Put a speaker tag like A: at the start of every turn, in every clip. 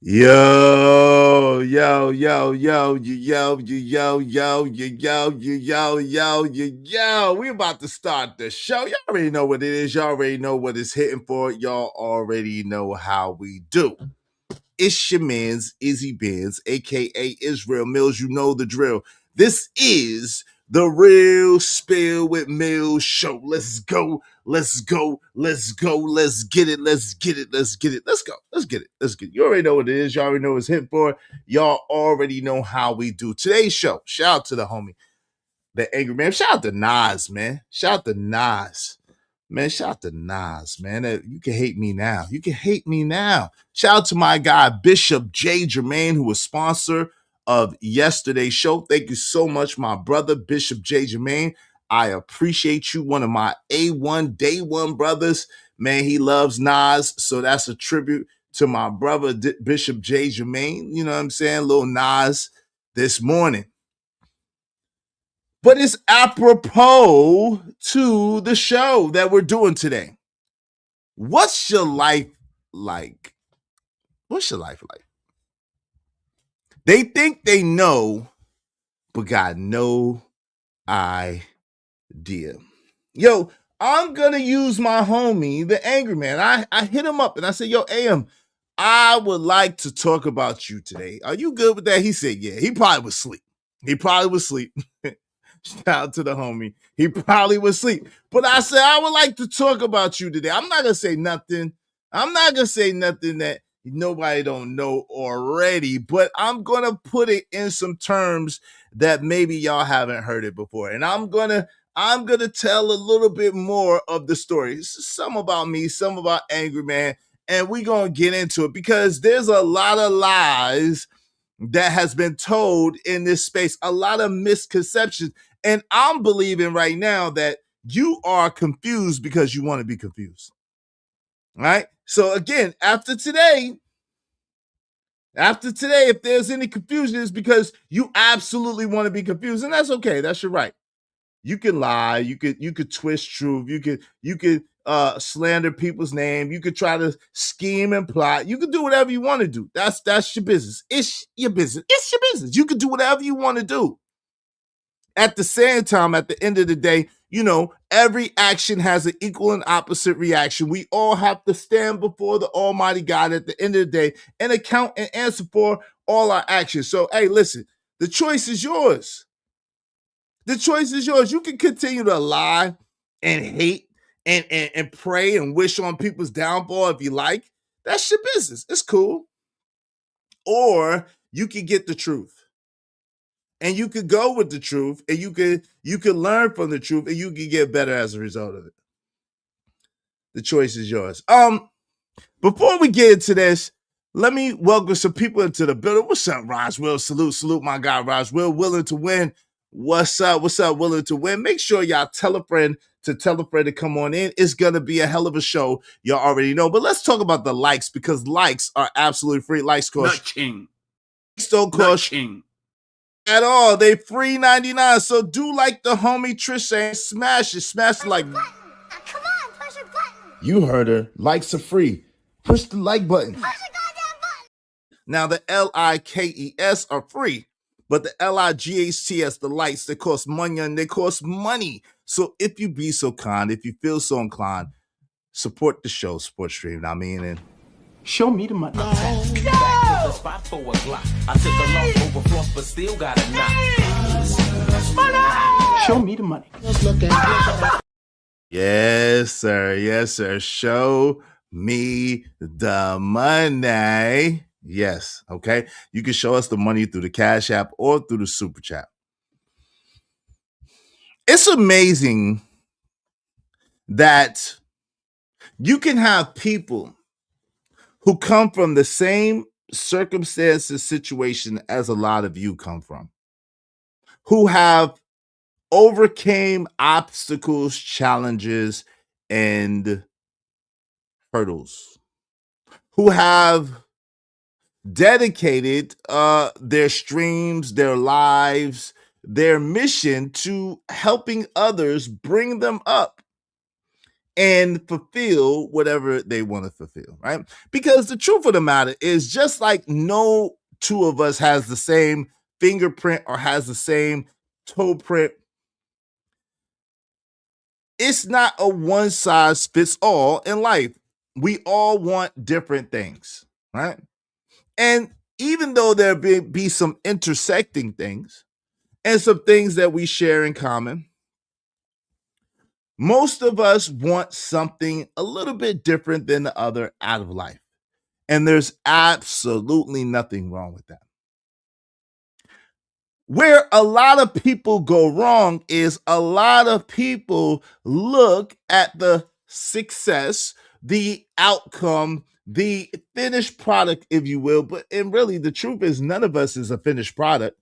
A: Yo, yo, yo, yo, yo, yo, yo, yo, yo, yo, yo, yo, yo, yo. We about to start the show. Y'all already know what it is. Y'all already know what it's hitting for. Y'all already know how we do. It's your man's Izzy Benz, aka Israel Mills. You know the drill. This is the Real Spill with Mills show. Let's go. Let's go. Let's go. Let's get it. Let's get it. Let's get it. Let's go. Let's get it. Let's get it. You already know what it is. Y'all already know what it's hit for. Y'all already know how we do. Today's show. Shout out to the homie, the angry man. Shout out to Nas, man. Shout out to Nas. Man, shout out to Nas, man. You can hate me now. You can hate me now. Shout out to my guy, Bishop J. Jermaine, who was sponsor of yesterday's show. Thank you so much, my brother, Bishop J. Jermaine. I appreciate you. One of my A1 Day One brothers. Man, he loves Nas. So that's a tribute to my brother, Bishop J. Jermaine. You know what I'm saying? Little Nas this morning. But it's apropos to the show that we're doing today. What's your life like? What's your life like? They think they know, but got no idea. Yo, I'm gonna use my homie, the angry man. I hit him up and I said, yo, AM, I would like to talk about you today. Are you good with that? He said, yeah. He probably was asleep. Shout out to the homie. He probably was asleep. But I said, I would like to talk about you today. I'm not going to say nothing. I'm not going to say nothing that nobody don't know already, but I'm going to put it in some terms that maybe y'all haven't heard it before. And I'm going to tell a little bit more of the story. Some about me, some about Angry Man, and we're going to get into it because there's a lot of lies that has been told in this space, a lot of misconceptions. And I'm believing right now that you are confused because you want to be confused. All right. So again, after today, if there's any confusion, it's because you absolutely want to be confused. And that's okay. That's your right. You can lie, you could twist truth, you could slander people's name, you could try to scheme and plot, you could do whatever you want to do. That's your business. It's your business. It's your business. You could do whatever you want to do. At the same time, at the end of the day, you know, every action has an equal and opposite reaction. We all have to stand before the Almighty God at the end of the day and account and answer for all our actions. So, hey, listen, the choice is yours. The choice is yours. You can continue to lie and hate and pray and wish on people's downfall if you like. That's your business. It's cool. Or you can get the truth. And you could go with the truth and you could learn from the truth and you can get better as a result of it. The choice is yours. Before we get into this, let me welcome some people into the building. What's up, Roswell? Salute my guy, Roswell. Willing to win. What's up, willing to win? Make sure y'all tell a friend to come on in. It's going to be a hell of a show. Y'all already know. But let's talk about the likes because likes are absolutely free. Likes cost
B: nothing.
A: Likes don't cost
B: Nothing.
A: at all. They free 99. So do like the homie Trish saying, smash it. Smash it like.
C: Come on, push a button.
A: You heard her. Likes are free. Push the like button.
C: Push a goddamn button.
A: Now the LIKES are free. But the LIGHTS, the lights, they cost money and they cost money. So if you be so kind, if you feel so inclined, support the show, support stream. I mean, and
B: show me the money.
D: Back to the spot for a Glock. I took a loss over floss, but still got a knock.
B: Money! Show me the money.
A: Yes, sir. Yes, sir. Show me the money. Yes. Okay. You can show us the money through the Cash App or through the Super Chat. It's amazing that you can have people who come from the same circumstances, situation as a lot of you come from, who have overcame obstacles, challenges, and hurdles, who have dedicated their streams, their lives, their mission to helping others bring them up. and fulfill whatever they want to fulfill, right? Because the truth of the matter is, just like no two of us has the same fingerprint or has the same toe print, it's not a one size fits all in life. We all want different things, right? And even though there be some intersecting things and some things that we share in common, most of us want something a little bit different than the other out of life. And there's absolutely nothing wrong with that. Where a lot of people go wrong is a lot of people look at the success, the outcome, the finished product, if you will. And really, the truth is, none of us is a finished product.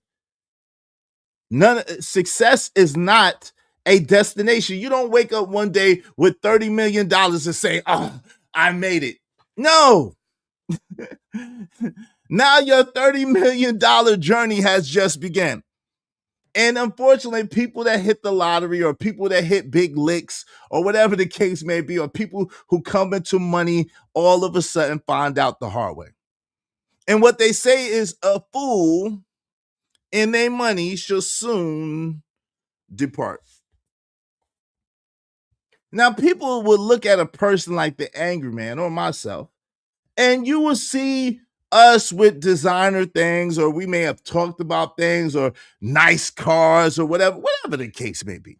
A: Success is not a destination. You don't wake up one day with $30 million and say, "Oh, I made it." No. Now your $30 million journey has just begun. And unfortunately, people that hit the lottery or people that hit big licks or whatever the case may be, or people who come into money all of a sudden find out the hard way. And what they say is, a fool in their money shall soon depart. Now, people will look at a person like the Angry Man or myself, and you will see us with designer things, or we may have talked about things, or nice cars, or whatever the case may be.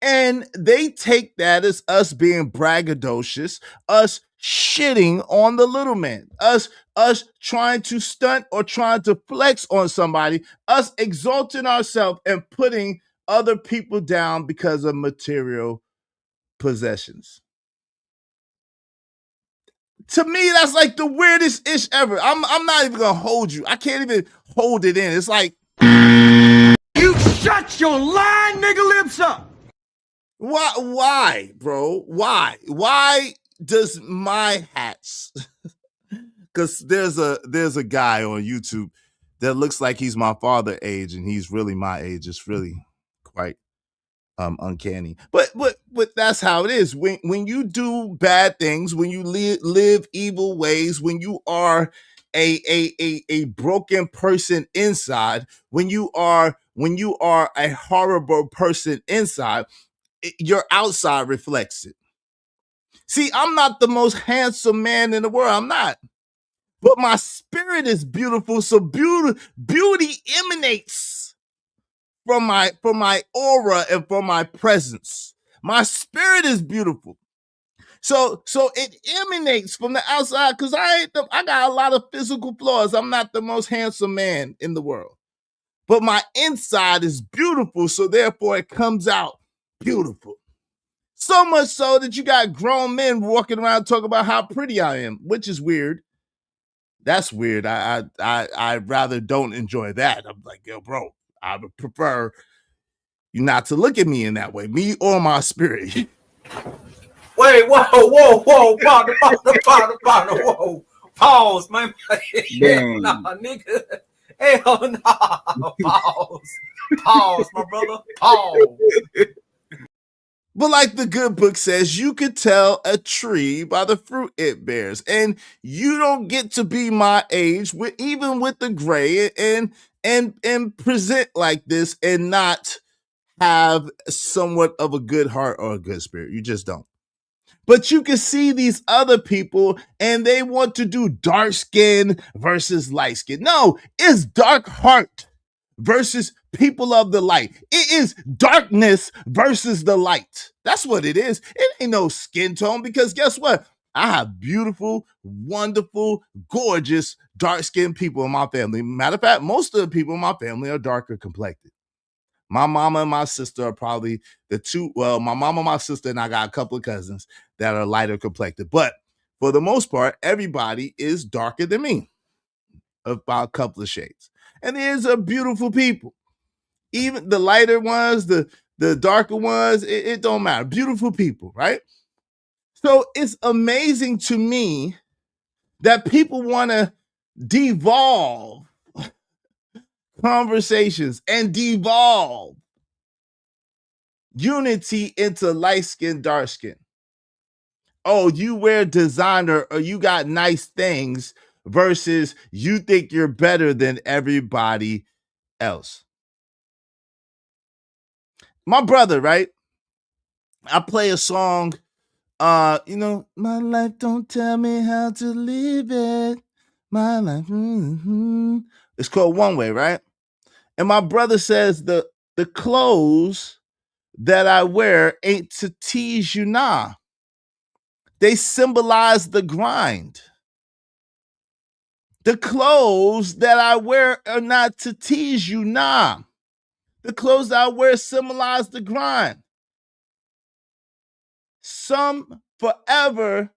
A: And they take that as us being braggadocious, us shitting on the little man, us trying to stunt or trying to flex on somebody, us exalting ourselves and putting other people down because of material possessions. To me, that's like the weirdest ish ever. I'm not even gonna hold you. I can't even hold it in. It's like,
E: you shut your lying nigga lips up.
A: Why, bro? Why does my hats? Because there's a guy on YouTube that looks like he's my father age, and he's really my age. It's really quite uncanny. But that's how it is. When you do bad things, when you live evil ways, when you are a broken person inside, when you are a horrible person inside, your outside reflects it. See, I'm not the most handsome man in the world. I'm not. But my spirit is beautiful. So beauty emanates from my aura and from my presence. My spirit is beautiful. So it emanates from the outside, because I got a lot of physical flaws. I'm not the most handsome man in the world. But my inside is beautiful, so therefore it comes out beautiful. So much so that you got grown men walking around talking about how pretty I am, which is weird. That's weird. I rather don't enjoy that. I'm like, yo, bro, I would prefer you not to look at me in that way, me or my spirit.
E: Wait, whoa, partner, whoa. Pause, man. Hell nah, nigga. Hell nah. Pause, my brother. Pause.
A: But like the good book says, you could tell a tree by the fruit it bears. And you don't get to be my age, even with the gray, and present like this and not have somewhat of a good heart or a good spirit. You just don't. But you can see these other people and they want to do dark skin versus light skin. No, it's dark heart versus people of the light. It is darkness versus the light. That's what it is. It ain't no skin tone, because guess what? I have beautiful, wonderful, gorgeous, dark-skinned people in my family. Matter of fact, most of the people in my family are darker complected. My mama and my sister are probably the two. Well, my mama, my sister, and I got a couple of cousins that are lighter complected. But for the most part, everybody is darker than me, about a couple of shades. And these are beautiful people. Even the lighter ones, the darker ones, it don't matter. Beautiful people, right? So it's amazing to me that people want to devolve conversations and devolve unity into light skin, dark skin. Oh, you wear designer or you got nice things versus you think you're better than everybody else. My brother, right? I play a song, my life don't tell me how to live it. My life, it's called One Way, right? And my brother says the clothes that I wear ain't to tease you, nah. They symbolize the grind. The clothes that I wear are not to tease you, nah. The clothes that I wear symbolize the grind. Some forever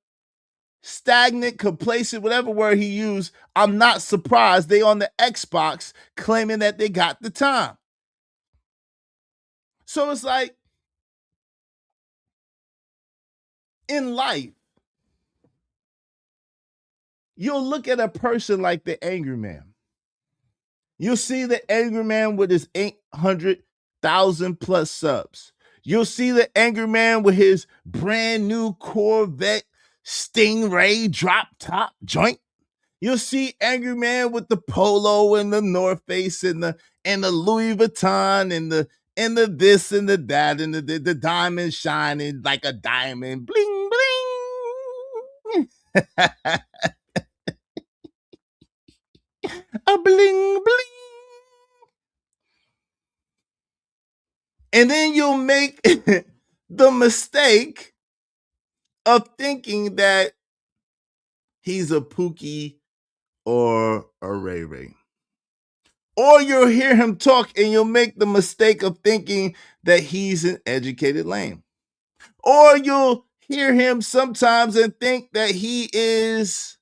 A: stagnant, complacent, whatever word he used, I'm not surprised they on the Xbox claiming that they got the time. So it's like, in life, you'll look at a person like the Angry Man. You'll see the Angry Man with his 800,000 plus subs. You'll see the Angry Man with his brand new Corvette Stingray drop top joint. You'll see Angry Man with the polo and the North Face and the Louis Vuitton and the this and the that and the diamond shining like a diamond. Bling bling. A bling bling. And then you'll make the mistake of thinking that he's a Pookie or a Ray Ray. Or you'll hear him talk and you'll make the mistake of thinking that he's an educated lame. Or you'll hear him sometimes and think that he is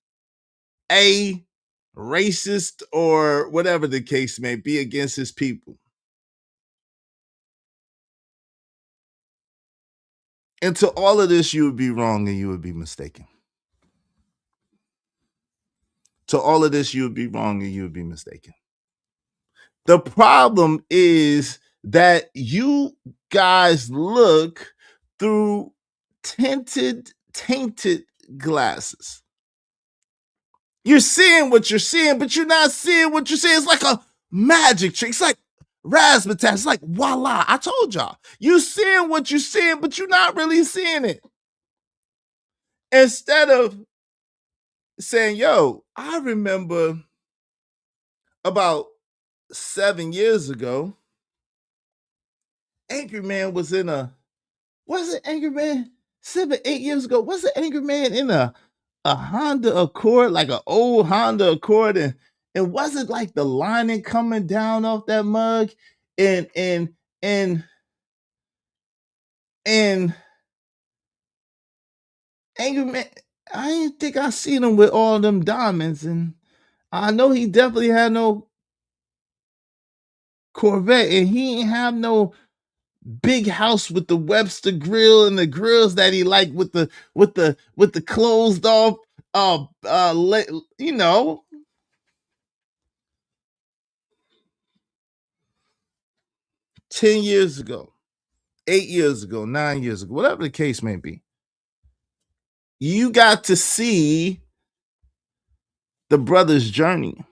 A: a racist or whatever the case may be against his people. And to all of this, you would be wrong and you would be mistaken. To all of this, you would be wrong and you would be mistaken. The problem is that you guys look through tainted glasses. You're seeing what you're seeing, but you're not seeing what you're seeing. It's like a magic trick. It's like razzmatazz. It's like voila. I told y'all. You're seeing what you're seeing, but you're not really seeing it. Instead of saying, yo, I remember about 7 years ago, Angry Man was in wasn't Angry Man 7, 8 years ago? Wasn't Angry Man in a Honda Accord, like an old Honda Accord, and wasn't like the lining coming down off that mug, and Angry Man, I didn't think I seen him with all them diamonds, and I know he definitely had no Corvette, and he ain't have no big house with the Webster grill and the grills that he liked with the closed off you know. $10 years ago, 8 years ago, 9 years ago, whatever the case may be, you got to see the brother's journey.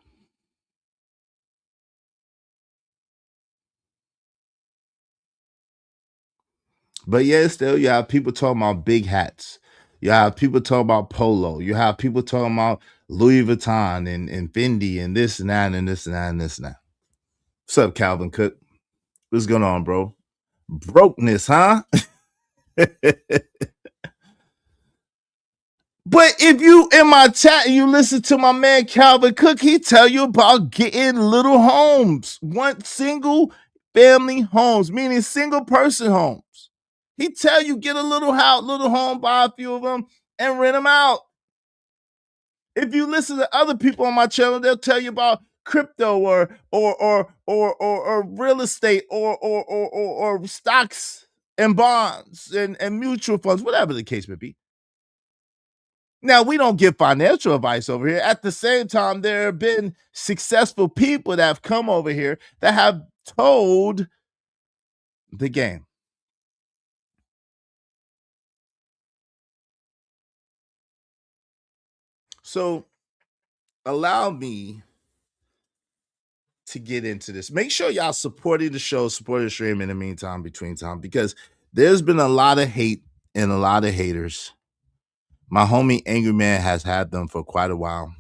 A: But yeah, still, you have people talking about big hats. You have people talking about polo. You have people talking about Louis Vuitton and Fendi and this and that and this and that and this and that. What's up, Calvin Cook? What's going on, bro? Brokeness, huh? But if you in my chat and you listen to my man Calvin Cook, he tell you about getting little homes, one single family homes, meaning single person homes. He tell you get a little house, little home, buy a few of them, and rent them out. If you listen to other people on my channel, they'll tell you about crypto or real estate or stocks and bonds and mutual funds, whatever the case may be. Now, we don't give financial advice over here. At the same time, there have been successful people that have come over here that have told the game. So allow me to get into this. Make sure y'all supporting the show, supporting the stream in the meantime, between time, because there's been a lot of hate and a lot of haters. My homie Angry Man has had them for quite a while.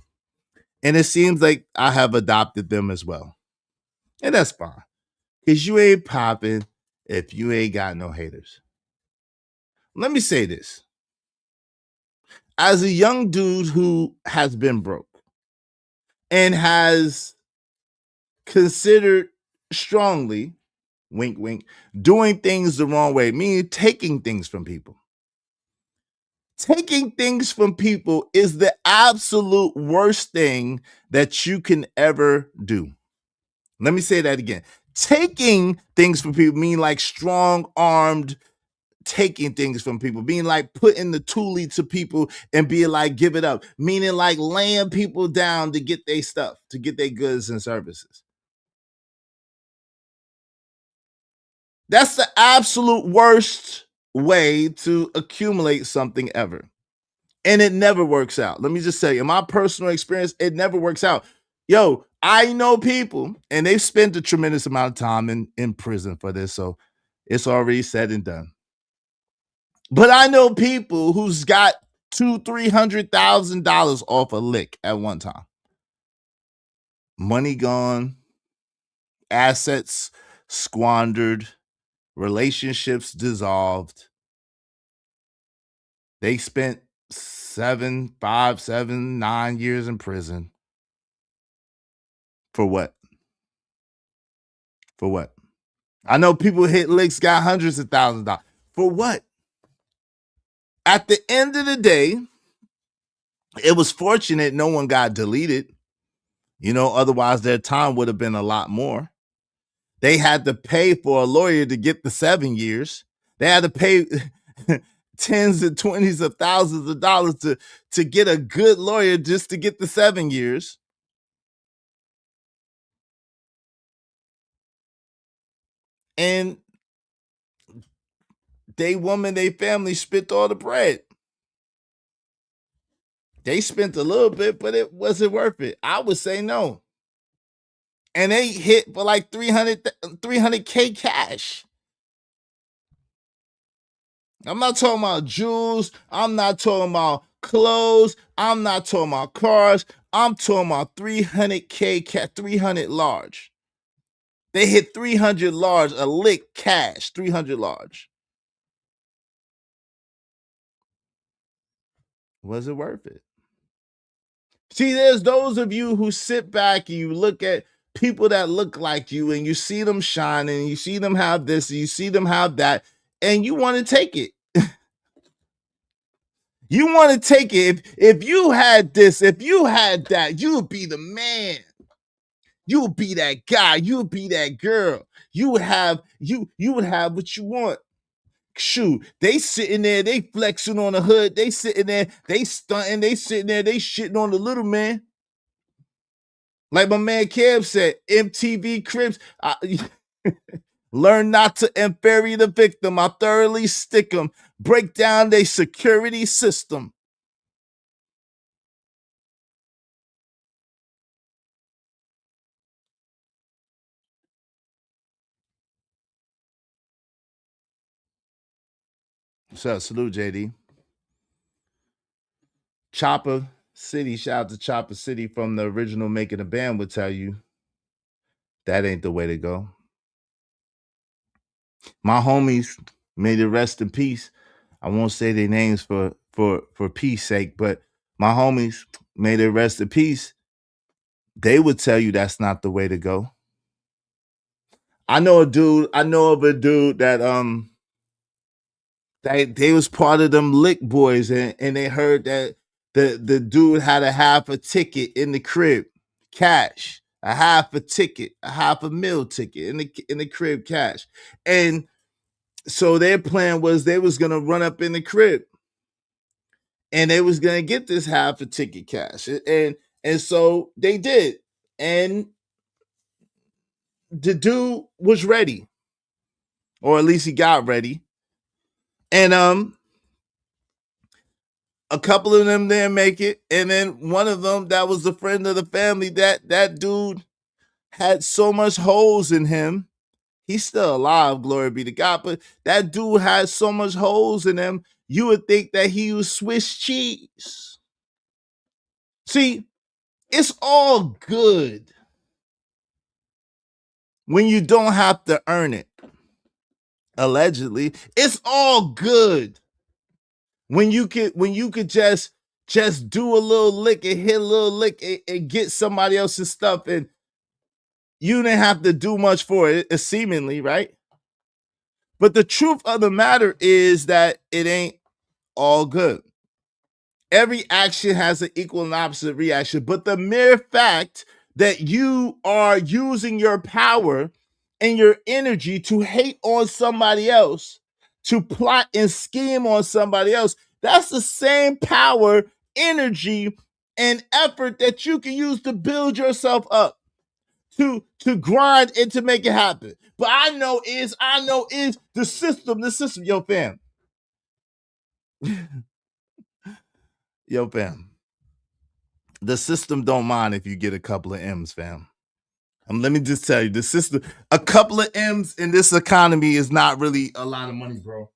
A: And it seems like I have adopted them as well. And that's fine. Because you ain't popping if you ain't got no haters. Let me say this. As a young dude who has been broke and has considered strongly, wink, wink, doing things the wrong way, meaning taking things from people. Taking things from people is the absolute worst thing that you can ever do. Let me say that again. Taking things from people, mean like strong-armed taking things from people, being like putting the toolie to people and being like, give it up, meaning like laying people down to get their stuff, to get their goods and services. That's the absolute worst way to accumulate something ever. And it never works out. Let me just say, in my personal experience, it never works out. Yo, I know people, and they've spent a tremendous amount of time in prison for this, so it's already said and done. But I know people who's got $200,000-$300,000 off a lick at one time. Money gone, assets squandered, relationships dissolved. They spent 7, 9 years in prison. For what? For what? I know people hit licks, got hundreds of thousands of dollars. For what? At the end of the day, it was fortunate no one got deleted. Otherwise their time would have been a lot more. They had to pay for a lawyer to get the 7 years. They had to pay tens and twenties of thousands of dollars to get a good lawyer just to get the 7 years. And they family spent all the bread. They spent a little bit, but it wasn't worth it. I would say no. And they hit for like 300K cash. I'm not talking about jewels. I'm not talking about clothes. I'm not talking about cars. I'm talking about 300K cash, 300 large. They hit 300 large, a lick cash, 300 large. Was it worth it? See, there's those of you who sit back and you look at people that look like you and you see them shining, and you see them have this, and you see them have that, and you want to take it. You want to take it. If you had this, if you had that, you would be the man. You would be that guy. You would be that girl. You would have what you want. Shoot, they sitting there, they flexing on the hood. They sitting there, they stunting. They sitting there, they shitting on the little man. Like my man Kev said, MTV Cribs, learn not to inferior the victim. I thoroughly stick them, break down their security system. So salute JD. Chopper City, shout out to Chopper City from the original Making a Band, would tell you that ain't the way to go. My homies, may they rest in peace. I won't say their names for peace sake, but my homies, may they rest in peace. They would tell you that's not the way to go. I know of a dude that they was part of them Lick Boys, and they heard that the dude had a half a ticket in the crib, cash, a half a ticket, a half a meal ticket in the crib, cash. And so their plan was they was gonna run up in the crib and they was gonna get this half a ticket cash. And so they did. And the dude was ready, or at least he got ready. And A couple of them didn't make it, and then one of them that was a friend of the family, that dude had so much holes in him. He's still alive, glory be to God, but that dude had so much holes in him, you would think that he was Swiss cheese. See, it's all good when you don't have to earn it. Allegedly, it's all good when you could just do a little lick and hit a little lick and get somebody else's stuff, and you didn't have to do much for it, seemingly, right? But the truth of the matter is that it ain't all good. Every action has an equal and opposite reaction, but the mere fact that you are using your power and your energy to hate on somebody else, to plot and scheme on somebody else, that's the same power, energy, and effort that you can use to build yourself up, to grind and to make it happen. But I know is the system, yo, fam. Yo, fam. The system don't mind if you get a couple of M's, fam. Let me just tell you, the system, a couple of M's in this economy is not really a lot of money, bro.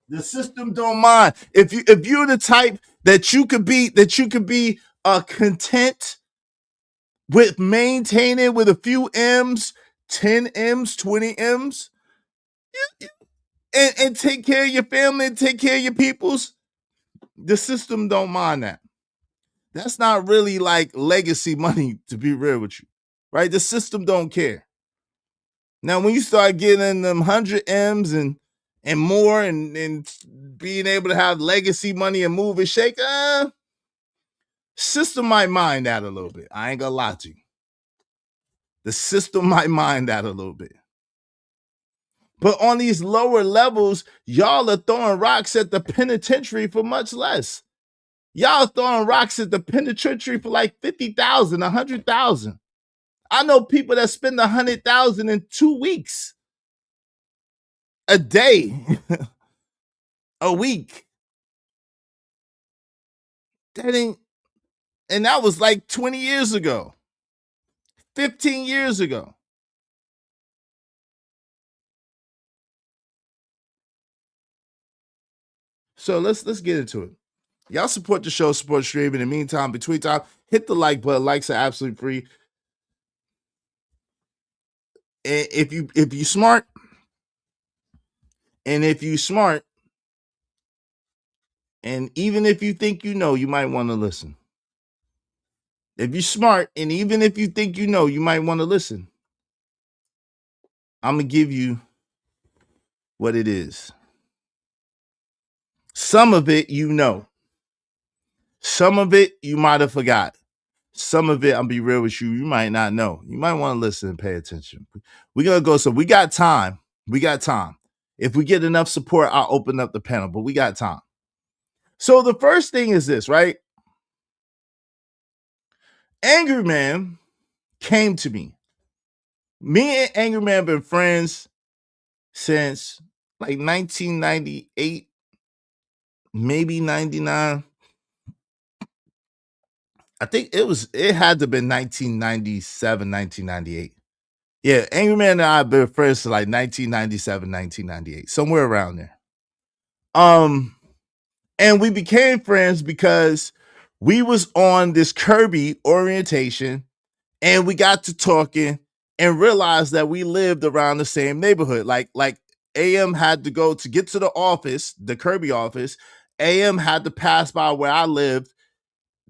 A: The system don't mind. If you're the type that you could be content with maintaining with a few M's, 10 M's, 20 M's, and take care of your family and take care of your peoples, the system don't mind that. That's not really like legacy money, to be real with you, right? The system don't care. Now, when you start getting them 100 M's and more and being able to have legacy money and move and shake, system might mind that a little bit. I ain't gonna lie to you. The system might mind that a little bit. But on these lower levels, y'all are throwing rocks at the penitentiary for much less. Y'all throwing rocks at the penitentiary for like 50,000, 100,000. I know people that spend 100,000 in 2 weeks, a day, a week. And that was like 20 years ago, 15 years ago. So let's get into it. Y'all support the show, support stream. In the meantime, between time, hit the like button. Likes are absolutely free. And if you smart, and even if you think you know, you might want to listen. If you're smart, and even if you think you know, you might want to listen. I'm gonna give you what it is. Some of it you know. Some of it you might have forgot. Some of it, I'll be real with you, you might not know. You might want to listen and pay attention. We're gonna go. So we got time. If we get enough support, I'll open up the panel, but we got time. So the first thing is this, right? Angry Man came to me. Me and Angry Man have been friends since like 1998, maybe 99. I think it had to have been 1997, 1998. Yeah, Angry Man and I have been friends since like 1997, 1998, somewhere around there. And we became friends because we was on this Kirby orientation, and we got to talking and realized that we lived around the same neighborhood. Like AM had to go to get to the office, the Kirby office. AM had to pass by where I lived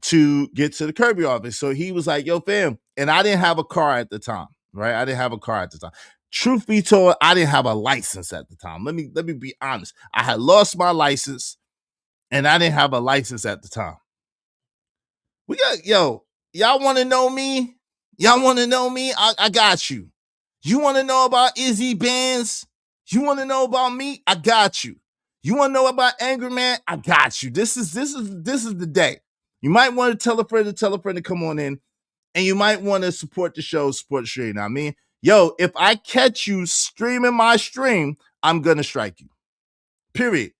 A: to get to the Kirby office. So he was like, yo, fam. And I didn't have a car at the time, right? I didn't have a car at the time. Truth be told, I didn't have a license at the time. Let me be honest. I had lost my license, and I didn't have a license at the time. Y'all want to know me? Y'all want to know me? I got you. You want to know about Izzy Benz? You want to know about me? I got you. You want to know about Angry Man? I got you. This is the day. You might want to tell a friend to come on in, and you might want to support the show, support the stream. You know what I mean? Yo, if I catch you streaming my stream, I'm gonna strike you. Period.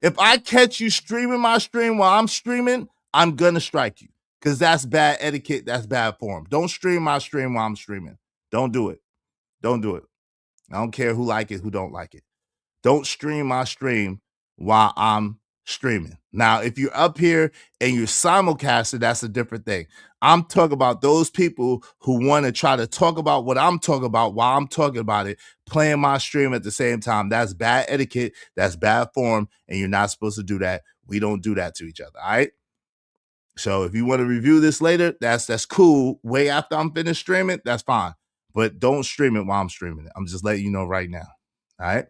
A: If I catch you streaming my stream while I'm streaming, I'm gonna strike you because that's bad etiquette. That's bad form. Don't stream my stream while I'm streaming. Don't do it. Don't do it. I don't care who like it, who don't like it. Don't stream my stream while I'm streaming. Now, if you're up here and you're simulcasting, that's a different thing. I'm talking about those people who want to try to talk about what I'm talking about while I'm talking about it, playing my stream at the same time. That's bad etiquette. That's bad form. And you're not supposed to do that. We don't do that to each other. All right. So if you want to review this later, that's cool. Way after I'm finished streaming, that's fine. But don't stream it while I'm streaming it. I'm just letting you know right now. All right.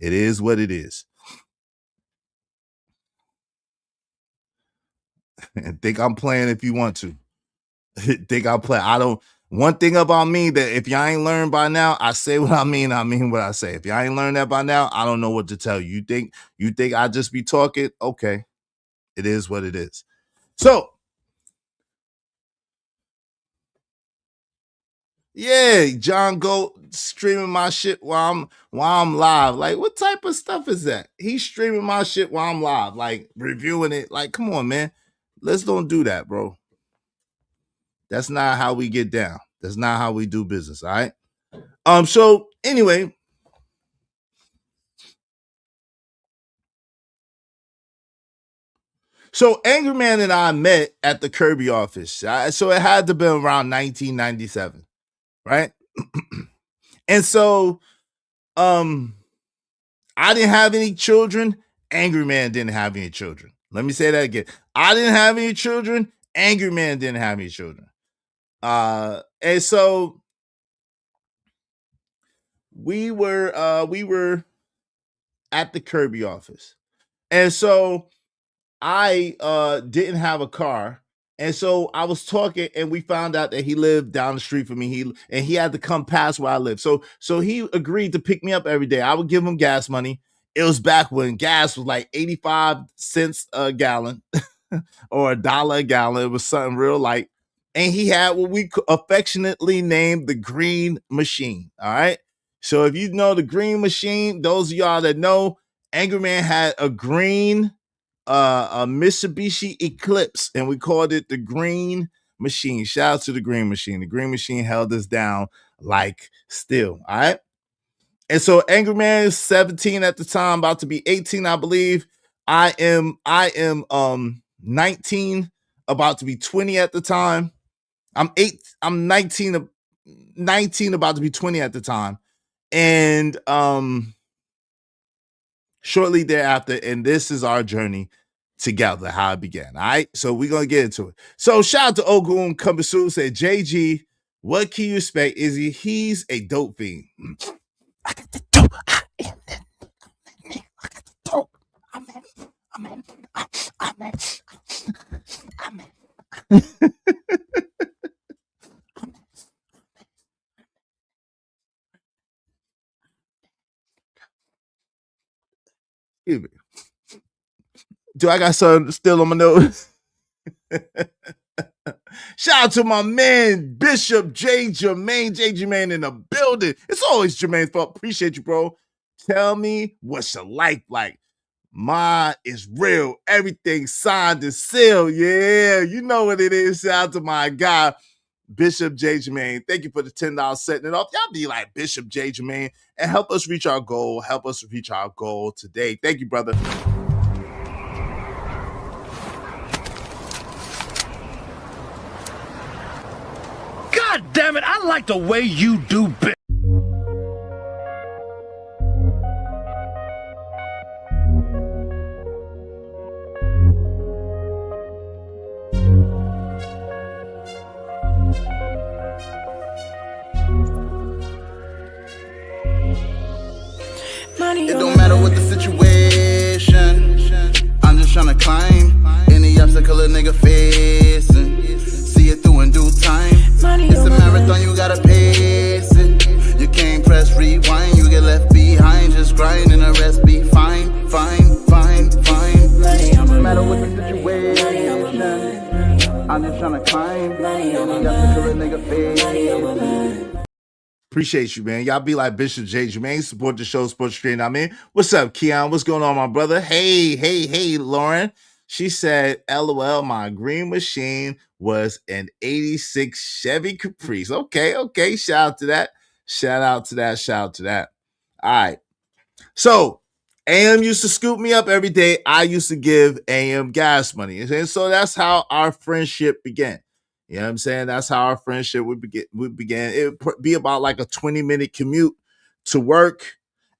A: It is what it is. And think I'm playing if you want to. Think I'm playing. I don't. One thing about me that if y'all ain't learned by now, I say what I mean what I say. If y'all ain't learned that by now, I don't know what to tell you. You think I just be talking? Okay. It is what it is. So yeah, John Goat streaming my shit while I'm live. Like, what type of stuff is that? He's streaming my shit while I'm live, like reviewing it. Like, come on, man. Let's don't do that, bro. That's not how we get down. That's not how we do business, all right? So anyway. So Angry Man and I met at the Kirby office. So it had to be around 1997, right? And so I didn't have any children. Angry Man didn't have any children. Let me say that again. I didn't have any children. Angry Man didn't have any children. And so we were at the Kirby office. And so I didn't have a car. And so I was talking and we found out that he lived down the street from me. He had to come past where I live. So he agreed to pick me up every day. I would give him gas money. It was back when gas was like 85 cents a gallon or $1 a gallon. It was something real light. And he had what we affectionately named the Green Machine. All right. So if you know the Green Machine, those of y'all that know, Angry Man had a green a Mitsubishi Eclipse, and we called it the Green Machine. Shout out to the Green Machine. The Green Machine held us down like steel. All right. And so Angry Man is 17 at the time, about to be 18, I believe. I am 19, about to be 20 at the time. I'm 19, about to be 20 at the time. And shortly thereafter, and this is our journey together, how it began. All right, so we're gonna get into it. So shout out to Ogun Kumbasu, said, JG, what can you expect? He's a dope fiend. I got the dope. I got the dope. Excuse me. Do I got something still on my nose? Shout out to my man, Bishop J. Jermaine in the building. It's always Jermaine's fault. Appreciate you, bro. Tell me what's your life like. Mine is real. Everything signed and sealed. Yeah, you know what it is. Shout out to my guy, Bishop J. Jermaine. Thank you for the $10 setting it off. Y'all be like Bishop J. Jermaine and help us reach our goal. Help us reach our goal today. Thank you, brother.
E: God damn it, I like the way you do business.
F: It don't matter what the situation, I'm just tryna climb any obstacle a nigga facing. See it through in due time. It's a marathon, you gotta pace it. You can't press rewind, you get left behind. Just grind and the rest be fine. No matter what the situation, I'm just tryna climb any obstacle a nigga facing.
A: Appreciate you, man. Y'all be like Bishop J. Jermaine. Support the show, support the stream. I mean, what's up, Keon? What's going on, my brother? Hey, Lauren. She said, LOL, my green machine was an 86 Chevy Caprice. Okay. Shout out to that. All right. So AM used to scoop me up every day. I used to give AM gas money. And so that's how our friendship began. You know what I'm saying? That's how our friendship would begin. It would be about like a 20-minute commute to work.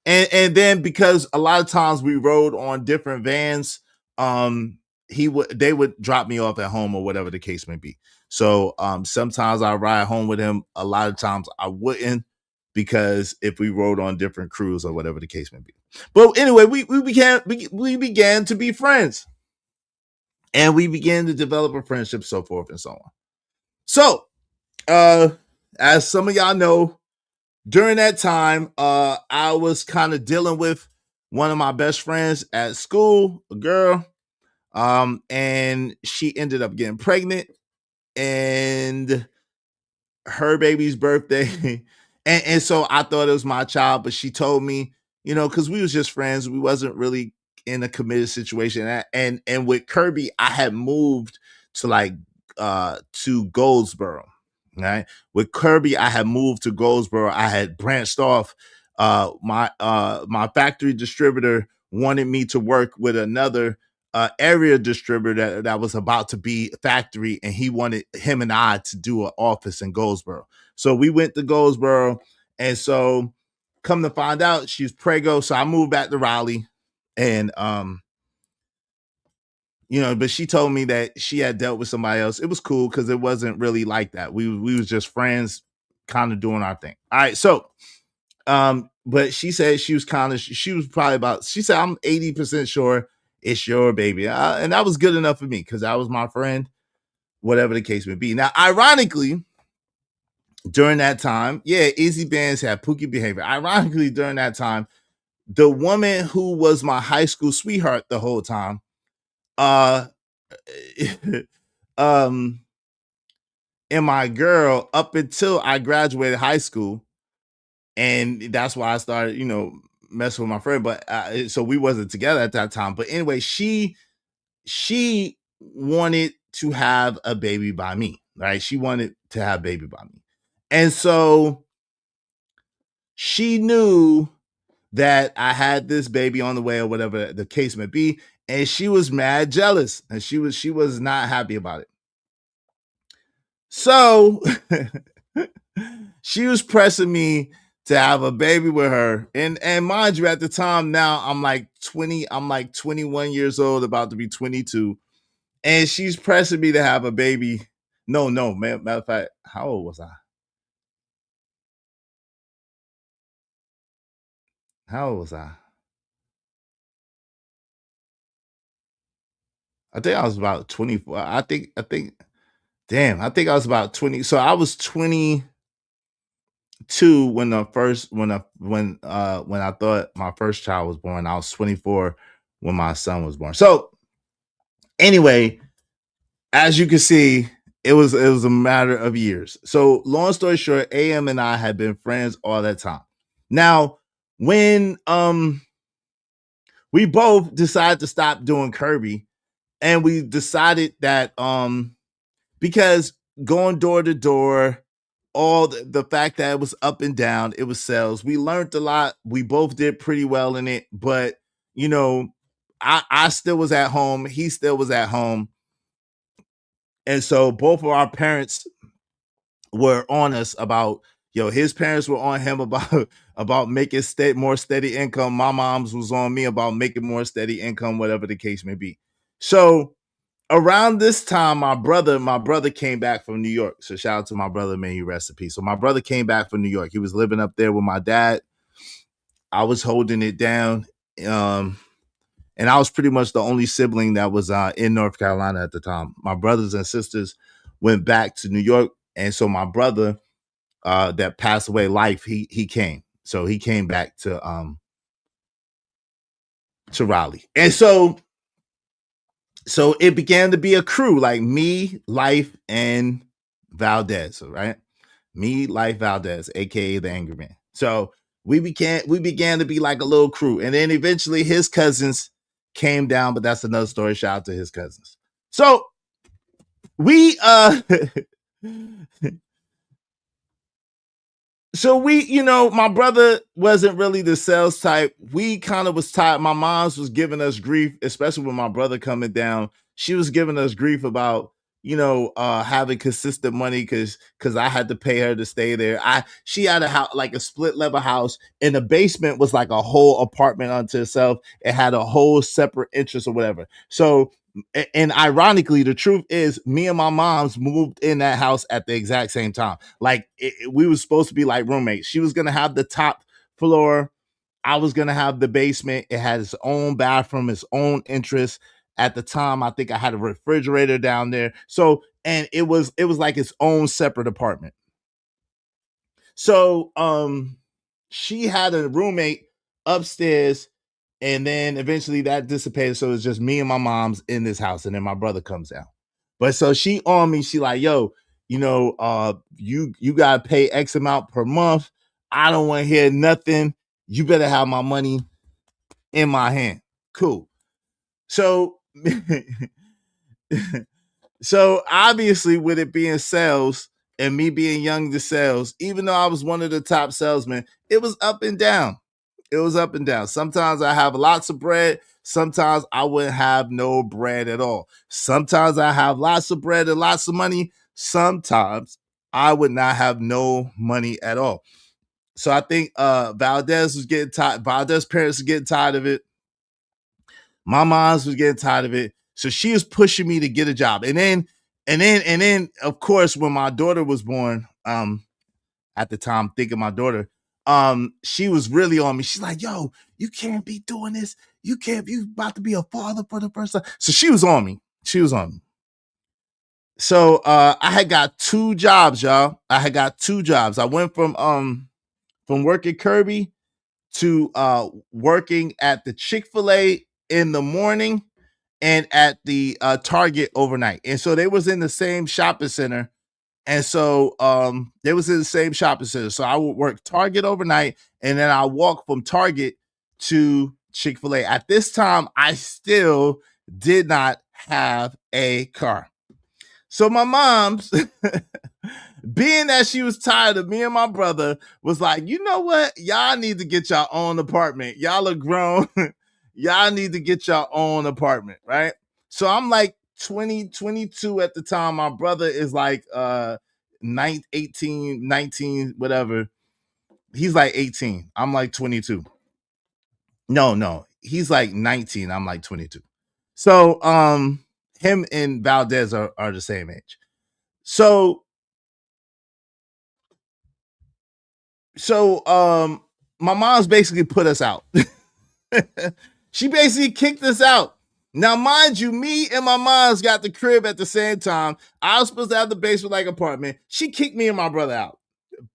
A: And then because a lot of times we rode on different vans, they would drop me off at home or whatever the case may be. So sometimes I ride home with him. A lot of times I wouldn't, because if we rode on different crews or whatever the case may be. But anyway, we began to be friends, and we began to develop a friendship, so forth and so on. So, as some of y'all know, during that time, I was kind of dealing with one of my best friends at school, a girl, and she ended up getting pregnant, and her baby's birthday. And so I thought it was my child, but she told me, you know, because we was just friends, we wasn't really in a committed situation. And with Kirby, I had moved to Goldsboro, right? With Kirby, I had moved to Goldsboro. I had branched off. My factory distributor wanted me to work with another area distributor that was about to be factory, and he wanted him and I to do an office in Goldsboro. So we went to Goldsboro, and so come to find out, she's preggo. So I moved back to Raleigh, and but she told me that she had dealt with somebody else. It was cool because it wasn't really like that. We was just friends, kind of doing our thing. All right, so but she said she was probably about. She said, I'm 80% sure it's your baby, and that was good enough for me because that was my friend, whatever the case may be. Now, ironically, during that time, Easy Bands had Pookie behavior. Ironically, during that time, the woman who was my high school sweetheart the whole time, and my girl, up until I graduated high school, and that's why I started, messing with my friend. But so we wasn't together at that time. But anyway, she wanted to have a baby by me, right? She wanted to have a baby by me. And so she knew that I had this baby on the way or whatever the case may be. And she was mad jealous, and she was not happy about it. So she was pressing me to have a baby with her. And mind you, at the time now, I'm like 21 years old, about to be 22. And she's pressing me to have a baby. No, matter of fact, how old was I? I think I was about 24. I think I was about 20. So I was 22 when I thought my first child was born. I was 24 when my son was born. So anyway, as you can see, it was a matter of years. So long story short, AM and I had been friends all that time. Now, when we both decided to stop doing Kirby, and we decided that because going door to door, all the fact that it was up and down, it was sales. We learned a lot. We both did pretty well in it, but I still was at home. He still was at home. And so both of our parents were on us about, his parents were on him about making more steady income. My mom's was on me about making more steady income, whatever the case may be. So around this time, my brother came back from New York. So shout out to my brother, may he rest in peace. So my brother came back from New York. He was living up there with my dad. I was holding it down. And I was pretty much the only sibling that was in North Carolina at the time. My brothers and sisters went back to New York. And so my brother that passed away life, he came. So he came back to Raleigh. And so it began to be a crew, like me, Life, and Valdez, right? Me, Life Valdez, aka the Angry Man. So we began to be like a little crew, and then eventually his cousins came down, but that's another story. Shout out to his cousins. So we my brother wasn't really the sales type. We kind of was tired. My mom's was giving us grief, especially with my brother coming down. She was giving us grief about having consistent money because I had to pay her to stay there. She had a house, like a split level house, and the basement was like a whole apartment unto itself. It had a whole separate interest or whatever. So, and ironically, the truth is, me and my mom's moved in that house at the exact same time. Like we were supposed to be like roommates. She was gonna have the top floor. I was gonna have the basement. It had its own bathroom, its own interest. At the time, I think I had a refrigerator down there. So, and it was like its own separate apartment. So, she had a roommate upstairs, and then eventually that dissipated. So it's just me and my mom's in this house, and then my brother comes down. But so she on me, she like, yo, you gotta pay X amount per month. I don't want to hear nothing. You better have my money in my hand. Cool. So so obviously, with it being sales and me being young to sales, even though I was one of the top salesmen, it was up and down. It was up and down. Sometimes I have lots of bread. Sometimes I wouldn't have no bread at all. Sometimes I have lots of bread and lots of money. Sometimes I would not have no money at all. So I think Valdez was getting tired. Valdez's parents were getting tired of it. My mom's was getting tired of it. So she was pushing me to get a job. And then, of course, when my daughter was born, at the time, thinking my daughter, she was really on me. She's like, yo, you can't be doing this. You about to be a father for the first time. So she was on me. So I had got 2 jobs, y'all. I had got 2 jobs. I went from working Kirby to working at the Chick-fil-A in the morning and at the Target overnight. And so they was in the same shopping center. And so they was in the same shopping center. So I would work Target overnight, and then I walk from Target to Chick-fil-A. At this time, I still did not have a car. So my mom's, being that she was tired of me and my brother, was like, you know what? Y'all need to get your own apartment. Y'all are grown. Y'all need to get your own apartment, right? So I'm like 20, 22 at the time. My brother is like 18, 19, whatever. He's like 18. I'm like 22. No. He's like 19. I'm like 22. So him and Valdez are the same age. So my mom's basically put us out. She basically kicked us out. Now, mind you, me and my mom's got the crib at the same time. I was supposed to have the basement like apartment. She kicked me and my brother out,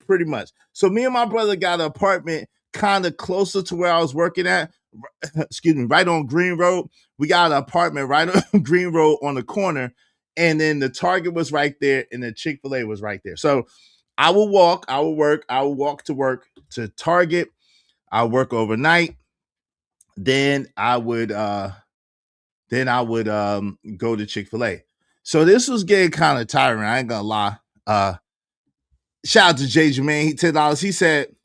A: pretty much. So me and my brother got an apartment kind of closer to where I was working at. Excuse me, right on Green Road. We got an apartment right on Green Road on the corner. And then the Target was right there, and the Chick-fil-A was right there. So I would walk to work to Target. I work overnight. Then I would go to Chick-fil-A. So this was getting kind of tiring. I ain't gonna lie. Shout out to Jay Jermaine. He $10. He said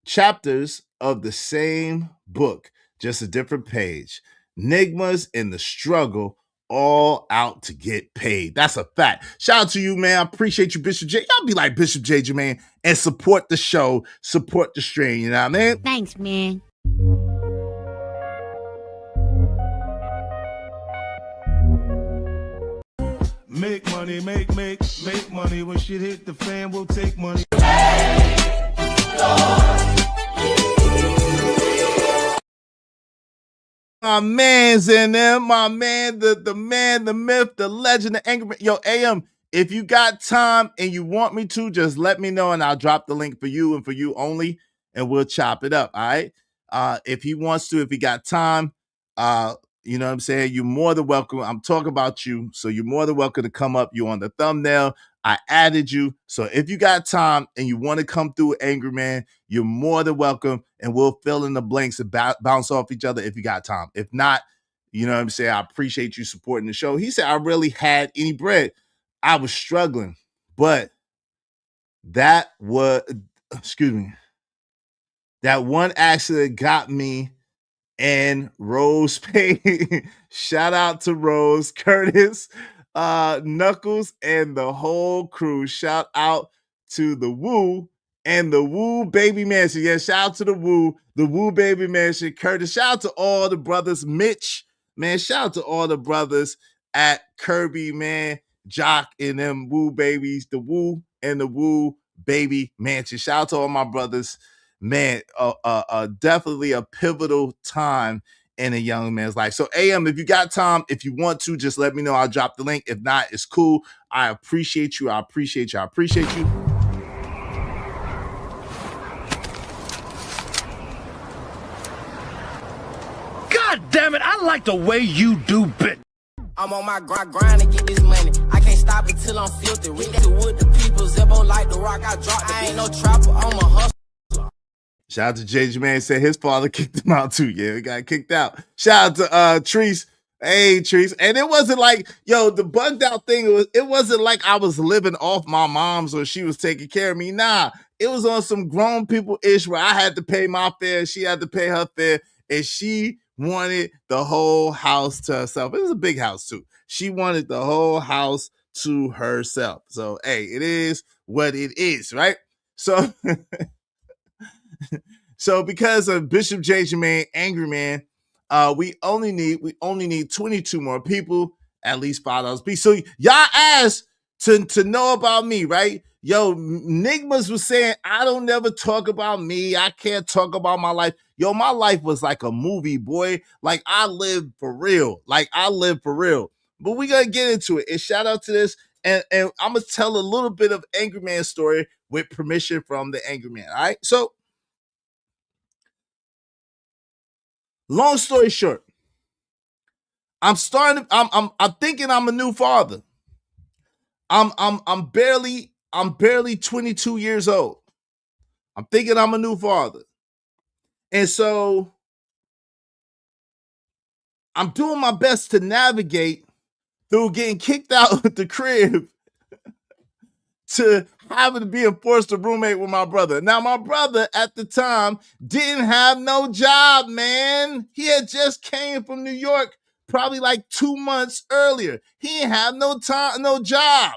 A: chapters of the same book, just a different page. Nigmas and the struggle, all out to get paid. That's a fact. Shout out to you, man. I appreciate you, Bishop J. Y'all be like Bishop J. Jermaine and support the show, support the stream. You know what I mean?
C: Thanks, man.
E: Make money, make money. When shit hit the fan, we'll take money.
A: My man's in there. My man, the man, the myth, the legend, the angry. Yo, AM, if you got time and you want me to, just let me know and I'll drop the link for you and for you only, and we'll chop it up. All right. If he wants to, if he got time, You know what I'm saying? You're more than welcome. I'm talking about you. So you're more than welcome to come up. You're on the thumbnail. I added you. So if you got time and you want to come through with Angry Man, you're more than welcome. And we'll fill in the blanks and bounce off each other if you got time. If not, you know what I'm saying? I appreciate you supporting the show. He said, I really had any bread. I was struggling, but that was, excuse me, that one accident got me and Rose Payne. Shout out to Rose, Curtis, Knuckles, and the whole crew. Shout out to the Woo and the Woo Baby Mansion. Yeah, shout out to the Woo Baby Mansion, Curtis. Shout out to all the brothers, Mitch, man. Shout out to all the brothers at Kirby, man, Jock and them Woo Babies, the Woo and the Woo Baby Mansion. Shout out to all my brothers. Man, definitely a pivotal time in a young man's life. So AM, if you got time, if you want to, just let me know. I'll drop the link. If not, it's cool. I appreciate you. I appreciate you. I appreciate you.
G: God damn it, I like the way you do bit.
H: I'm on my grind to get this money. I can't stop until I'm filthy. With the people, Zebo like the rock, I drop. I ain't no trapper, I'm a hustler.
A: Shout out to JJ Man, said his father kicked him out too. Yeah, he got kicked out. Shout out to Treese. Hey, Treese. And it wasn't like, yo, the bugged out thing, it wasn't like I was living off my mom's or she was taking care of me. Nah, it was on some grown people ish where I had to pay my fare, she had to pay her fare, and she wanted the whole house to herself. It was a big house too. She wanted the whole house to herself. So, hey, it is what it is, right? So so because of Bishop JJ Man, Angry Man, we only need 22 more people, at least $5 piece. So y'all asked to know about me, right? Yo, Nigmas was saying, I don't never talk about me. I can't talk about my life. Yo, my life was like a movie, boy. Like I lived for real. But we gotta get into it. And shout out to this. And I'm gonna tell a little bit of Angry Man story with permission from the Angry Man. All right. So long story short, I'm thinking I'm a new father. I'm barely 22 years old. I'm thinking I'm a new father. And so I'm doing my best to navigate through getting kicked out of the crib to having to be forced to roommate with my brother. Now, my brother at the time didn't have no job, man. He had just came from New York probably like 2 months earlier. He didn't have no job.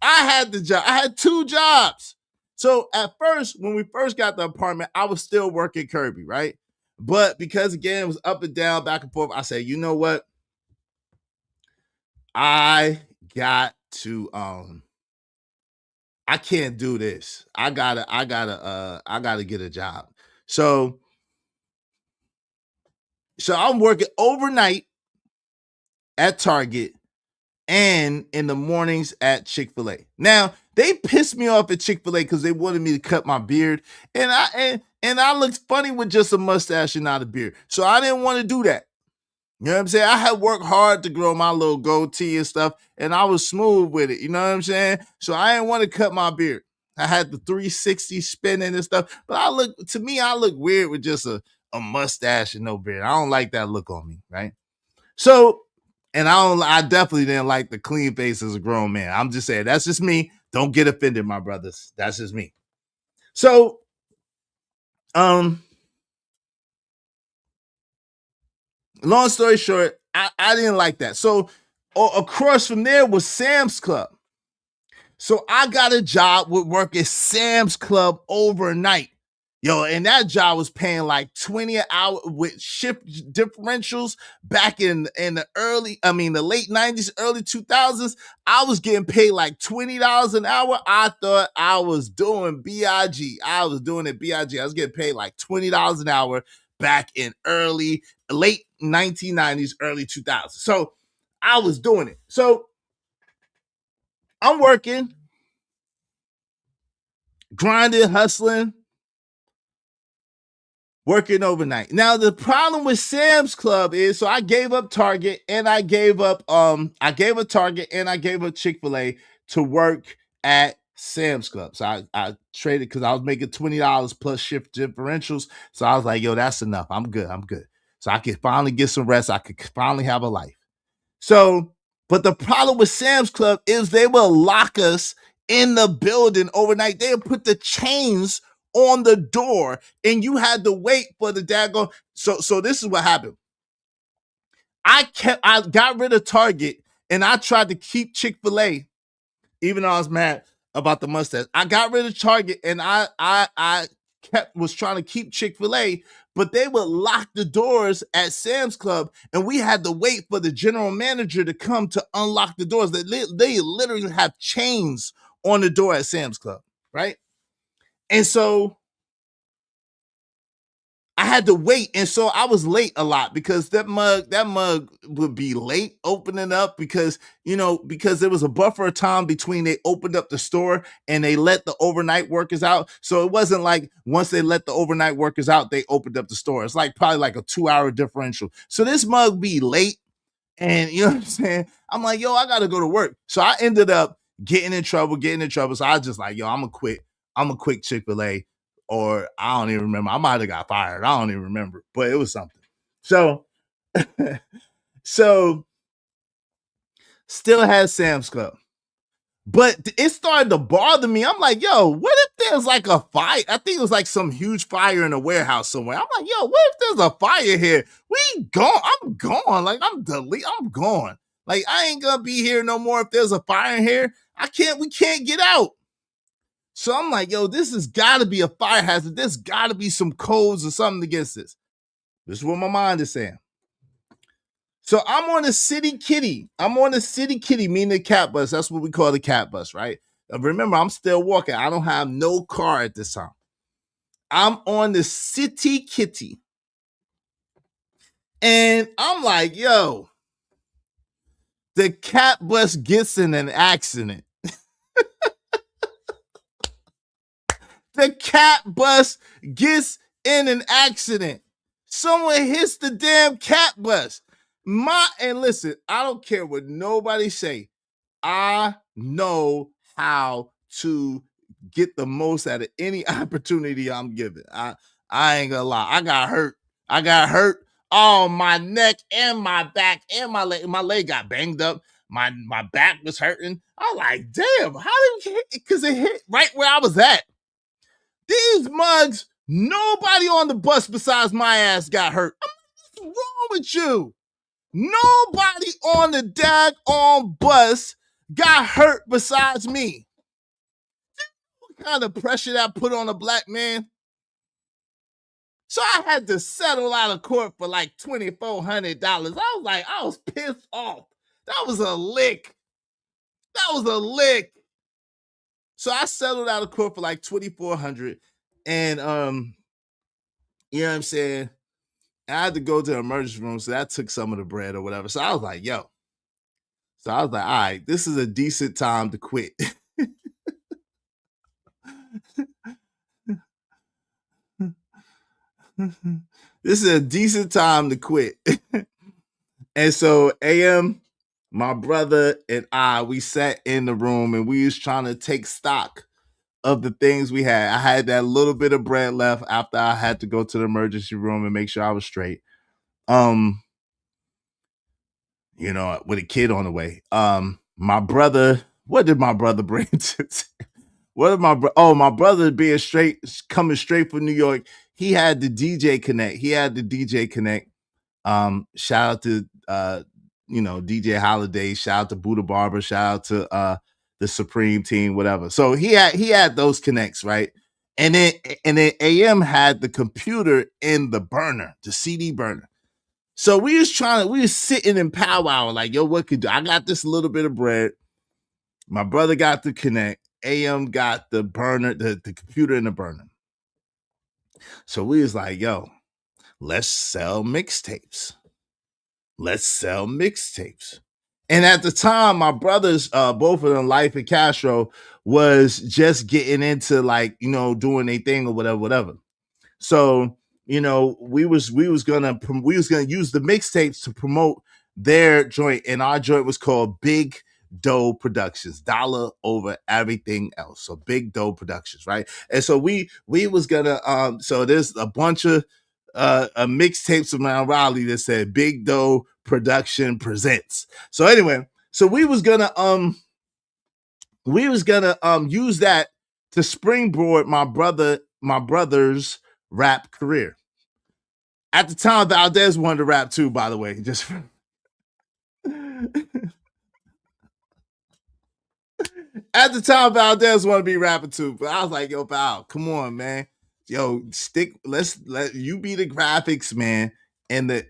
A: I had the job. I had 2 jobs. So at first, when we first got the apartment, I was still working Kirby, right? But because again, it was up and down, back and forth, I said, you know what? I got to I can't do this. I gotta get a job. So I'm working overnight at Target and in the mornings at Chick-fil-A. Now, they pissed me off at Chick-fil-A because they wanted me to cut my beard. And I looked funny with just a mustache and not a beard. So I didn't want to do that. You know what I'm saying? I had worked hard to grow my little goatee and stuff, and I was smooth with it. You know what I'm saying? So I didn't want to cut my beard. I had the 360 spinning and stuff, but I look weird with just a mustache and no beard. I don't like that look on me, right? So, and I definitely didn't like the clean face as a grown man. I'm just saying, that's just me. Don't get offended, my brothers. That's just me. So, long story short, I didn't like that. So across from there was Sam's Club. So I got a job with work at Sam's Club overnight. Yo, and that job was paying like 20 an hour with shift differentials back in the late 90s, early 2000s. I was getting paid like $20 an hour. I thought I was doing BIG. I was doing it BIG. I was getting paid like $20 an hour back in late 1990s, early 2000s. So I was doing it. So I'm working, grinding, hustling, working overnight. Now the problem with Sam's Club is, so I gave up Target and I gave up Target and I gave up Chick-fil-A to work at Sam's Club. So I traded because I was making $20 plus shift differentials. So I was like, yo, that's enough. I'm good. So I could finally get some rest. I could finally have a life. So, but the problem with Sam's Club is they will lock us in the building overnight. They'll put the chains on the door and you had to wait for the daggone. So this is what happened. I got rid of Target and I tried to keep Chick-fil-A, even though I was mad about the mustache. I got rid of Target and I was trying to keep Chick-fil-A, but they would lock the doors at Sam's Club and we had to wait for the general manager to come to unlock the doors. They literally have chains on the door at Sam's Club, right? And so I had to wait, and so I was late a lot because that mug would be late opening up because there was a buffer of time between they opened up the store and they let the overnight workers out. So it wasn't like once they let the overnight workers out, they opened up the store. It's like probably like a 2-hour differential. So this mug be late, and you know what I'm saying? I'm like, yo, I gotta go to work. So I ended up getting in trouble. So I was just like, yo, I'm gonna quit Chick-fil-A. Or I don't even remember. I might have got fired. I don't even remember, but it was something. So, still had Sam's Club. But it started to bother me. I'm like, yo, what if there's like a fire? I think it was like some huge fire in a warehouse somewhere. I'm like, yo, what if there's a fire here? We gone. I'm gone. Like, I'm gone. Like, I ain't gonna be here no more if there's a fire in here. We can't get out. So I'm like, yo, this has got to be a fire hazard. There's got to be some codes or something against this. This is what my mind is saying. So I'm on the City Kitty. Meaning the cat bus. That's what we call the cat bus, right? Remember, I'm still walking. I don't have no car at this time. I'm on the City Kitty. And I'm like, yo, the cat bus gets in an accident. The cat bus gets in an accident. Someone hits the damn cat bus. And listen, I don't care what nobody say. I know how to get the most out of any opportunity I'm given. I ain't gonna lie. I got hurt. Oh, my neck and my back and my leg. My leg got banged up. My back was hurting. I'm like, damn, how did it hit? Because it hit right where I was at. These mugs, nobody on the bus besides my ass got hurt. What's wrong with you? Nobody on the daggone bus got hurt besides me. What kind of pressure that put on a black man? So I had to settle out of court for like $2,400. I was pissed off. That was a lick. So I settled out of court for like $2,400, and you know what I'm saying? I had to go to the emergency room, so that took some of the bread or whatever. So I was like, yo. So I was like, all right, this is a decent time to quit. This is a decent time to quit. And so AM, my brother and we sat in the room and we was trying to take stock of the things we had. I had that little bit of bread left after I had to go to the emergency room and make sure I was straight. With a kid on the way. My brother, what did my brother bring to my brother coming straight from New York. He had the DJ Connect. Shout out to DJ Holiday, shout out to Buddha Barber, shout out to the Supreme Team, whatever. So he had those connects, right? And then AM had the computer in the burner, the CD burner. So we was sitting in powwow, like, yo, what could do? I got this little bit of bread. My brother got the connect. AM got the burner, the computer in the burner. So we was like, yo, let's sell mixtapes. And at the time, my brothers, both of them, Life and Castro, was just getting into doing their thing or whatever. So you know, we was gonna use the mixtapes to promote their joint, and our joint was called Big Doe Productions, dollar over everything else. So Big Doe Productions, right? And so we was gonna so there's a bunch of mixtapes around Raleigh that said Big Doe Production presents. So anyway, so we was gonna use that to springboard my brother's rap career. At the time, Valdez wanted to rap too, by the way. Just at the time, Valdez wanted to be rapping too, but I was like, "Yo, Val, come on, man. Yo, let you be the graphics man and the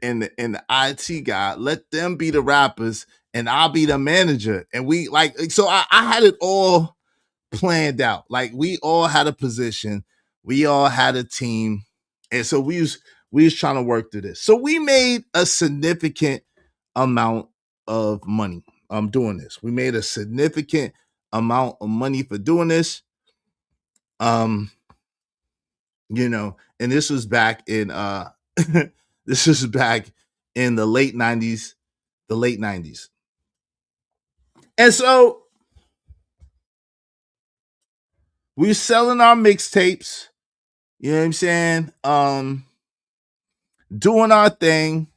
A: IT guy. Let them be the rappers, and I'll be the manager." And we so I had it all planned out. Like we all had a position, we all had a team, and so we was trying to work through this. So we made a significant amount of money doing this. We made a significant amount of money for doing this. You know, and this was back in this was back in the late 90s, And so we were selling our mixtapes, you know what I'm saying? Doing our thing.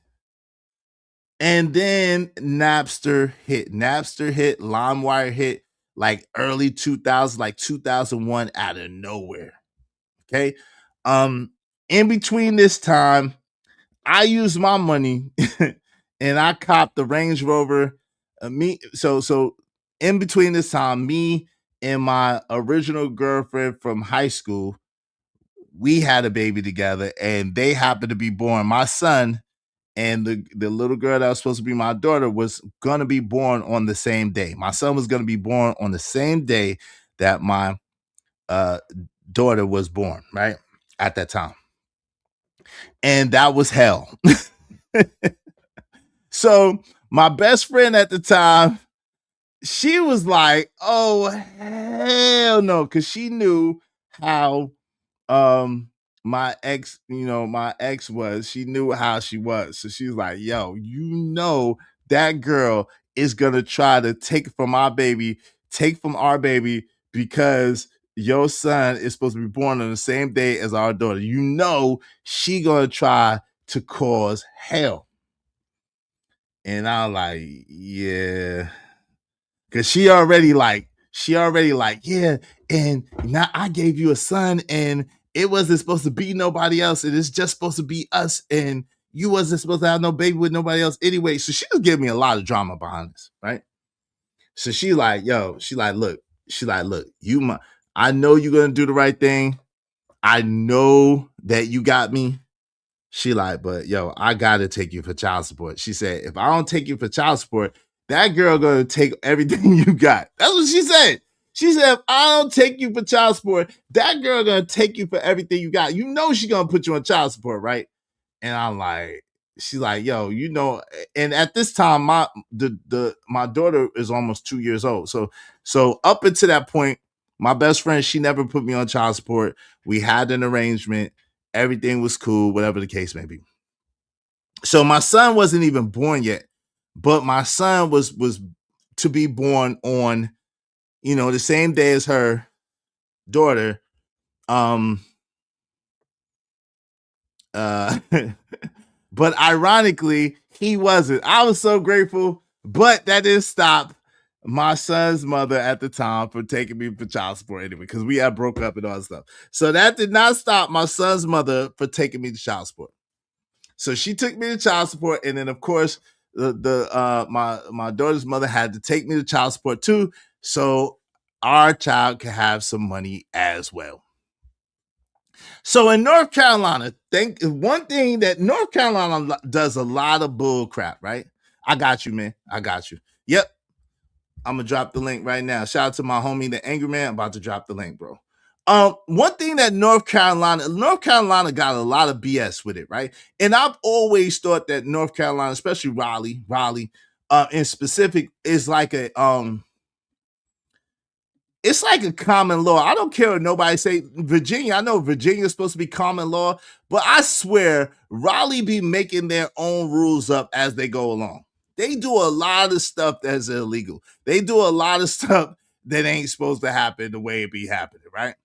A: And then Napster hit, LimeWire hit like early 2000s, like 2001 out of nowhere. Okay. In between this time, I used my money and I copped the Range Rover. So in between this time, me and my original girlfriend from high school, we had a baby together, and they happened to be born. My son and the little girl that was supposed to be my daughter was going to be born on the same day. My son was going to be born on the same day that my daughter was born, right? At that time. And that was hell. So my best friend at the time, she was like, oh, hell no, because she knew how my ex was. She knew how she was. So she was like, yo, you know that girl is gonna try to take from our baby because your son is supposed to be born on the same day as our daughter. You know she gonna try to cause hell. And I'm like, yeah. Cause she already like, yeah, and now I gave you a son, and it wasn't supposed to be nobody else, and it's just supposed to be us, and you wasn't supposed to have no baby with nobody else anyway. So she was giving me a lot of drama behind this, right? So she like, look, I know you're gonna do the right thing. I know that you got me. She like, but yo, I gotta take you for child support. She said, if I don't take you for child support, that girl gonna take everything you got. That's what she said. She said, if I don't take you for child support, that girl gonna take you for everything you got. You know she gonna put you on child support, right? And I'm like, she's like, yo, you know, and at this time, my daughter is almost 2 years old. So up until that point, my best friend, she never put me on child support. We had an arrangement. Everything was cool, whatever the case may be. So my son wasn't even born yet, but my son was to be born on, you know, the same day as her daughter. But ironically, he wasn't. I was so grateful, but that didn't stop my son's mother at the time for taking me for child support anyway, because we had broke up and all that stuff. So that did not stop my son's mother for taking me to child support. So she took me to child support, and then of course my daughter's mother had to take me to child support too, so our child could have some money as well. So in North Carolina, one thing that North Carolina does a lot of bull crap, right? I got you, man. I got you. Yep. I'm gonna drop the link right now. Shout out to my homie, the Angry Man. I'm about to drop the link, bro. One thing that North Carolina got a lot of BS with it, right? And I've always thought that North Carolina, especially Raleigh, in specific, is like it's like a common law. I don't care what nobody say. Virginia, I know Virginia is supposed to be common law, but I swear Raleigh be making their own rules up as they go along. They do a lot of stuff that's illegal. They do a lot of stuff that ain't supposed to happen the way it be happening, right?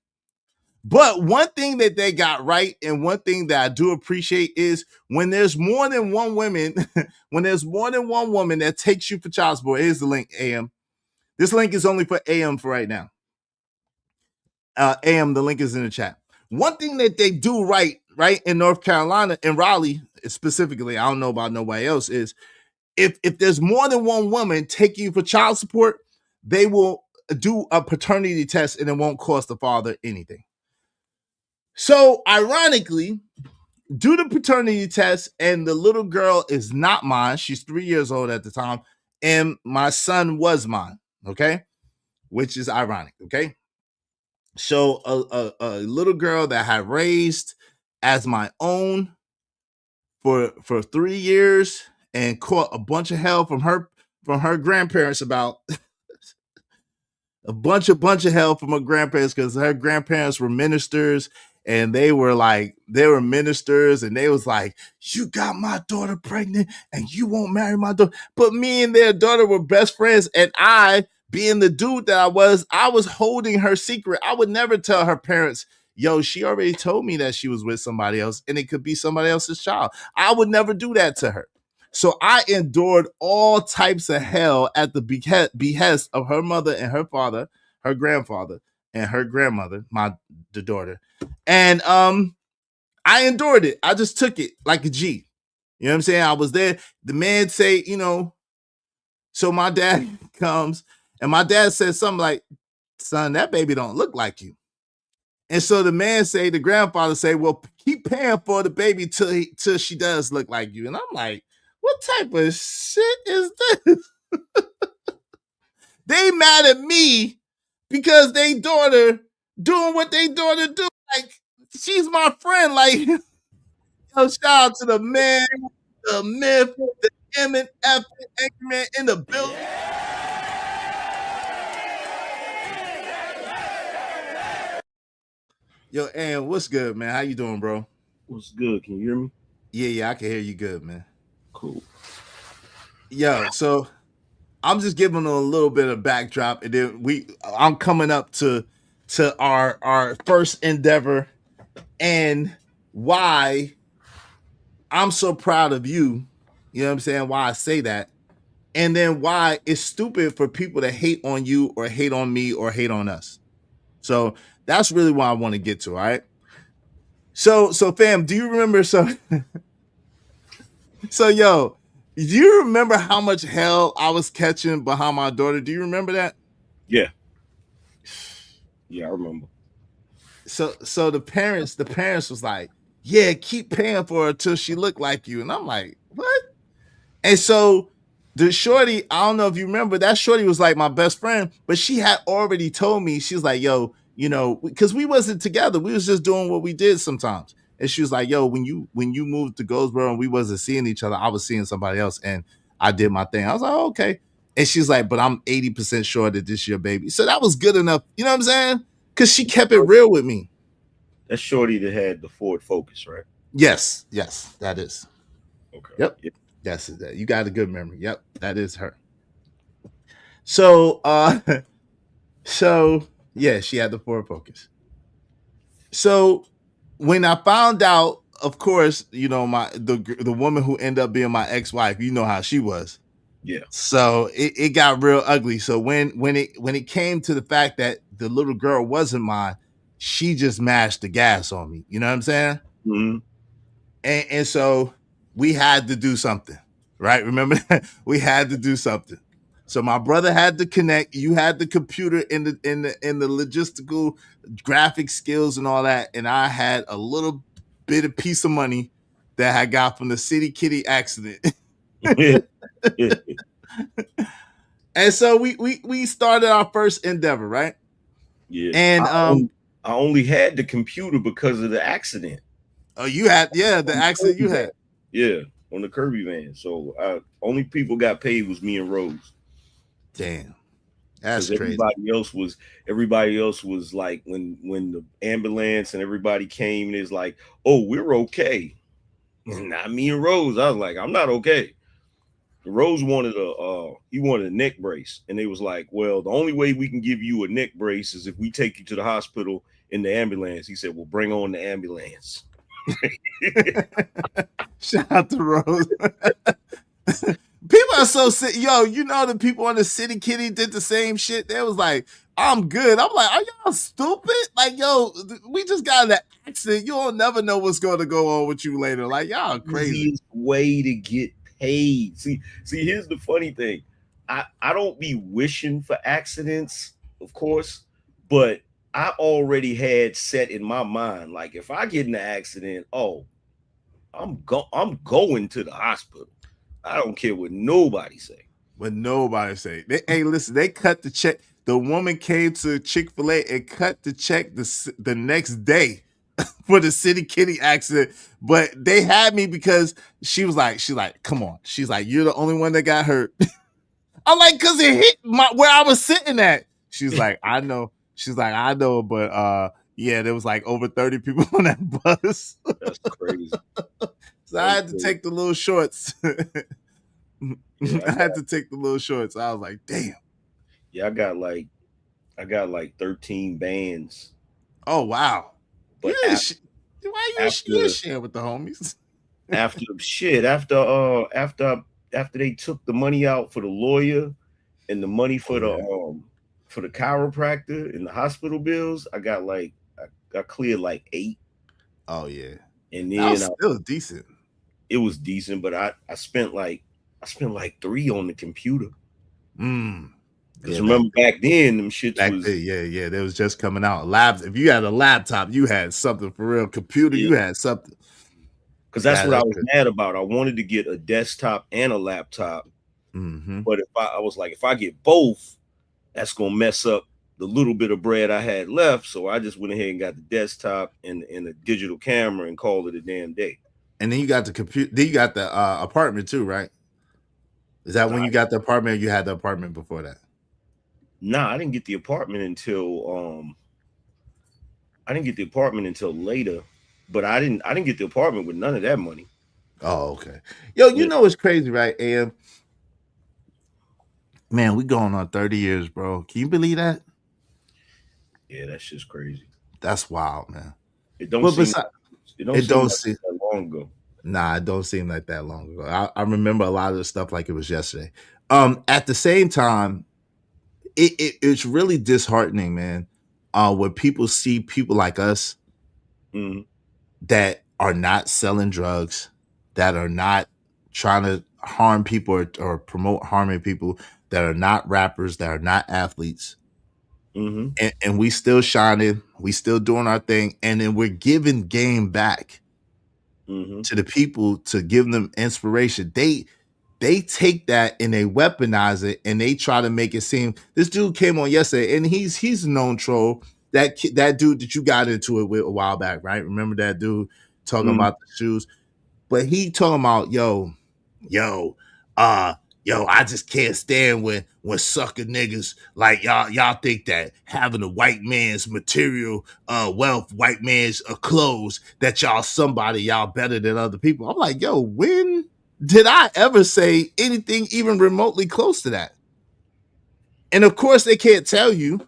A: But one thing that they got right, and one thing that I do appreciate is when there's more than one woman, when there's more than one woman that takes you for child support. Here's the link, AM. This link is only for AM for right now. AM, the link is in the chat. One thing that they do right in North Carolina, in Raleigh specifically, I don't know about nobody else, is if there's more than one woman taking you for child support, they will do a paternity test and it won't cost the father anything. So ironically, do the paternity test, and the little girl is not mine. She's 3 years old at the time, and my son was mine. Okay, which is ironic. Okay, so a little girl that I raised as my own for 3 years and caught a bunch of hell from her grandparents about. A bunch of hell from her grandparents, because her grandparents were ministers, and they were ministers, and they was like, you got my daughter pregnant and you won't marry my daughter. But me and their daughter were best friends, and I, being the dude that I was holding her secret. I would never tell her parents, yo, she already told me that she was with somebody else and it could be somebody else's child. I would never do that to her. So I endured all types of hell at the behest of her mother and her father, her grandfather, and her grandmother, the daughter. And I endured it. I just took it like a G. You know what I'm saying? I was there. The man say, so my dad comes, and my dad says something like, son, that baby don't look like you. And so the grandfather say, well, keep paying for the baby till she does look like you. And I'm like, what type of shit is this? They mad at me because they daughter doing what they daughter do. Like, she's my friend. Like, yo, shout out to the man, the myth, the M and F Anchorman in the building. Yo, Ann, what's good, man? How you doing, bro?
I: What's good? Can you hear me?
A: Yeah, I can hear you good, man.
I: Cool.
A: Yo, so I'm just giving a little bit of backdrop, and then I'm coming up to our first endeavor and why I'm so proud of you. You know what I'm saying? Why I say that, and then why it's stupid for people to hate on you or hate on me or hate on us. So that's really what I want to get to. All right. So fam, do you remember? So yo, do you remember how much hell I was catching behind my daughter? Do you remember that?
I: Yeah, I remember.
A: So the parents was like, yeah, keep paying for her till she looked like you. And I'm like, what? And so the shorty, I don't know if you remember, that shorty was like my best friend, but she had already told me, she's like, yo, because we wasn't together. We was just doing what we did sometimes. And she was like, yo, when you moved to Goldsboro and we wasn't seeing each other, I was seeing somebody else and I did my thing. I was like, oh, okay. And she's like, but I'm 80% sure that this is your baby. So that was good enough. You know what I'm saying? Because she kept it real with me.
I: That's shorty that had the Ford Focus, right?
A: Yes, that is.
I: Okay.
A: Yep.
I: Yeah.
A: That's that. You got a good memory. Yep, that is her. So yeah, she had the Ford Focus. So when I found out, of course, the woman who ended up being my ex-wife, you know how she was.
I: Yeah.
A: So it got real ugly. So when it came to the fact that the little girl wasn't mine, she just mashed the gas on me. You know what I'm saying?
I: Mm-hmm.
A: And so we had to do something, right? Remember that? We had to do something. So my brother had to connect. You had the computer in the logistical graphic skills and all that, and I had a little bit of piece of money that I got from the City Kitty accident. And so we started our first endeavor, right?
I: Yeah.
A: And
I: I only had the computer because of the accident.
A: Oh, you had the accident you had.
I: Yeah, on the Kirby van. So only people got paid was me and Rose.
A: Damn. That's
I: Because
A: crazy.
I: everybody else was like when the ambulance and everybody came, it's like, oh, we're okay. Not me and Rose. I was like, I'm not okay. Rose wanted a neck brace, and they was like, well, the only way we can give you a neck brace is if we take you to the hospital in the ambulance. He said, well, bring on the ambulance.
A: Shout out to Rose. People are so sick. Yo, you know the people on the City Kitty did the same shit. They was like, I'm good. I'm like, are y'all stupid? Like, yo, we just got in an accident. You'll never know what's going to go on with you later. Like, y'all crazy.
I: Easiest way to get paid. See, here's the funny thing. I don't be wishing for accidents, of course, but I already had set in my mind, like, if I get in an accident, oh, I'm going to the hospital. I don't care what nobody say.
A: What nobody say. Hey, listen, they cut the check. The woman came to Chick-fil-A and cut the check the next day for the City Kitty accident. But they had me because she's like, come on. She's like, you're the only one that got hurt. I'm like, because it hit where I was sitting at. She's like, I know. She's like, I know, but yeah, there was like over 30 people on that bus.
I: That's crazy.
A: So I had to take the little shorts. I had to take the little shorts. I was like, damn.
I: Yeah, I got like 13 bands.
A: Oh wow.
I: But
A: why you share with the homies?
I: After they took the money out for the lawyer and the money for the chiropractor and the hospital bills, I cleared like 8.
A: Oh yeah.
I: And then
A: it was decent.
I: It was decent, but I spent like 3 on the computer. Because remember back then, them shits was
A: yeah. They was just coming out. Labs. If you had a laptop, you had something for real. Computer, you had something.
I: Because that's what I was mad about. I wanted to get a desktop and a laptop, but if I get both, that's gonna mess up the little bit of bread I had left. So I just went ahead and got the desktop and a digital camera and called it a damn day.
A: And then you got the computer. Then you got the apartment too, right? Is that when you got the apartment? Or you had the apartment before that?
I: Nah, I didn't get the apartment until later. But I didn't get the apartment with none of that money.
A: Oh, okay. Yo, you know what's crazy, right? And man, we going on 30 years, bro. Can you believe that?
I: Yeah, that's just crazy.
A: That's wild, man.
I: It don't seem
A: that
I: long ago.
A: Nah, it don't seem like that long ago. I remember a lot of the stuff like it was yesterday. At the same time, it's really disheartening, man. When people see people like us that are not selling drugs, that are not trying to harm people or promote harming people, that are not rappers, that are not athletes, and we still shining, we still doing our thing, and then we're giving game back to the people to give them inspiration. They take that and they weaponize it and they try to make it seem. This dude came on yesterday and he's a known troll. That dude that you got into it with a while back, right? Remember that dude talking about the shoes? But he talking about yo, I just can't stand when sucker niggas like y'all think that having a white man's material wealth, white man's clothes, that y'all better than other people. I'm like, yo, when did I ever say anything even remotely close to that? And of course they can't tell you.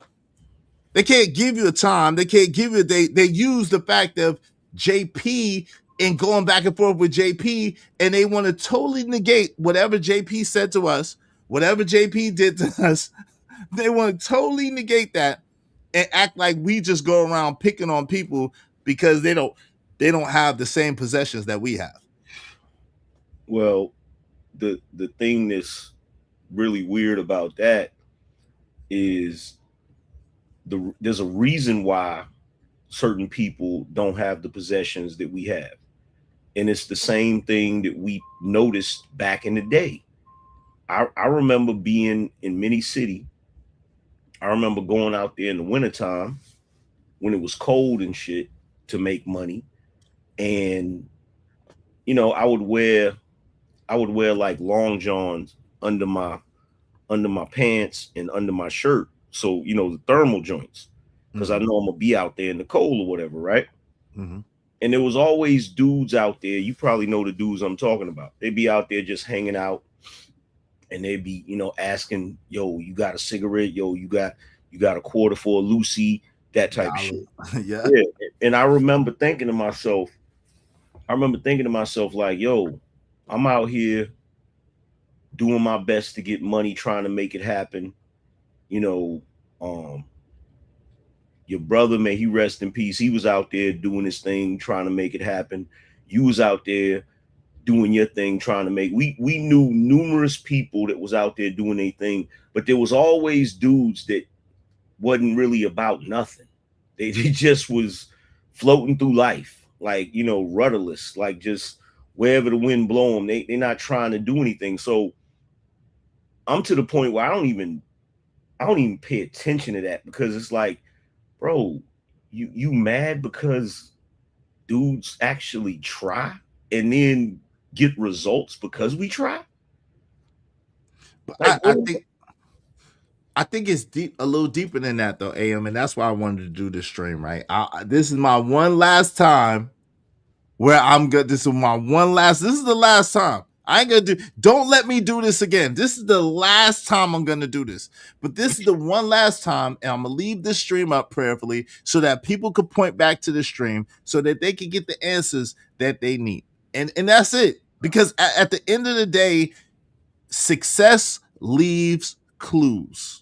A: They can't give you a time. They can't give you they use the fact of JP and going back and forth with JP, and they want to totally negate whatever JP said to us, whatever JP did to us. They want to totally negate that and act like we just go around picking on people because they don't have the same possessions that we have.
I: Well, the thing that's really weird about that is there's a reason why certain people don't have the possessions that we have. And it's the same thing that we noticed back in the day. I remember being in Mini City. I remember going out there in the wintertime when it was cold and shit to make money. And, I would wear like long johns under my under my pants and under my shirt. So, you know, the thermal joints, because I know I'm gonna be out there in the cold or whatever, right? And there was always dudes out there. You probably know the dudes I'm talking about. They'd be out there just hanging out, and they'd be, you know, asking, yo, you got a cigarette? Yo, you got a quarter for a Lucy? That type of shit.
A: Yeah.
I: And I remember thinking to myself, like, yo, I'm out here doing my best to get money, trying to make it happen. You know, your brother, may he rest in peace, he was out there doing his thing, trying to make it happen. You was out there doing your thing, trying to make, we knew numerous people that was out there doing their thing, but there was always dudes that wasn't really about nothing. They just was floating through life, like, you know, rudderless, like just wherever the wind blow them. They're not trying to do anything. So I'm to the point where I don't even pay attention to that, because it's like, bro, you mad because dudes actually try and then get results because we try?
A: But
I: Like,
A: I think it's deep, a little deeper than that though, AM, and that's why I wanted to do this stream, right? This is my one last time where I'm good. This is the last time. I ain't gonna don't let me do this again. This is the last time I'm gonna do this. But this is the one last time, and I'm gonna leave this stream up prayerfully so that people could point back to the stream so that they can get the answers that they need. And that's it. Because at the end of the day, success leaves clues.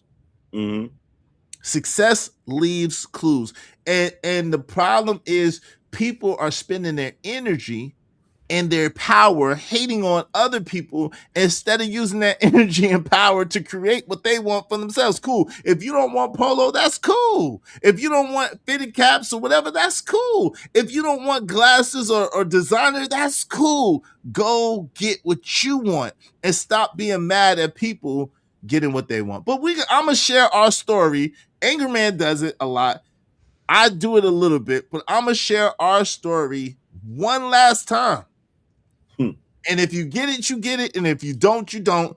A: Success leaves clues. And the problem is people are spending their energy and their power hating on other people instead of using that energy and power to create what they want for themselves. Cool. If you don't want polo, that's cool. If you don't want fitted caps or whatever, that's cool. If you don't want glasses or designer, that's cool. Go get what you want and stop being mad at people getting what they want. But I'm gonna share our story. Angry Man does it a lot. I do it a little bit, but I'm gonna share our story one last time. And if you get it, you get it. And if you don't, you don't.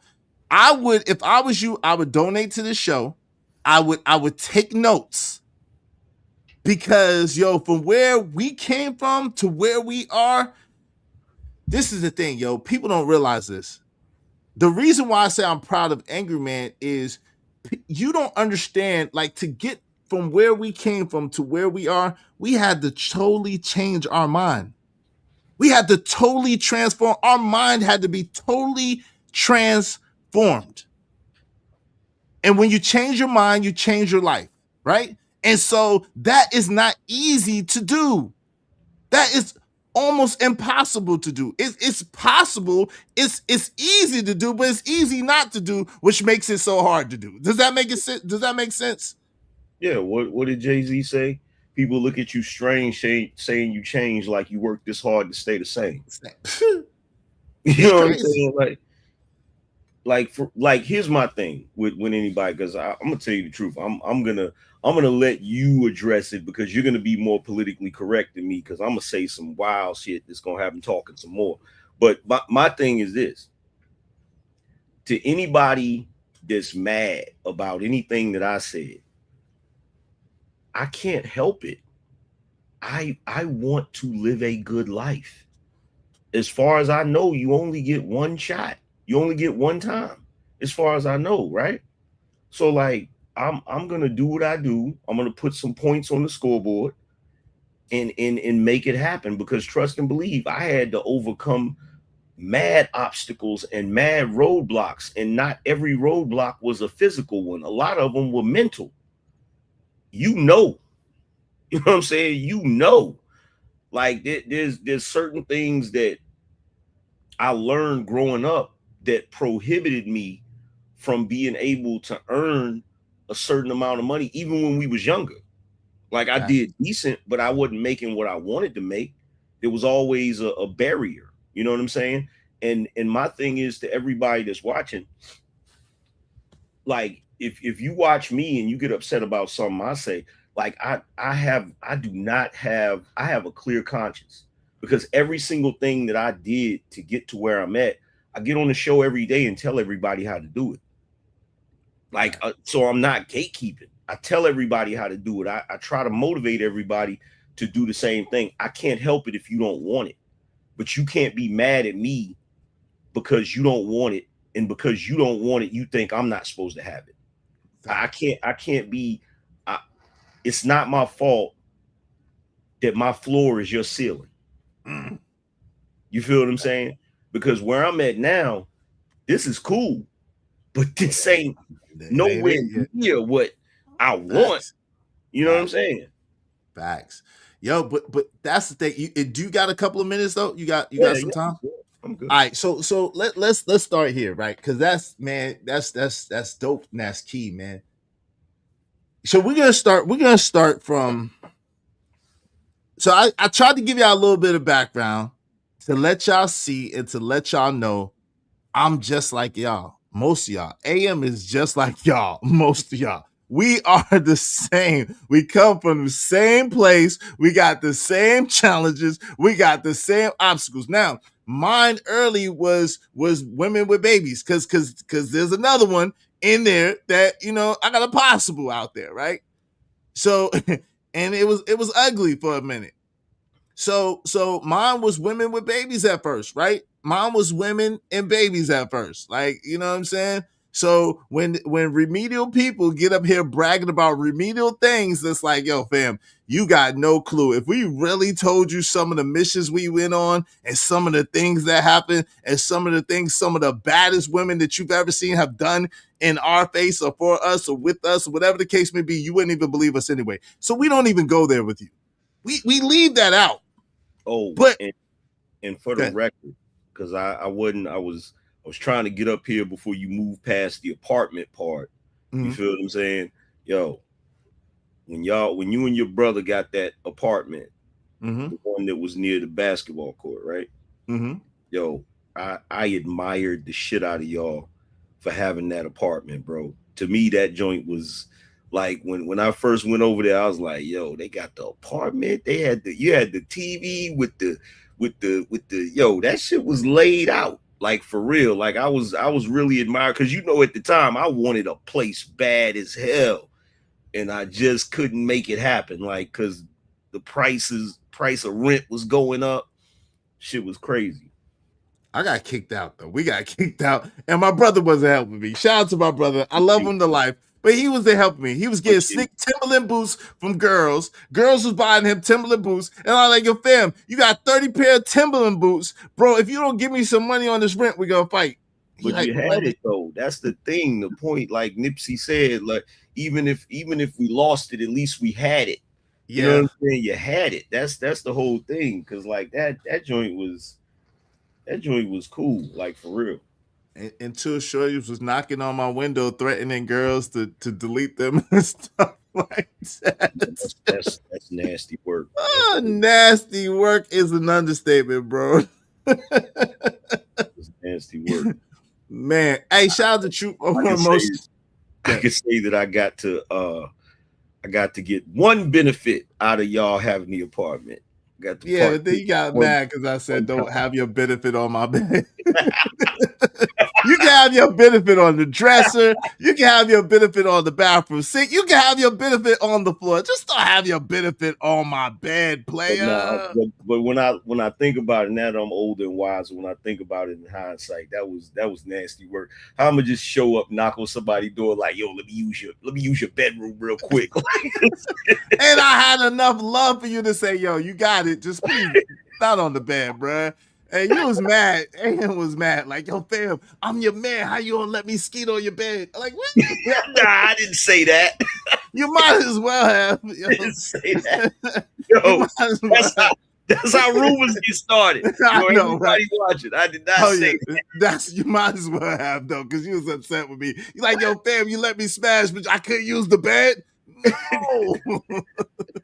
A: If I was you, I would donate to the show. I would take notes, because from where we came from to where we are, this is the thing, people don't realize this. The reason why I say I'm proud of Angry Man is you don't understand, like, to get from where we came from to where we are, we had to totally change our mind. We had to totally transform. Our mind had to be totally transformed. And when you change your mind, you change your life, right? And so that is not easy to do. That is almost impossible to do. It's possible. It's easy to do, but it's easy not to do, which makes it so hard to do. Does that make sense? Does that make sense?
I: Yeah. What did Jay-Z say? People look at you strange, saying you changed, like you worked this hard to stay the same. You know what I'm saying? Like here's my thing with anybody, because I'm gonna tell you the truth. I'm gonna let you address it, because you're gonna be more politically correct than me, because I'm gonna say some wild shit that's gonna have them talking some more. But my thing is this: to anybody that's mad about anything that I said, I can't help it. I want to live a good life. As far as I know, you only get one shot. You only get one time, as far as I know, right? So, like, I'm gonna do what I do. I'm gonna put some points on the scoreboard and make it happen, because trust and believe, I had to overcome mad obstacles and mad roadblocks, and not every roadblock was a physical one. A lot of them were mental. You know what I'm saying? Like, there's certain things that I learned growing up that prohibited me from being able to earn a certain amount of money, even when we was younger. Like, I did decent, but I wasn't making what I wanted to make. There was always a barrier. You know what I'm saying? And my thing is, to everybody that's watching, like, if you watch me and you get upset about something I say, like, I have a clear conscience, because every single thing that I did to get to where I'm at, I get on the show every day and tell everybody how to do it. Like, so I'm not gatekeeping. I tell everybody how to do it. I try to motivate everybody to do the same thing. I can't help it if you don't want it, but you can't be mad at me because you don't want it, and because you don't want it, you think I'm not supposed to have it. I can't be. It's not my fault that my floor is your ceiling. You feel what I'm saying? Because where I'm at now, this is cool, but this ain't nowhere near what I want. You know what I'm saying?
A: Facts. Yo, but that's the thing. Do you got a couple of minutes though? You got some time?
I: I'm good.
A: All right, so let's start here, right? Because that's dope and that's key, man. So we're gonna start from. So I tried to give y'all a little bit of background to let y'all see and to let y'all know I'm just like y'all. Most of y'all. AM is just like y'all. Most of y'all. We are the same. We come from the same place. We got the same challenges. We got the same obstacles. Now, mine early was women with babies, because there's another one in there that, you know, I got a possible out there, right? So, and it was ugly for a minute. So mine was women with babies at first, right? Mine was women and babies at first. Like, you know what I'm saying? So when remedial people get up here bragging about remedial things, it's like, yo, fam, you got no clue. If we really told you some of the missions we went on and some of the things that happened and some of the things some of the baddest women that you've ever seen have done in our face or for us or with us or whatever the case may be, you wouldn't even believe us anyway. So we don't even go there with you. We leave that out.
I: Oh,
A: but
I: and for the record, because I was trying to get up here before you move past the apartment part. Mm-hmm. You feel what I'm saying? Yo, when you and your brother got that apartment, mm-hmm. the one that was near the basketball court, right? Mm-hmm. Yo, I admired the shit out of y'all for having that apartment, bro. To me, that joint was like when I first went over there, I was like, yo, they got the apartment. You had the TV with the yo, that shit was laid out. Like, for real. Like, I was really admired, because, you know, at the time I wanted a place bad as hell, and I just couldn't make it happen. Like, because the price of rent was going up. Shit was crazy.
A: I got kicked out though. We got kicked out, and my brother wasn't helping me. Shout out to my brother. I love him to life, but he wasn't helping me. He was getting sneak Timberland boots from girls. Girls was buying him Timberland boots, and I'm like, yo, fam, you got 30 pair of Timberland boots, bro. If you don't give me some money on this rent, we're gonna fight.
I: But like, you had it though. That's the thing. The point, like Nipsey said, like even if we lost it, at least we had it. Yeah. You know what I'm saying? You had it. That's the whole thing. Because like that joint was cool, like, for real.
A: And two shorties was knocking on my window, threatening girls to delete them and stuff like that.
I: That's nasty work.
A: Oh, nasty work is an understatement, bro.
I: That's nasty work.
A: Man, hey, shout out to Troop.
I: I can say that I got to get one benefit out of y'all having the apartment.
A: But then you got mad because I said don't have your benefit on my bed. You can have your benefit on the dresser. You can have your benefit on the bathroom sink. You can have your benefit on the floor. Just don't have your benefit on my bed, player.
I: But when I think about it now that I'm older and wise, when I think about it in hindsight, that was nasty work. How I'ma just show up, knock on somebody's door like, yo, let me use your bedroom real quick.
A: And I had enough love for you to say, yo, you got it. Just please, not on the bed, bruh. And you was mad. AM was mad. Like, yo, fam, I'm your man. How you gonna let me skeet on your bed? Like, what?
I: Nah, I didn't say that.
A: You might as well have.
I: Yo. I didn't say that. Yo, that's how rumors get started.
A: I know, right?
I: Watching. I did not say that.
A: You might as well have, though, because you was upset with me. You like, yo, fam, you let me smash, but I couldn't use the bed. No,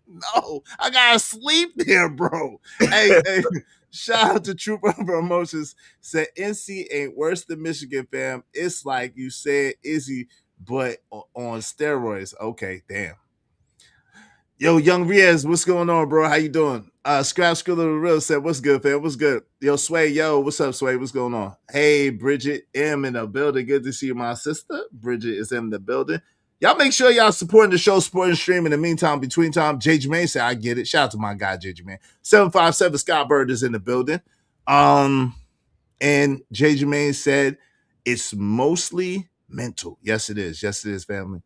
A: no, I gotta sleep there, bro. Hey. Shout out to Trooper Promotions. Said NC ain't worse than Michigan, fam. It's like you said, Izzy, but on steroids. Okay, damn. Yo, Young Riaz, what's going on, bro? How you doing? Scrap School of the Real said, what's good, fam? What's good? Yo, Sway, yo, what's up, Sway? What's going on? Hey, Bridget M in the building. Good to see you, my sister. Bridget is in the building. Y'all make sure y'all supporting the show, supporting the stream. In the meantime, between time, J. Jermaine said, I get it. Shout out to my guy, J. Jermaine. 757 Scott Bird is in the building. And J. Jermaine said, it's mostly mental. Yes, it is. Yes, it is, family.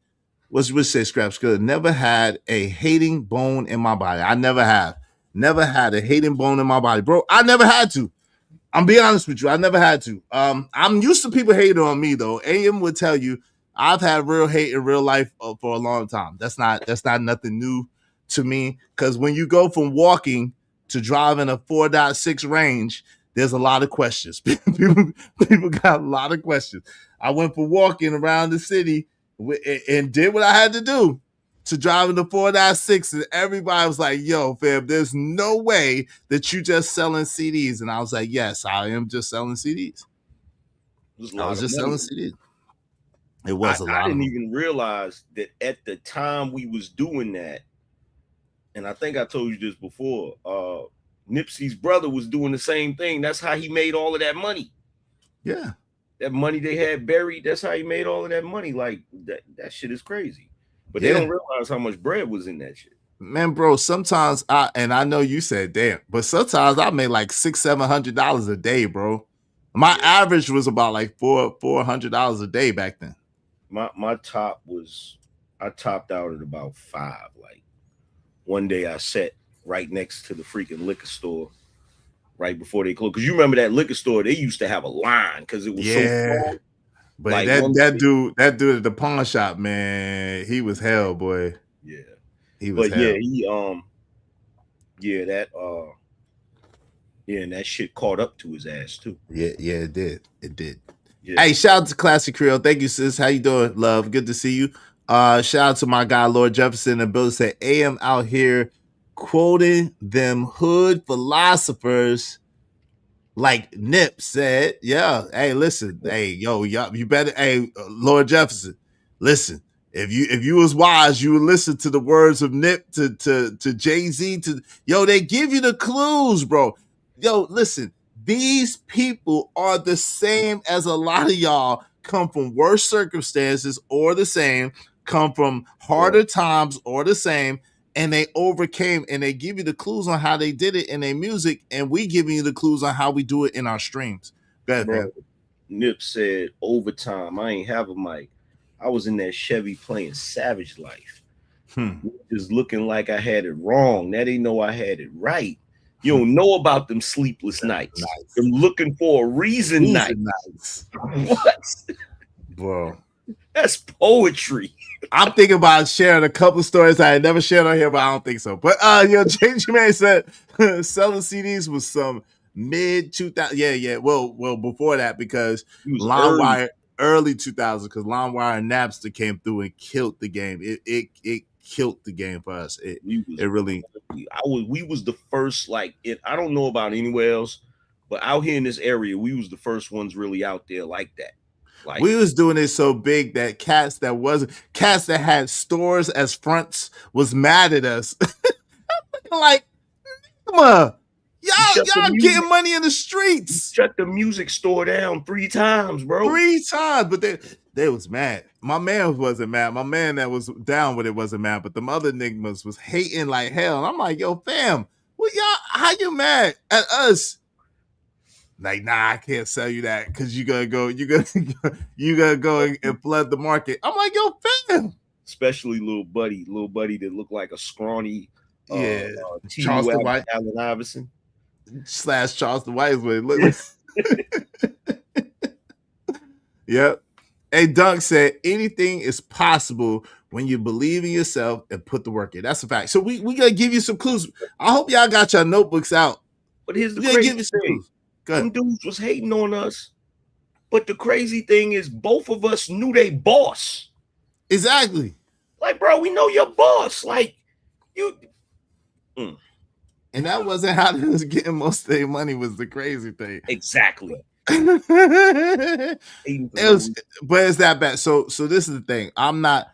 A: What's say Scraps good? Never had a hating bone in my body. I never have. Never had a hating bone in my body, bro. I never had to. I'm being honest with you. I never had to. I'm used to people hating on me though. AM would tell you I've had real hate in real life for a long time. That's not nothing new to me. Because when you go from walking to driving a 4.6 range, there's a lot of questions. people got a lot of questions. I went from walking around the city and did what I had to do to driving the 4.6, and everybody was like, yo, fam, there's no way that you just selling CDs. And I was like, yes, I am just selling CDs. I was just selling CDs. It was a lot.
I: I didn't even realize that at the time we was doing that, and I think I told you this before, Nipsey's brother was doing the same thing. That's how he made all of that money.
A: Yeah.
I: That money they had buried, that's how he made all of that money. Like, that shit is crazy. But they don't realize how much bread was in that shit.
A: Man, bro, sometimes I know you said damn, but sometimes I made like $600-700 a day, bro. My average was about like $400 a day back then.
I: My top was, I topped out at about 5. Like, one day I sat right next to the freaking liquor store right before they closed. Because you remember that liquor store, they used to have a line because it was so small.
A: But
I: like
A: that dude at the pawn shop, man, he was hell, boy.
I: Yeah.
A: He was hell.
I: And that shit caught up to his ass too.
A: Yeah, it did. It did.
I: Yeah.
A: Hey, shout out to Classic Creole. Thank you, sis. How you doing, love? Good to see you. Shout out to my guy Lord Jefferson in the building. Said AM out here quoting them hood philosophers. Like Nip said, yeah. Hey, listen, hey, yo, you better, hey, Lord Jefferson, listen. If you was wise, you would listen to the words of Nip, to Jay-Z, they give you the clues, bro. Yo, listen, these people are the same as a lot of y'all. Come from worse circumstances or the same. Come from harder times or the same. And they overcame, and they give you the clues on how they did it in their music, and we giving you the clues on how we do it in our streams. Go ahead, bro.
I: Nip said, overtime, I ain't have a mic. I was in that Chevy playing Savage Life. Just looking like I had it wrong. Now they know I had it right. You don't know about them sleepless nights. Them looking for a reason nights. What?
A: Bro.
I: That's poetry.
A: I'm thinking about sharing a couple of stories I had never shared on here, but I don't think so. But James Man said selling CDs was some mid 2000. Yeah. Well, before that, because LimeWire early 2000s, because LimeWire and Napster came through and killed the game. It killed the game for us. We
I: was the first, like it. I don't know about anywhere else, but out here in this area, we was the first ones really out there like that. Like,
A: we was doing it so big that cats that had stores as fronts was mad at us. Like, come on, y'all getting money in the streets.
I: Shut the music store down 3 times, bro.
A: 3 times, but they was mad. My man wasn't mad. My man that was down with it wasn't mad, but the other niggas was hating like hell. And I'm like, yo, fam, how you mad at us? Like, nah, I can't sell you that because you gonna go and flood the market. I'm like, yo, fam.
I: Especially little buddy that looked like a scrawny
A: Charleston White,
I: Allen Iverson
A: / Charleston White. Look. Yep. Hey, Dunk said anything is possible when you believe in yourself and put the work in. That's a fact. So we gotta give you some clues. I hope y'all got your notebooks out.
I: But here's the crazy thing. Them dudes was hating on us, but the crazy thing is both of us knew they boss.
A: Exactly.
I: Like, bro, we know your boss. Like, you.
A: And that wasn't how they was getting most of their money, was the crazy thing.
I: Exactly.
A: But it's that bad. So this is the thing. I'm not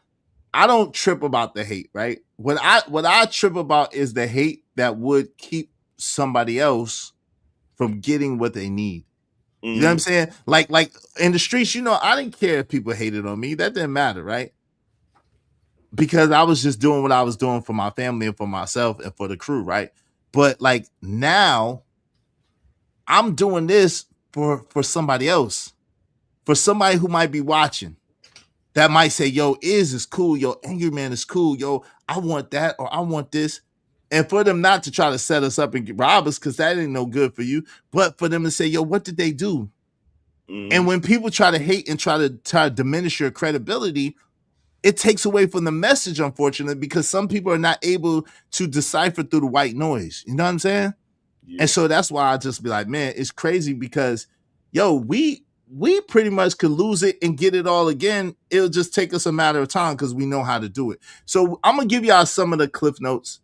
A: I don't trip about the hate, right? What I trip about is the hate that would keep somebody else from getting what they need. You know what I'm saying? Like in the streets, I didn't care if people hated on me. That didn't matter, right? Because I was just doing what I was doing for my family and for myself and for the crew, right? But like now, I'm doing this for somebody else, for somebody who might be watching, that might say, yo, is cool, yo, Angry Man is cool, yo, I want that or I want this. And for them not to try to set us up and rob us, because that ain't no good for you, but for them to say, yo, what did they do? And when people try to hate and try to diminish your credibility, it takes away from the message, unfortunately, because some people are not able to decipher through the white noise. You know what I'm saying? Yeah. And so that's why I just be like, man, it's crazy because, yo, we pretty much could lose it and get it all again. It'll just take us a matter of time because we know how to do it. So I'm going to give y'all some of the cliff notes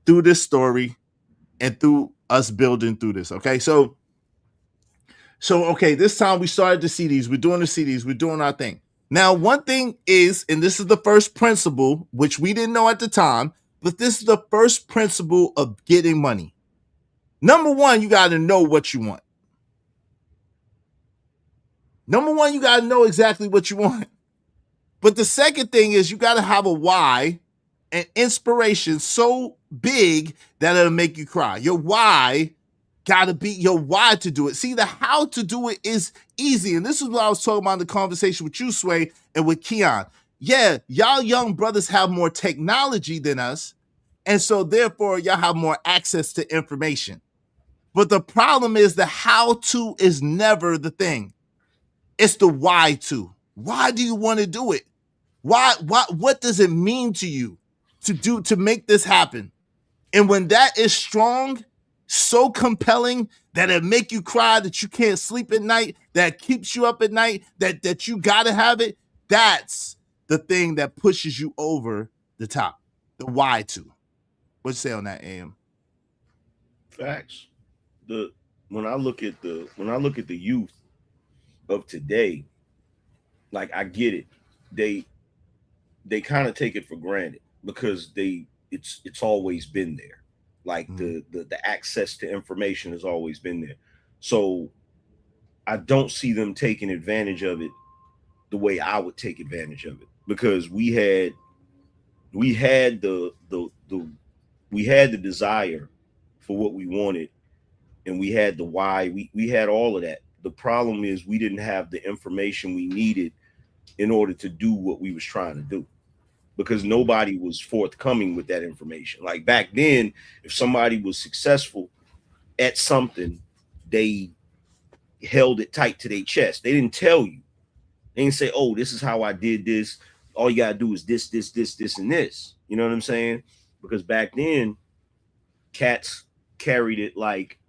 A: through this story and through us building through this, okay? So okay, this time we started the CDs. We're doing the CDs. We're doing our thing. Now, one thing is, and this is the first principle, which we didn't know at the time, but this is the first principle of getting money. Number one, you got to know what you want. Number one, you got to know exactly what you want. But the second thing is you got to have a why and inspiration so big that it'll make you cry. Your why got to be your why to do it. See, the how to do it is easy. And this is what I was talking about in the conversation with you, Sway, and with Keon. Yeah, y'all young brothers have more technology than us. And so therefore, y'all have more access to information. But the problem is the how to is never the thing. It's the why to. Why do you want to do it? What does it mean to you to make this happen? And when that is strong, so compelling that it make you cry, that you can't sleep at night, that keeps you up at night, that you gotta have it, that's the thing that pushes you over the top. The why to. What you say on that, AM?
I: Facts. When I look at the youth of today, like, I get it. They kind of take it for granted because it's always been there. Like the access to information has always been there. So I don't see them taking advantage of it the way I would take advantage of it, because we had the desire for what we wanted, and we had the why. We had all of that. The problem is we didn't have the information we needed in order to do what we was trying to do, because nobody was forthcoming with that information. Like back then, if somebody was successful at something, they held it tight to their chest. They didn't tell you. They didn't say, oh, this is how I did this. All you got to do is this, and this. You know what I'm saying? Because back then, cats carried it like,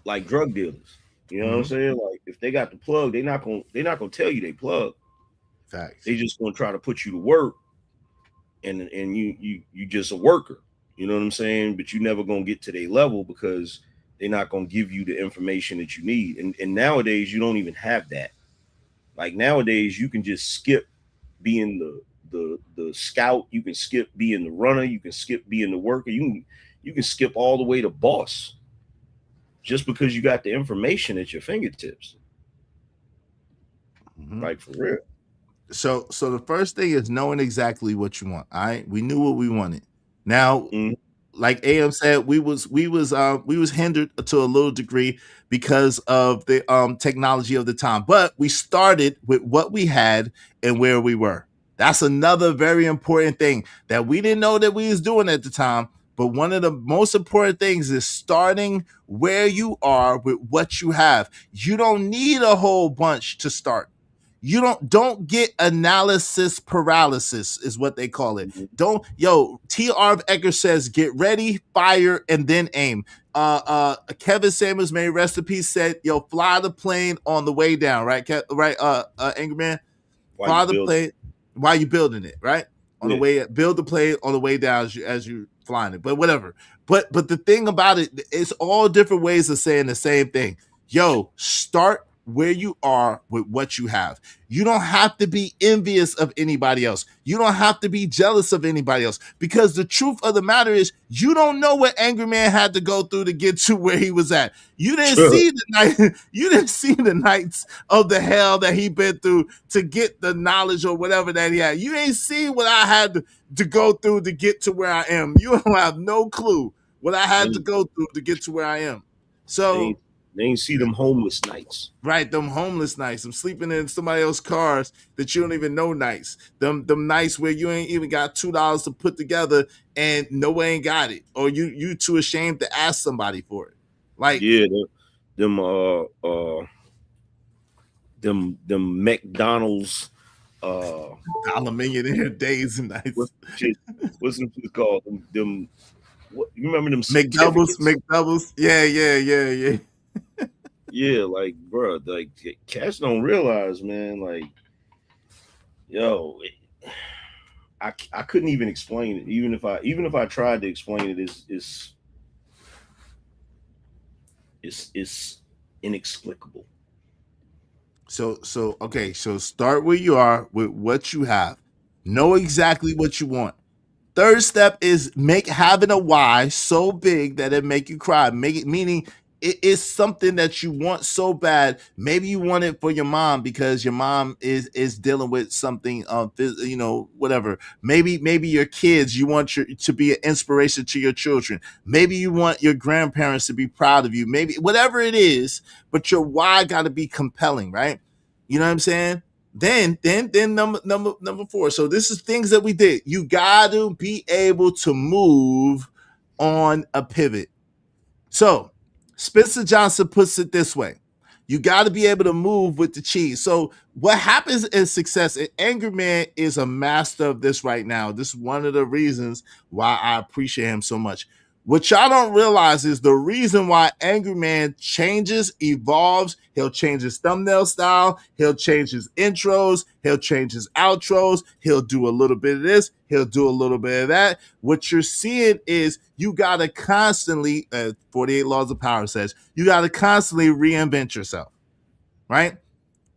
I: like drug dealers. You know what I'm saying? Like, if they got the plug, they're not gonna tell you they plug.
A: Facts.
I: They just gonna try to put you to work, and you just a worker. You know what I'm saying? But you never gonna get to their level because they're not gonna give you the information that you need. And nowadays you don't even have that. Like nowadays you can just skip being the scout. You can skip being the runner. You can skip being the worker. You can skip all the way to boss, just because you got the information at your fingertips. Like, for real.
A: So the first thing is knowing exactly what you want. All right, we knew what we wanted. Now, like AM said, we was hindered to a little degree because of the technology of the time, but we started with what we had and where we were. That's another very important thing that we didn't know that we was doing at the time. But one of the most important things is starting where you are with what you have. You don't need a whole bunch to start. You don't get analysis paralysis is what they call it. T. Harv Eker says, get ready, fire, and then aim. Kevin Samuels, may rest in peace, said, fly the plane on the way down, right? Angry Man? Fly the plane while you're building it, right? On the way, build the plane on the way down as you flying it, but whatever. But the thing about it, it's all different ways of saying the same thing. Start where you are with what you have. You don't have to be envious of anybody else. You don't have to be jealous of anybody else, because the truth of the matter is you don't know what Angry Man had to go through to get to where he was at. You didn't see the night. You didn't see the nights of the hell that he been through to get the knowledge or whatever that he had. You ain't see what I had to go through to get to where I am. You don't have no clue what I had to go through to get to where I am. So
I: they ain't see them homeless nights.
A: Right, them homeless nights, them sleeping in somebody else's cars that you don't even know nights. Them nights where you ain't even got $2 to put together and no one ain't got it, or you too ashamed to ask somebody for it. Like
I: them McDonald's
A: dollar millionaire days and nights.
I: What's it called? Them what, you remember them
A: McDoubles? Yeah.
I: Yeah, like, bro, like cats don't realize, man. Like, yo, I couldn't even explain it. Even if I tried to explain it, it's inexplicable.
A: So okay. So start where you are with what you have. Know exactly what you want. Third step is having a why so big that it make you cry. Make it, meaning it is something that you want so bad. Maybe you want it for your mom because your mom is dealing with something, whatever. Maybe your kids, you want to be an inspiration to your children. Maybe you want your grandparents to be proud of you. Maybe whatever it is, but your why got to be compelling, right? You know what I'm saying? Then number 4. So this is things that we did. You got to be able to move on a pivot. So Spencer Johnson puts it this way: you got to be able to move with the cheese. So what happens in success, and Angry Man is a master of this right now. This is one of the reasons why I appreciate him so much. What y'all don't realize is the reason why Angry Man changes, evolves. He'll change his thumbnail style. He'll change his intros. He'll change his outros. He'll do a little bit of this. He'll do a little bit of that. What you're seeing is you got to constantly, 48 Laws of Power says, you got to constantly reinvent yourself, right?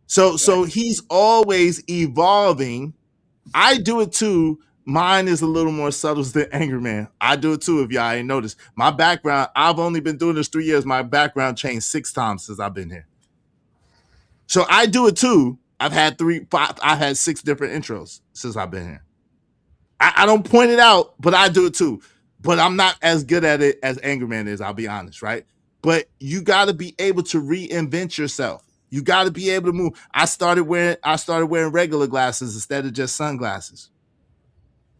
A: So he's always evolving. I do it too. Mine is a little more subtle than Angry Man. I do it too, if y'all ain't noticed. My background, I've only been doing this 3 years. My background changed 6 times since I've been here. So I do it too. I've had 6 different intros since I've been here. I don't point it out, but I do it too. But I'm not as good at it as Angry Man is, I'll be honest, right? But you got to be able to reinvent yourself. You got to be able to move. I started wearing regular glasses instead of just sunglasses.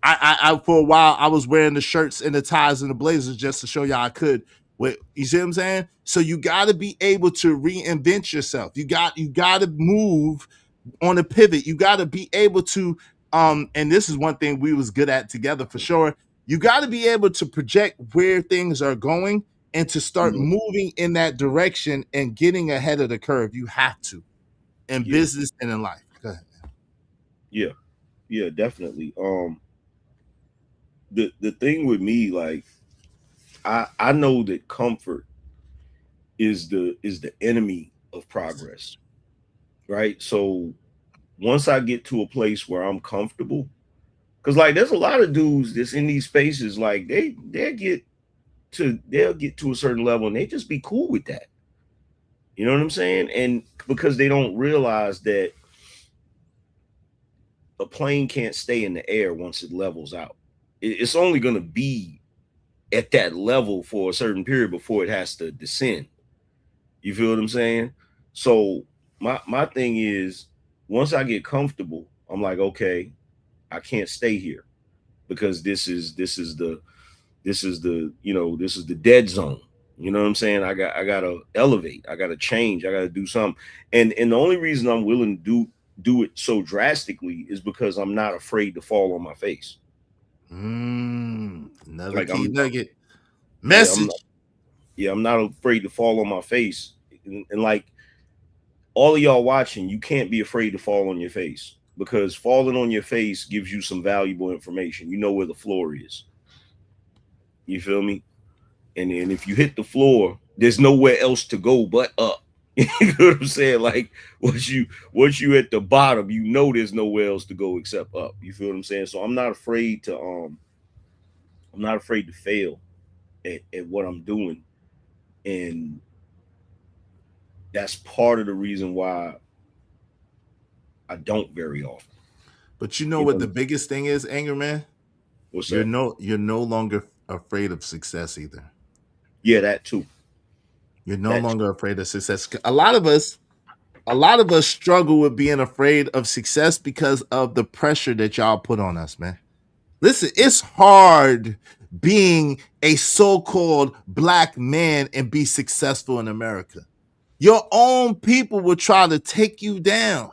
A: I for a while I was wearing the shirts and the ties and the blazers just to show y'all I could. You see what I'm saying? So you got to be able to reinvent yourself. You got to move on a pivot. You got to be able to and this is one thing we was good at together for sure. You got to be able to project where things are going and to start moving in that direction and getting ahead of the curve. You have to in business and in life. Go ahead.
I: Yeah, definitely. The thing with me, like, I know that comfort is the enemy of progress, right? So once I get to a place where I'm comfortable, because like there's a lot of dudes that's in these spaces, like they'll get to a certain level and they just be cool with that. You know what I'm saying? And because they don't realize that a plane can't stay in the air once it levels out. It's only going to be at that level for a certain period before it has to descend. You feel what I'm saying? So my thing is, once I get comfortable, I'm like, okay, I can't stay here because this is the dead zone. You know what I'm saying? I gotta elevate. I gotta change. I gotta do something. And the only reason I'm willing to do it so drastically is because I'm not afraid to fall on my face.
A: Another
I: like
A: key nugget. Message.
I: I'm not afraid to fall on my face. And like all of y'all watching, you can't be afraid to fall on your face because falling on your face gives you some valuable information. You know where the floor is. You feel me? And if you hit the floor, there's nowhere else to go but up. You know what I'm saying? Like once you at the bottom, you know there's nowhere else to go except up. You feel what I'm saying? So I'm not afraid to fail at what I'm doing. And that's part of the reason why I don't very often.
A: But you know what the biggest thing is, Anger Man?
I: What's
A: You're
I: that?
A: you're no longer afraid of success either.
I: Yeah, that too.
A: You're no longer afraid of success. A lot of us struggle with being afraid of success because of the pressure that y'all put on us, man. Listen, it's hard being a so-called black man and be successful in America. Your own people will try to take you down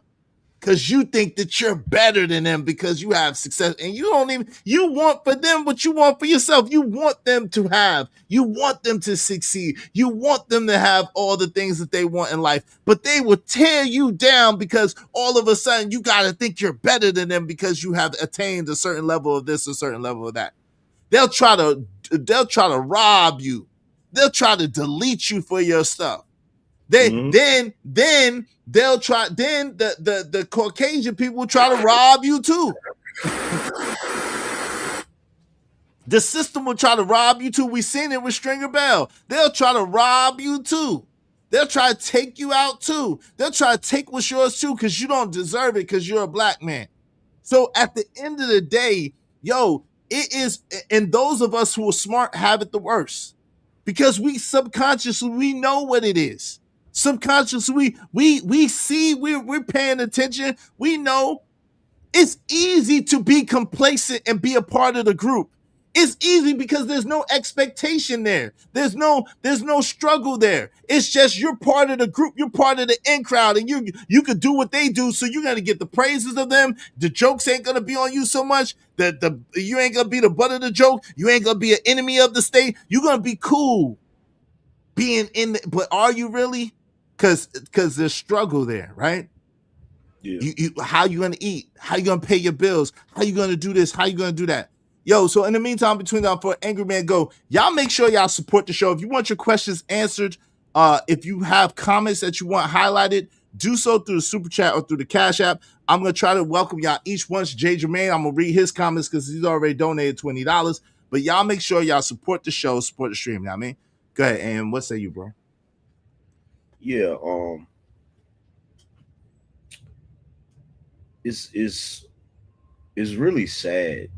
A: because you think that you're better than them because you have success, and you want for them what you want for yourself. You want them to have, you want them to succeed, you want them to have all the things that they want in life, but they will tear you down because all of a sudden you got to think you're better than them because you have attained a certain level of this, a certain level of that. They'll try to rob you. They'll try to delete you for your stuff. Then they'll try. Then the Caucasian people will try to rob you too. The system will try to rob you too. We seen it with Stringer Bell. They'll try to rob you too. They'll try to take you out too. They'll try to take what's yours too because you don't deserve it because you're a black man. So at the end of the day, yo, it is, and those of us who are smart have it the worst because we subconsciously we know what it is. Subconsciously, we see, we're paying attention. We know it's easy to be complacent and be a part of the group. It's easy because there's no expectation there. There's no struggle there. It's just you're part of the group. You're part of the in crowd, and you could do what they do. So you're gonna get the praises of them. The jokes ain't gonna be on you so much. You ain't gonna be the butt of the joke. You ain't gonna be an enemy of the state. You're gonna be cool being in the, but are you really? Because there's struggle there, right?
I: Yeah.
A: You how you gonna eat? How you gonna pay your bills? How you gonna do this? How you gonna do that? Yo, so in the meantime, between now for Angry Man Go, y'all make sure y'all support the show. If you want your questions answered, if you have comments that you want highlighted, do so through the super chat or through the Cash App. I'm gonna try to welcome y'all each once. Jay Jermaine, I'm gonna read his comments because he's already donated $20. But y'all make sure y'all support the show, support the stream. You know what I mean? Go ahead, and what say you, bro?
I: Yeah, it's really sad.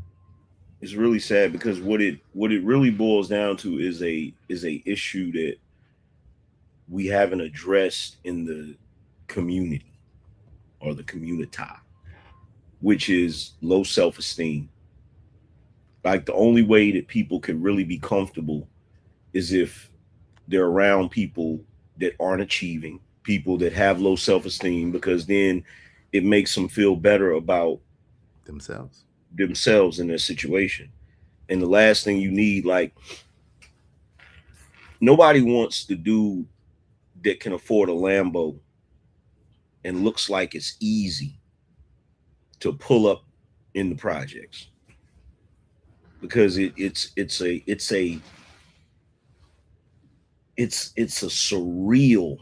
I: It's really sad because what it really boils down to is a issue that we haven't addressed in the community or the community, which is low self-esteem. Like the only way that people can really be comfortable is if they're around people that aren't achieving, people that have low self-esteem, because then it makes them feel better about
A: themselves
I: in their situation. And the last thing you need, like, nobody wants the dude that can afford a Lambo and looks like it's easy to pull up in the projects, because it's a surreal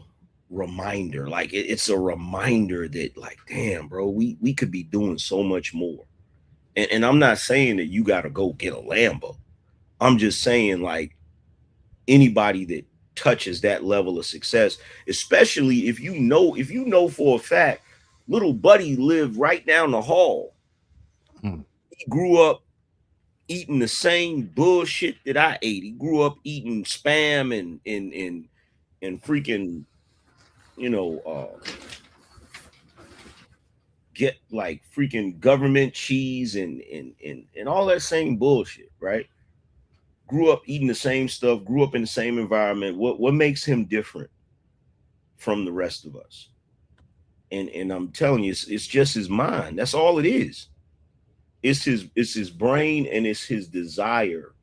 I: reminder. Like it's a reminder that, like, damn, bro, we could be doing so much more. And I'm not saying that you got to go get a Lambo. I'm just saying, like, anybody that touches that level of success, especially if you know for a fact, little buddy lived right down the hall. He grew up eating the same bullshit that I ate. He grew up eating spam and freaking, get like freaking government cheese and all that same bullshit, right? Grew up eating the same stuff, grew up in the same environment. What makes him different from the rest of us? And I'm telling you, it's just his mind. That's all it is. It's his brain, and it's his desire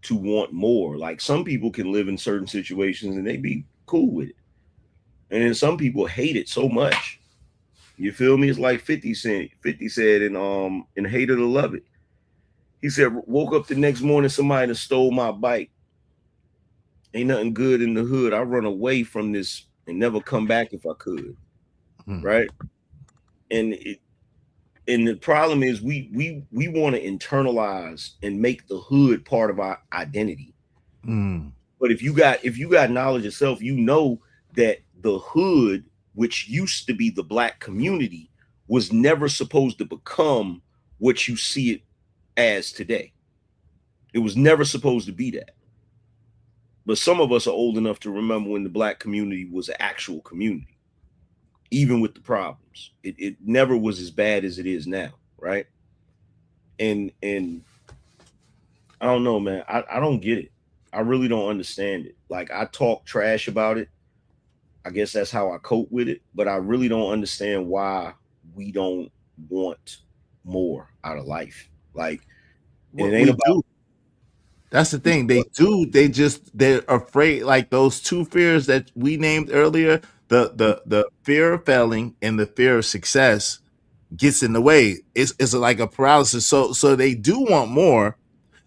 I: to want more. Like, some people can live in certain situations and they be cool with it, and then some people hate it so much. You feel me? It's like 50 said in Hate It or Love It. He said, woke up the next morning, somebody stole my bike. Ain't nothing good in the hood. I run away from this and never come back if I could.
A: Hmm.
I: Right. And the problem is we want to internalize and make the hood part of our identity.
A: Mm.
I: But if you got knowledge of self, you know that the hood, which used to be the black community, was never supposed to become what you see it as today. It was never supposed to be that. But some of us are old enough to remember when the black community was an actual community, even with the problems. It never was as bad as it is now, right? And I don't know, man. I don't get it. I really don't understand it. Like, I talk trash about it. I guess that's how I cope with it. But I really don't understand why we don't want more out of life. Like,
A: What
I: it ain't
A: we
I: about.
A: do. That's the thing. They do. They're afraid. Like those two fears that we named earlier, the fear of failing and the fear of success gets in the way. It's like a paralysis. So they do want more,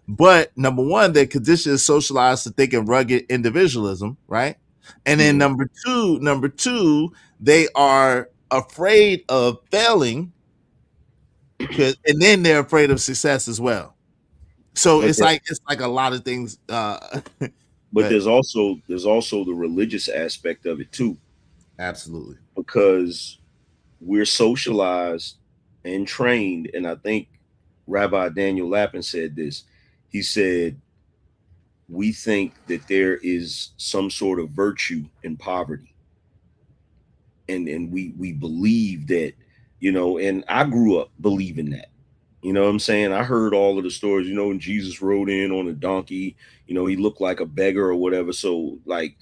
A: but number one, their condition is socialized to think in rugged individualism, right? And then number two, they are afraid of failing, and then they're afraid of success as well. So
I: But
A: it's like a lot of things.
I: But there's also the religious aspect of it too.
A: Absolutely.
I: Because we're socialized and trained, and I think Rabbi Daniel Lapin said this. He said, we think that there is some sort of virtue in poverty. And we believe that, and I grew up believing that. You know what I'm saying? I heard all of the stories, when Jesus rode in on a donkey, he looked like a beggar or whatever. So, like,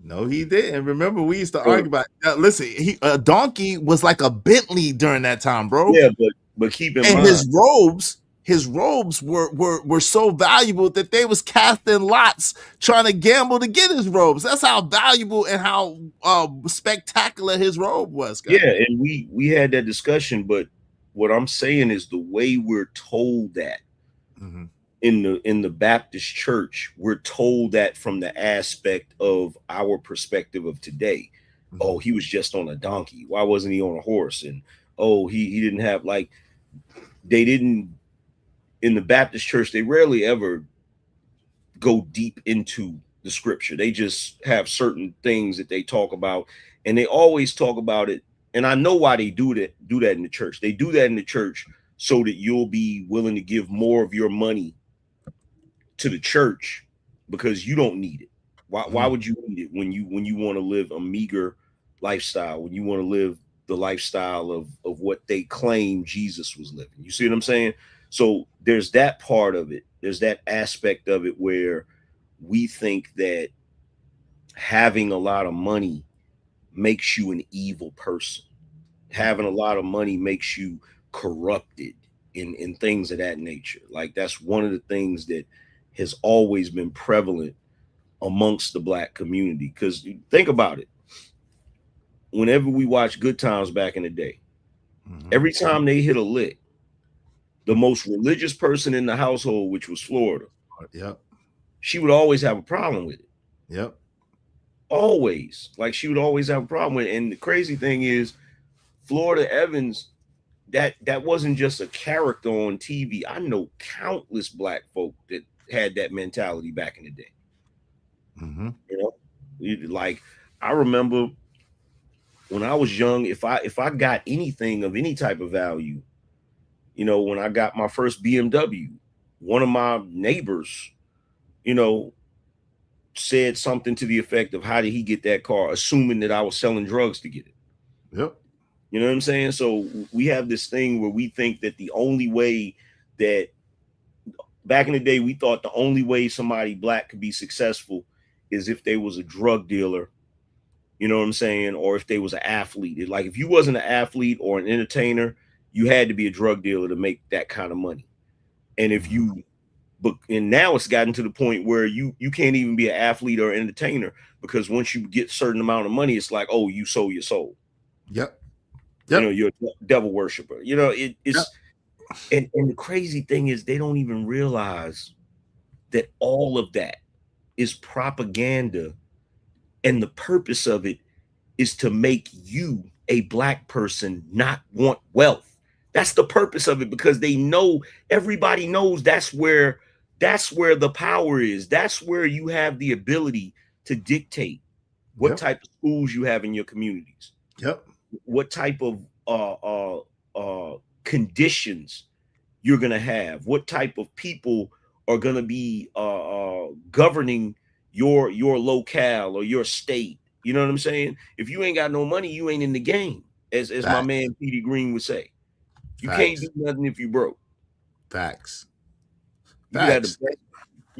A: no, he didn't. Remember, we used to argue about. Listen, a donkey was like a Bentley during that time, bro.
I: Yeah, but keep in mind,
A: his robes were so valuable that they was casting lots trying to gamble to get his robes. That's how valuable and how spectacular his robe was, guys.
I: Yeah, and we had that discussion, but what I'm saying is the way we're told that in the Baptist church, we're told that from the aspect of our perspective of today. Oh, he was just on a donkey. Why wasn't he on a horse? And oh, he didn't have, like, they didn't, in the Baptist church, they rarely ever go deep into the scripture. They just have certain things that they talk about, and they always talk about it. And I know why they do that in the church. They do that in the church so that you'll be willing to give more of your money to the church because you don't need it. Why would you need it when you want to live a meager lifestyle, when you want to live the lifestyle of what they claim Jesus was living? You see what I'm saying? So there's that part of it. There's that aspect of it where we think that having a lot of money makes you an evil person. Having a lot of money makes you corrupted in things of that nature. Like, that's one of the things that has always been prevalent amongst the black community. Because think about it. Whenever we watch Good Times back in the day, every time they hit a lick, the most religious person in the household, which was Florida, she would always have a problem with it. Always. Like, she would always have a problem with it. And the crazy thing is, Florida Evans, that wasn't just a character on TV. I know countless black folk that had that mentality back in the day. Like, I remember when I was young, if I got anything of any type of value, when I got my first BMW, one of my neighbors, said something to the effect of, how did he get that car? Assuming that I was selling drugs to get it. You know what I'm saying? So we have this thing where we think that the only way that, back in the day, we thought the only way somebody black could be successful is if they was a drug dealer, you know what I'm saying? Or if they was an athlete. Like, if you wasn't an athlete or an entertainer, you had to be a drug dealer to make that kind of money. And if you, and now it's gotten to the point where you can't even be an athlete or an entertainer, because once you get a certain amount of money, it's like, oh, you sold your soul. You're a devil worshiper. It's and the crazy thing is, they don't even realize that all of that is propaganda, and the purpose of it is to make you, a black person, not want wealth. That's the purpose of it, because they know, everybody knows that's where the power is. That's where you have the ability to dictate what type of schools you have in your communities.
A: Yep.
I: What type of conditions you're gonna have, what type of people are gonna be governing your locale or your state. You know what I'm saying? If you ain't got no money, you ain't in the game, as my man Petey Green would say. You can't do nothing if you broke.
A: Facts.
I: You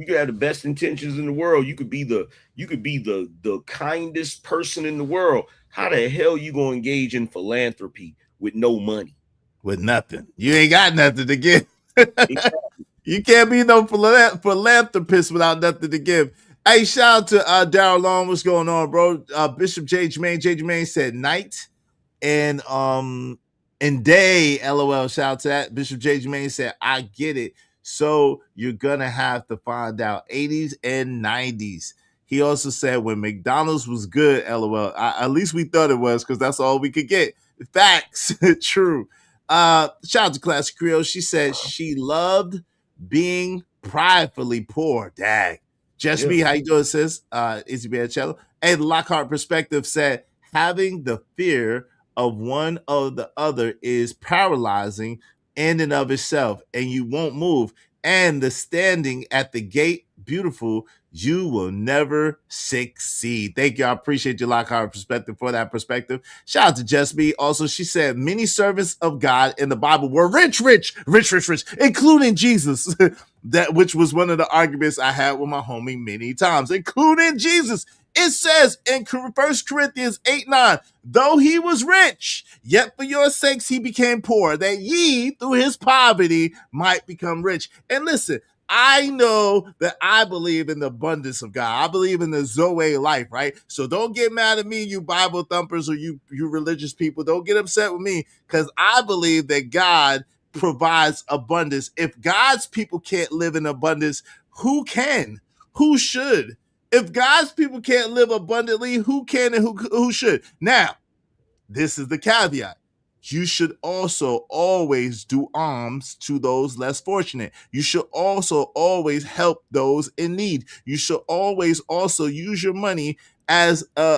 I: could have the best intentions in the world. You could be the kindest person in the world. How the hell you gonna engage in philanthropy with no money?
A: With nothing. You ain't got nothing to give. You can't be no philanthropist without nothing to give. Hey, shout out to Daryl Long. What's going on, bro? Bishop J. Jermaine said night and day. LOL. Shout out to that. Bishop J. Jermaine said, I get it. So you're gonna have to find out 80s and 90s. He also said when McDonald's was good, LOL. At least we thought it was, because that's all we could get. Facts. True. Shout out to Classic Creole. She said she loved being pridefully poor. Dag. Just me, how you doing, sis? Izzy Cello. And the Lockhart Perspective said having the fear of one or the other is paralyzing in and of itself, and you won't move. And the standing at the gate, beautiful, you will never succeed. Thank you. I appreciate your Lockhart Perspective for that perspective. Shout out to Just Me. Also, she said many servants of God in the Bible were rich, including Jesus. That which was one of the arguments I had with my homie many times, including Jesus. It says in 1 Corinthians 8:9, though he was rich, yet for your sakes he became poor, that ye through his poverty might become rich. And listen, I know that I believe in the abundance of God. I believe in the Zoe life, right? So don't get mad at me, you Bible thumpers or you religious people. Don't get upset with me, because I believe that God provides abundance. If God's people can't live in abundance, who can? Who should? If God's people can't live abundantly, who can and who should? Now, this is the caveat. You should also always do alms to those less fortunate. You should also always help those in need. You should always also use your money as a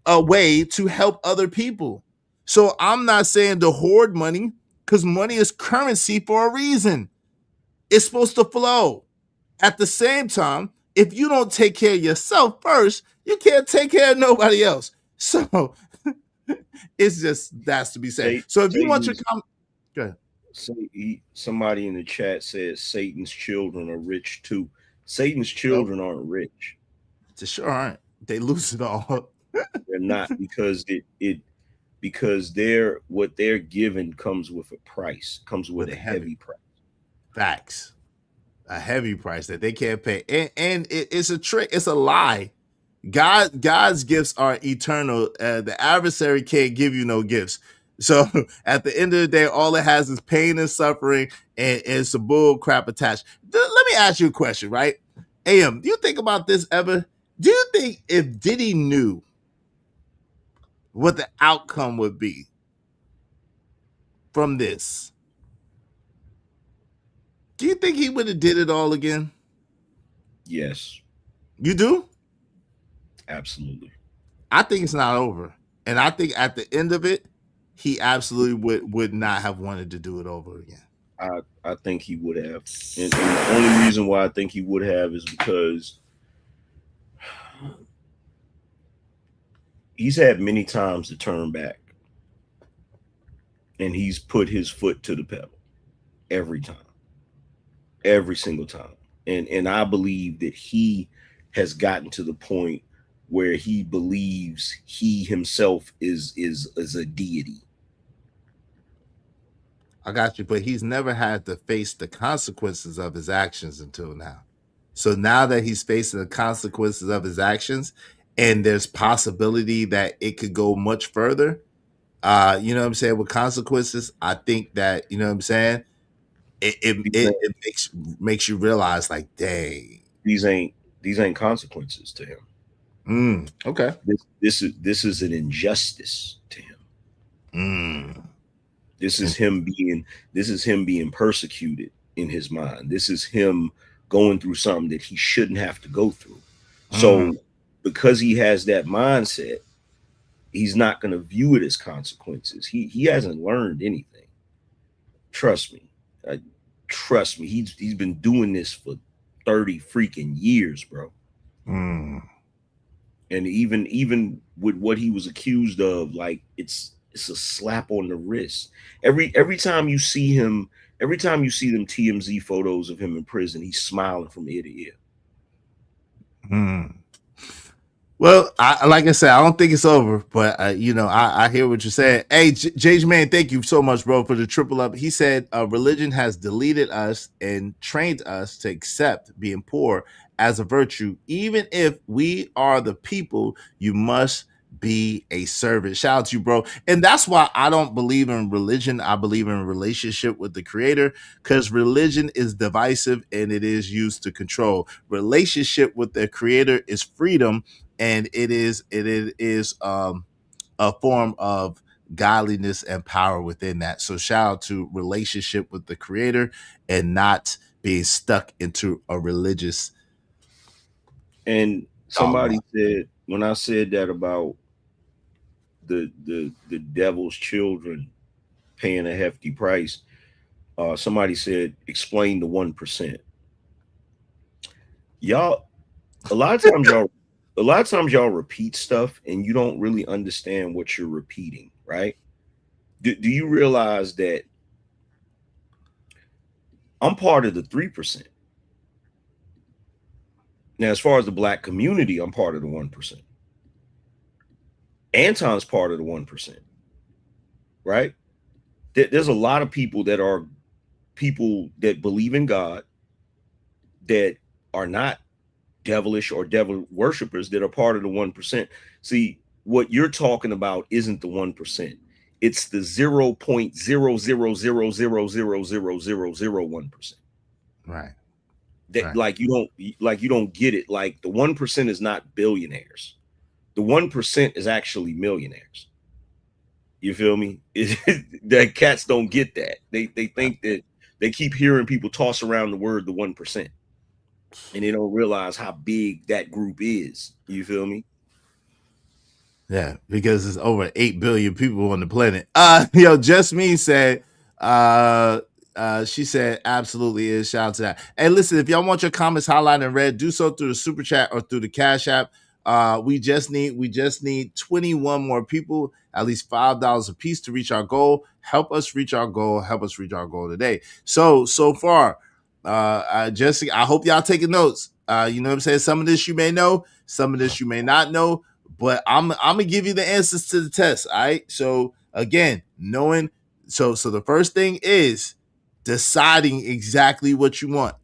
A: way to help other people. So I'm not saying to hoard money, because money is currency for a reason. It's supposed to flow. At the same time, if you don't take care of yourself first, you can't take care of nobody else. So it's just, that's to be said. So if you want your go ahead.
I: Somebody in the chat says Satan's children are rich too. Satan's children aren't rich.
A: They sure aren't. They lose it all.
I: They're not, because because what they're given comes with a price, comes with a heavy price.
A: Facts. A heavy price that they can't pay. And it's a trick. It's a lie. God's gifts are eternal. The adversary can't give you no gifts. So at the end of the day, all it has is pain and suffering and some bull crap attached. Let me ask you a question, right? AM, do you think about this ever? Do you think if Diddy knew what the outcome would be from this, do you think he would have did it all again?
I: Yes.
A: You do?
I: Absolutely.
A: I think it's not over. And I think at the end of it, he absolutely would not have wanted to do it over again.
I: I think he would have. And the only reason why I think he would have is because he's had many times to turn back. And he's put his foot to the pedal every time. Every single time. And I believe that he has gotten to the point where he believes he himself is a deity.
A: I got you, but he's never had to face the consequences of his actions until now. So now that he's facing the consequences of his actions, and there's possibility that it could go much further, you know what I'm saying, with consequences, I think that, you know what I'm saying, it makes you realize, like, dang,
I: these ain't consequences to him.
A: Okay.
I: This is an injustice to him. This is him being persecuted in his mind. This is him going through something that he shouldn't have to go through. So because he has that mindset, he's not going to view it as consequences. He hasn't learned anything. Trust me. Trust me. He's been doing this for 30 freaking years, bro. And even with what he was accused of, like it's a slap on the wrist. Every time you see him, every time you see them TMZ photos of him in prison, he's smiling from ear to ear.
A: Well, like I said, I don't think it's over, but I hear what you're saying. Hey, J Man, thank you so much, bro, for the triple up. He said, religion has deleted us and trained us to accept being poor as a virtue. Even if we are the people, you must be a servant. Shout out to you, bro. And that's why I don't believe in religion. I believe in relationship with the creator, because religion is divisive and it is used to control. Relationship with the creator is freedom, and it is a form of godliness and power within that. So shout out to relationship with the creator and not being stuck into a religious.
I: And somebody said, when I said that about the devil's children paying a hefty price, somebody said, explain the 1%. Y'all, a lot of times y'all repeat stuff and you don't really understand what you're repeating, right? Do you realize that I'm part of the 3%? Now, as far as the black community, I'm part of the 1%. Anton's part of the 1%, right? There's a lot of people that are people that believe in God, that are not devilish or devil worshipers, that are part of the 1%. See, what you're talking about isn't the 1%. It's the 0.000000001%.
A: Right.
I: That
A: right.
I: like you don't get it. Like the 1% is not billionaires. The 1% is actually millionaires. You feel me? That cats don't get that. They think that they keep hearing people toss around the word the 1%. And they don't realize how big that group is. You feel me?
A: Yeah, because it's over 8 billion people on the planet. Just me said, she said absolutely is. Shout out to that. Hey, listen, if y'all want your comments highlighted in red, do so through the super chat or through the Cash App. We just need 21 more people, at least $5 a piece to reach our goal. Help us reach our goal. Help us reach our goal today. So far, Jessica, I hope y'all taking notes. You know what I'm saying? Some of this you may know, some of this you may not know, but I'm gonna give you the answers to the test. All right. So again, knowing, so the first thing is deciding exactly what you want.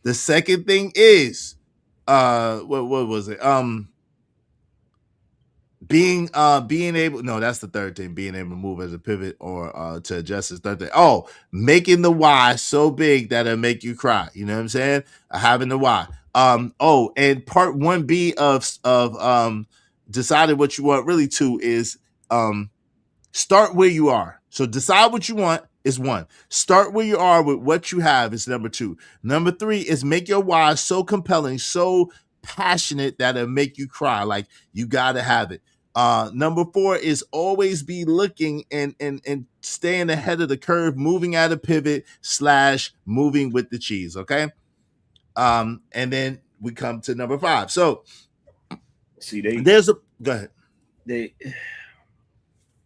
A: The second thing is, what was it? Being able, no, that's the third thing, being able to move as a pivot or to adjust is third thing. Oh, making the why so big that it'll make you cry. You know what I'm saying? Having the why. And part 1B of deciding what you want, really 2, is start where you are. So decide what you want is 1. Start where you are with what you have is number 2. Number 3 is make your why so compelling, so passionate that it'll make you cry. Like you gotta have it. Number 4 is always be looking and staying ahead of the curve, moving at a pivot / moving with the cheese. Okay. And then we come to number 5. So
I: see,
A: go ahead.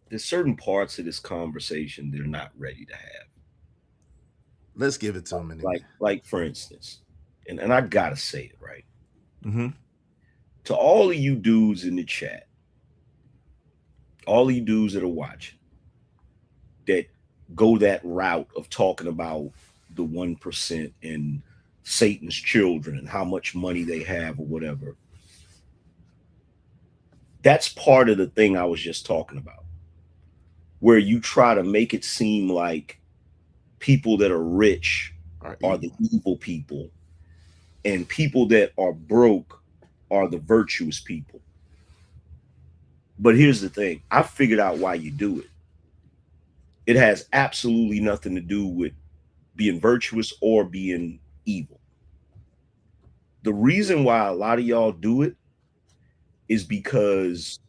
I: There's certain parts of this conversation they're not ready to have.
A: Let's give it to them.
I: Anyway. Like for instance, and I gotta say it right.
A: Mm-hmm.
I: To all of you dudes in the chat, all of you dudes that are watching, that go that route of talking about the 1% and Satan's children and how much money they have or whatever. That's part of the thing I was just talking about, where you try to make it seem like people that are rich are the evil people and people that are broke are the virtuous people. But here's the thing. I figured out why you do it. It has absolutely nothing to do with being virtuous or being evil. The reason why a lot of y'all do it is because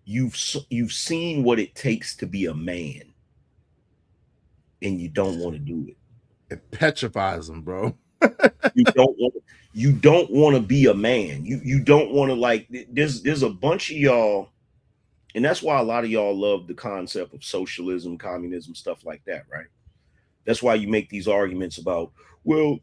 I: you've seen what it takes to be a man, and you don't want to do it.
A: It petrifies them, bro.
I: You don't want to be a man. You don't want to, like, there's a bunch of y'all, and that's why a lot of y'all love the concept of socialism, communism, stuff like that, right? That's why you make these arguments about, well,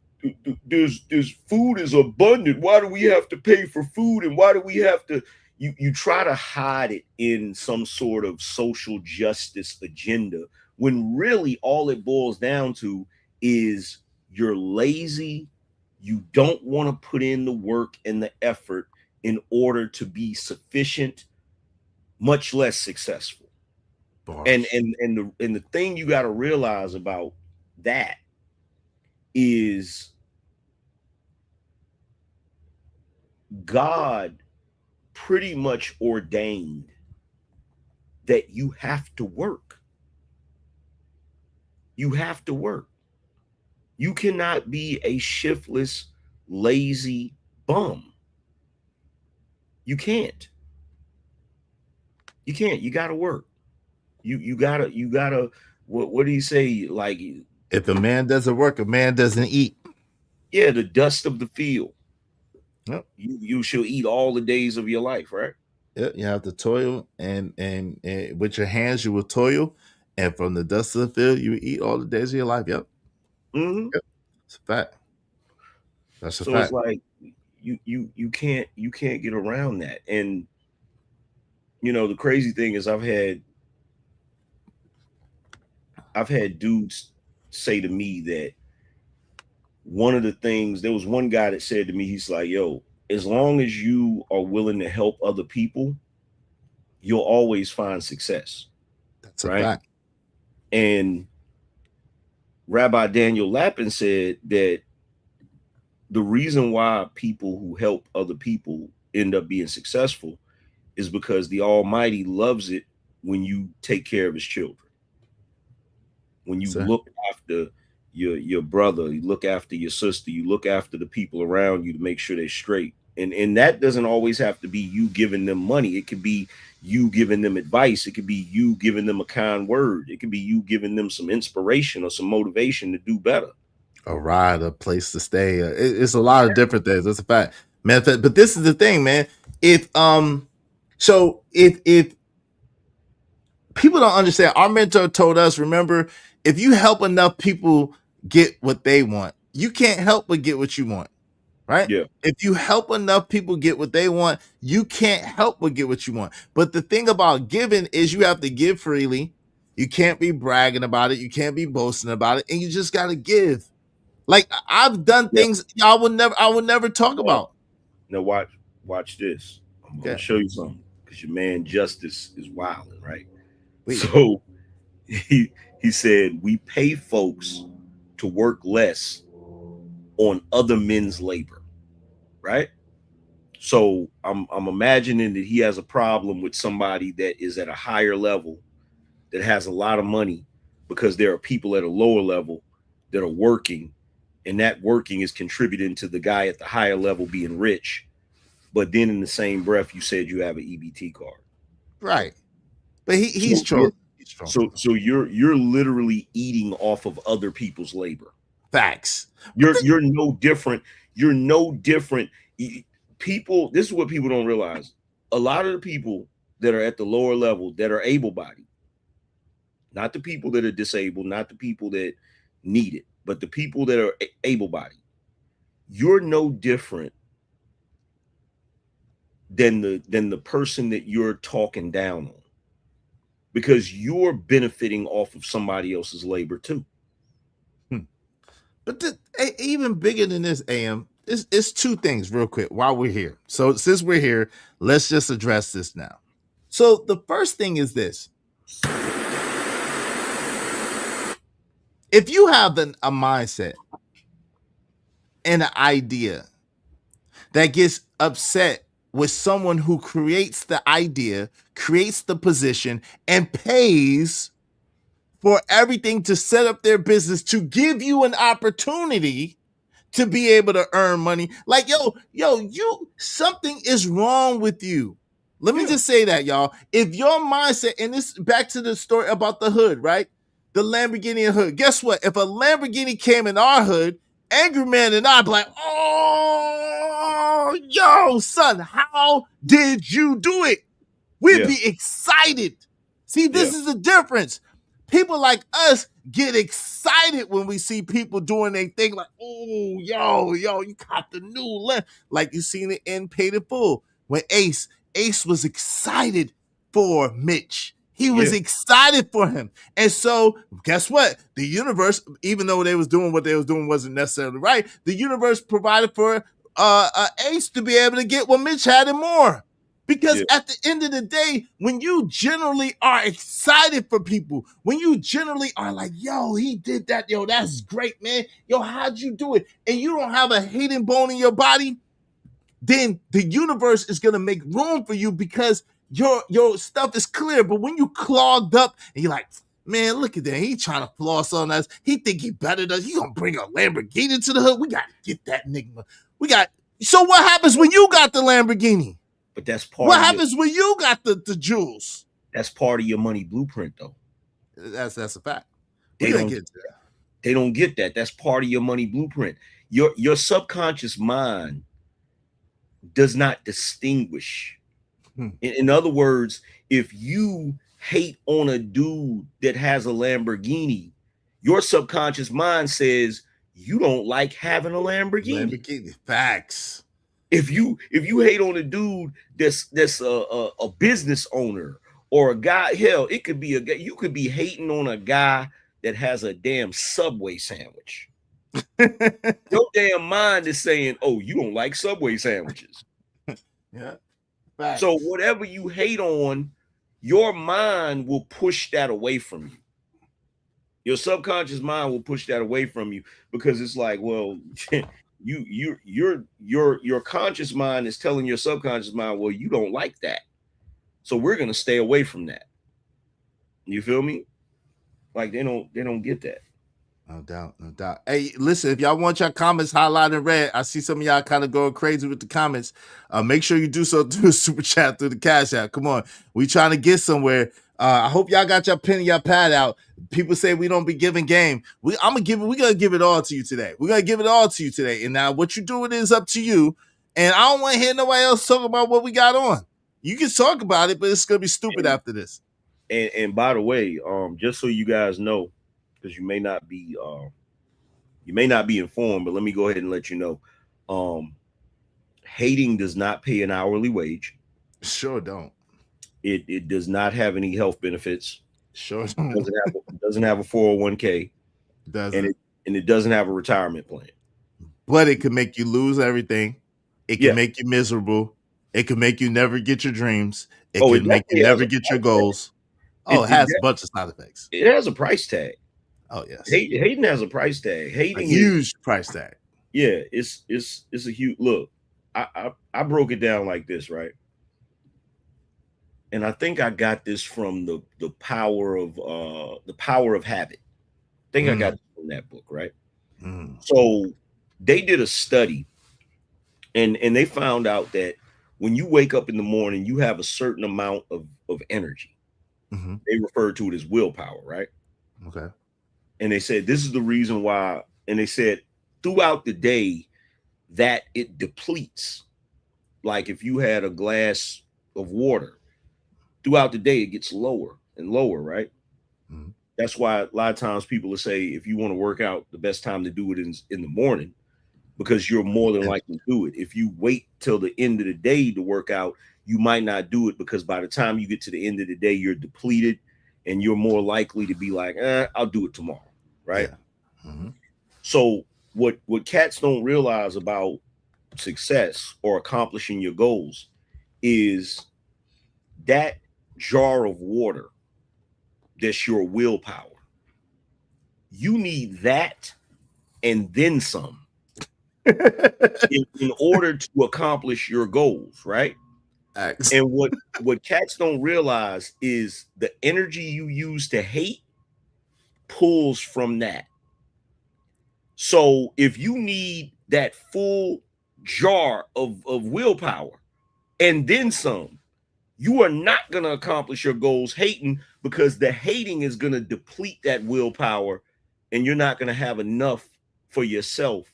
I: there's food is abundant. Why do we have to pay for food? And why do we have to? You try to hide it in some sort of social justice agenda, when really all it boils down to is you're lazy. You don't want to put in the work and the effort in order to be sufficient, much less successful. And the thing you got to realize about that is God pretty much ordained that you have to work. You have to work. You cannot be a shiftless, lazy bum. You can't. You can't. You got to work. You gotta. What do you say? Like,
A: if a man doesn't work, a man doesn't eat.
I: Yeah, the dust of the field.
A: Yep.
I: You shall eat all the days of your life, right?
A: Yep. You have to toil, and with your hands you will toil, and from the dust of the field you will eat all the days of your life. Yep.
I: Mm-hmm.
A: Yep. It's a fact. That's a
I: so
A: fact.
I: It's like you can't get around that. And you know, the crazy thing is I've had dudes say to me that one of the things, there was one guy that said to me, he's like, yo, as long as you are willing to help other people, you'll always find success.
A: That's right. A fact.
I: And Rabbi Daniel Lapin said that the reason why people who help other people end up being successful is because the Almighty loves it when you take care of his children. When you look after your brother, you look after your sister, you look after the people around you to make sure they're straight. And that doesn't always have to be you giving them money. It could be you giving them advice. It could be you giving them a kind word. It could be you giving them some inspiration or some motivation to do better.
A: A ride, a place to stay. It's a lot of different things. That's a fact, man. But this is the thing, man. If people don't understand, our mentor told us, remember, if you help enough people get what they want, you can't help but get what you want, right?
I: Yeah.
A: If you help enough people get what they want, you can't help but get what you want. But the thing about giving is you have to give freely. You can't be bragging about it. You can't be boasting about it. And you just got to give. Like, I've done things I would never talk about.
I: Now watch this. I'm gonna show you something, because your man Justice is wilding, right? Wait. So he said we pay folks to work less on other men's labor, right? So I'm imagining that he has a problem with somebody that is at a higher level that has a lot of money, because there are people at a lower level that are working, and that working is contributing to the guy at the higher level being rich. But then in the same breath, you said you have an EBT card.
A: Right. But he's true.
I: So you're literally eating off of other people's labor.
A: Facts.
I: You're no different. You're no different. People, this is what people don't realize. A lot of the people that are at the lower level that are able-bodied, not the people that are disabled, not the people that need it, but the people that are able-bodied, you're no different than the person that you're talking down on, because you're benefiting off of somebody else's labor too.
A: But even bigger than this, AM, it's two things real quick while we're here. So since we're here, let's just address this now. So the first thing is this. If you have a mindset and an idea that gets upset with someone who creates the idea, creates the position, and pays for everything to set up their business to give you an opportunity to be able to earn money. Like, you, something is wrong with you. Let me just say that, y'all. If your mindset, and this back to the story about the hood, right? The Lamborghini hood. Guess what? If a Lamborghini came in our hood, Angry Man and I'd be like, oh, yo, son, how did you do it? We'd be excited. See, this is the difference. People like us get excited when we see people doing their thing, like, oh, yo, you got the new left. Like you seen it in Paid in Full when Ace was excited for Mitch. He was excited for him. And so guess what? The universe, even though they was doing what they was doing wasn't necessarily right, the universe provided for Ace to be able to get what Mitch had and more. Because at the end of the day, when you generally are excited for people, when you generally are like, yo, he did that, yo, that's great, man. Yo, how'd you do it? And you don't have a hating bone in your body, then the universe is going to make room for you because your stuff is clear. But when you clogged up and you're like, man, look at that. He trying to floss on us. He think he better than us. He going to bring a Lamborghini to the hood. We got to get that nigga. So what happens when you got the Lamborghini?
I: But that's part.
A: What happens when you got the jewels?
I: That's part of your money blueprint, though.
A: That's a fact.
I: They don't get that. They don't get that. That's part of your money blueprint. Your subconscious mind does not distinguish. In other words, if you hate on a dude that has a Lamborghini, your subconscious mind says you don't like having a Lamborghini.
A: Facts.
I: If you hate on a dude that's a business owner or a guy, hell, it could be a guy. You could be hating on a guy that has a damn Subway sandwich. Your damn mind is saying, "Oh, you don't like Subway sandwiches."
A: Yeah. Facts.
I: So whatever you hate on, your mind will push that away from you. Your subconscious mind will push that away from you because it's like, well. Your conscious mind is telling your subconscious mind, well, you don't like that, so we're gonna stay away from that. You feel me? Like they don't get that.
A: No doubt. Hey, listen, if y'all want your comments highlighted in red, I see some of y'all kind of going crazy with the comments. Make sure you do so through the super chat, through the Cash App. Come on, we trying to get somewhere. I hope y'all got your pen and your pad out. People say we don't be giving game. We're gonna give it all to you today. We're gonna give it all to you today. And now what you do it is up to you. And I don't want to hear nobody else talk about what we got on. You can talk about it, but it's gonna be stupid after this.
I: And by the way, just so you guys know, because you may not be informed, but let me go ahead and let you know. Hating does not pay an hourly wage.
A: Sure don't.
I: It does not have any health benefits.
A: Sure
I: doesn't have a 401k.
A: Doesn't.
I: And it doesn't have a retirement plan.
A: But it can make you lose everything. It can make you miserable. It can make you never get your dreams. It can make you never get your goals. It has a bunch of side effects.
I: It has a price tag.
A: Oh yes.
I: Hating has a price tag. Hating
A: a huge price tag.
I: Yeah, it's a huge look. I broke it down like this, right? And I think I got this from the power of habit. I think I got it from that book, right? So they did a study, and they found out that when you wake up in the morning, you have a certain amount of energy. They refer to it as willpower, right?
A: Okay.
I: And they said this is the reason why. And they said throughout the day that it depletes. Like if you had a glass of water, throughout the day, it gets lower and lower, right? That's why a lot of times people will say, if you want to work out, the best time to do it is in the morning, because you're more than likely to do it. If you wait till the end of the day to work out, you might not do it, because by the time you get to the end of the day, you're depleted and you're more likely to be like, I'll do it tomorrow, right?
A: Yeah.
I: So what cats don't realize about success or accomplishing your goals is that jar of water that's your willpower. You need that and then some in order to accomplish your goals, right?
A: Facts.
I: And what cats don't realize is the energy you use to hate pulls from that. So if you need that full jar of willpower and then some, you are not going to accomplish your goals hating, because the hating is going to deplete that willpower and you're not going to have enough for yourself.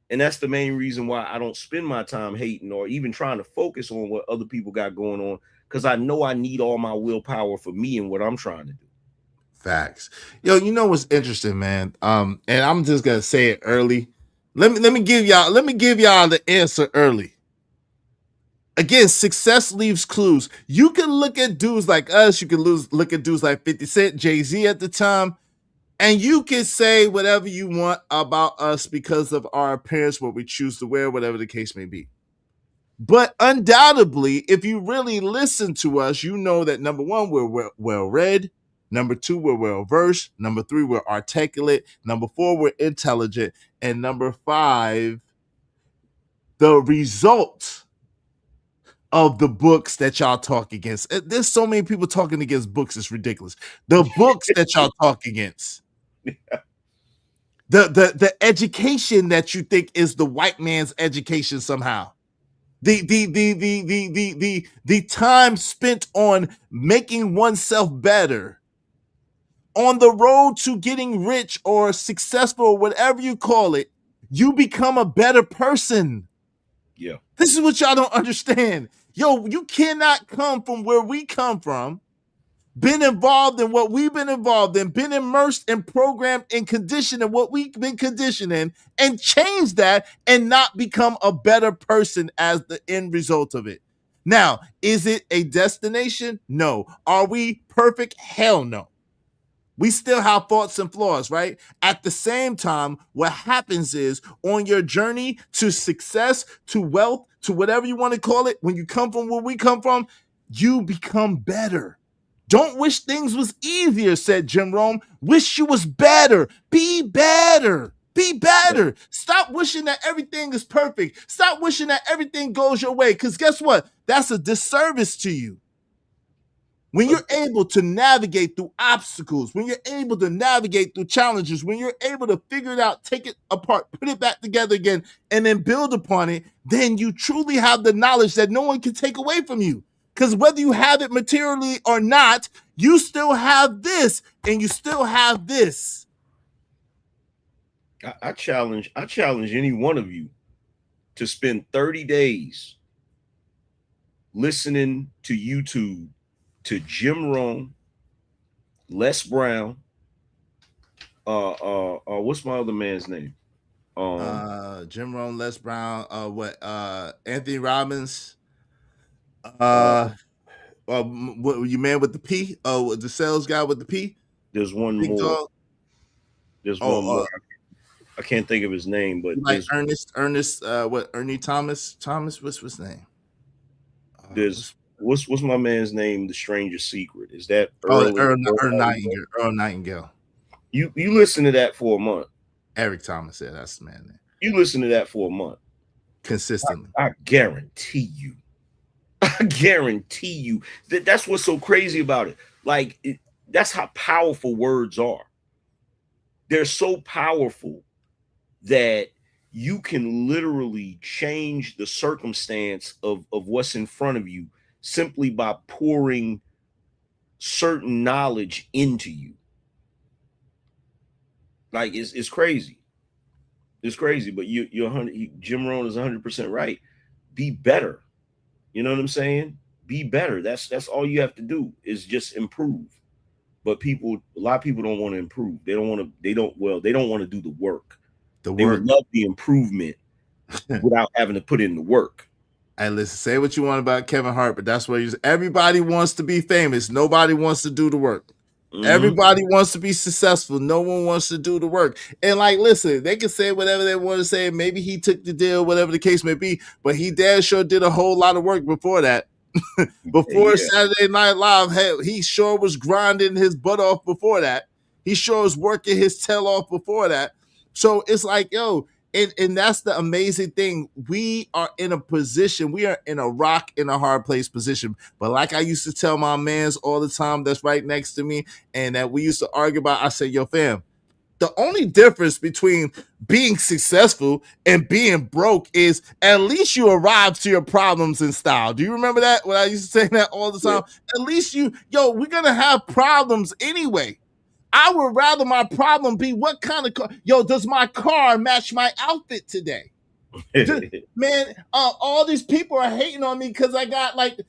I: And that's the main reason why I don't spend my time hating or even trying to focus on what other people got going on, because I know I need all my willpower for me and what I'm trying to do.
A: Facts. Yo, you know what's interesting, man? And I'm just gonna say it early. Let me give y'all the answer early. Again, success leaves clues. You can look at dudes like us, you can look at dudes like 50 Cent, Jay-Z at the time, and you can say whatever you want about us because of our appearance, what we choose to wear, whatever the case may be. But undoubtedly, if you really listen to us, you know that number one, we're well read. Number two, we're well versed. Number three, we're articulate. Number four, we're intelligent. And number five, the result of the books that y'all talk against. There's so many people talking against books, it's ridiculous. The books that y'all talk against. The education that you think is the white man's education somehow. The time spent on making oneself better, on the road to getting rich or successful, or whatever you call it, you become a better person.
I: Yeah.
A: This is what y'all don't understand. Yo, you cannot come from where we come from, been involved in what we've been involved in, been immersed and programmed and conditioned in what we've been conditioned in, and change that and not become a better person as the end result of it. Now, is it a destination? No. Are we perfect? Hell no. We still have faults and flaws, right? At the same time, what happens is on your journey to success, to wealth, to whatever you want to call it, when you come from where we come from, you become better. Don't wish things was easier, said Jim Rome. Wish you was better. Be better. Be better. Stop wishing that everything is perfect. Stop wishing that everything goes your way, because guess what? That's a disservice to you. When you're able to navigate through obstacles, when you're able to navigate through challenges, when you're able to figure it out, take it apart, put it back together again, and then build upon it, then you truly have the knowledge that no one can take away from you. Because whether you have it materially or not, you still have this, and you still have this.
I: I challenge any one of you to spend 30 days listening to YouTube to Jim Rohn, Les Brown, what's my other man's name?
A: Jim Rohn, Les Brown, Anthony Robbins, what you man with the P? Oh, the sales guy with the P?
I: There's one
A: Big
I: more.
A: Dog?
I: There's one more. I can't think of his name, but
A: like Ernest, Ernie Thomas? What's his name?
I: There's what's my man's name? The Stranger's Secret. Is that
A: Earl Nightingale? Earl Nightingale.
I: You listen to that for a month.
A: Eric Thomas said that's the man name.
I: You listen to that for a month
A: consistently.
I: I guarantee you. I guarantee you that's what's so crazy about it. Like that's how powerful words are. They're so powerful that you can literally change the circumstance of what's in front of you simply by pouring certain knowledge into you. Like it's crazy. It's crazy, but Jim Rohn is 100% right. Be better. You know what I'm saying? Be better. That's all you have to do is just improve. But a lot of people don't want to improve. They don't want to do the work. They would love the improvement without having to put in the work.
A: Hey, listen, say what you want about Kevin Hart, but that's what everybody wants to be famous. Nobody wants to do the work. Mm-hmm. Everybody wants to be successful. No one wants to do the work. And like, listen, they can say whatever they want to say. Maybe he took the deal, whatever the case may be, but he damn sure did a whole lot of work before that. Before Saturday Night Live, he sure was grinding his butt off before that. He sure was working his tail off before that. So it's like, yo, and that's the amazing thing. We are in a position, we are in a rock in a hard place position. But like I used to tell my mans all the time that's right next to me, and that we used to argue about, I said, yo, fam, the only difference between being successful and being broke is at least you arrive to your problems in style. Do you remember that? When I used to say that all the time? Yeah. At least we're gonna have problems anyway. I would rather my problem be what kind of car, does my car match my outfit today? Man, all these people are hating on me because I got like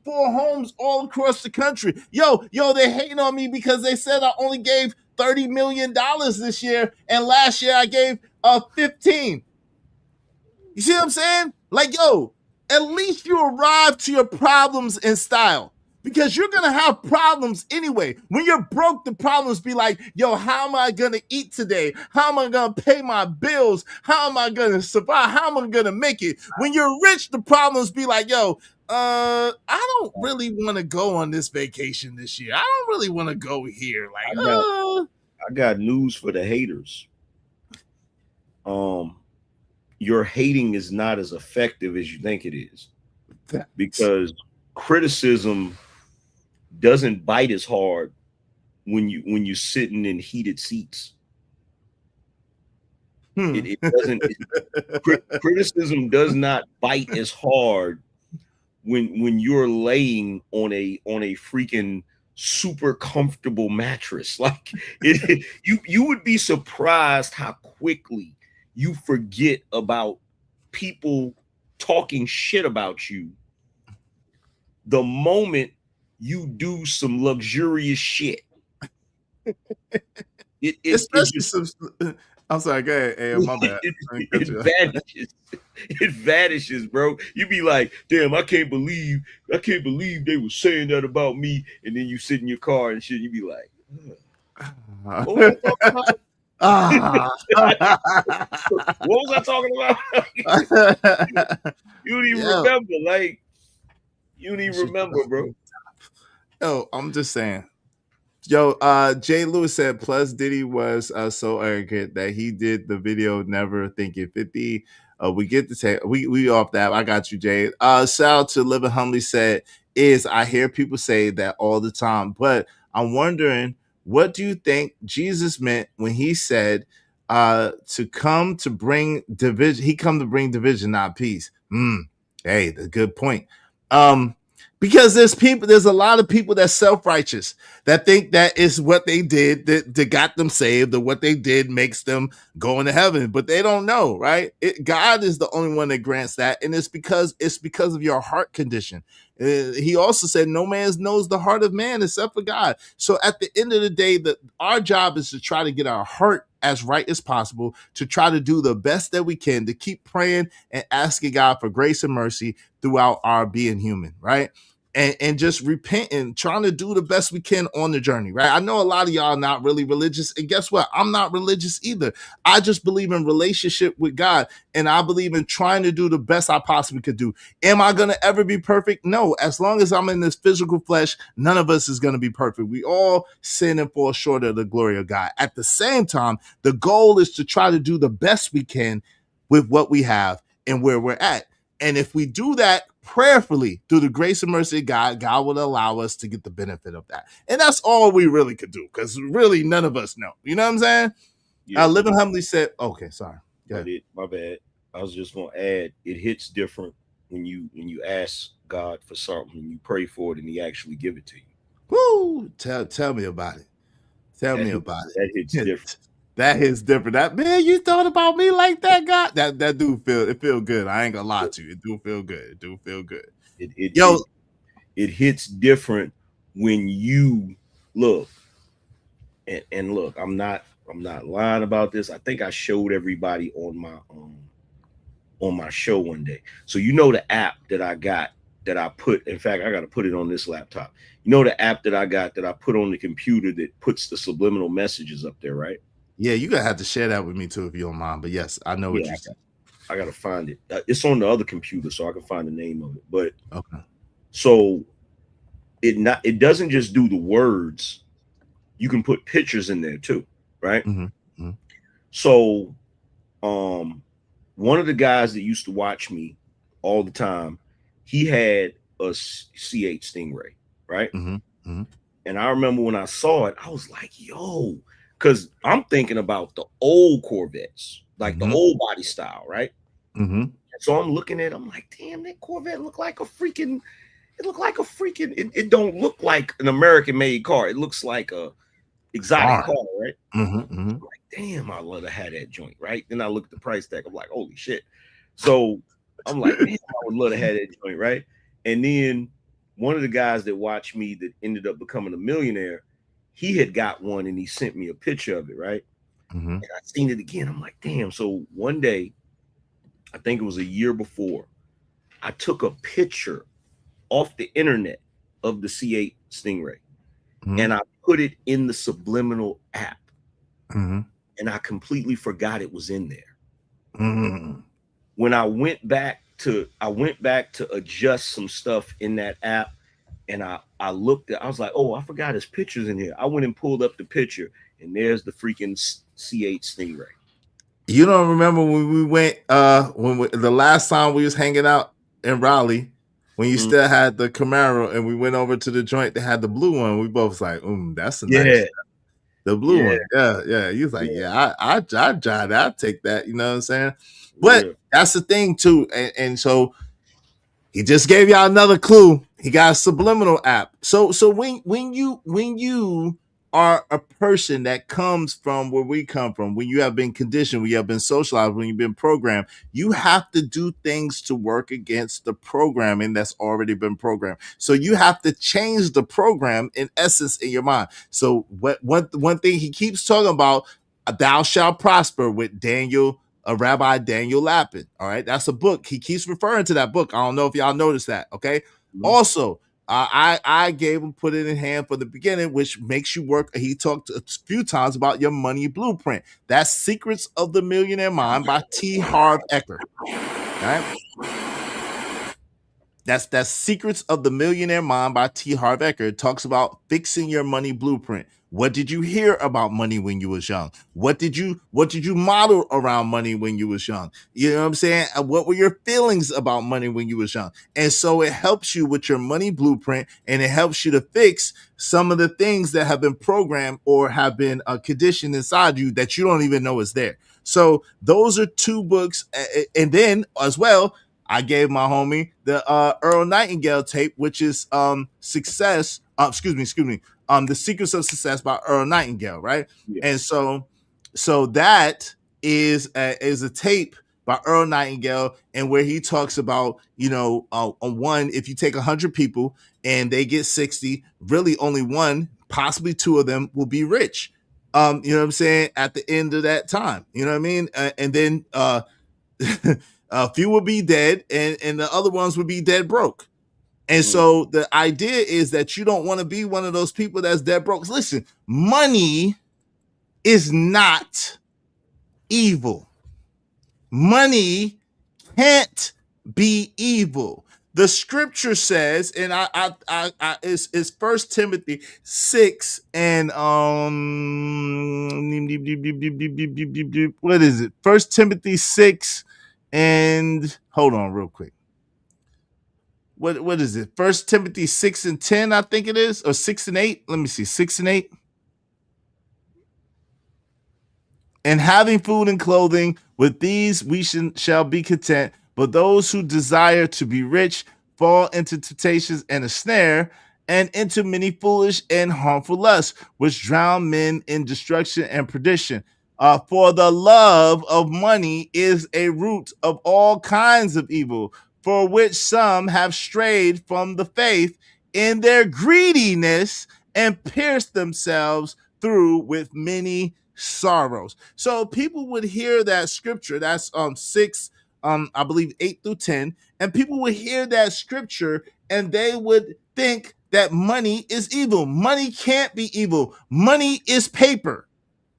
A: 4 homes all across the country. They're hating on me because they said I only gave $30 million this year, and last year I gave 15. You see what I'm saying? Like, at least you arrive to your problems in style. Because you're going to have problems anyway. When you're broke, the problems be like, how am I going to eat today? How am I going to pay my bills? How am I going to survive? How am I going to make it? When you're rich, the problems be like, I don't really want to go on this vacation this year. I don't really want to go here. Like,
I: I got news for the haters. Your hating is not as effective as you think it is. Because criticism doesn't bite as hard when you're sitting in heated seats. It doesn't. Criticism does not bite as hard when you're laying on a freaking super comfortable mattress. Like you would be surprised how quickly you forget about people talking shit about you the moment you do some luxurious shit.
A: I'm sorry, go ahead. Hey, my bad.
I: It vanishes, bro. You be like, damn, I can't believe they were saying that about me. And then you sit in your car and shit, you be like, what was I talking about? You don't even remember, like, you don't even remember, bro.
A: I'm just saying. Jay Lewis said, plus Diddy was so arrogant that he did the video never thinking 50. We get the take. We off that. I got you, Jay. Shout out to Living Humbly said, I hear people say that all the time, but I'm wondering, what do you think Jesus meant when he said to come to bring division? He come to bring division, not peace. Hey, the good point. Because there's a lot of people that's self-righteous that think that is what they did that got them saved, or what they did makes them go into heaven, but they don't know, right? God is the only one that grants that, and it's because of your heart condition. He also said, no man knows the heart of man except for God. So at the end of the day, our job is to try to get our heart as right as possible, to try to do the best that we can, to keep praying and asking God for grace and mercy throughout our being human, right? And just repenting, trying to do the best we can on the journey, right? I know a lot of y'all are not really religious, and guess what? I'm not religious either. I just believe in relationship with God, and I believe in trying to do the best I possibly could do. Am I going to ever be perfect? No. As long as I'm in this physical flesh, none of us is going to be perfect. We all sin and fall short of the glory of God. At the same time, the goal is to try to do the best we can with what we have and where we're at. And if we do that prayerfully through the grace and mercy of God, God will allow us to get the benefit of that. And that's all we really could do, because really none of us know. You know what I'm saying?
I: Yeah,
A: Living Humbly said, okay, sorry.
I: My bad. I was just going to add, it hits different when you ask God for something and you pray for it and he actually give it to you.
A: Woo! Tell me about it. Tell me about it.
I: That hits different.
A: That is different. That, man, you thought about me like that, God. That do feel good. I ain't gonna lie to you. It do feel good. It do feel good.
I: It hits different when you look. And look, I'm not lying about this. I think I showed everybody on my show one day. So you know the app that I got that I put. In fact, I got to put it on this laptop. You know the app that I got that I put on the computer that puts the subliminal messages up there, right?
A: Yeah, you're going to have to share that with me too if you don't mind. But yes, I know what you said.
I: I got to find it. It's on the other computer, so I can find the name of it. But
A: okay.
I: So it doesn't just do the words. You can put pictures in there too, right?
A: Mm-hmm. Mm-hmm.
I: So One of the guys that used to watch me all the time, he had a C8 Stingray, right? And I remember when I saw it, I was like, yo, because I'm thinking about the old Corvettes, like the old body style, right? So I'm looking at it, I'm like, damn, that Corvette looked like a freaking, it don't look like an American-made car. It looks like a exotic car, right? I'm like, damn, I'd love to have that joint, right? Then I look at the price tag, I'm like, holy shit. So I'm like, man, I would love to have that joint, right? And then one of the guys that watched me that ended up becoming a millionaire, he had got one and he sent me a picture of it, right? And I seen it again. I'm like, damn. So one day, I think it was a year before, I took a picture off the internet of the C8 Stingray and I put it in the Subliminal app. And I completely forgot it was in there. When I went back to adjust some stuff in that app, and I looked at, I was like, oh, I forgot his pictures in here. I went and pulled up the picture, and there's the freaking C8 Stingray.
A: You don't remember when we went the last time we was hanging out in Raleigh, when you still had the Camaro, and we went over to the joint that had the blue one. We both was like, that's a nice stuff. The blue one. Yeah. He was like, I drive that. I'll take that. You know what I'm saying? But that's the thing too. And so he just gave y'all another clue. He got a Subliminal app. So when you are a person that comes from where we come from, when you have been conditioned, when you have been socialized, when you've been programmed, you have to do things to work against the programming that's already been programmed. So you have to change the program in essence in your mind. So one thing he keeps talking about, thou shalt prosper, with Rabbi Daniel Lapin. All right, that's a book. He keeps referring to that book. I don't know if y'all noticed that. Okay. Also, I gave him Put It in Hand from the Beginning, which makes you work. He talked a few times about your money blueprint. That's Secrets of the Millionaire Mind by T. Harv Eker. All right. That's Secrets of the Millionaire Mind by T. Harv Eker. It talks about fixing your money blueprint. What did you hear about money when you was young? What did you model around money when you was young? You know what I'm saying? What were your feelings about money when you was young? And so it helps you with your money blueprint, and it helps you to fix some of the things that have been programmed or have been conditioned inside you that you don't even know is there. So those are two books. And then as well, I gave my homie the Earl Nightingale tape, which is Success. Excuse me. The Secrets of Success by Earl Nightingale, right? Yeah. And so that is a tape by Earl Nightingale, and where he talks about, on one, if you take 100 people and they get 60, really only one, possibly two of them will be rich. You know what I'm saying? At the end of that time, you know what I mean? And then a few will be dead, and the other ones will be dead broke. And so the idea is that you don't want to be one of those people that's dead broke. Listen, money is not evil. Money can't be evil. The scripture says, and it's 1 Timothy 6 and what is it? 1 Timothy 6 and hold on real quick. What is it? 1 Timothy 6 and 10, I think it is, or 6 and 8. Let me see, 6 and 8. And having food and clothing, with these we shall be content. But those who desire to be rich fall into temptations and a snare, and into many foolish and harmful lusts, which drown men in destruction and perdition. For the love of money is a root of all kinds of evil, for which some have strayed from the faith in their greediness and pierced themselves through with many sorrows. So people would hear that scripture, that's 6, I believe 8 through 10, and people would hear that scripture and they would think that money is evil. Money can't be evil. Money is paper.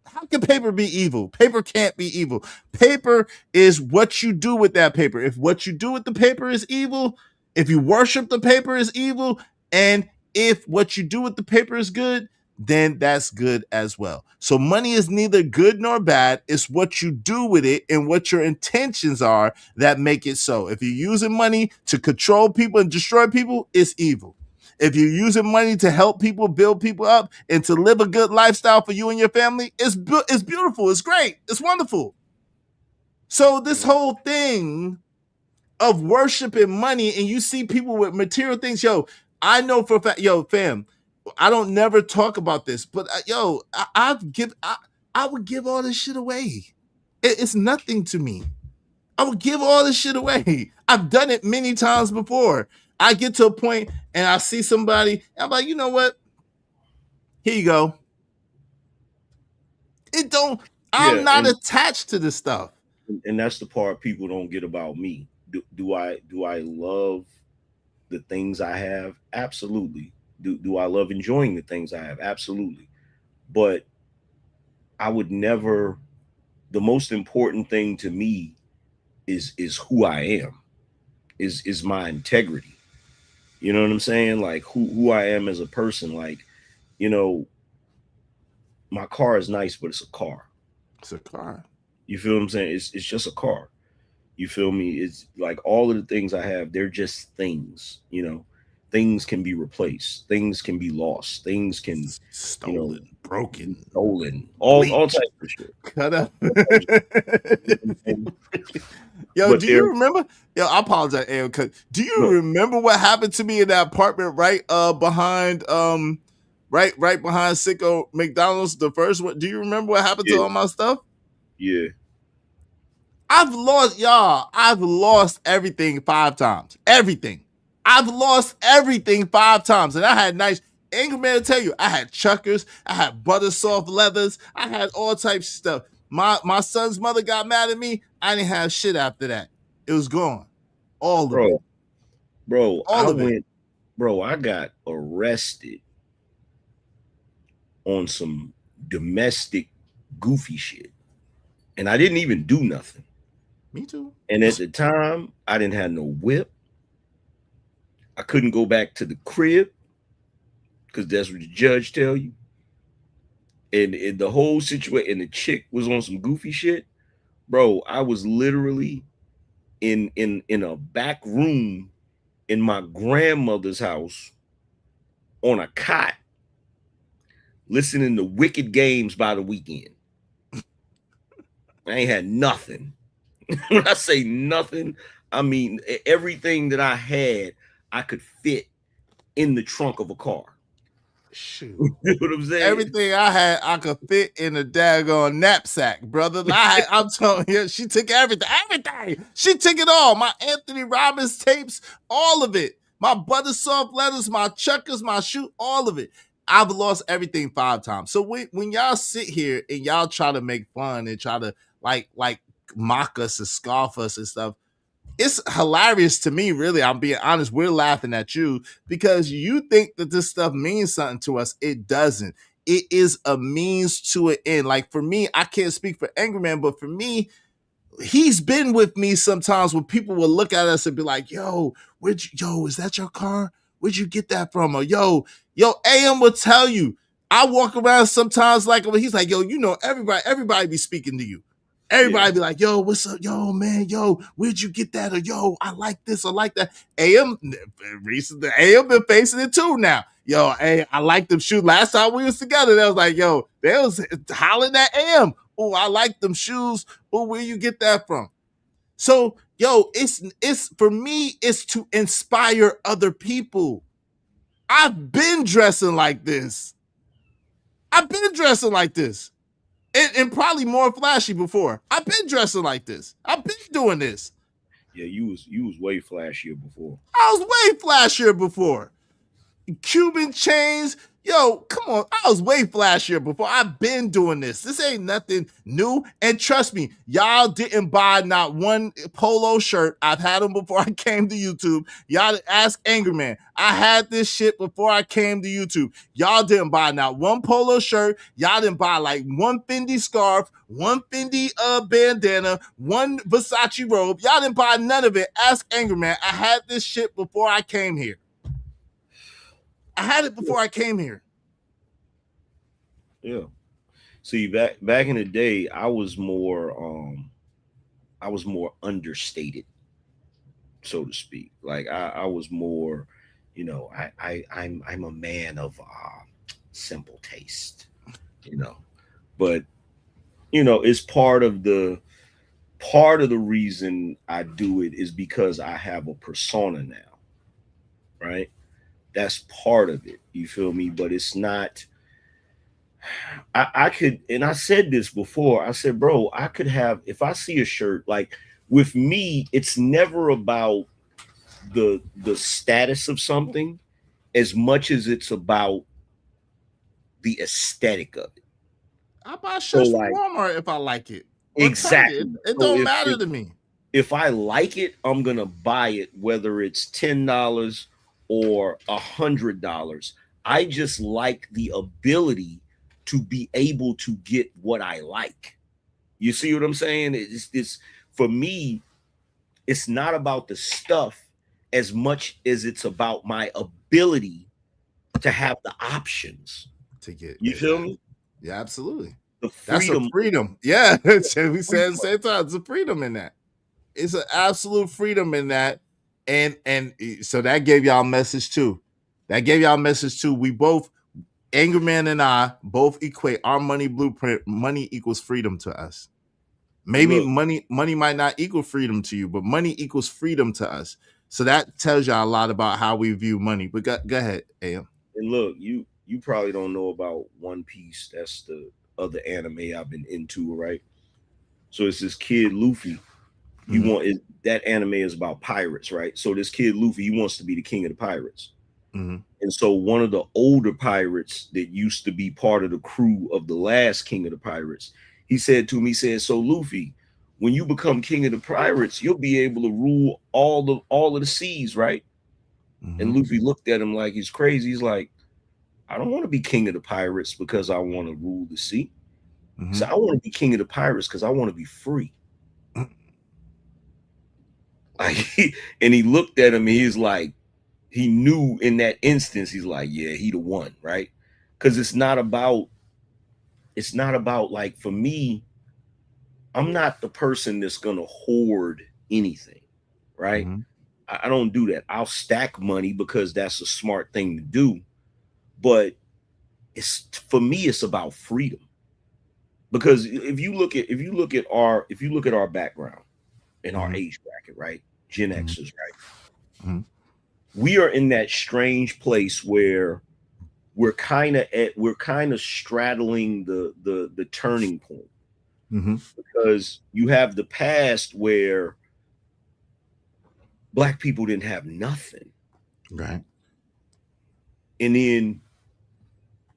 A: How can paper be evil? Paper can't be evil. Paper is what you do with that paper. If what you do with the paper is evil, if you worship the paper is evil, and if what you do with the paper is good, then that's good as well. So money is neither good nor bad. It's what you do with it and what your intentions are that make it so. If you're using money to control people and destroy people, it's evil. If you're using money to help people, build people up, and to live a good lifestyle for you and your family, it's beautiful. It's great. It's wonderful. So this whole thing of worshiping money, and you see people with material things, yo, I know for a fact, yo, fam, I don't never talk about this, but yo, I would give all this shit away. It's nothing to me. I would give all this shit away. I've done it many times before. I get to a point and I see somebody, I'm like, you know what? Here you go. I'm not attached to this stuff.
I: And that's the part people don't get about me. Do I love the things I have? Absolutely. Do I love enjoying the things I have? Absolutely. But I would never, the most important thing to me is who I am, is my integrity. You know what I'm saying? Like who I am as a person. Like, you know, my car is nice, but it's a car.
A: It's a car.
I: You feel what I'm saying? It's just a car. You feel me? It's like all of the things I have, they're just things, you know. Things can be replaced, things can be lost, things can
A: stolen,
I: you know,
A: broken,
I: stolen, all types of shit.
A: Cut up. Yo, do you remember? Yo, I apologize, Ayo. Do you remember what happened to me in that apartment right behind right behind Sicko McDonald's, the first one? Do you remember what happened to all my stuff?
I: Yeah.
A: I've lost everything 5 times. Everything. I've lost everything 5 times. And I had nice, Angry Man to tell you, I had chuckers, I had butter soft leathers, I had all types of stuff. My son's mother got mad at me. I didn't have shit after that. It was gone. All of it.
I: Bro, I got arrested on some domestic goofy shit. And I didn't even do nothing.
A: Me too.
I: And at the time, I didn't have no whip. I couldn't go back to the crib because that's what the judge tell you. And the whole situation, and the chick was on some goofy shit. Bro, I was literally in a back room in my grandmother's house on a cot listening to Wicked Games by the Weeknd. I ain't had nothing. When I say nothing, I mean everything that I had, I could fit in the trunk of a car.
A: Shoot.
I: You know what I'm saying?
A: Everything I had, I could fit in a daggone knapsack, brother. I'm telling you, she took everything. She took it all. My Anthony Robbins tapes, all of it. My butter soft letters, my chuckers, my shoe, all of it. I've lost everything 5 times. So when y'all sit here and y'all try to make fun and try to like mock us and scoff us and stuff, it's hilarious to me, really. I'm being honest. We're laughing at you because you think that this stuff means something to us. It doesn't. It is a means to an end. Like for me, I can't speak for Angry Man, but for me, he's been with me sometimes when people will look at us and be like, yo, is that your car? Where'd you get that from? Or yo, AM will tell you. I walk around sometimes like, he's like, yo, you know, everybody be speaking to you. Everybody be like, yo, what's up? Yo, man, yo, where'd you get that? Or yo, I like this, I like that. AM been facing it too now. Yo, hey, I like them shoes. Last time we was together, they was like, yo, they was hollering at AM. Oh, I like them shoes. Oh, where you get that from? So, yo, it's for me, it's to inspire other people. I've been dressing like this. And probably more flashy before. I've been dressing like this. I've been doing this.
I: Yeah, you was way flashier before.
A: I was way flashier before. Cuban chains. Yo, come on. I was way flashier before. I've been doing this. This ain't nothing new. And trust me, y'all didn't buy not one polo shirt. I've had them before I came to YouTube. Y'all ask Angry Man. I had this shit before I came to YouTube. Y'all didn't buy not one polo shirt. Y'all didn't buy like one Fendi scarf, one Fendi bandana, one Versace robe. Y'all didn't buy none of it. Ask Angry Man. I had this shit before I came here. I had it before I came here.
I: Yeah. See, back in the day, I was more understated, so to speak. Like I was more, I'm a man of simple taste, you know. But it's part of the reason I do it is because I have a persona now, right? That's part of it. You feel me? But it's not. I could, and I said this before. I said, bro, I could have, if I see a shirt, like with me, it's never about the status of something as much as it's about the aesthetic of it.
A: I buy shirts from
I: like,
A: Walmart if I like it.
I: Exactly.
A: It don't matter to me.
I: If I like it, I'm gonna buy it, whether it's $10 or $100. I just like the ability to be able to get what I like. You see what I'm saying? It's for me, it's not about the stuff as much as it's about my ability to have the options
A: to get.
I: You feel me?
A: Yeah, absolutely.
I: The freedom.
A: That's a freedom. Yeah, we said at the same time. It's a freedom in that. It's an absolute freedom in that. And so that gave y'all a message too. We both, Angry Man and I, both equate our money blueprint. Money equals freedom to us. Maybe money might not equal freedom to you, but money equals freedom to us. So that tells y'all a lot about how we view money. But go ahead, AM.
I: And look, you probably don't know about One Piece. That's the other anime I've been into, right? So it's this kid Luffy. That anime is about pirates, right? So this kid Luffy, he wants to be the king of the pirates.
A: Mm-hmm.
I: And so one of the older pirates that used to be part of the crew of the last king of the pirates, he said to me, so Luffy, when you become king of the pirates, you'll be able to rule all of the seas, right? Mm-hmm. And Luffy looked at him like he's crazy. He's like, I don't want to be king of the pirates because I want to rule the sea. Mm-hmm. So I want to be king of the pirates because I want to be free. And he looked at him and he's like, he knew in that instance, he's like, yeah, he the one, right? Because it's not about like, for me, I'm not the person that's gonna hoard anything, right? Mm-hmm. I don't do that. I'll stack money because that's a smart thing to do. But for me, it's about freedom. Because if you look at our background in our age bracket, right? Gen Xers, right? Mm-hmm. We are in that strange place where we're kind of straddling the turning point. Mm-hmm. Because you have the past where Black people didn't have nothing,
A: right?
I: And then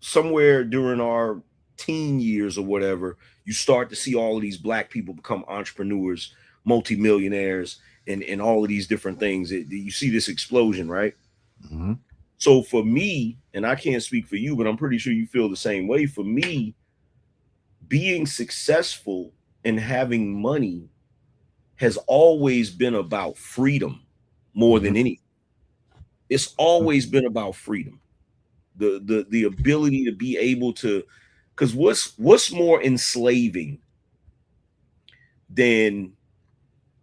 I: somewhere during our teen years or whatever, you start to see all of these Black people become entrepreneurs, multimillionaires, and all of these different things. You see this explosion, right? Mm-hmm. So for me, and I can't speak for you, but I'm pretty sure you feel the same way. For me, being successful and having money has always been about freedom more than anything. It's always been about freedom. The ability to be able to, because what's more enslaving than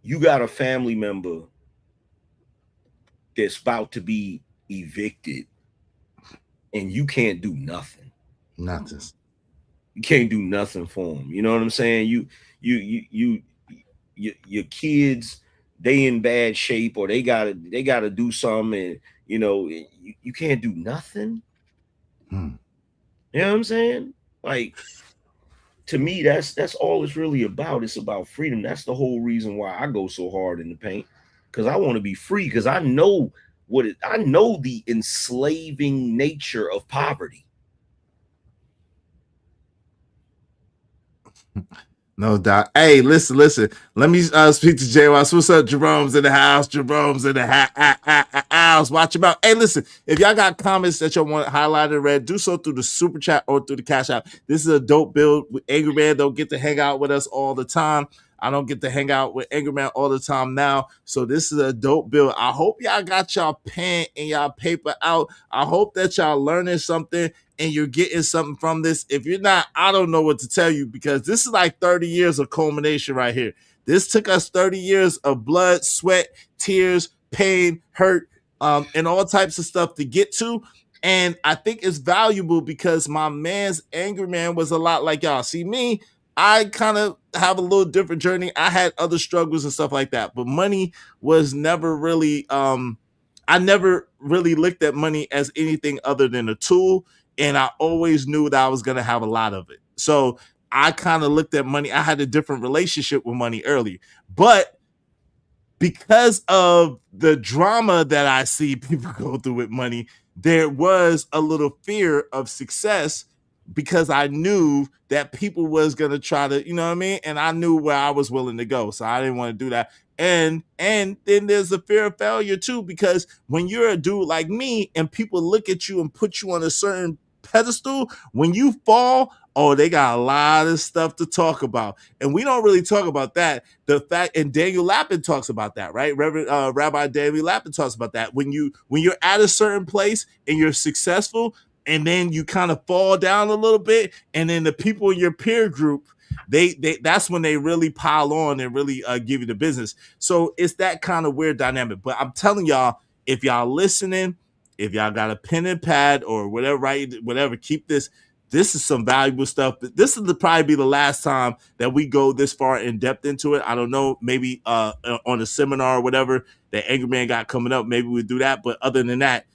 I: you got a family member that's about to be evicted and you can't do nothing.
A: Nothing.
I: You can't do nothing for them. You know what I'm saying? Your kids, they in bad shape, or they gotta do something, and you can't do nothing. You know what I'm saying? Like, to me, that's all it's really about. It's about freedom. That's the whole reason why I go so hard in the paint, because I want to be free, because I know the enslaving nature of poverty.
A: No doubt. Hey, listen. Let me speak to Jay Watts. What's up? Jerome's in the house. House. Watch him out. Hey, listen. If y'all got comments that y'all want highlighted red, do so through the super chat or through the Cash App. This is a dope build. Angry Man don't get to hang out with us all the time. I don't get to hang out with Angerman all the time now. So this is a dope build. I hope y'all got y'all pen and y'all paper out. I hope that y'all learning something and you're getting something from this. If you're not, I don't know what to tell you, because this is like 30 years of culmination right here. This took us 30 years of blood, sweat, tears, pain, hurt, and all types of stuff to get to. And I think it's valuable because my man's Angerman was a lot like y'all. See, me, I kind of have a little different journey. I had other struggles and stuff like that, but money was never really, I never really looked at money as anything other than a tool. And I always knew that I was going to have a lot of it. So I kind of looked at money. I had a different relationship with money early, but because of the drama that I see people go through with money, there was a little fear of success because I knew that people was going to try to, you know what I mean? And I knew where I was willing to go. So I didn't want to do that. And then there's a fear of failure too, because when you're a dude like me and people look at you and put you on a certain pedestal, when you fall, oh, they got a lot of stuff to talk about. And we don't really talk about that. The fact, and Daniel Lapin talks about that, right? Reverend Rabbi Daniel Lapin talks about that. When you're at a certain place and you're successful, and then you kind of fall down a little bit, and then the people in your peer group, they that's when they really pile on and really give you the business. So it's that kind of weird dynamic. But I'm telling y'all, if y'all listening, if y'all got a pen and pad or whatever, right, whatever, keep this. This is some valuable stuff. This is probably be the last time that we go this far in depth into it. I don't know, maybe on a seminar or whatever that Angerman got coming up, maybe we'll do that. But other than that,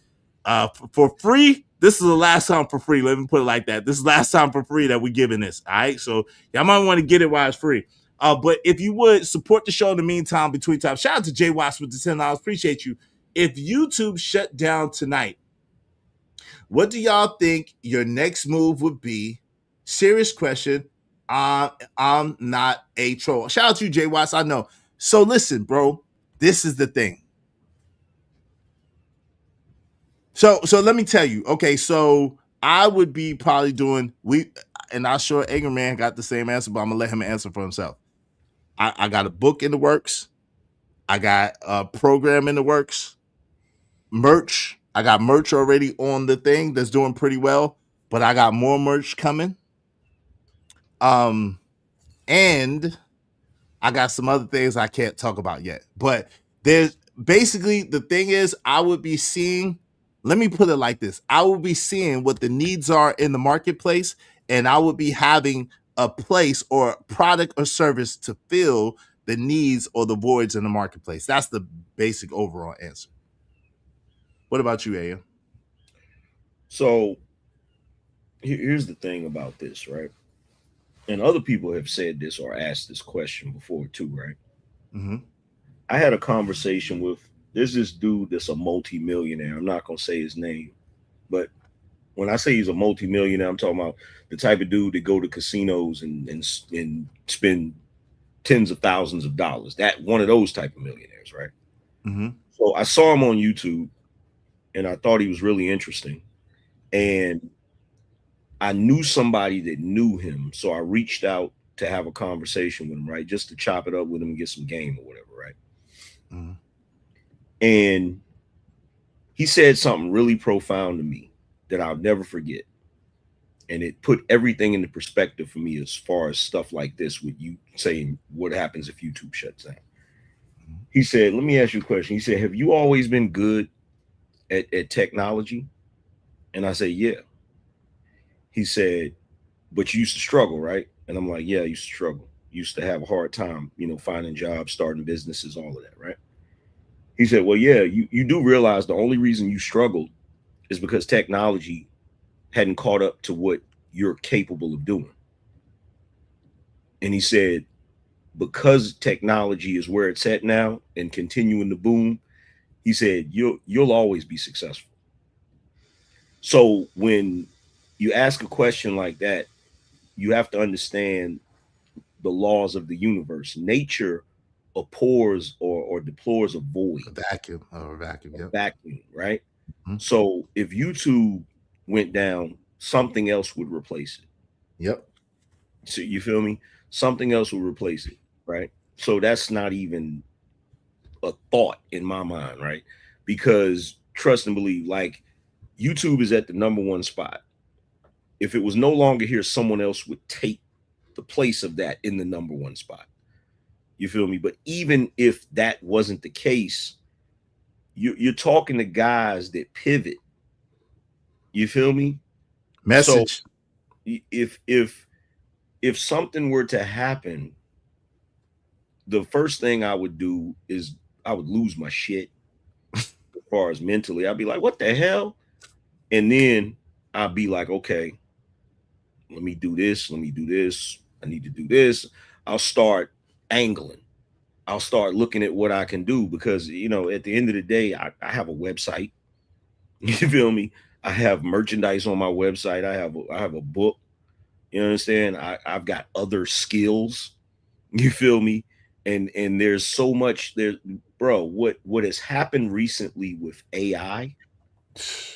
A: for free, this is the last time for free. Let me put it like that. This is the last time for free that we're giving this. All right. So y'all might want to get it while it's free. But if you would support the show in the meantime, between time, shout out to Jay Watts with the $10. Appreciate you. If YouTube shut down tonight, what do y'all think your next move would be? Serious question. I'm not a troll. Shout out to you, Jay Watts. I know. So listen, bro, this is the thing. So let me tell you. Okay, so I would be probably doing and I'm sure Angerman got the same answer, but I'm gonna let him answer for himself. I got a book in the works. I got a program in the works. Merch. I got merch already on the thing that's doing pretty well, but I got more merch coming. And I got some other things I can't talk about yet. But there's basically, the thing is, I would be seeing, let me put it like this. I will be seeing what the needs are in the marketplace, and I would be having a place or product or service to fill the needs or the voids in the marketplace. That's the basic overall answer. What about you, AM?
I: So here's the thing about this, right? And other people have said this or asked this question before too, right?
A: Mm-hmm.
I: I had a conversation with, there's this dude that's a multi-millionaire. I'm not going to say his name, but when I say he's a multi-millionaire, I'm talking about the type of dude that go to casinos and spend tens of thousands of dollars. That one of those type of millionaires, right?
A: Mm-hmm.
I: So I saw him on YouTube, and I thought he was really interesting. And I knew somebody that knew him. So I reached out to have a conversation with him, right? Just to chop it up with him and get some game or whatever, right?
A: Mm-hmm.
I: And he said something really profound to me that I'll never forget. And it put everything into perspective for me as far as stuff like this with you saying what happens if YouTube shuts down. He said, let me ask you a question. He said, have you always been good at technology? And I said, yeah. He said, but you used to struggle, right? And I'm like, yeah, I used to struggle. Used to have a hard time, finding jobs, starting businesses, all of that, right? He said, well, yeah, you do realize the only reason you struggled is because technology hadn't caught up to what you're capable of doing. And he said, because technology is where it's at now and continuing to boom, he said, you'll always be successful. So when you ask a question like that, you have to understand the laws of the universe. Nature abhors or deplores a void.
A: A vacuum. Yep.
I: Vacuum, right? Mm-hmm. So if YouTube went down, something else would replace it.
A: Yep.
I: So you feel me? Something else would replace it. right? So that's not even a thought in my mind, right? Because trust and believe, like YouTube is at the #1 spot. If it was no longer here, someone else would take the place of that in the #1 spot. You feel me? But even if that wasn't the case, you're talking to guys that pivot. You feel me?
A: Message.
I: So if something were to happen, the first thing I would do is I would lose my shit as far as mentally. I'd be like, what the hell? And then I'd be like, okay, let me do this. Let me do this. I need to do this. I'll start angling. I'll start looking at what I can do because, you know, at the end of the day, I have a website. You feel me? I have merchandise on my website. I have a book. You understand? I've got other skills. You feel me? And there's so much there, bro. What has happened recently with AI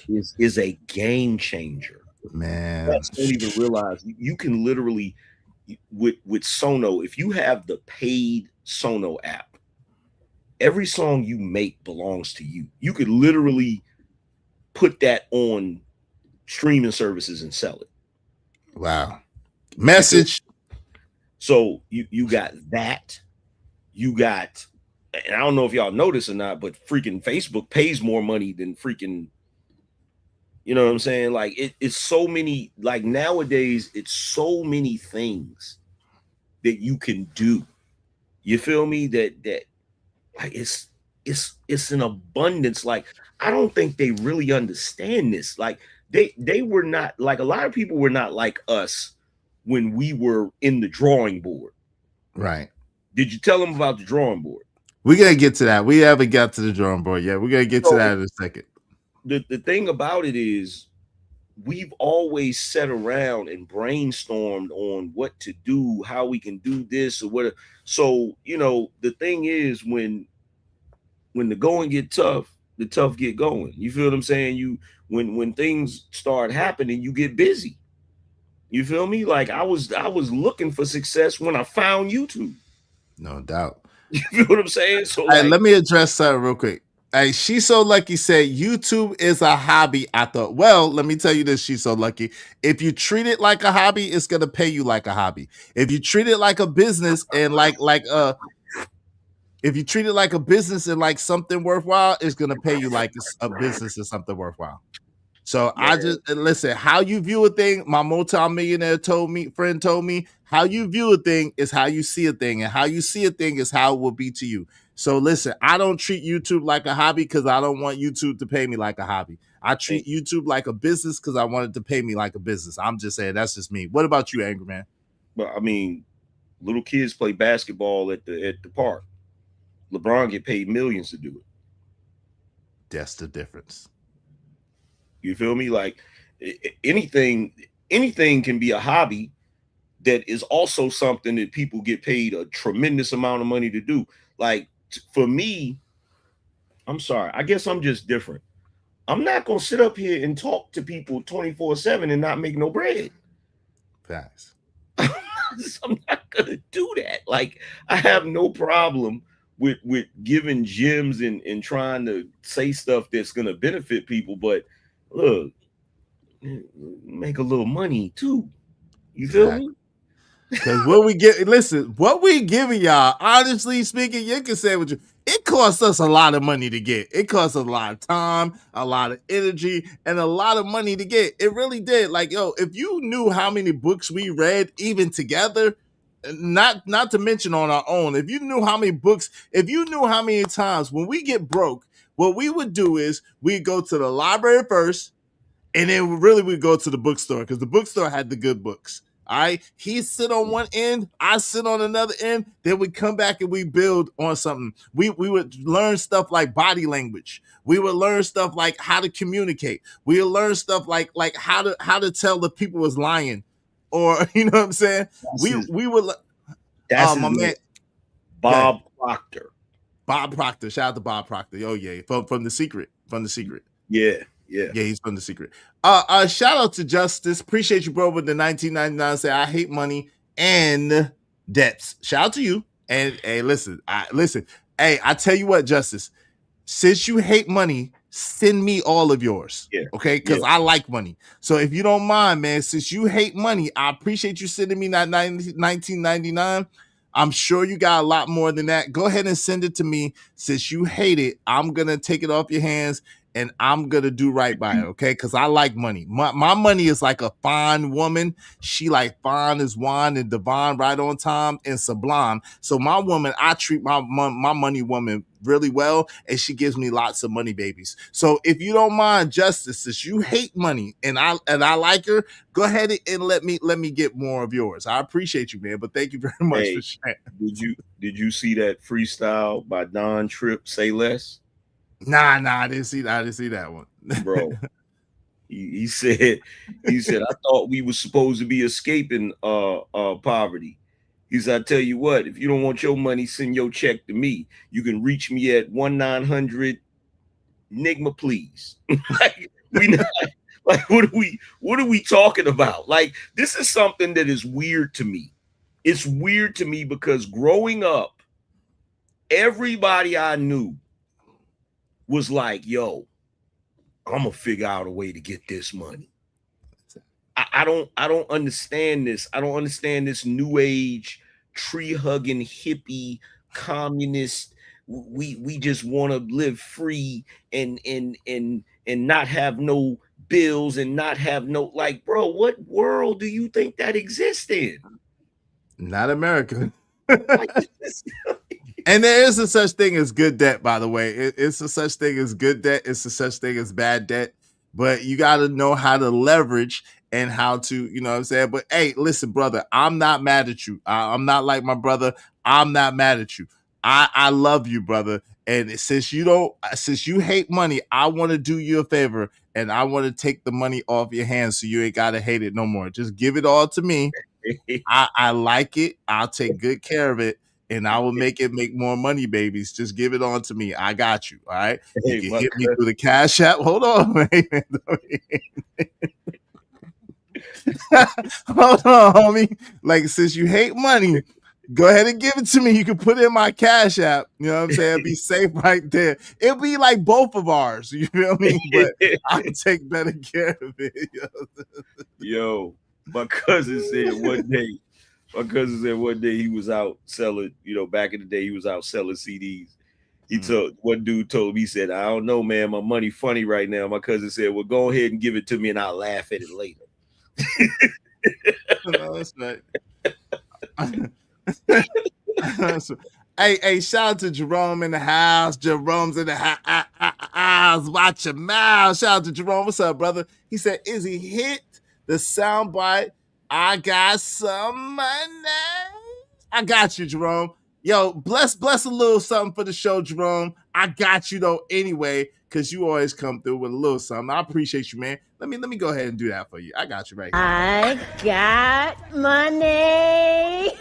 I: is a game changer.
A: Man,
I: I don't even realize you can literally with Sono, if you have the paid Sono app, every song you make belongs to you. You could literally put that on streaming services and sell it.
A: wow. Message.
I: So you got that. You got, and I don't know if y'all notice or not, but freaking Facebook pays more money than freaking, you know what I'm saying? Like it's so many, like nowadays, it's so many things that you can do. You feel me? That like it's an abundance. Like I don't think they really understand this. Like they were not, like a lot of people were not like us when we were in the drawing board.
A: Right.
I: Did you tell them about the drawing board?
A: We're gonna get to that. We haven't got to the drawing board yet. We're gonna get to that in a second.
I: The thing about it is we've always sat around and brainstormed on what to do, how we can do this or what. So, you know, the thing is when the going get tough, the tough get going. You feel what I'm saying? When things start happening, you get busy. You feel me? Like I was looking for success when I found YouTube.
A: No doubt.
I: You feel what I'm saying? So
A: Hey, let me address something real quick. Hey, She's So Lucky said YouTube is a hobby. I thought, well, let me tell you this, She's So Lucky. If you treat it like a hobby, it's gonna pay you like a hobby. If you treat it like a business and if you treat it like a business and like something worthwhile, it's gonna pay you like a business and something worthwhile. So I just listen, how you view a thing, my multi-millionaire friend told me, how you view a thing is how you see a thing, and how you see a thing is how it will be to you. So listen, I don't treat YouTube like a hobby because I don't want YouTube to pay me like a hobby. I treat YouTube like a business because I want it to pay me like a business. I'm just saying, that's just me. What about you, Angry Man?
I: But I mean, little kids play basketball at the park. LeBron get paid millions to do it.
A: That's the difference.
I: You feel me? Like anything can be a hobby that is also something that people get paid a tremendous amount of money to do. Like for me, I'm sorry, I guess I'm just different. I'm not gonna sit up here and talk to people 24/7 and not make no bread.
A: Facts.
I: I'm not gonna do that. Like I have no problem with giving gems and trying to say stuff that's gonna benefit people, but look, make a little money too. You feel me?
A: Because what we giving y'all, honestly speaking, you can say what you, it costs us a lot of money to get. It costs us a lot of time, a lot of energy, and a lot of money to get. It really did. Like, yo, if you knew how many books we read even together, not to mention on our own, if you knew how many books, if you knew how many times when we get broke, what we would do is we'd go to the library first, and then really we'd go to the bookstore because the bookstore had the good books. All right, he sit on one end, I sit on another end. Then we come back and we build on something. We would learn stuff like body language. We would learn stuff like how to communicate. We would learn stuff like how to tell if people was lying, or you know what I'm saying. We would.
I: That's
A: my man,
I: Bob Proctor.
A: Bob Proctor. Shout out to Bob Proctor. Oh yeah, from The Secret. From The Secret.
I: Yeah.
A: Yeah, he's from The Secret. Shout out to Justice. Appreciate you, bro, with the 1999. Say I hate money and debts. Shout out to you. And hey, listen. Hey, I tell you what, Justice. Since you hate money, send me all of yours.
I: Yeah.
A: Okay, because
I: Yeah.
A: I like money. So if you don't mind, man, since you hate money, I appreciate you sending me that 1999. I'm sure you got a lot more than that. Go ahead and send it to me. Since you hate it, I'm gonna take it off your hands and I'm gonna do right by it, okay? Because I like money. My money is like a fine woman. She like fine as wine and divine, right on time and sublime. So my woman, I treat my money woman really well, and she gives me lots of money babies. So if you don't mind, Justice, since you hate money and I like her, go ahead and let me get more of yours. I appreciate you, man. But thank you very much
I: Hey,
A: for sharing.
I: Did you see that freestyle by Don Tripp, Say Less?
A: Nah, I didn't see that one.
I: Bro. He said, I thought we were supposed to be escaping poverty. He said, I tell you what, if you don't want your money, send your check to me. You can reach me at 1-900 Nigma, please. Like, what are we talking about? Like, this is something that is weird to me. It's weird to me because growing up, everybody I knew was like, yo, I'm gonna figure out a way to get this money. I don't understand this. I don't understand this new age, tree hugging, hippie, communist. We just want to live free and not have no bills and not have no, like, bro, what world do you think that exists in?
A: Not America. And there is a such thing as good debt, by the way. It's a such thing as good debt. It's a such thing as bad debt. But you got to know how to leverage and how to, you know what I'm saying? But hey, listen, brother, I'm not mad at you. I'm not like my brother. I'm not mad at you. I love you, brother. And since you hate money, I want to do you a favor and I want to take the money off your hands so you ain't got to hate it no more. Just give it all to me. I like it. I'll take good care of it. And I will make more money, babies. Just give it on to me. I got you. All right. You can hit me through the Cash App. Hold on, man. Hold on, homie. Like, since you hate money, go ahead and give it to me. You can put it in my Cash App. You know what I'm saying? Be safe right there. It'll be like both of ours. You feel me? But I'll take better care of it.
I: Yo, my cousin said one day he was out selling, back in the day, he was out selling CDs. One dude told me, he said, I don't know, man, my money funny right now. My cousin said, well, go ahead and give it to me and I'll laugh at it later.
A: No, that's right. Hey, shout out to Jerome in the house. Jerome's in the house. Watch your mouth. Shout out to Jerome. What's up, brother? He said, Izzy, hit the soundbite. I got some money. I got you, Jerome. Yo, bless a little something for the show, Jerome. I got you though anyway, because you always come through with a little something. I appreciate you, man. Let me go ahead and do that for you. I got you right here.
C: I got money.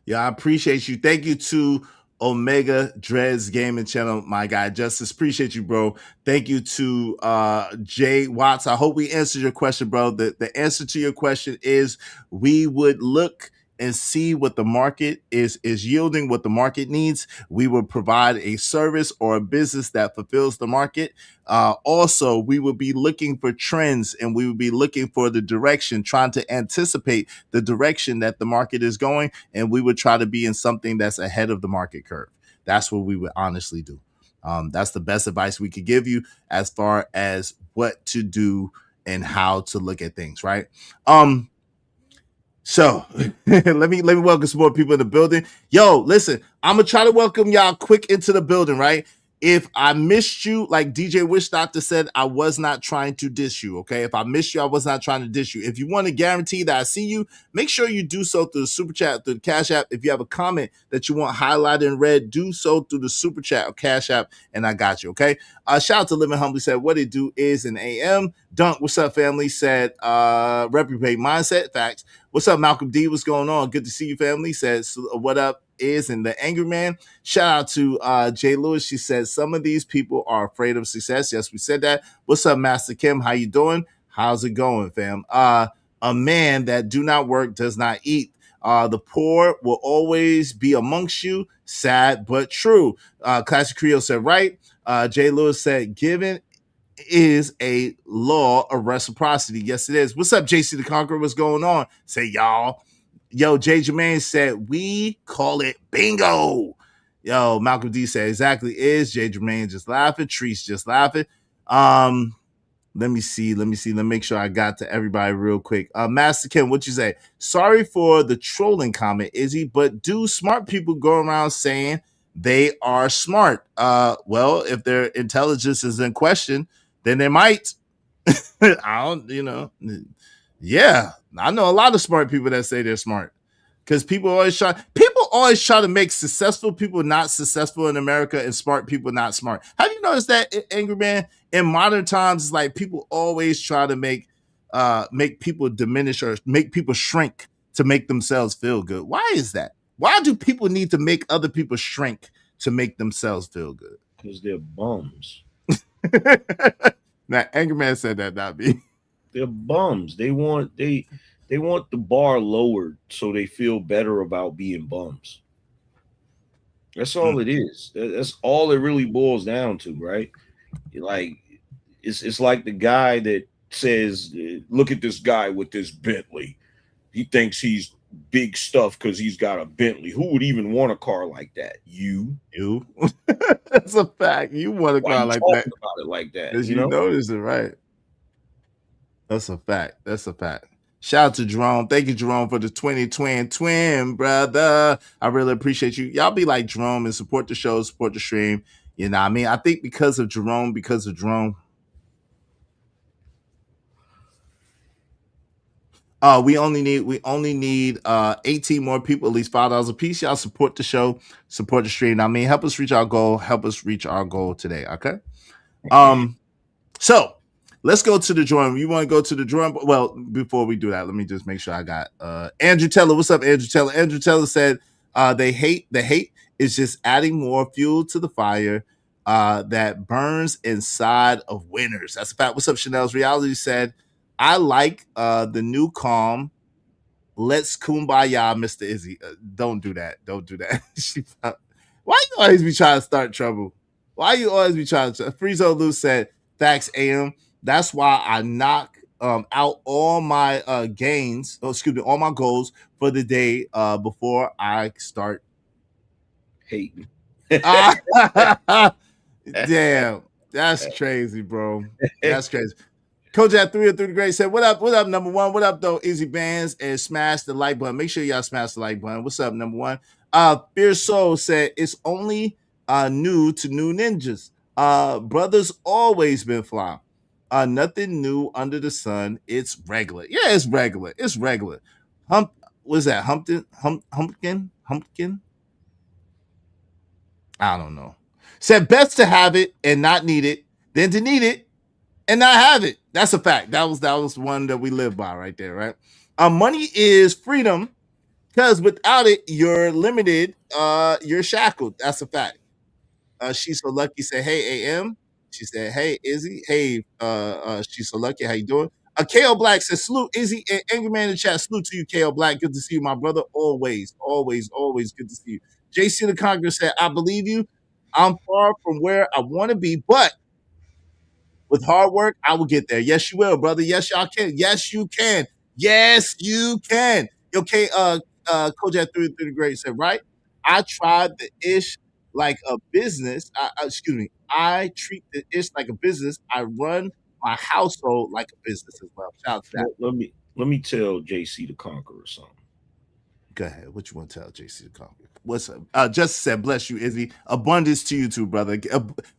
A: Yeah, I appreciate you. Thank you to Omega Dreads Gaming Channel, my guy Justice. Appreciate you, bro. Thank you to Jay Watts. I hope we answered your question, bro. The answer to your question is we would look and see what the market is yielding, what the market needs. We would provide a service or a business that fulfills the market. Also, we would be looking for trends and we would be looking for the direction, trying to anticipate the direction that the market is going. And we would try to be in something that's ahead of the market curve. That's what we would honestly do. That's the best advice we could give you as far as what to do and how to look at things, right? So let me welcome some more people in the building. Yo, listen, I'm gonna try to welcome y'all quick into the building, right? if I missed you, like DJ Wish Doctor said, I was not trying to diss you. Okay. If I missed you, I was not trying to diss you. If you want to guarantee that I see you, make sure you do so through the super chat, through the Cash App. If you have a comment that you want highlighted in red, do so through the super chat or Cash App, and I got you. Okay. Shout out to Living Humbly said, what it do is an AM. Dunk, what's up, family? Said, reprobate mindset. Facts. What's up, Malcolm D? What's going on? Good to see you, family. Says, what up is and the Angry Man. Shout out to Jay Lewis. She says some of these people are afraid of success. Yes, we said that. What's up, Master Kim? How you doing? How's it going, fam? A man that do not work does not eat. The poor will always be amongst you. Sad but true. Classic Creole said right. Jay Lewis said given is a law of reciprocity. Yes, it is. What's up, JC the Conqueror? What's going on? Say y'all. Yo, Jay Jermaine said, we call it bingo. Yo, Malcolm D said, exactly is. Jay Jermaine just laughing. Treese just laughing. Let me see. Let me make sure I got to everybody real quick. Master Kim, what you say? Sorry for the trolling comment, Izzy, but do smart people go around saying they are smart? Well, if their intelligence is in question, then they might. I don't, yeah, I know a lot of smart people that say they're smart because people always try to make successful people not successful in America and smart people not smart. Have you noticed that, Angry Man? In modern times, it's like people always try to make people diminish or make people shrink to make themselves feel good. Why is that? Why do people need to make other people shrink to make themselves feel good?
I: Because they're bums.
A: Now, Angry Man said that, not me.
I: They're bums. They want the bar lowered so they feel better about being bums. That's all it is. That's all it really boils down to, right? Like it's like the guy that says, "Look at this guy with this Bentley. He thinks he's big stuff because he's got a Bentley. Who would even want a car like that? You.
A: That's a fact. You want a car like that?
I: About it like that?
A: Because you notice it, right? That's a fact. That's a fact. Shout out to Jerome. Thank you, Jerome, for the 20 twin, brother. I really appreciate you. Y'all be like Jerome and support the show, support the stream. You know what I mean? I think because of Jerome, we only need 18 more people, at least $5 a piece. Y'all support the show, support the stream. I mean, help us reach our goal. Help us reach our goal today. Okay. So let's go to the drawing. You want to go to the drawing? Well, before we do that, let me just make sure I got Andrew Teller. What's up, Andrew Teller? Andrew Teller said the hate is just adding more fuel to the fire that burns inside of winners. That's a fact. What's up, Chanel's Reality said, I like the new calm. Let's kumbaya, Mr. Izzy. Don't do that. Don't do that. Why you always be trying to start trouble? Why you always be trying to? Friezo Lou said, facts AM. That's why I knock out all my gains, all my goals for the day before I start
I: hating.
A: Damn, that's crazy, bro. That's crazy. Kojak 303 the Great said, what up, number one? What up, though, Izzy Bands? And smash the like button. Make sure y'all smash the like button. What's up, number one? Fierce Soul said, it's only new to new ninjas. Brothers always been fly. Nothing new under the sun. It's regular. Yeah, it's regular. It's regular. What's that? Humpkin? I don't know. Said best to have it and not need it than to need it and not have it. That's a fact. That was one that we live by right there, right? Money is freedom because without it, you're limited. You're shackled. That's a fact. She's so lucky. Said, hey, AM. She said, hey, Izzy. Hey, she's so lucky. How you doing? KO Black says, salute, Izzy and Angry Man in the chat. Salute to you, KO Black. Good to see you, my brother. Always, always, always good to see you. JC the Congress said, I believe you. I'm far from where I want to be, but with hard work, I will get there. Yes, you will, brother. Yes, y'all can. Yes, you can. Yes, you can. Okay, Kojak 3 the Great said, right? I tried the ish like a business. I treat the ish like a business. I run my household like a business as well. Shout out to that.
I: Let me tell JC the Conqueror something.
A: Go ahead. What you want to tell JC the Conqueror? What's up? Justice said, bless you, Izzy. Abundance to you too, brother.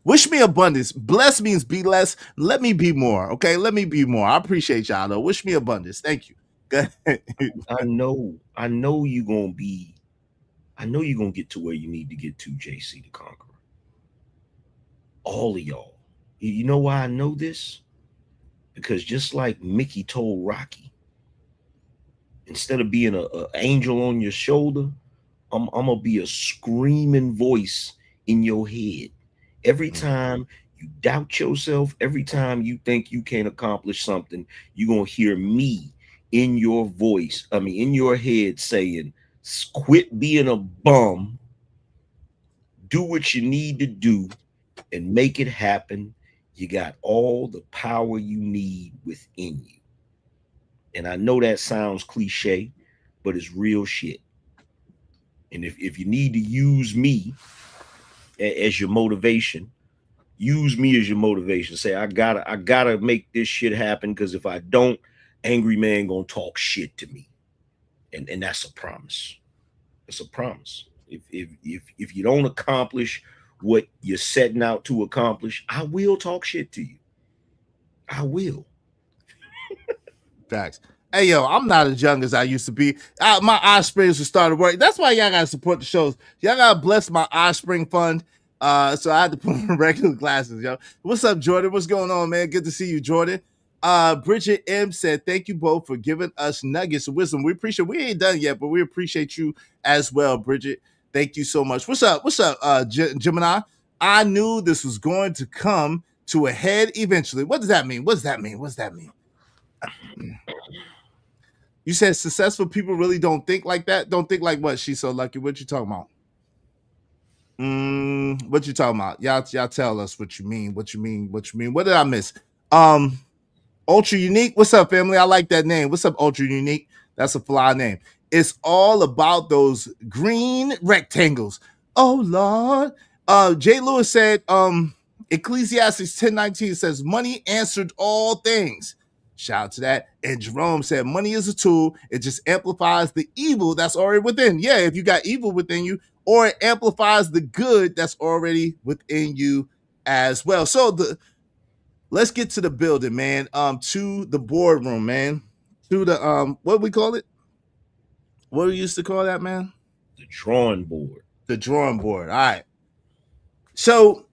A: Wish me abundance. Bless means be less. Let me be more. Okay, let me be more. I appreciate y'all though. Wish me abundance. Thank you. Go ahead.
I: I know you're gonna be. I know you're gonna get to where you need to get to, JC the Conqueror. All of y'all. You know why I know this? Because just like Mickey told Rocky, instead of being a angel on your shoulder, I'm gonna be a screaming voice in your head. Every time you doubt yourself, every time you think you can't accomplish something, you're gonna hear me in your voice, in your head saying, quit being a bum, do what you need to do, and make it happen. You got all the power you need within you. And I know that sounds cliche, but it's real shit. And if you need to use me as your motivation, use me as your motivation. Say, I gotta make this shit happen, because if I don't, Angry Man gonna talk shit to me. And that's a promise. It's a promise. If you don't accomplish what you're setting out to accomplish, I will talk shit to you. I will.
A: Facts. Hey, yo, I'm not as young as I used to be. My eye springs have started working. That's why y'all got to support the shows. Y'all got to bless my eye spring fund. So I had to put on regular glasses, yo. What's up, Jordan? What's going on, man? Good to see you, Jordan. Bridget M said, thank you both for giving us nuggets of wisdom. We appreciate, we ain't done yet, but we appreciate you as well, Bridget. Thank you so much. What's up? What's up, Gemini? I knew this was going to come to a head eventually. What does that mean? What does that mean? What does that mean? You said successful people really don't think like that? Don't think like what? She's so lucky. What you talking about? What you talking about? Y'all tell us what you mean. What you mean? What you mean? What did I miss? Ultra Unique. What's up, family? I like that name. What's up, Ultra Unique? That's a fly name. It's all about those green rectangles. Oh Lord. Jay Lewis said, Ecclesiastes 10:19 says, money answered all things. Shout out to that. And Jerome said, money is a tool. It just amplifies the evil that's already within. Yeah, if you got evil within you, or it amplifies the good that's already within you as well. So let's get to the building, man. To the boardroom, man. To the what we call it? What we used to call that, man?
I: The drawing board.
A: The drawing board. All right. So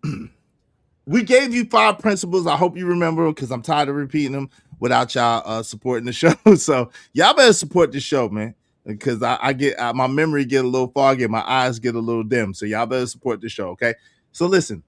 A: we gave you 5 principles. I hope you remember them, because I'm tired of repeating them without y'all supporting the show. So y'all better support the show, man, because I get my memory get a little foggy, my eyes get a little dim. So y'all better support the show, okay? So listen,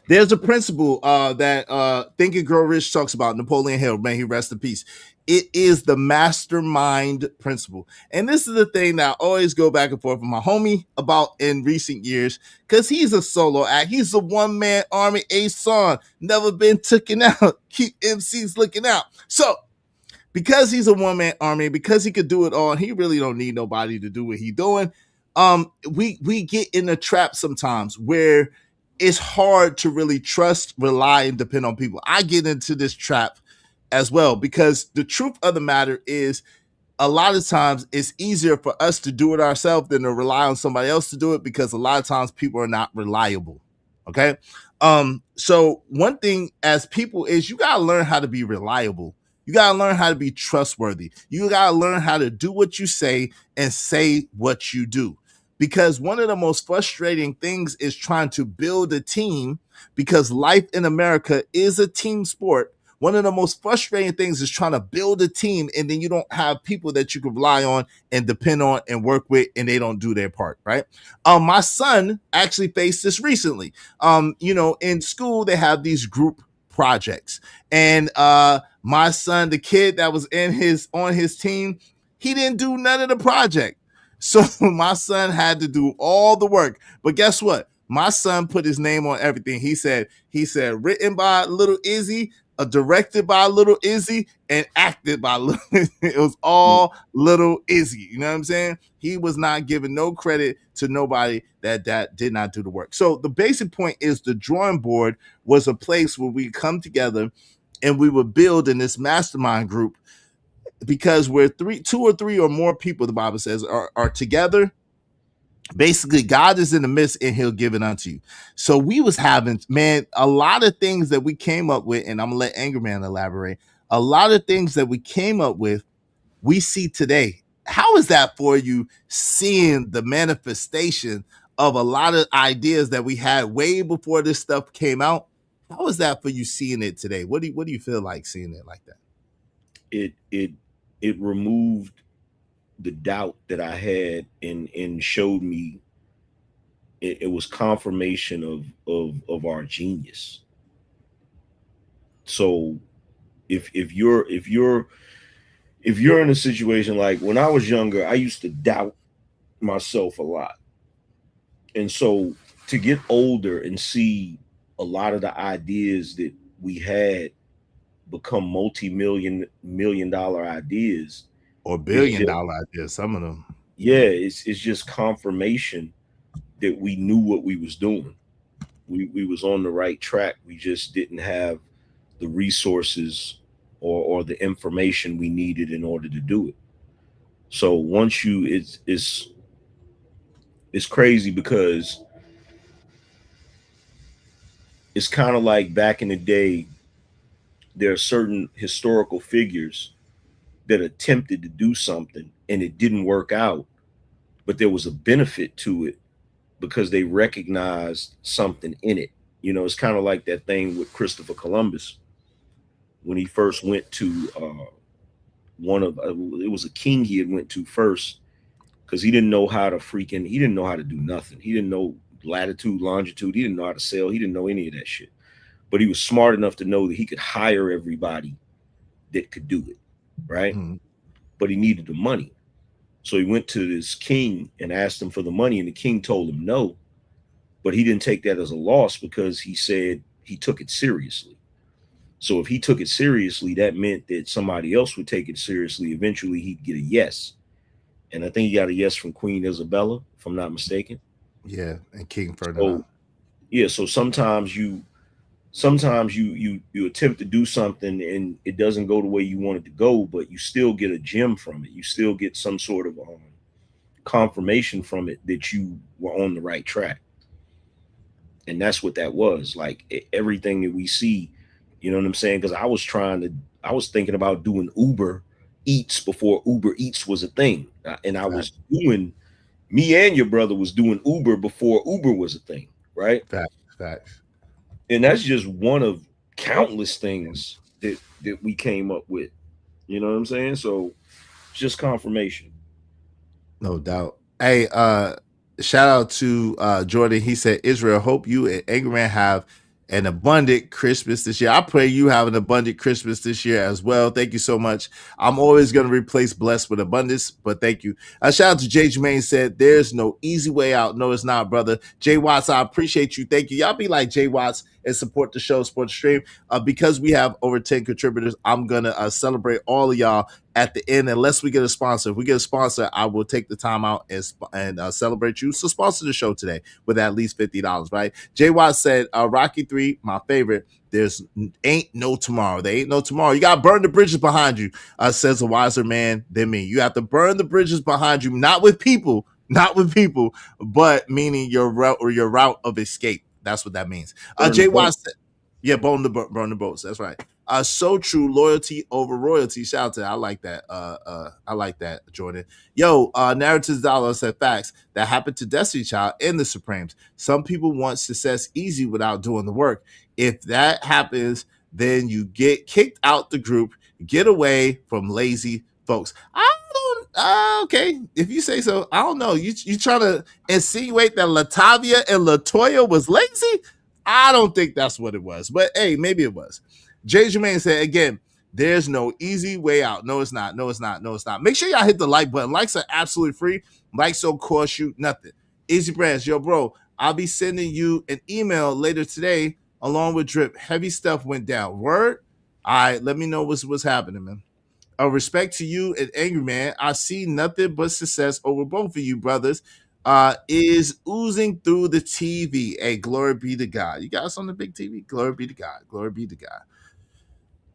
A: there's a principle that Think and Grow Rich talks about. Napoleon Hill, may he rest in peace. It is the mastermind principle. And this is the thing that I always go back and forth with my homie about in recent years, because he's a solo act. He's a one-man army, a son, never been taken out. Keep MCs looking out. So because he's a one-man army, because he could do it all, he really don't need nobody to do what he's doing. We get in a trap sometimes where it's hard to really trust, rely, and depend on people. I get into this trap as well, because the truth of the matter is, a lot of times it's easier for us to do it ourselves than to rely on somebody else to do it, because a lot of times people are not reliable. Okay. So one thing as people is, you got to learn how to be reliable. You got to learn how to be trustworthy. You got to learn how to do what you say and say what you do. Because one of the most frustrating things is trying to build a team, because life in America is a team sport. One of the most frustrating things is trying to build a team, and then you don't have people that you can rely on and depend on and work with, and they don't do their part, right? My son actually faced this recently. In school, they have these group projects, and my son, the kid that was on his team, he didn't do none of the project. So my son had to do all the work. But guess what? My son put his name on everything. He said, written by Little Izzy, directed by Little Izzy, and acted by Little Izzy. It was all Little Izzy. You know what I'm saying? He was not giving no credit to nobody that did not do the work. So the basic point is, the drawing board was a place where we come together and we would build in this mastermind group. because where two or three or more people, the Bible says, are together, basically God is in the midst and he'll give it unto you. So we was having, man, a lot of things that we came up with, and I'm gonna let Angerman elaborate. A lot of things that we came up with, we see today. How is that for you, seeing the manifestation of a lot of ideas that we had way before this stuff came out? How is that for you, seeing it today? What do you feel like seeing it like that?
I: It removed the doubt that I had and showed me it was confirmation of our genius. So if you're in a situation like when I was younger, I used to doubt myself a lot. And so to get older and see a lot of the ideas that we had become multi-million dollar ideas
A: or billion-dollar ideas, some of them.
I: Yeah, it's just confirmation that we knew what we was doing. We was on the right track. We just didn't have the resources or the information we needed in order to do it. So once you, it's crazy because it's kind of like back in the day, there are certain historical figures that attempted to do something and it didn't work out, but there was a benefit to it because they recognized something in it. You know, it's kind of like that thing with Christopher Columbus when he first went to it was a king he had went to first, because he didn't know how to do nothing. He didn't know latitude, longitude. He didn't know how to sail. He didn't know any of that shit. But he was smart enough to know that he could hire everybody that could do it, right? Mm-hmm. But he needed the money. So he went to this king and asked him for the money, and the king told him no. But he didn't take that as a loss because he said he took it seriously. So if he took it seriously, that meant that somebody else would take it seriously. Eventually, he'd get a yes. And I think he got a yes from Queen Isabella, if I'm not mistaken.
A: Yeah, and King Ferdinand.
I: So, yeah, so sometimes you attempt to do something and it doesn't go the way you want it to go, but you still get a gem from it. You still get some sort of confirmation from it that you were on the right track. And that's what that was. Like everything that we see, you know what I'm saying? Because I was thinking about doing Uber Eats before Uber Eats was a thing. And I was doing, me and your brother was doing Uber before Uber was a thing, right?
A: Facts.
I: And that's just one of countless things that we came up with. You know what I'm saying? So just confirmation.
A: No doubt. Hey, shout out to Jordan. He said, Israel, hope you and Angerman have an abundant Christmas this year. I pray you have an abundant Christmas this year as well. Thank you so much. I'm always going to replace blessed with abundance, but thank you. Shout out to Jay Jermaine, said, there's no easy way out. No, it's not, brother. Jay Watts, I appreciate you. Thank you. Y'all be like Jay Watts and support the show, support the stream. Because we have over 10 contributors, I'm going to celebrate all of y'all at the end, unless we get a sponsor. If we get a sponsor, I will take the time out and celebrate you. So sponsor the show today with at least $50, right? Jay Watt said, Rocky 3, my favorite. There's ain't no tomorrow. There ain't no tomorrow. You got to burn the bridges behind you, says a wiser man than me. You have to burn the bridges behind you, not with people, but meaning your route of escape. That's what that means. Jay Watt said, yeah, burn the boats. That's right. So true. Loyalty over royalty. Shout out to that. I like that. I like that, Jordan. Yo, Narratives Dollar said facts that happened to Destiny Child and the Supremes. Some people want success easy without doing the work. If that happens, then you get kicked out the group. Get away from lazy folks. Okay, if you say so. I don't know. You trying to insinuate that Latavia and Latoya was lazy? I don't think that's what it was, but hey, maybe it was. Jay Jermaine said, again, there's no easy way out. No, it's not. No, it's not. No, it's not. Make sure y'all hit the like button. Likes are absolutely free. Likes don't cost you nothing. Easy Brands, yo, bro, I'll be sending you an email later today along with Drip. Heavy stuff went down. Word? All right, let me know what's happening, man. Respect to you and Angry Man. I see nothing but success over both of you, brothers. Is oozing through the TV. Hey, glory be to God. You guys on the big TV? Glory be to God. Glory be to God.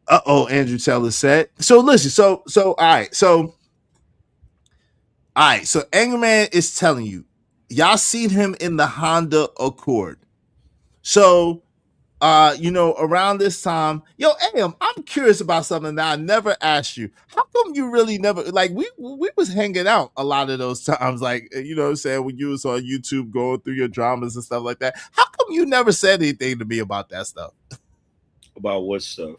A: Andrew Taylor said. So listen, so all right, so Angry Man is telling you, y'all seen him in the Honda Accord. So around this time, Am, I'm curious about something that I never asked you. How come you really never, like, we was hanging out a lot of those times, like, you know what I'm saying, when you was on YouTube going through your dramas and stuff like that. How come you never said anything to me about that stuff?
I: About what stuff?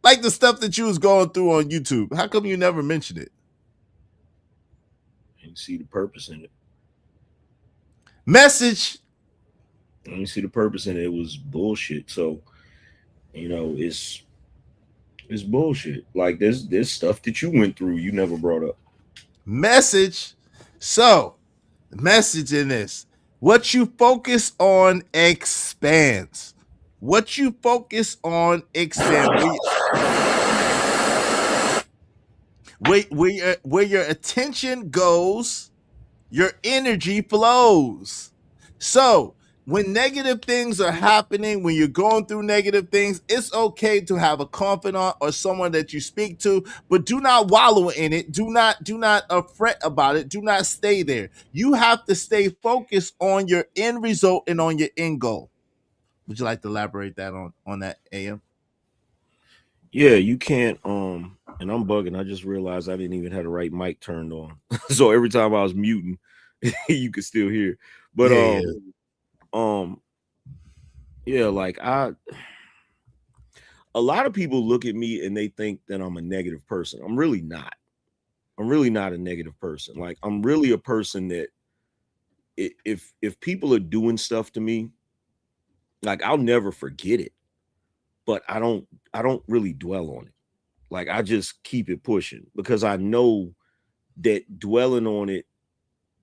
A: Like the stuff that you was going through on YouTube. How come you never mentioned it?
I: I didn't see the purpose in it.
A: Message.
I: I didn't see the purpose in it. It was bullshit. So, it's bullshit. Like there's stuff that you went through you never brought up.
A: Message. So, message in this: what you focus on expands. What you focus on expands. Where your attention goes, your energy flows. So when negative things are happening, when you're going through negative things, it's okay to have a confidant or someone that you speak to, but do not wallow in it. Do not fret about it. Do not stay there. You have to stay focused on your end result and on your end goal. Would you like to elaborate that on that, AM?
I: Yeah, you can't. And I'm bugging. I just realized I didn't even have the right mic turned on, so every time I was muting, you could still hear. But like a lot of people look at me and they think that I'm a negative person. I'm really not. I'm really not a negative person. Like, I'm really a person that if people are doing stuff to me, like, I'll never forget it, but I don't really dwell on it. Like, I just keep it pushing, because I know that dwelling on it,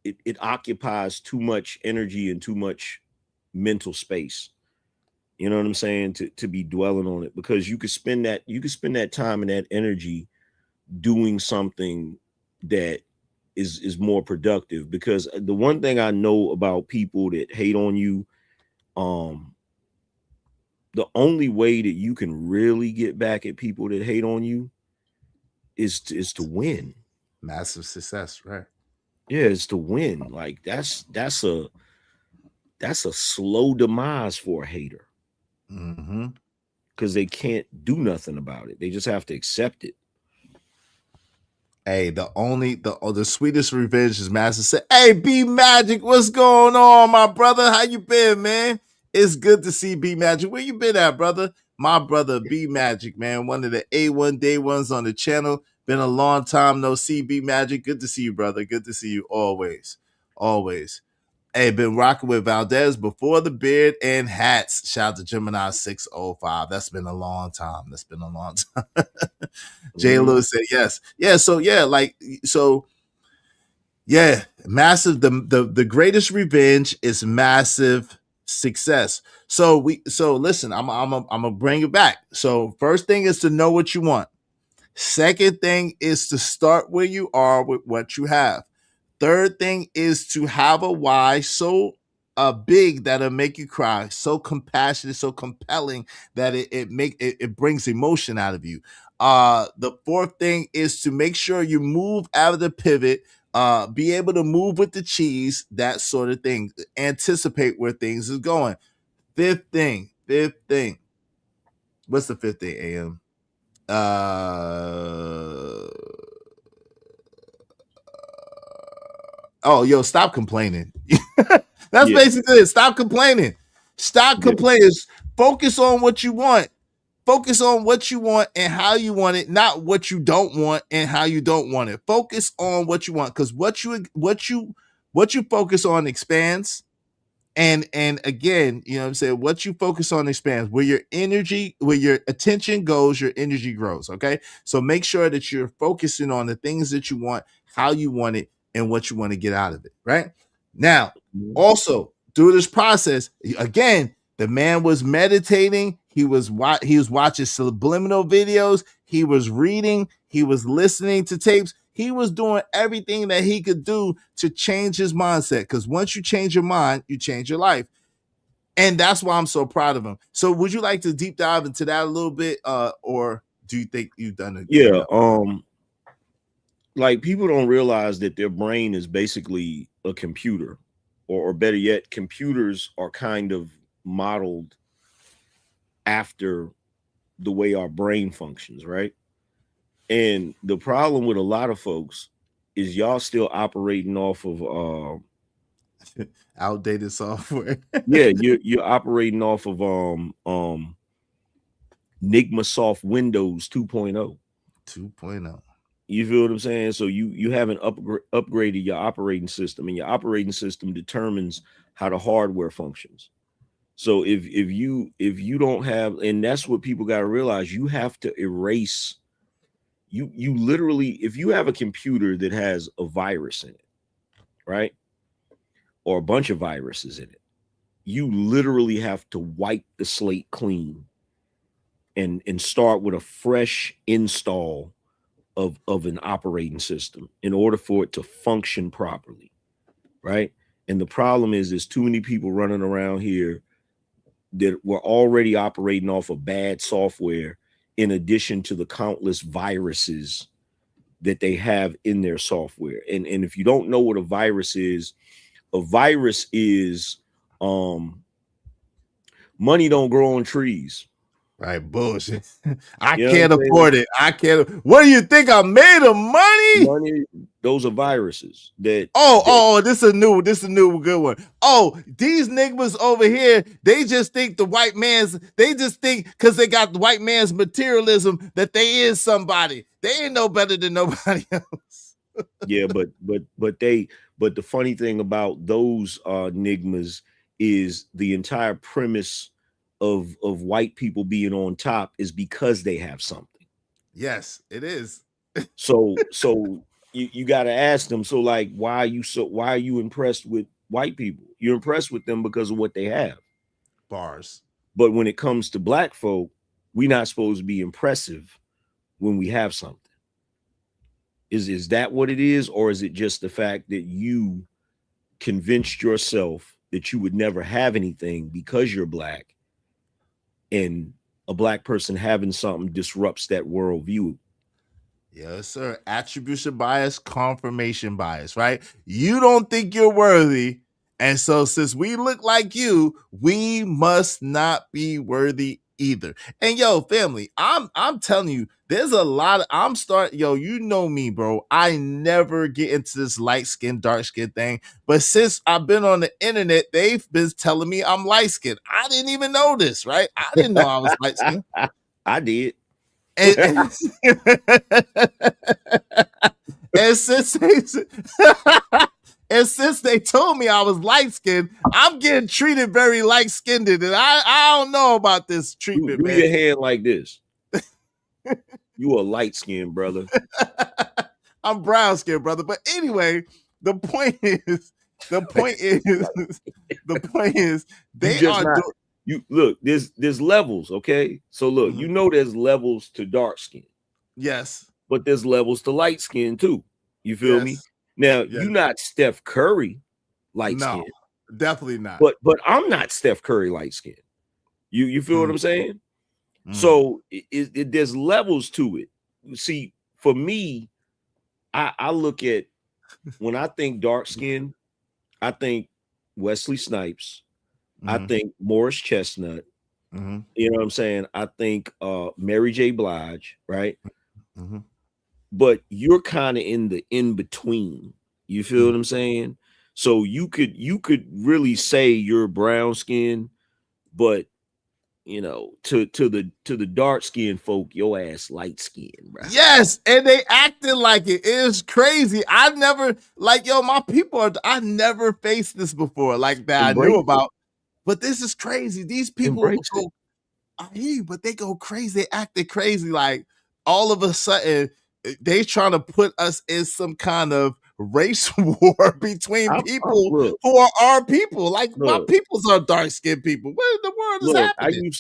I: it occupies too much energy and too much mental space. You know what I'm saying? To be dwelling on it, because you could spend that time and that energy doing something that is more productive. Because the one thing I know about people that hate on you, the only way that you can really get back at people that hate on you is to win.
A: Massive success, right?
I: Yeah, it's to win. Like, that's a slow demise for a hater.
A: Mm-hmm.
I: Because they can't do nothing about it. They just have to accept it.
A: Hey, the sweetest revenge is Master said, "Hey, B Magic, what's going on, my brother? How you been, man? It's good to see B Magic. Where you been at, brother? My brother B Magic, man, one of the A1 day ones on the channel. Been a long time no see, B Magic. Good to see you, brother. Good to see you always. Always. Hey, been rocking with Valdez before the beard and hats. Shout out to Gemini 605. That's been a long time. Jay Lewis said yes. Yeah, massive. The greatest revenge is massive success. So listen, I'm gonna bring it back. So first thing is to know what you want. Second thing is to start where you are with what you have. Third thing is to have a why so big that'll make you cry, so compassionate, so compelling that it brings emotion out of you. The fourth thing is to make sure you move out of the pivot, be able to move with the cheese, that sort of thing. Anticipate where things is going. Fifth thing. What's the fifth thing, AM? Stop complaining. That's basically it. Stop complaining. Focus on what you want. Focus on what you want and how you want it, not what you don't want and how you don't want it. Focus on what you want, because what you focus on expands. And again, you know what I'm saying, what you focus on expands. Where your attention goes, your energy grows. Okay, so make sure that you're focusing on the things that you want, how you want it, and what you want to get out of it. Right now, also through this process, again, the man was meditating. He was watching subliminal videos. He was reading. He was listening to tapes. He was doing everything that he could do to change his mindset. Because once you change your mind, you change your life. And that's why I'm so proud of him. So would you like to deep dive into that a little bit? Or do you think you've done a
I: Yeah,
A: good job?
I: like people don't realize that their brain is basically a computer, or better yet, computers are kind of modeled after the way our brain functions, right? And the problem with a lot of folks is y'all still operating off of
A: Outdated software.
I: yeah, you're operating off of Nigmasoft Windows 2.0.
A: 2.0.
I: You feel what I'm saying? So you haven't upgraded your operating system, and your operating system determines how the hardware functions. So if you don't have, and that's what people got to realize, you have to erase. You literally, if you have a computer that has a virus in it, right, or a bunch of viruses in it, you literally have to wipe the slate clean and start with a fresh install of an operating system in order for it to function properly, right? And the problem is there's too many people running around here that were already operating off of bad software, in addition to the countless viruses that they have in their software. And if you don't know what a virus is money don't grow on trees.
A: Right, bullshit. I can't afford it. I can't. What do you think? I made of money?
I: Those are viruses that.
A: This is a new good one. Oh, these niggas over here, they just think they just think because they got the white man's materialism that they is somebody. They ain't no better than nobody else.
I: Yeah, but the funny thing about those nigmas is the entire premise of white people being on top is because they have something.
A: Yes, it is.
I: So you got to ask them, so like, why are you impressed with white people? You're impressed with them because of what they have.
A: Bars.
I: But when it comes to black folk, we're not supposed to be impressive when we have something. Is that what it is? Or is it just the fact that you convinced yourself that you would never have anything because you're black, and a black person having something disrupts that worldview?
A: Yes, sir. Attribution bias, confirmation bias, right? You don't think you're worthy. And so since we look like you, we must not be worthy either. And yo, family, I'm telling you, there's a lot of you know me, bro. I never get into this light skin, dark skin thing. But since I've been on the internet, they've been telling me I'm light skinned. I didn't even know this, right? I didn't know I was light skinned.
I: I did.
A: And since they told me I was light skinned, I'm getting treated very light skinned, and I don't know about this treatment.
I: Do
A: man.
I: Your hand like this. You a light skinned brother.
A: I'm brown skinned, brother. But anyway, the point is they are
I: not, you look, there's levels, okay? So look, you know there's levels to dark skin.
A: Yes.
I: But there's levels to light skin too. You feel me? Now, you're not Steph Curry light skin.
A: Definitely not.
I: But I'm not Steph Curry light skin. You feel what I'm saying? So there's levels to it. See, for me, I look at, when I think dark skin, I think Wesley Snipes. I think Morris Chestnut. You know what I'm saying? I think Mary J. Blige, right? But you're kind of in the in-between. You feel what I'm saying? So you could really say you're brown skin, but you know, to the dark skinned folk, your ass light skin, bro.
A: Yes, and they acted like it. It is crazy. I never my people I never faced this before like that. I knew about, but this is crazy. These people I hear you, but they go crazy. They acted crazy. Like all of a sudden, they trying to put us in some kind of race war between people who are our people. Like my peoples are dark skinned people. What in the world is happening?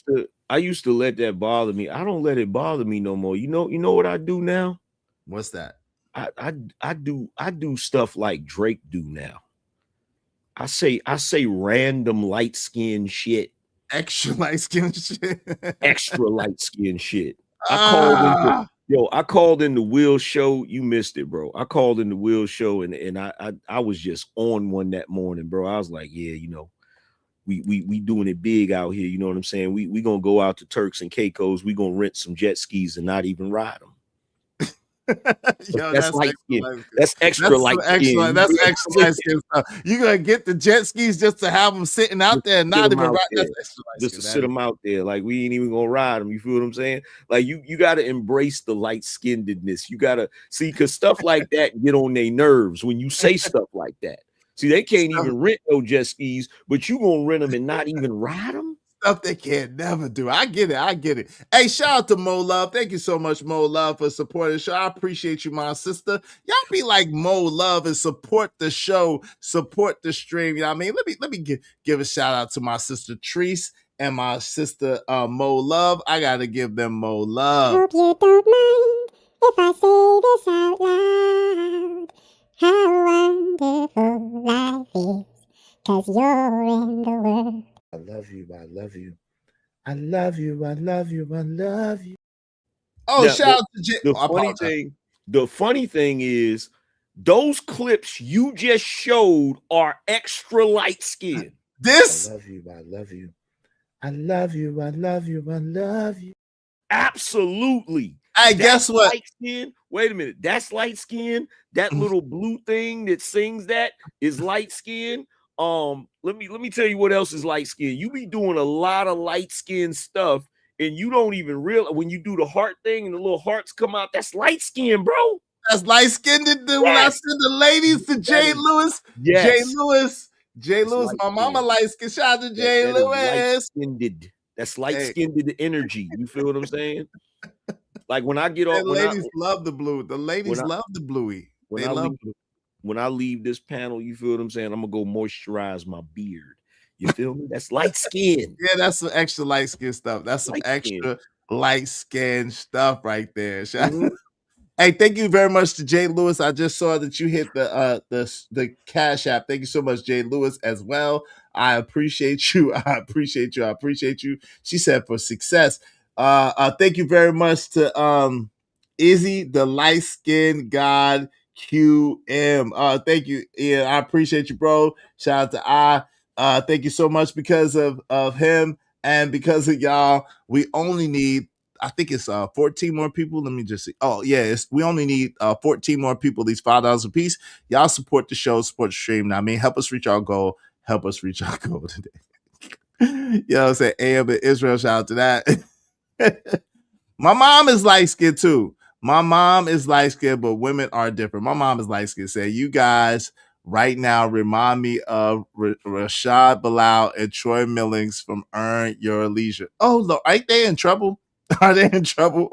I: I used to let that bother me. I don't let it bother me no more. You know what I do now?
A: What's that?
I: I do stuff like Drake do now. I say random light skin shit.
A: Extra light skin shit.
I: Extra light skin shit. I called in the Will show. You missed it, bro. I called in the Will show, and I was just on one that morning, bro. I was like, yeah, we doing it big out here. You know what I'm saying? We gonna go out to Turks and Caicos. We gonna rent some jet skis and not even ride them.
A: Yo,
I: that's light skin. That's extra light skin.
A: That's extra light skin stuff. You gonna get the jet skis just to have them sitting out there and not even ride. That's extra light
I: just
A: skin.
I: to sit them out there. Like we ain't even gonna ride them. You feel what I'm saying? Like you gotta embrace the light skinnedness. You gotta see, because stuff like that get on their nerves when you say stuff like that. See, they can't even rent no jet skis, but you gonna rent them and not even ride them?
A: Stuff they can't never do. I get it. Hey, shout out to Mo Love. Thank you so much, Mo Love, for supporting the show. I appreciate you, my sister. Y'all be like Mo Love and support the show, support the stream. You know what I mean? Let me give a shout out to my sister Treese and my sister Mo Love. I gotta give them Mo Love.
J: Hope you don't mind if I say this out loud. How wonderful life is, 'cause you're in the world.
A: I love you. I love you. I love you. I love you. I love you. Oh,
I: now,
A: shout out to Jay.
I: The funny thing is, those clips you just showed are extra light skin.
A: This
I: I love you. I love you. I love you. I love you. I love you. Absolutely.
A: Hey, guess what?
I: Light skin. Wait a minute. That's light skin. That little blue thing that sings that is light skin. Let me tell you what else is light skin. You be doing a lot of light skin stuff, and you don't even realize when you do the heart thing and the little hearts come out. That's light skin, bro.
A: That's light skinned. When I send the ladies to Jay Lewis, Jay Lewis, my mama light skin. Shout out to Jay Lewis.
I: That's light skinned energy. You feel what I'm saying? Like when I get off,
A: ladies love the blue. The ladies love the bluey. They love blue.
I: When I leave this panel, you feel what I'm saying? I'm gonna go moisturize my beard. You feel me? That's light skin.
A: Yeah, that's some extra light skin stuff. That's some extra light skin stuff right there. Hey, thank you very much to Jay Lewis. I just saw that you hit the Cash App. Thank you so much, Jay Lewis, as well. I appreciate you. I appreciate you. She said for success. Thank you very much to Izzy, the light skin god. QM. Thank you. Yeah, I appreciate you, bro. Shout out to thank you so much. Because of him and because of y'all, we only need, I think it's 14 more people. Let me just see. Oh, yeah, we only need 14 more people, these $5 a piece. Y'all support the show, support the stream. Now, I mean, help us reach our goal. Help us reach our goal today. You know what I'm saying? AM in Israel, shout out to that. My mom is light skinned too. My mom is light skinned, but women are different. My mom is light skinned. Say, you guys right now remind me of Rashad Bilal and Troy Millings from Earn Your Leisure. Oh, Lord, ain't they in trouble? Are they in trouble?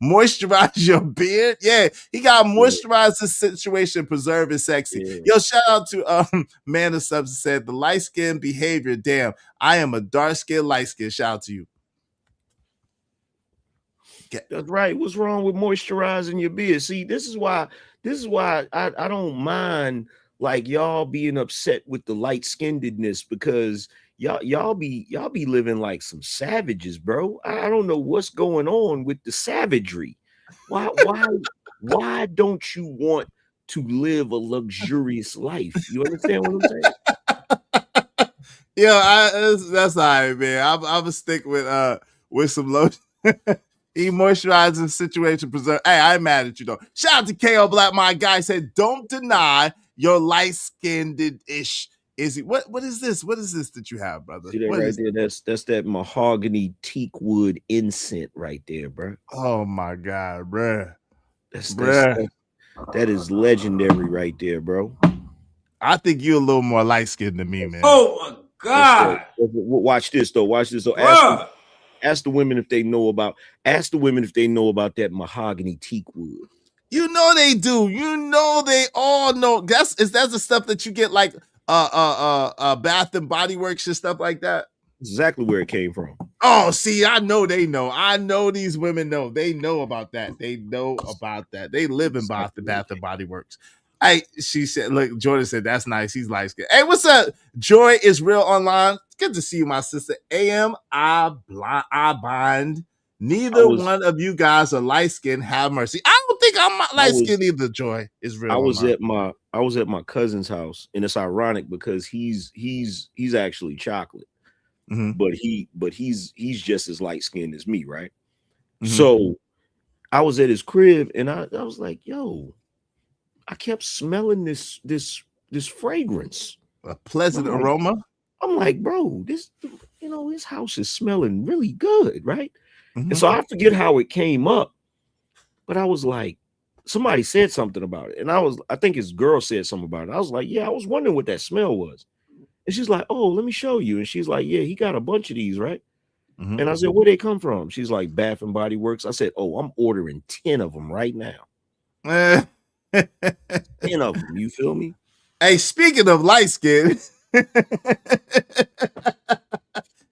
A: Moisturize your beard. Yeah, he got moisturize the situation, preserve it sexy. Yeah. Yo, shout out to Man of Substance said the light skin behavior. Damn, I am a dark skin, light skin. Shout out to you.
I: That's right. What's wrong with moisturizing your beard? See, this is why I don't mind like y'all being upset with the light skinnedness, because y'all be living like some savages, bro. I don't know what's going on with the savagery. Why don't you want to live a luxurious life? You understand what I'm saying?
A: Yeah, that's all right, man. I'm gonna stick with some lotion. He moisturizing situation preserve. Hey, I'm mad at you though. Shout out to KO Black. My guy said, "Don't deny your light-skinned ish." Is he? What is this? What is this that you have, brother?
I: See that right there? That's that mahogany teak wood incense right there, bro.
A: Oh my god, bro.
I: That is legendary right there, bro.
A: I think you're a little more light-skinned than me, man.
K: Oh my god.
I: Watch this though. Ask the women if they know about that mahogany teak wood.
A: You know they do. You know they all know. That's the stuff that you get like Bath and Body Works and stuff like that.
I: Exactly where it came from.
A: Oh, see, I know they know. I know these women know. They know about that. They know about that. They live in Bath and Body Works. Hey, she said, look, Jordan said, that's nice. He's light skinned. Hey, what's up? Joy is real online. It's good to see you, my sister. AM, I bind Neither one of you guys are light skinned. Have mercy. I don't think I'm light skinned either. Joy is real.
I: I was at my cousin's house, and it's ironic because he's actually chocolate, but he's just as light skinned as me, right? So I was at his crib, and I was like, yo, I kept smelling this fragrance,
A: a pleasant aroma.
I: I'm like, bro, this, his house is smelling really good, right? And so I forget how it came up, but I was like, somebody said something about it, and I think his girl said something about it. I was like, yeah, I was wondering what that smell was, and she's like, oh, let me show you, and she's like, yeah, he got a bunch of these, right? And I said, where they come from? She's like, Bath and Body Works. I said, oh, I'm ordering 10 of them right now. 10 of them, you feel me?
A: Hey, speaking of light skin,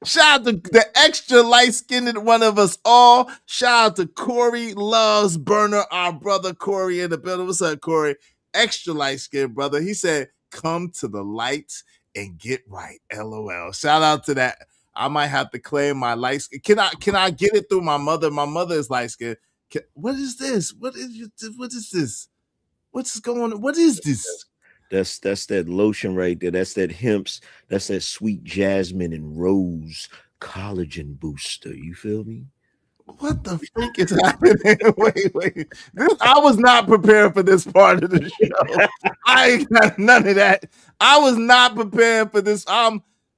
A: shout out to the extra light-skinned one of us all. Shout out to Corey Loves Burner, our brother Corey in the building. What's up, Corey? Extra light-skinned brother. He said, come to the light and get right. LOL. Shout out to that. I might have to claim my light skin. Can I get it through my mother? My mother is light skinned. What is this? What is this? What's going on? What is this?
I: That's that lotion right there. That's that hemp's. That's that sweet jasmine and rose collagen booster. You feel me?
A: What the freak is happening? Wait. I was not prepared for this part of the show. I ain't got none of that. I was not prepared for this.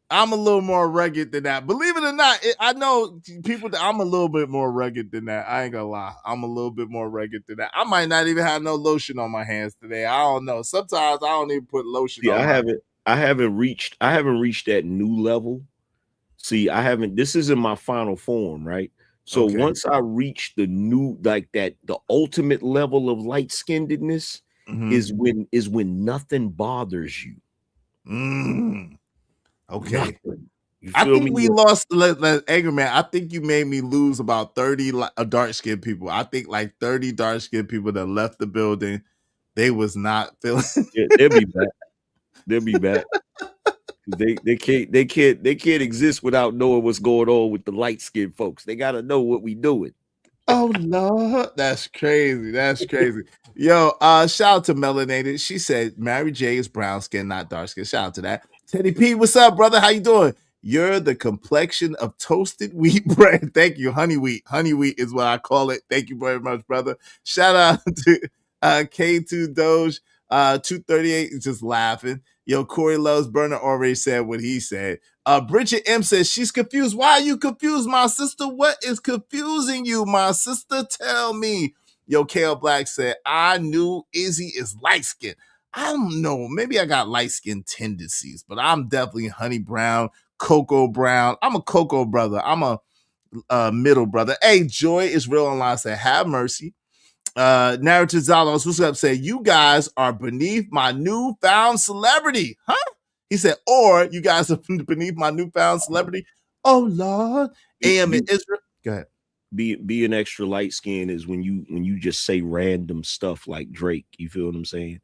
A: I'm a little more rugged than that. Believe it or not, I know people that I'm a little bit more rugged than that. I ain't gonna lie. I'm a little bit more rugged than that. I might not even have no lotion on my hands today. I don't know. Sometimes I don't even put lotion on.
I: I haven't reached that new level. See, this isn't my final form, right? So once I reach the new, like that, the ultimate level of light skinnedness is when nothing bothers you.
A: Okay. I think we lost Anger Man. I think you made me lose about 30 dark skinned people. I think like 30 dark skinned people that left the building. They was not feeling.
I: Yeah, they'll be back. They'll be back. They can't exist without knowing what's going on with the light skinned folks. They gotta know what we doing.
A: Oh Lord, that's crazy. That's crazy. Yo, shout out to Melanated. She said Mary J is brown skin, not dark skin. Shout out to that. Teddy P, what's up, brother? How you doing? You're the complexion of toasted wheat bread. Thank you. Honey wheat. Honey wheat is what I call it. Thank you very much, brother. Shout out to K2 Doge. 238 is just laughing. Yo, Corey Loves Burner already said what he said. Bridget M says she's confused. Why are you confused, my sister? What is confusing you, my sister? Tell me. Yo, Kale Black said, I knew Izzy is light-skinned. I don't know. Maybe I got light-skinned tendencies, but I'm definitely honey brown, cocoa brown. I'm a cocoa brother. I'm a middle brother. Hey, Joy is real online. Said, have mercy. Narrative Zalos, what's up? Say, you guys are beneath my newfound celebrity. Huh? He said, or you guys are beneath my newfound celebrity. Oh, Lord. AM in Israel. Go ahead.
I: Being extra light skin is when you just say random stuff like Drake. You feel what I'm saying?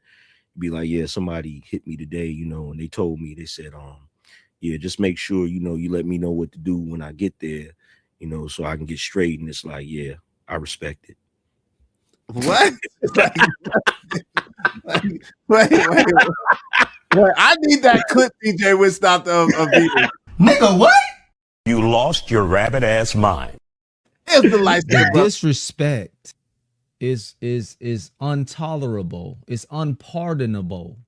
I: Be like, yeah, somebody hit me today, and they told me, they said, yeah, just make sure, you let me know what to do when I get there, so I can get straight. And it's like, yeah, I respect it.
A: What? Wait. I need that clip, DJ Woodstock of people.
G: Nigga, what? You lost your rabbit ass mind.
A: It's the light skin,
K: bro. Disrespect is intolerable. It's unpardonable.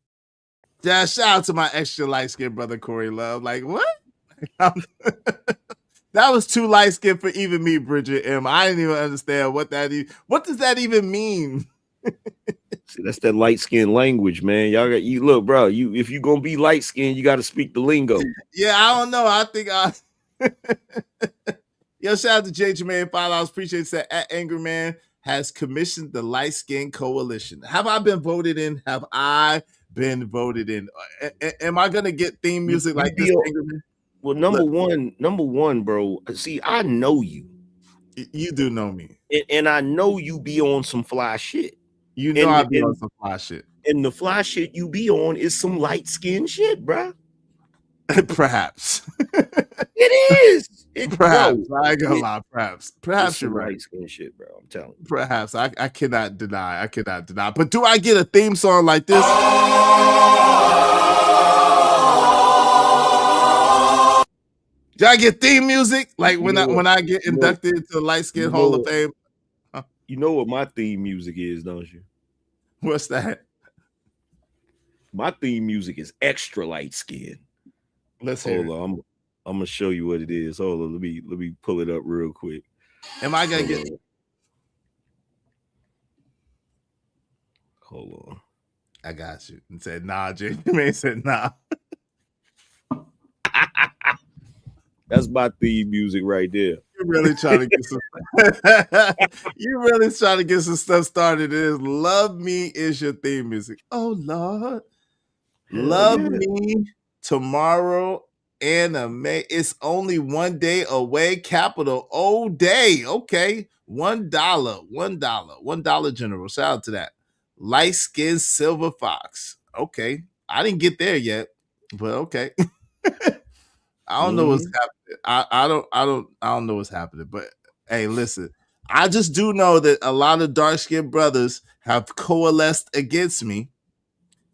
A: Yeah, shout out to my extra light skinned brother Corey Love. Like, what? That was too light skinned for even me, Bridget M. I didn't even understand what does that even mean?
I: See, that's that light skin language, man. Y'all got you look, bro. If you gonna be light skinned, you got to speak the lingo.
A: Yeah, I don't know. I think Yo, shout out to J Jermaine $5. Appreciate that. At Anger Man has commissioned the Light Skin Coalition. Have I been voted in? Have I been voted in? Am I gonna get theme music like this, Anger Man?
I: Well, number one, bro. See, I know you.
A: You do know me,
I: and I know you be on some fly shit.
A: You know I be on some fly shit,
I: and the fly shit you be on is some light skin shit, bro.
A: Perhaps
I: it is.
A: Perhaps.
I: Bro,
A: I ain't gonna lie.
I: it's
A: Perhaps you're
I: some
A: right.
I: light skin shit, bro. I'm telling you.
A: Perhaps. I cannot deny. I cannot deny. But do I get a theme song like this? Do I get theme music? Like when I get inducted into the Light Skin Hall of Fame?
I: You know what my theme music is, don't you?
A: What's that?
I: My theme music is extra light skin.
A: Let's hear
I: Hold on. I'm gonna show you what it is. Hold on, let me pull it up real quick.
A: Am I gonna get?
I: Hold on.
A: I got you. And said nah, Jay. You may said nah.
I: That's my theme music right there.
A: You're really trying to get some. You're really trying to get some stuff started. It is "Love Me" is your theme music. Oh Lord, love me tomorrow. Anime. It's only one day away. Capital O day. Okay. $1. $1 general. Shout out to that. Light skinned silver fox. Okay. I didn't get there yet, but okay. I don't know what's happening. I don't know what's happening. But hey, listen. I just do know that a lot of dark skinned brothers have coalesced against me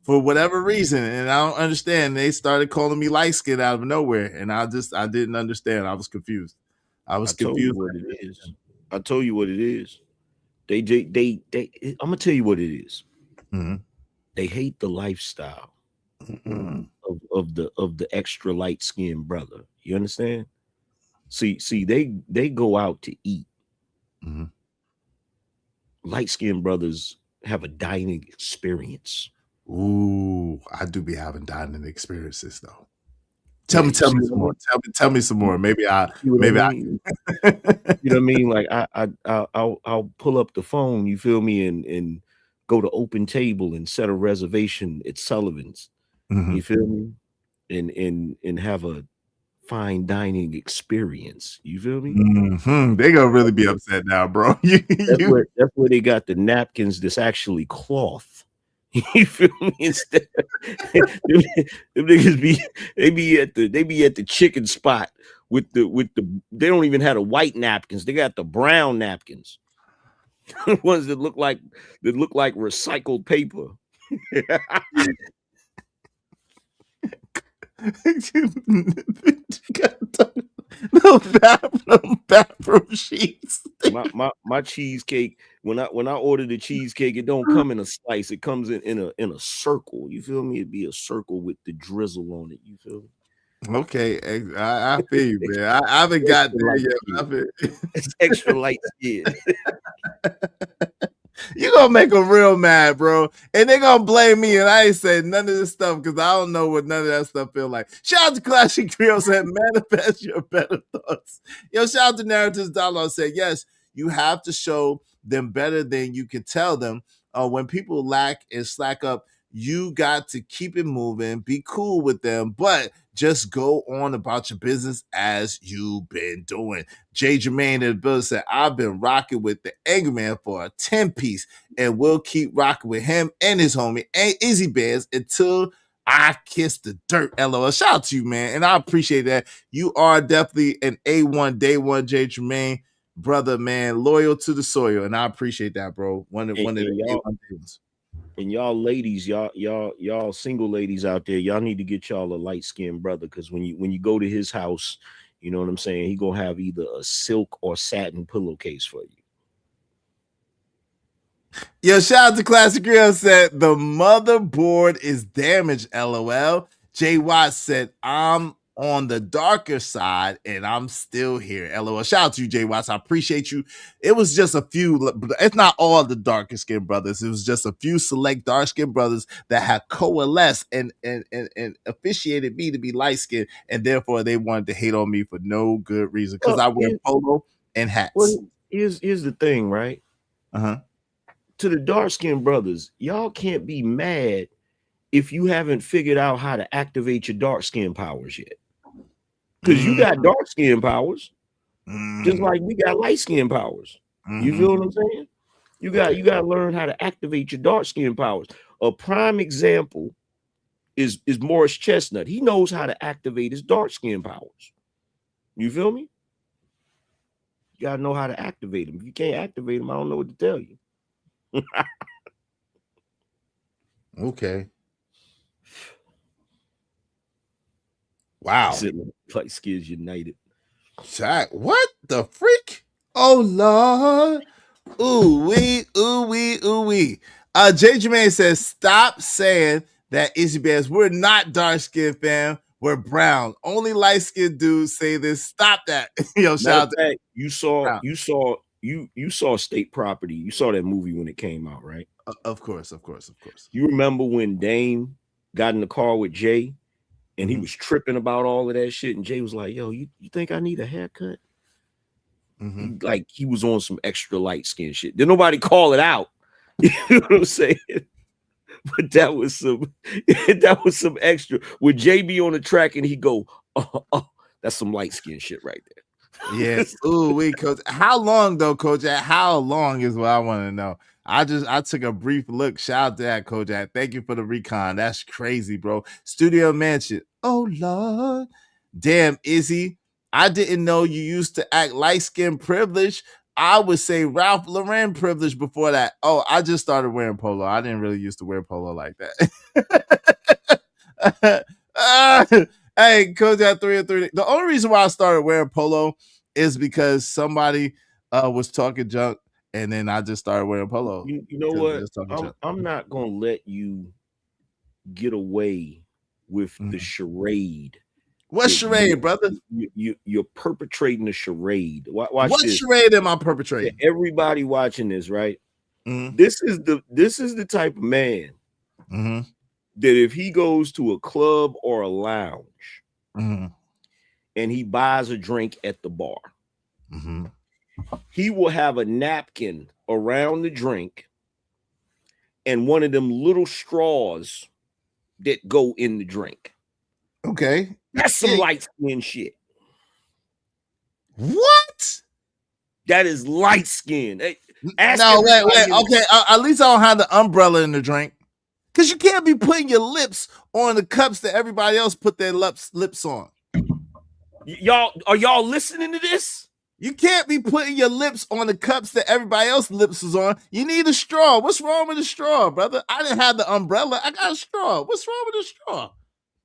A: for whatever reason, and I don't understand. They started calling me light skin out of nowhere, and I didn't understand. I was confused. I was confused.
I: What it is. I told you what it is. They I'm gonna tell you what it is.
A: Mm-hmm.
I: They hate the lifestyle of the extra light skinned brother. You understand? See, they go out to eat.
A: Mm-hmm.
I: Light skinned brothers have a dining experience.
A: Ooh, I do be having dining experiences though. Tell me some more. Tell me some more. Maybe I.
I: You know what I mean? Like I'll pull up the phone. You feel me? And go to Open Table and set a reservation at Sullivan's.
A: Mm-hmm.
I: You feel me? And have a fine dining experience. You feel me?
A: Mm-hmm. They gonna really be upset now, bro.
I: That's where they got the napkins that's actually cloth. You feel me? Instead, them niggas be at the chicken spot with the they don't even have the white napkins. They got the brown napkins, ones that look like recycled paper.
A: No bathroom sheets.
I: My cheesecake. When I order the cheesecake, it don't come in a slice. It comes in a circle. You feel me? It'd be a circle with the drizzle on it. You feel me?
A: Okay, I feel you, man. I haven't got there yet.
I: It's extra light skin.
A: You gonna make them real mad, bro, and they gonna blame me, and I ain't said none of this stuff because I don't know what none of that stuff feel like. Shout out to Classic Trio said, manifest your better thoughts. Yo, shout out to Narratives Dollar said, yes, you have to show them better than you can tell them. When people lack and slack up, you got to keep it moving, be cool with them, but just go on about your business as you've been doing. Jay Jermaine in the building said, I've been rocking with the Eggman for a 10-piece, and we'll keep rocking with him and his homie and Izzy Bears until I kiss the dirt. LOL. Shout out to you, man. And I appreciate that. You are definitely an A1 day one, Jay Jermaine, brother, man, loyal to the soil. And I appreciate that, bro. One of the A1 things.
I: And y'all ladies, y'all single ladies out there, y'all need to get y'all a light-skinned brother, because when you go to his house, you know what I'm saying, he gonna have either a silk or satin pillowcase for you.
A: Yo, shout out to Classic Grill said the motherboard is damaged. LOL. Jay Watts said, I'm on the darker side and I'm still here. LOL. Shout out to you, Jay Watts. I appreciate you. It was just a few, it's not all the darker skinned brothers. It was just a few select dark skinned brothers that had coalesced and officiated me to be light skinned, and therefore they wanted to hate on me for no good reason because I wear polo and hats.
I: Well, here's the thing, right? To the dark skinned brothers, y'all can't be mad if you haven't figured out how to activate your dark skin powers yet. Because you got dark skin powers, just like we got light skin powers. You feel what I'm saying? You got to learn how to activate your dark skin powers. A prime example is Morris Chestnut. He knows how to activate his dark skin powers. You feel me? You gotta know how to activate them. If you can't activate them, I don't know what to tell you.
A: Okay. Wow.
I: Light Skins United.
A: Jack, what the freak? Oh Lord. Ooh wee, ooh wee, ooh wee. J Jermaine says, stop saying that Izzy Bears. We're not dark skinned, fam. We're brown. Only light skinned dudes say this. Stop that. Yo, shout out to
I: you saw State Property. You saw that movie when it came out, right?
A: Of course.
I: You remember when Dame got in the car with Jay and he was tripping about all of that shit, and Jay was like, yo, you think I need a haircut? Like he was on some extra light skin shit. Did nobody call it out? You know what I'm saying? But that was some extra. With JB on the track and he go, that's some light skin shit right there.
A: Yes. Ooh, wait, Coach. How long though, Coach? How long is what I want to know. I took a brief look. Shout out to that, Coach. Thank you for the recon. That's crazy, bro. Studio Mansion. Oh Lord. Damn, Izzy. I didn't know you used to act light skin privilege. I would say Ralph Lauren privilege before that. Oh, I just started wearing polo. I didn't really used to wear polo like that. Hey, Coach at 3 and 3. The only reason why I started wearing polo is because somebody was talking junk, and then I just started wearing polo.
I: You know what? I'm not gonna let you get away with the charade.
A: What charade, brother?
I: You're perpetrating a charade. Watch
A: what
I: this.
A: Charade am I perpetrating?
I: Everybody watching this, right? This is the type of man that if he goes to a club or a lounge and he buys a drink at the bar, he will have a napkin around the drink and one of them little straws that go in the drink.
A: Okay.
I: That's some light skin shit.
A: What?
I: That is light skin. Hey,
A: no, wait. Okay, at least I don't have the umbrella in the drink. Because you can't be putting your lips on the cups that everybody else put their lips on.
I: Are y'all listening to this?
A: You can't be putting your lips on the cups that everybody else lips is on. You need a straw. What's wrong with a straw, brother? I didn't have the umbrella. I got a straw. What's wrong with a straw?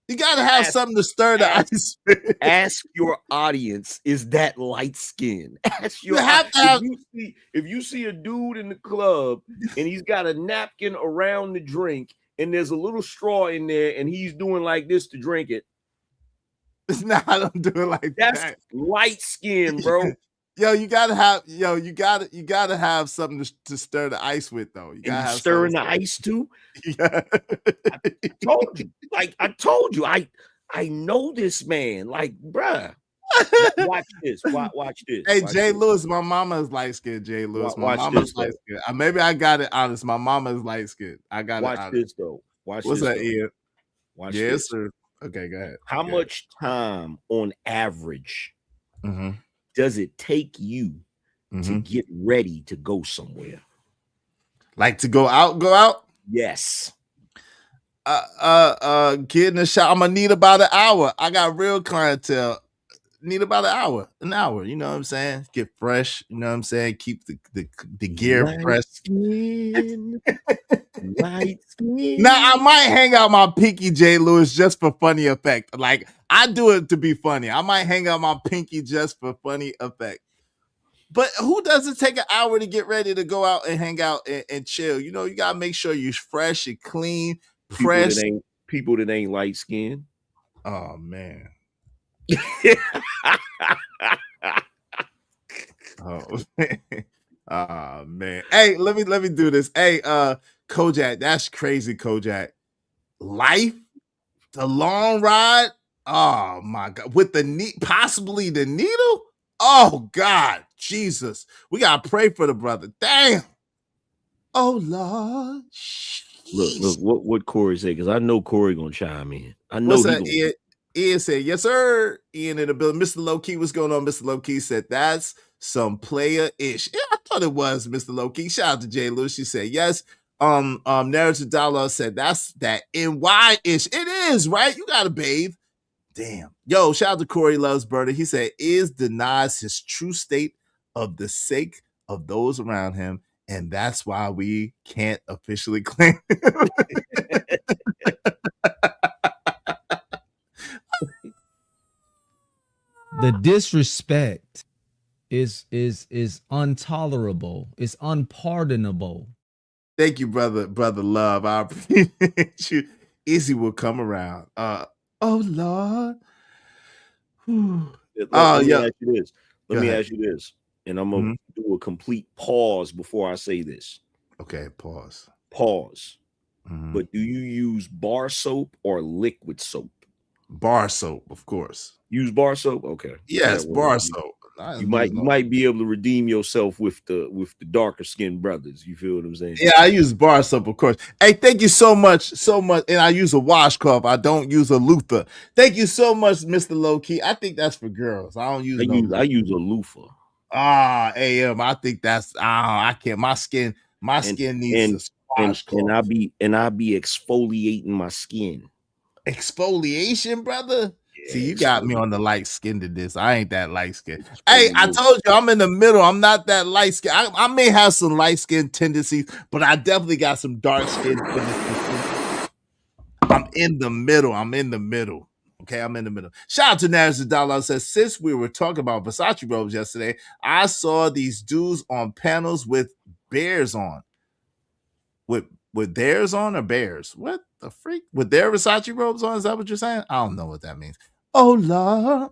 A: You got to have something to stir the ice.
I: Ask your audience, is that light skin? Ask your if you see a dude in the club and he's got a napkin around the drink and there's a little straw in there and he's doing like this to drink it.
A: Nah, I don't do it like
I: That's
A: that.
I: light skin, bro.
A: Yo, you gotta have something to stir the ice with, though. You gotta have
I: stirring the ice too.
A: Yeah.
I: I told you, I know this man. Like, bruh. Watch this. Watch this.
A: Hey,
I: watch
A: Jay
I: this.
A: Lewis, my mama is light skinned. Jay Lewis, my
I: Watch
A: mama's
I: this,
A: light skinned. Maybe I got it honest. My mama is light skinned. I got it honest.
I: Watch this though. What's
A: that,
I: though.
A: Ian?
I: Watch
A: yes,
I: this.
A: sir. Okay, go ahead.
I: How much time on average does it take you to get ready to go somewhere?
A: Like to go out? Go out?
I: Yes.
A: Get in the shot. I'm gonna need about an hour. I got real clientele. Need about an hour. You know what I'm saying? Get fresh. You know what I'm saying? Keep the gear fresh.
I: Light skin.
A: Now I might hang out my pinky, Jay Lewis, just for funny effect. Like I do it to be funny. I might hang out my pinky just for funny effect. But who doesn't take an hour to get ready to go out and hang out and chill? You know, you gotta make sure you're fresh and clean. Fresh.
I: People that ain't light skinned.
A: Oh man. Oh man. Hey, let me do this. Hey, Kojak, that's crazy, Kojak. Life, the long ride. Oh my god, with the possibly the needle. Oh God, Jesus, we gotta pray for the brother. Damn. Oh Lord.
I: Look what Corey said, because I know Corey gonna chime in. I know.
A: What's that, Ian said, yes, sir. Ian in the building. Mr. Low-Key, what's going on? Mr. Low-Key said, that's some player-ish. Yeah, I thought it was, Mr. Low-Key. Shout out to Jay Lewis. She said, yes. Narrative Dollar said, that's that NY-ish. It is, right? You got to bathe. Damn. Yo, shout out to Corey Loves Birder. He said, is denies his true state of the sake of those around him, and that's why we can't officially claim him.
K: The disrespect is intolerable. It's unpardonable.
A: Thank you, brother Love. I appreciate you. Izzy will come around. Oh Lord. Whew.
I: Let me
A: yeah.
I: ask you this. Let
A: Go
I: me
A: ahead.
I: ask you this, and I'm gonna do a complete pause before I say this.
A: Okay, pause.
I: Pause.
A: Mhm.
I: But do you use bar soap or liquid soap?
A: Bar soap, of course.
I: Use bar soap? Okay.
A: Yes,
I: Yeah,
A: bar soap.
I: You might be able to redeem yourself with the darker skinned brothers. You feel what I'm saying?
A: Yeah, I use bar soap, of course. Hey, thank you so much. And I use a washcloth. I don't use a loofah. Thank you so much, Mr. Low Key. I think that's for girls. I don't use
I: I use a loofah.
A: AM. I think that's I can't. My skin needs a washcloth.
I: And I be exfoliating my skin.
A: Exfoliation, brother.
I: Yeah,
A: See, you got me on the light skinned to this. I ain't that light skinned.
I: Exfoliate.
A: Hey, I told you I'm in the middle. I'm not that light skinned. I may have some light skin tendencies, but I definitely got some dark skin tendencies. I'm in the middle. Okay, I'm in the middle. Shout out to Naris Dollar says, since we were talking about Versace robes yesterday, I saw these dudes on panels with bears on. With theirs on or bears? What the freak? With their Versace robes on? Is that what you're saying? I don't know what that means. Oh Lord.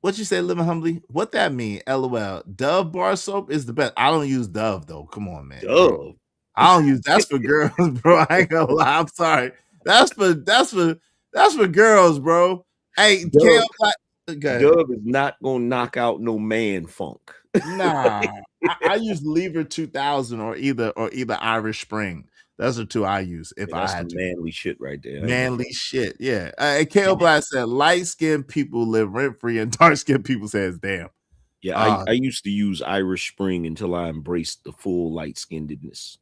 A: What you say, living humbly? What that mean? LOL. Dove bar soap is the best. I don't use Dove though. Come on, man.
I: Dove.
A: I don't use that's for girls, bro. I ain't gonna lie. I'm sorry. That's for girls, bro. Hey,
I: Dove is not gonna knock out no man funk.
A: Nah. I use Lever 2000 or either Irish Spring. Those are two I use if I had to.
I: Manly shit right there.
A: Manly shit, yeah. KO Black said light-skinned people live rent-free and dark-skinned people says damn.
I: Yeah, I used to use Irish Spring until I embraced the full light-skinnedness.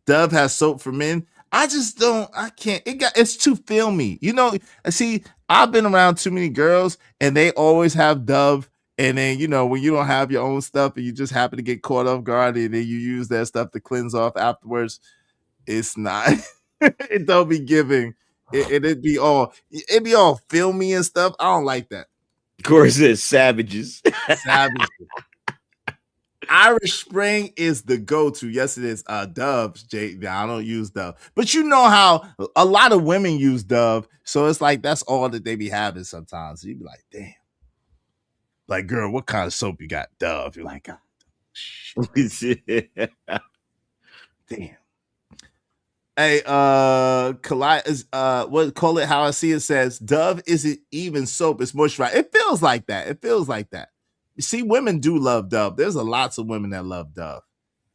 A: Dove has soap for men. I just don't. I can't. It's too filmy. You know. See, I've been around too many girls, and they always have Dove. And then when you don't have your own stuff, and you just happen to get caught off guard, and then you use that stuff to cleanse off afterwards, it's not. It don't be giving. It'd be all filmy and stuff. I don't like that.
I: Of course, it's savages.
A: Savages. Irish Spring is the go-to. Yes, it is. Dove's, Jay. I don't use Dove, but you know how a lot of women use Dove, so it's like that's all that they be having sometimes. So you be like, damn. Like, girl, what kind of soap you got? Dove. You're like, God, damn. Hey, call it how I see it says Dove isn't even soap, it's moisturizer. It feels like that. You see, women do love Dove. There's lots of women that love Dove.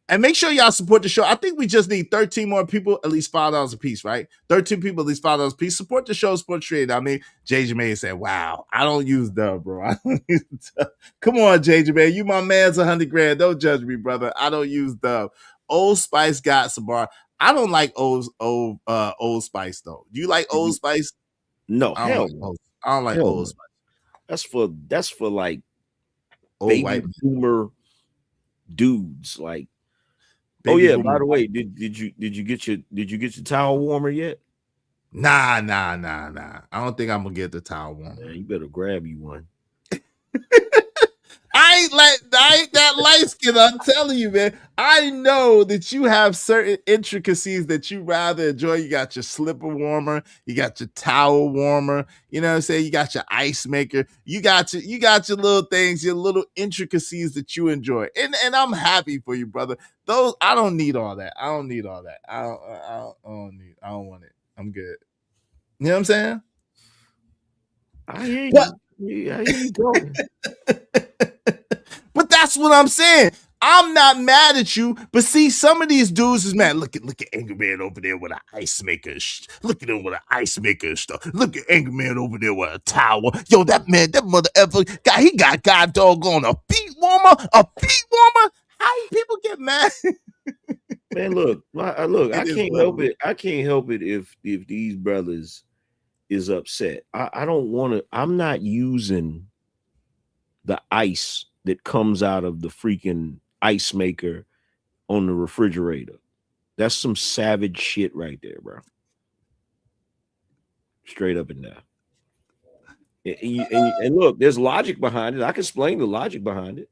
A: And make sure y'all support the show. I think we just need 13 more people, at least $5 a piece, right? 13 people, at least $5 a piece. Support the show, support trade. I mean, JJ May said, wow, I don't use Dove, bro. I don't use Dove. Come on, JJ May. You my man's $100,000. Don't judge me, brother. I don't use Dove. Old Spice got some bar. I don't like Old Spice, though. Do you like Old Spice?
I: No,
A: I don't like Old Spice.
I: That's for like
A: old
I: baby
A: white
I: boomer dudes. Like,
A: baby
I: oh yeah,
A: boomer.
I: by the way, did you get your towel warmer yet?
A: Nah. I don't think I'm gonna get the towel warmer.
I: Man, you better grab you one.
A: I ain't that light skin. I'm telling you, man. I know that you have certain intricacies that you rather enjoy. You got your slipper warmer, you got your towel warmer. You know what I'm saying? You got your ice maker. You got your little things, your little intricacies that you enjoy. And I'm happy for you, brother. Those I don't need all that. I don't want it. I'm good. You know what I'm saying?
I: I hear you going.
A: But that's what I'm saying. I'm not mad at you, but see, some of these dudes is mad. Look at Angry Man over there with an ice maker. Look at him with an ice maker stuff. Look at Angry Man over there with a towel. Yo, that mother effer guy, he got god doggone a feet warmer. How people get mad?
I: Man, look, I can't help it. I can't help it if these brothers is upset. I don't want to. I'm not using the ice that comes out of the freaking ice maker on the refrigerator. That's some savage shit right there, bro. Straight up and down. And look, there's logic behind it. I can explain the logic behind it.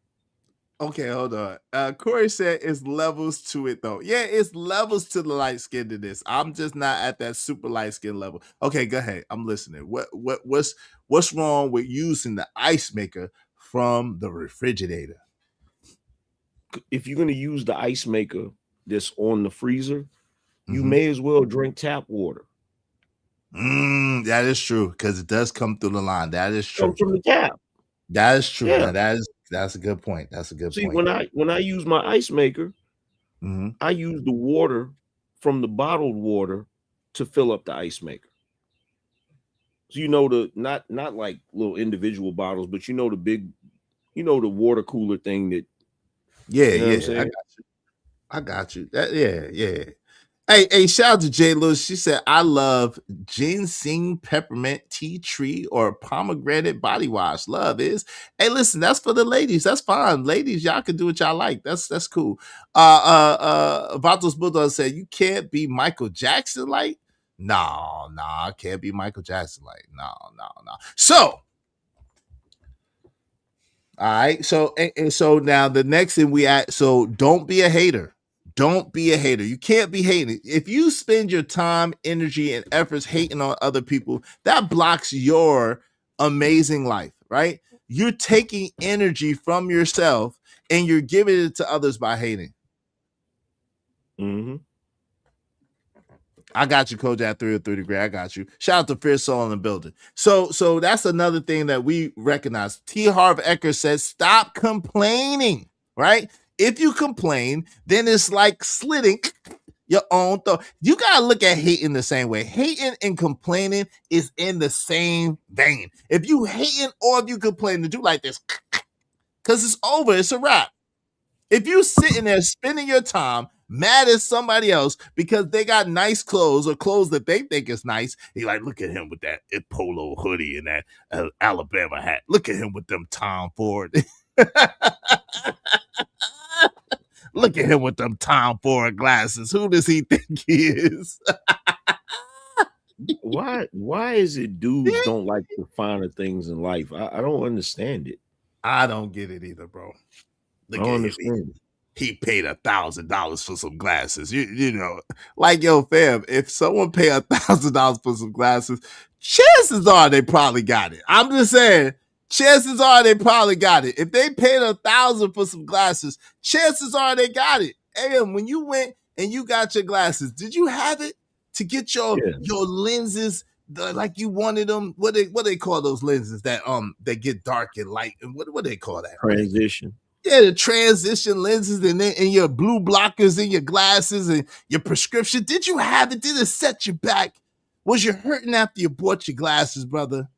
A: Okay, hold on. Corey said it's levels to it though. Yeah, it's levels to the light skin to this. I'm just not at that super light skin level. Okay, go ahead. I'm listening. What's wrong with using the ice maker from the refrigerator?
I: If you're gonna use the ice maker that's on the freezer, you may as well drink tap water.
A: That is true because it does come through the line. That is true.
I: Come from the tap.
A: That is true.
I: Yeah.
A: Now, that's a good point. That's a good
I: See,
A: point.
I: when I use my ice maker, I use the water from the bottled water to fill up the ice maker. So you know the not like little individual bottles, but you know the big, you know the water cooler thing that.
A: Yeah,
I: You know what I'm
A: yeah,
I: saying?
A: I got you. Yeah. Hey, shout out to Jay Lewis. She said, I love ginseng, peppermint, tea tree, or pomegranate body wash. Love is. Hey, listen, that's for the ladies. That's fine. Ladies, y'all can do what y'all like. That's cool. Vatos Bulldog said, you can't be Michael Jackson like? No, I can't be Michael Jackson like. No. So, all right. So and so now the next thing we add, so don't be a hater. Don't be a hater. You can't be hating. If you spend your time, energy, and efforts hating on other people, that blocks your amazing life, right? You're taking energy from yourself and you're giving it to others by hating. I got you, Coach, at 303 degree. I got you. Shout out to Fierce Soul in the building. So that's another thing that we recognize. T. Harv Eker says, stop complaining, right? If you complain, then it's like slitting your own throat. You got to look at hating the same way. Hating and complaining is in the same vein. If you hating or if you complaining, do like this, because it's over. It's a wrap. If you sitting there spending your time mad at somebody else because they got nice clothes or clothes that they think is nice, you're like, look at him with that polo hoodie and that Alabama hat. Look at him with them Tom Ford. Look at him with them Tom Ford glasses. Who does he think he is?
I: Why is it dudes don't like the finer things in life? I don't understand it.
A: I don't get it either, bro.
I: I don't understand.
A: He paid $1,000 for some glasses. You know, like, yo, fam, if someone pay $1,000 for some glasses, chances are they probably got it. I'm just saying, chances are they probably got it. If they paid $1,000 for some glasses, chances are they got it. And when you went and you got your glasses, did you have it to get your lenses like you wanted them? What they call those lenses that get dark and light? And what they call that?
I: Transition.
A: Yeah, the transition lenses and your blue blockers and your glasses and your prescription. Did you have it? Did it set you back? Was you hurting after you bought your glasses, brother?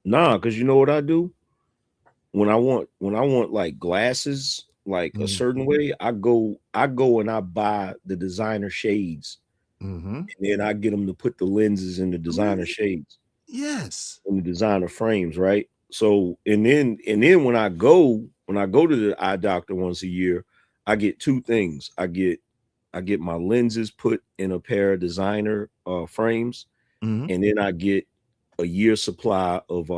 I: Nah, because you know what I do? When I want like glasses like a certain way, I go and I buy the designer shades. And then I get them to put the lenses in the designer shades.
A: Yes.
I: In the designer frames, right? So and then when I go to the eye doctor once a year, I get two things. I get my lenses put in a pair of designer frames, and then I get a year's supply of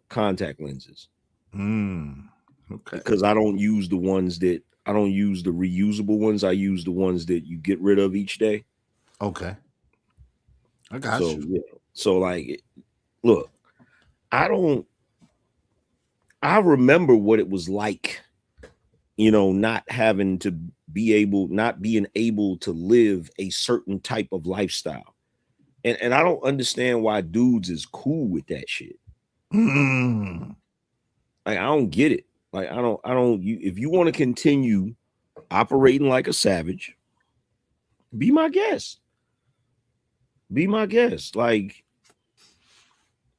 I: contact lenses.
A: Okay.
I: Because I don't use the reusable ones. I use the ones that you get rid of each day.
A: Okay. I got you.
I: Yeah. So like, look, I remember what it was like, you know, not being able to live a certain type of lifestyle. And I don't understand why dudes is cool with that shit. Like, I don't get it. Like, if you want to continue operating like a savage, be my guest. Be my guest. Like,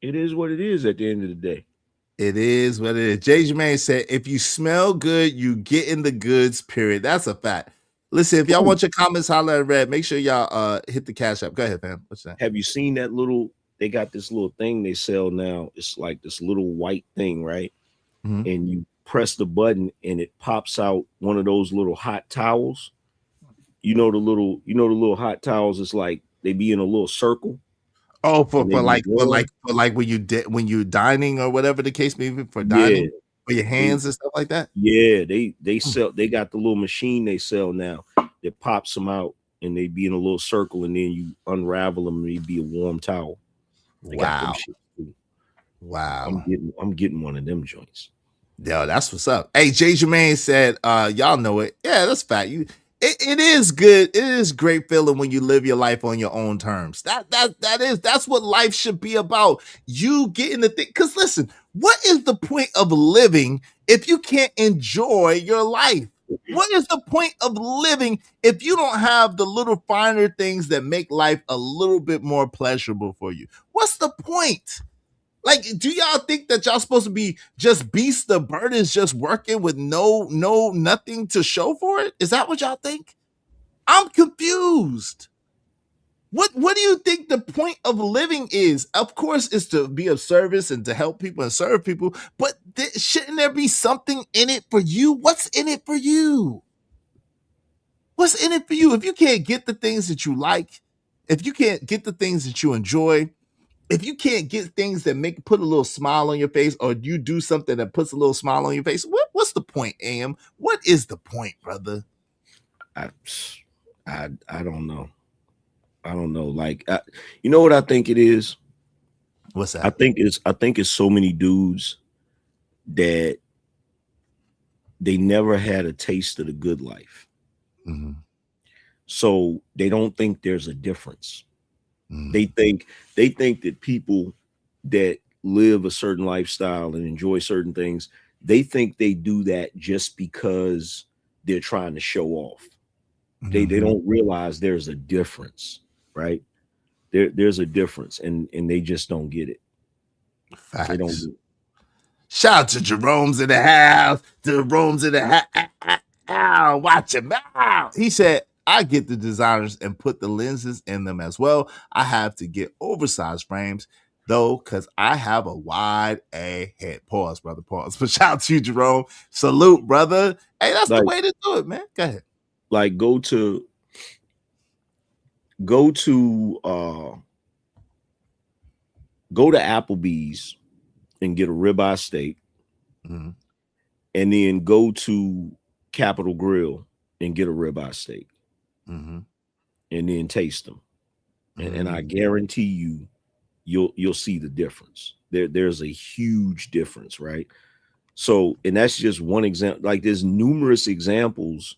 I: it is what it is at the end of the day.
A: It is what it is. Jay Jermaine said, if you smell good, you get in the goods, period. That's a fact. Listen, if y'all want your comments, holler at Red. Make sure y'all hit the cash app. Go ahead, fam. What's that?
I: Have you seen that little they got this little thing they sell now. It's like this little white thing, right?
A: Mhm.
I: And you press the button and it pops out one of those little hot towels. You know the little hot towels. It's like they be in a little circle.
A: Oh, for
I: and they be
A: like
I: warm.
A: when you dining or whatever the case may be, for
I: Yeah.
A: dining for your hands and stuff like that.
I: Yeah, they sell. They got the little machine they sell now that pops them out, and they be in a little circle, and then you unravel them, and they be a warm towel. They got them
A: Wow.
I: shit too.
A: Wow.
I: I'm getting one of them joints.
A: Yo, that's what's up. Hey, Jay Jermaine said, y'all know it. Yeah, that's fact. It is good. It is great feeling when you live your life on your own terms. That's what life should be about. You getting the thing. Because listen, what is the point of living if you can't enjoy your life? What is the point of living if you don't have the little finer things that make life a little bit more pleasurable for you? What's the point? Like, do y'all think that y'all supposed to be just beasts of burdens, just working with nothing to show for it? Is that what y'all think? I'm confused. What do you think the point of living is? Of course, it's to be of service and to help people and serve people, but shouldn't there be something in it for you? What's in it for you? What's in it for you? If you can't get the things that you like, if you can't get the things that you enjoy, if you can't get things that put a little smile on your face, or you do something that puts a little smile on your face, what's the point, Am? What is the point, brother?
I: I don't know. I don't know. Like, you know what I think it is?
A: What's that?
I: I think it's so many dudes that they never had a taste of the good life.
A: Mm-hmm.
I: So they don't think there's a difference.
A: Mm-hmm.
I: They think that people that live a certain lifestyle and enjoy certain things, they think they do that just because they're trying to show off. They don't realize there's a difference, right? There's a difference, and they just don't get it.
A: Facts.
I: They don't get it.
A: Shout out to Jerome's in the house. Jerome's in the house. Watch him out. He said, I get the designers and put the lenses in them as well. I have to get oversized frames though, because I have a wide A head. Pause, brother. Pause. But shout out to you, Jerome. Salute, brother. Hey, that's the way to do it, man. Go ahead.
I: Like go to Applebee's and get a ribeye steak,
A: mm-hmm.
I: and then go to Capitol Grill and get a ribeye steak,
A: mm-hmm.
I: and then taste them,
A: mm-hmm.
I: and I guarantee you'll see the difference. There's a huge difference, right? So, and that's just one example. Like there's numerous examples,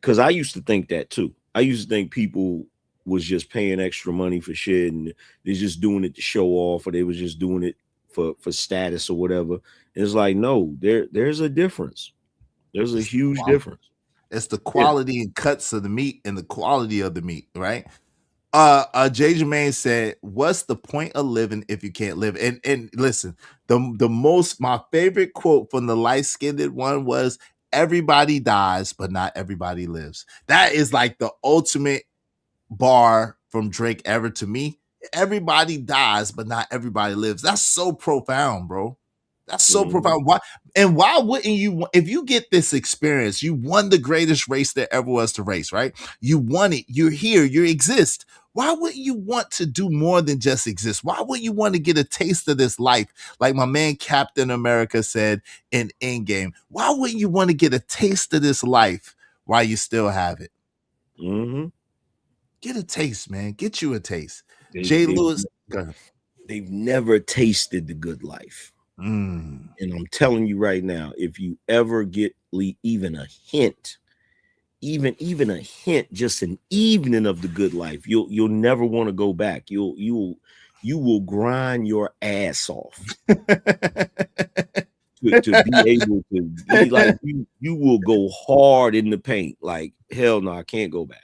I: because I used to think that too. I used to think people was just paying extra money for shit and they're just doing it to show off, or they was just doing it for status or whatever. And it's like, no, there's a difference. There's a huge difference.
A: It's the quality and cuts of the meat and the quality of the meat, right? Jay Jermaine said, what's the point of living if you can't live? And listen, my favorite quote from the light-skinned one was, everybody dies, but not everybody lives. That is like the ultimate bar from Drake ever to me. Everybody dies, but not everybody lives. That's so profound, bro. That's so profound. Why wouldn't you? If you get this experience, you won the greatest race there ever was to race, right? You won it. You're here. You exist. Why wouldn't you want to do more than just exist? Why wouldn't you want to get a taste of this life? Like my man Captain America said in Endgame, why wouldn't you want to get a taste of this life while you still have it?
I: Mm-hmm.
A: Get a taste, man. Get you a taste. Jay Lewis. Go ahead.
I: They've never tasted the good life.
A: And
I: I'm telling you right now, if you ever get even a hint, even a hint, just an evening of the good life, you'll never want to go back. You will grind your ass off to be able to be like you will go hard in the paint. Like, hell no, I can't go back.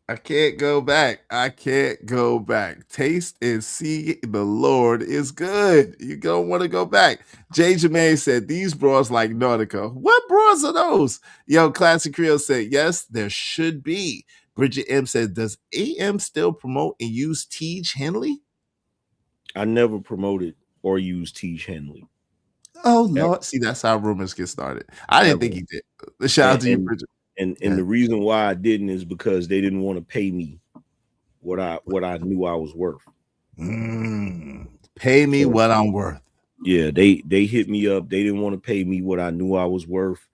A: I can't go back. I can't go back. Taste and see the Lord is good. You don't want to go back. Jay Jermaine said, these bras like Nautica. What bras are those? Yo, Classic Creole said, yes, there should be. Bridget M said, does AM still promote and use Tej Henley?
I: I never promoted or used Teach Henley.
A: Oh Lord, see, that's how rumors get started. I didn't think he did. Shout out to you, Bridget.
I: And the reason why I didn't is because they didn't want to pay me what I knew I was worth.
A: Pay me what I'm worth.
I: Yeah, they hit me up. They didn't want to pay me what I knew I was worth.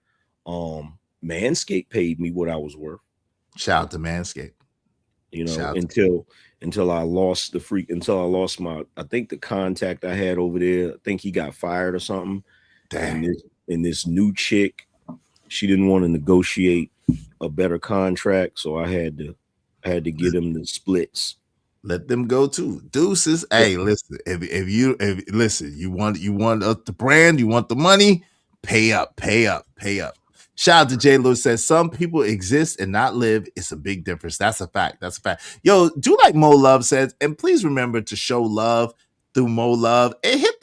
I: Manscaped paid me what I was worth.
A: Shout out to Manscaped.
I: You know, until I lost my, I think the contact I had over there, I think he got fired or something.
A: Damn.
I: And this new chick, she didn't want to negotiate a better contract, so I had to get him the splits.
A: Let them go too. Deuces. Hey, listen. If you want the brand, you want the money, pay up. Shout out to J. Lewis says some people exist and not live. It's a big difference. That's a fact. Yo, do like Mo Love says, and please remember to show love through Mo Love and hit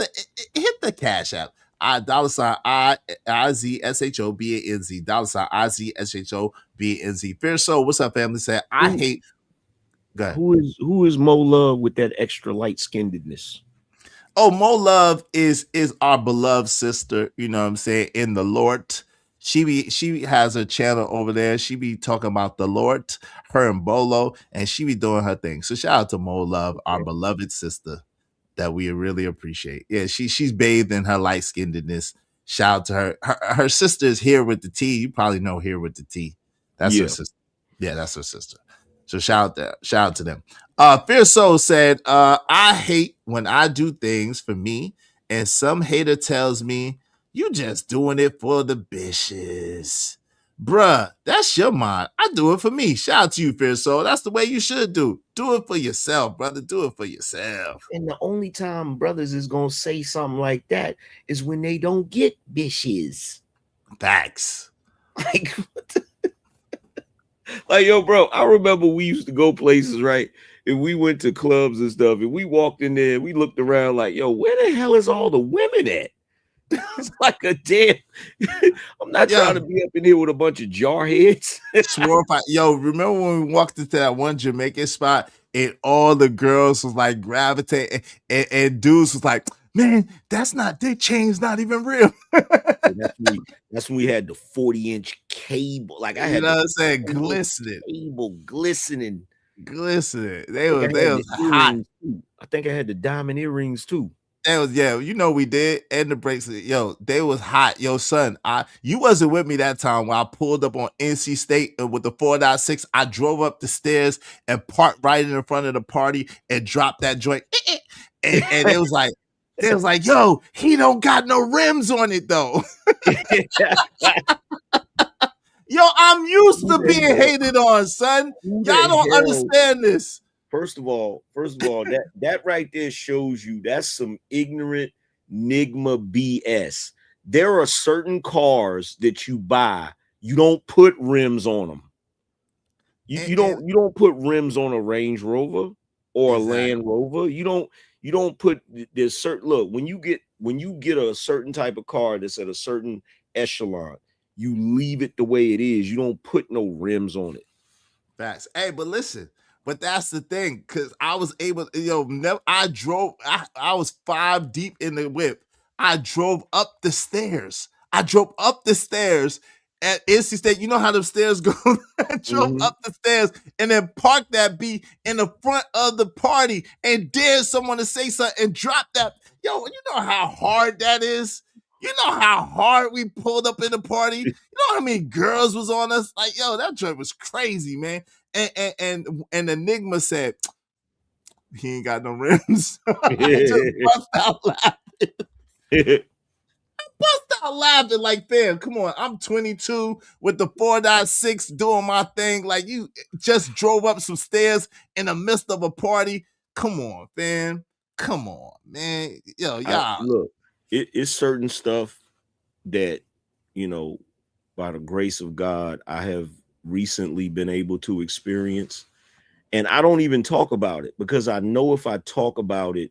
A: the Cash App. $IZSHOBANZ, $IZSHOBANZ. Fair Soul, what's up, family? Say I hate. Go ahead.
I: Who is Mo Love with that extra light skinnedness?
A: Oh, Mo Love is our beloved sister. You know what I'm saying, in the Lord. She has a channel over there. She be talking about the Lord, her and Bolo, and she be doing her thing. So shout out to Mo Love, our beloved sister that we really appreciate. Yeah, she's bathed in her light skinnedness. Shout out to her. Her sister is Here with the T. You probably know Here with the T. That's her sister. Yeah, that's her sister. So shout out to them. Fear Soul said, I hate when I do things for me and some hater tells me you just doing it for the bitches. Bruh, that's your mind. I do it for me. Shout out to you, Fear Soul. That's the way you should do. Do it for yourself, brother. Do it for yourself.
I: And the only time brothers is gonna say something like that is when they don't get bitches.
A: Facts.
I: Like, like, yo, bro, I remember we used to go places, right? And we went to clubs and stuff, and we walked in there, we looked around like, yo, where the hell is all the women at? It's like a damn. I'm not trying to be up in here with a bunch of jarheads.
A: Yo, remember when we walked into that one Jamaican spot and all the girls was like gravitating and dudes was like, man, that's not, their chain's not even real.
I: That's when we had the 40-inch cable. Like I had,
A: you know what I'm saying, glistening.
I: Cable glistening.
A: They was hot.
I: I think I had the diamond earrings too.
A: You know we did, and the brakes. Yo, they was hot. Yo, son, you wasn't with me that time when I pulled up on NC State with the 4.6. I drove up the stairs and parked right in front of the party and dropped that joint. And it was like, they was like, yo, he don't got no rims on it though. Yo, I'm used to being hated on, son. Y'all don't understand this.
I: First of all, that right there shows you that's some ignorant Nigma BS. There are certain cars that you buy, you don't put rims on them. You don't put rims on a Range Rover or a Land Rover. You don't put this certain look when you get a certain type of car that's at a certain echelon, you leave it the way it is. You don't put no rims on it.
A: Facts. Hey, but listen. But that's the thing, because I was able, I was 5 deep in the whip. I drove up the stairs. At NC State. You know how the stairs go? I drove up the stairs and then parked that B in the front of the party and dared someone to say something and drop that. Yo, you know how hard that is? You know how hard we pulled up in the party? You know how many girls was on us? Like, yo, that joint was crazy, man. And Enigma said, he ain't got no rims. I just bust out laughing. Like, fam, come on. I'm 22 with the 4.6 doing my thing. Like, you just drove up some stairs in the midst of a party. Come on, fam. Come on, man. Yo, y'all.
I: Look, it's certain stuff that, by the grace of God, I have recently been able to experience, and I don't even talk about it because I know if I talk about it,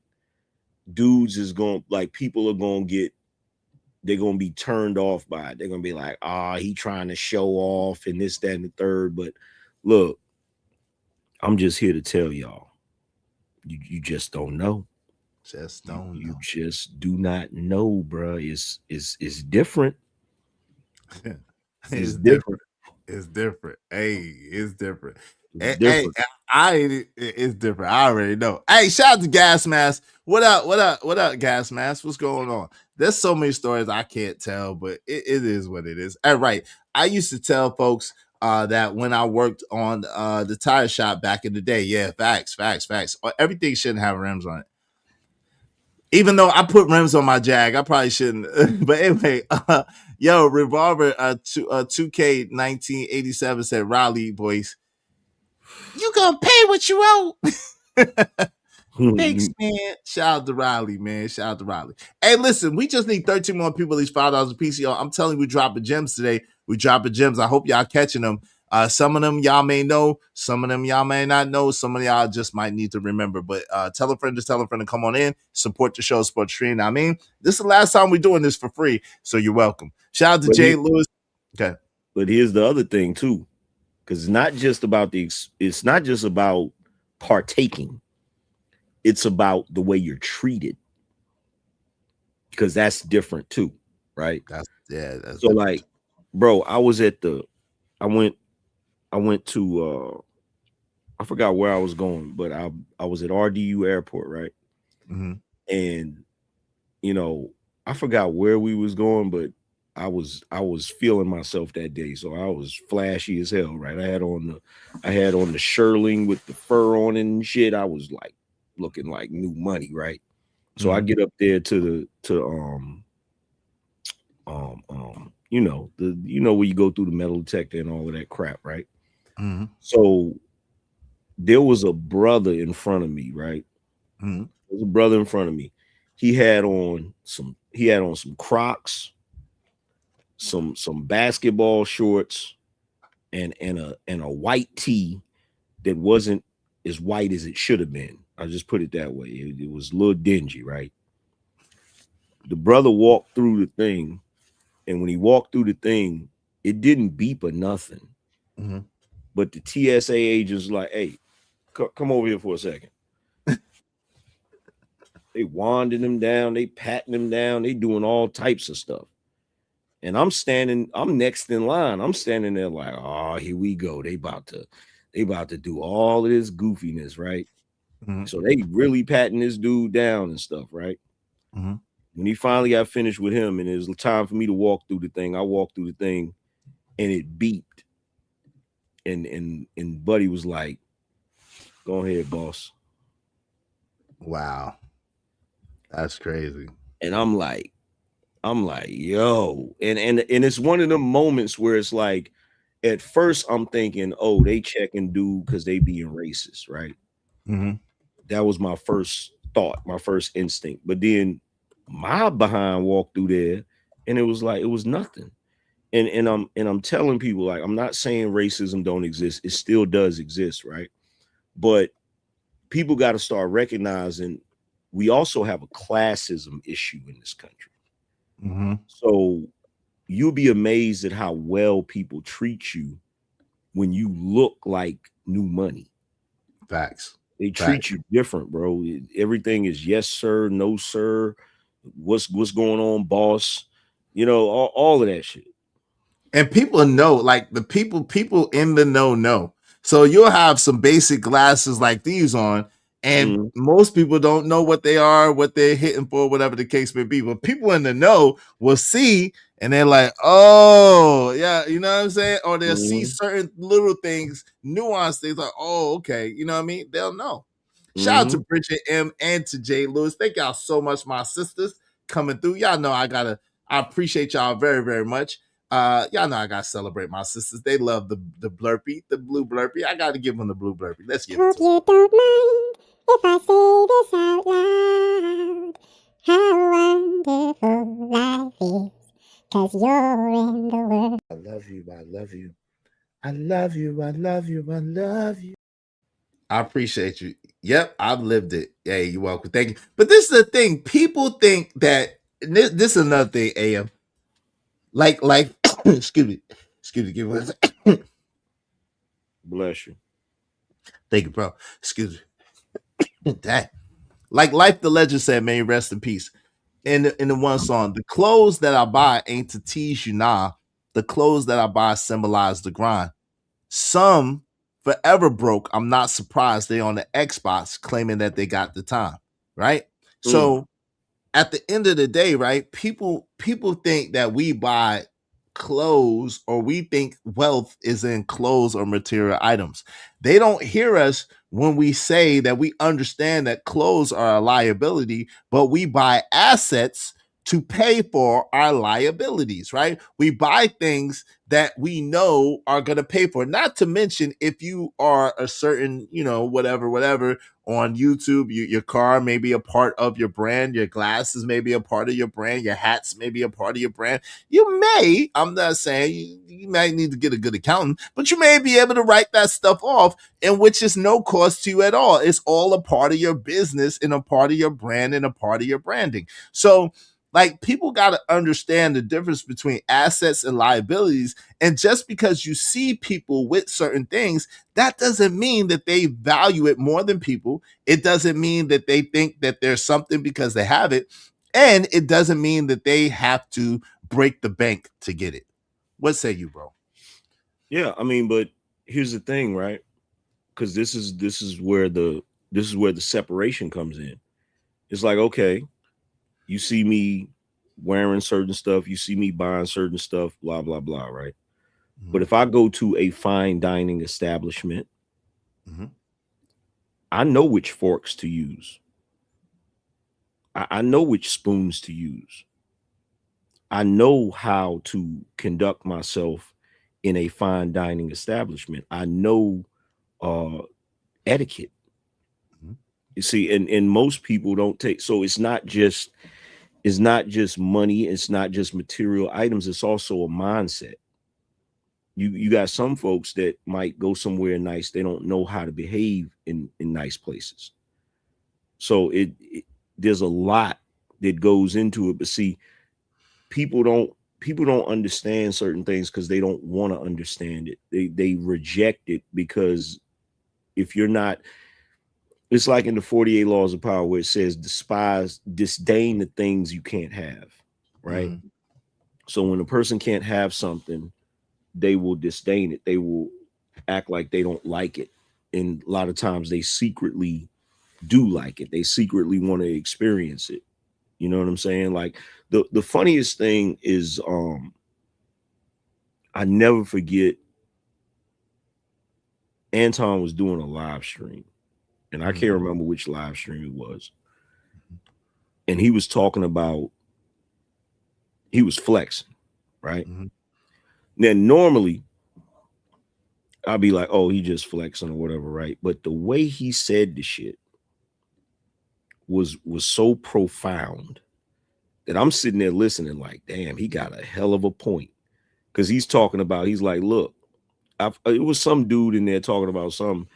I: people are going to they're going to be turned off by it. They're going to be like, he trying to show off and this, that, and the third. But look, I'm just here to tell y'all, you just don't know.
A: Just don't
I: You
A: know.
I: just do not know, bro. It's different.
A: It's
I: different.
A: different. It's different. Hey, it's different.
I: It's
A: Hey,
I: different.
A: it's different. I already know. Hey, shout out to Gas Mask. What up? What up? What up, Gas Mask? What's going on? There's so many stories I can't tell, but it is what it is. All right. I used to tell folks that when I worked on the tire shop back in the day, yeah, facts. Everything shouldn't have rims on it. Even though I put rims on my Jag, I probably shouldn't. But anyway, yo, Revolver 2K 1987 said, Raleigh boys, you gonna pay what you owe. Thanks, man. Shout out to Riley, man. Shout out to Riley. Hey, listen, we just need 13 more people, at least $5 a piece. Yo, I'm telling you, we dropping gems today. We dropping gems. I hope y'all catching them. Some of them y'all may know, some of them y'all may not know, some of y'all just might need to remember. But tell a friend to come on in, support the show, support the stream. I mean, this is the last time we're doing this for free, so you're welcome. Shout out to Jay Lewis. Okay,
I: but here's the other thing too, because it's not just about partaking. It's about the way you're treated, because that's different too, right?
A: That's
I: so
A: different.
I: Like, bro, I went to I forgot where I was going, but I was at RDU Airport, right?
A: Mm-hmm.
I: And you know, I forgot where we was going, but I was feeling myself that day, so I was flashy as hell, right? I had on the shirling with the fur on it and shit. I was like looking like new money, right? So I get up there to you know, where you go through the metal detector and all of that crap, right?
A: Mm-hmm.
I: So there was a brother in front of me, right?
A: Mm-hmm.
I: There was a brother in front of me. He had on some Crocs, some basketball shorts, and a white tee that wasn't as white as it should have been. I'll just put it that way. It was a little dingy, right? The brother walked through the thing, and when he walked through the thing, it didn't beep or nothing.
A: Mm-hmm.
I: But the TSA agent's like, hey, come over here for a second. They wanding him down, they patting him down, they doing all types of stuff. And I'm next in line. I'm standing there like, oh, here we go. They about to do all of this goofiness, right?
A: Mm-hmm.
I: So they really patting this dude down and stuff, right?
A: Mm-hmm.
I: When he finally got finished with him and it was time for me to walk through the thing, I walked through the thing and it beeped. And Buddy was like, go ahead, boss.
A: Wow. That's crazy.
I: And I'm like, yo. And it's one of them moments where it's like, at first I'm thinking, oh, they checking dude because they being racist, right?
A: Mm-hmm.
I: That was my first thought, my first instinct. But then my behind walked through there and it was like, it was nothing. And I'm telling people, like, I'm not saying racism don't exist. It still does exist, right? But people got to start recognizing we also have a classism issue in this country.
A: Mm-hmm.
I: So you'll be amazed at how well people treat you when you look like new money.
A: Facts.
I: They treat you different, bro. Everything is yes, sir, no, sir. What's going on, boss? You know, all of that shit.
A: And people know, like the people in the know. So you'll have some basic glasses like these on, and most people don't know what they are, what they're hitting for, whatever the case may be. But people in the know will see, and they're like, oh, yeah, you know what I'm saying? Or they'll see certain little things, nuanced things, like, oh, okay, you know what I mean? They'll know. Shout out to Bridget M and to Jay Lewis. Thank y'all so much, my sisters, coming through. Y'all know I appreciate y'all very, very much. Y'all know I gotta celebrate my sisters. They love the blurpee, the blue blurpee. I gotta give them the blue blurpee. Let's give it to them.
J: Hope you don't mind if I say this out loud. How wonderful life is, 'cause you're in the world.
A: I love you. I love you. I love you. I love you. I love you. I appreciate you. Yep, I've lived it. Hey, you're welcome. Thank you. But this is the thing. People think that this is another thing, AM. Like, excuse me, give me one second.
I: Bless you.
A: Thank you, bro. Excuse me. That Like Life the Legend said, may he rest in peace. In the one song, the clothes that I buy ain't to tease you, nah. The clothes that I buy symbolize the grind. Some forever broke. I'm not surprised they on the Xbox claiming that they got the time, right? So at the end of the day, right? People think that we buy clothes or we think wealth is in clothes or material items. They don't hear us when we say that we understand that clothes are a liability, but we buy assets to pay for our liabilities, right? We buy things that we know are going to pay for. Not to mention, if you are a certain, whatever, on YouTube, your car may be a part of your brand, your glasses may be a part of your brand, your hats may be a part of your brand. You may, I'm not saying you might need to get a good accountant, but you may be able to write that stuff off, in which is no cost to you at all. It's all a part of your business and a part of your brand and a part of your branding. So, like, people got to understand the difference between assets and liabilities. And just because you see people with certain things, that doesn't mean that they value it more than people. It doesn't mean that they think that there's something because they have it. And it doesn't mean that they have to break the bank to get it. What say you, bro?
I: Yeah, I mean, but here's the thing, right? Because this is where the separation comes in. It's like, okay, you see me wearing certain stuff, you see me buying certain stuff, blah, blah, blah, right? Mm-hmm. But if I go to a fine dining establishment, I know which forks to use. I know which spoons to use. I know how to conduct myself in a fine dining establishment. I know etiquette. You see, and most people don't take, so it's not just money, it's not just material items, it's also a mindset. You got some folks that might go somewhere nice, they don't know how to behave in nice places. So there's a lot that goes into it. But see, people don't understand certain things because they don't want to understand it. They reject it because if you're not, it's like in the 48 Laws of Power where it says disdain the things you can't have, right? Mm-hmm. So when a person can't have something, they will disdain it. They will act like they don't like it. And a lot of times they secretly do like it. They secretly want to experience it. You know what I'm saying? Like the funniest thing is I never forget, Anton was doing a live stream. And I can't remember which live stream it was. And he was talking about, he was flexing, right? Mm-hmm. Now, normally, I'll be like, oh, he just flexing or whatever, right? But the way he said the shit was so profound that I'm sitting there listening like, damn, he got a hell of a point. Because he's talking about, he's like, look, it was some dude in there talking about something.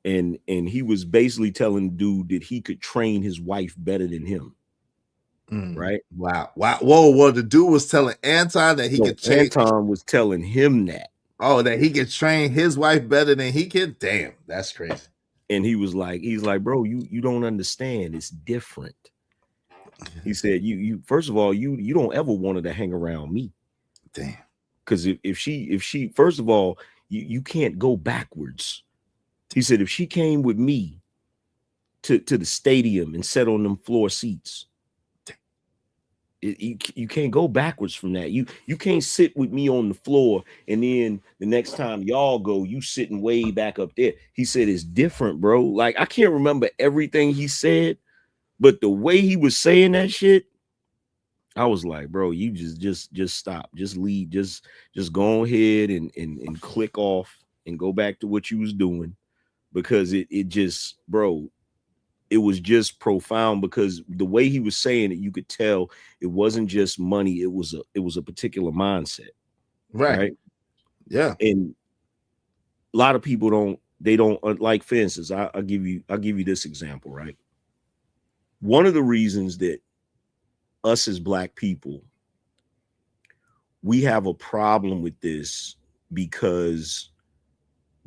I: And he was basically telling the dude that he could train his wife better than him. Right?
A: Wow. Whoa. The dude was telling Anton that he could train.
I: Anton was telling him that.
A: Oh, that he could train his wife better than he can? Damn, that's crazy.
I: And he's like, bro, you don't understand. It's different. He said, you first of all, you don't ever want her to hang around me.
A: Damn.
I: Because if she, first of all, you can't go backwards. He said, if she came with me to the stadium and sat on them floor seats, you can't go backwards from that. You can't sit with me on the floor and then the next time y'all go, you sitting way back up there. He said, it's different, bro. Like, I can't remember everything he said, but the way he was saying that shit, I was like, bro, you just stop, just leave, just go ahead and click off and go back to what you was doing. Because it just, bro, it was just profound because the way he was saying it, you could tell it wasn't just money. It was a particular mindset.
A: Right? Yeah.
I: And a lot of people don't like, for instance, I'll give you this example, right? One of the reasons that us as Black people, we have a problem with this because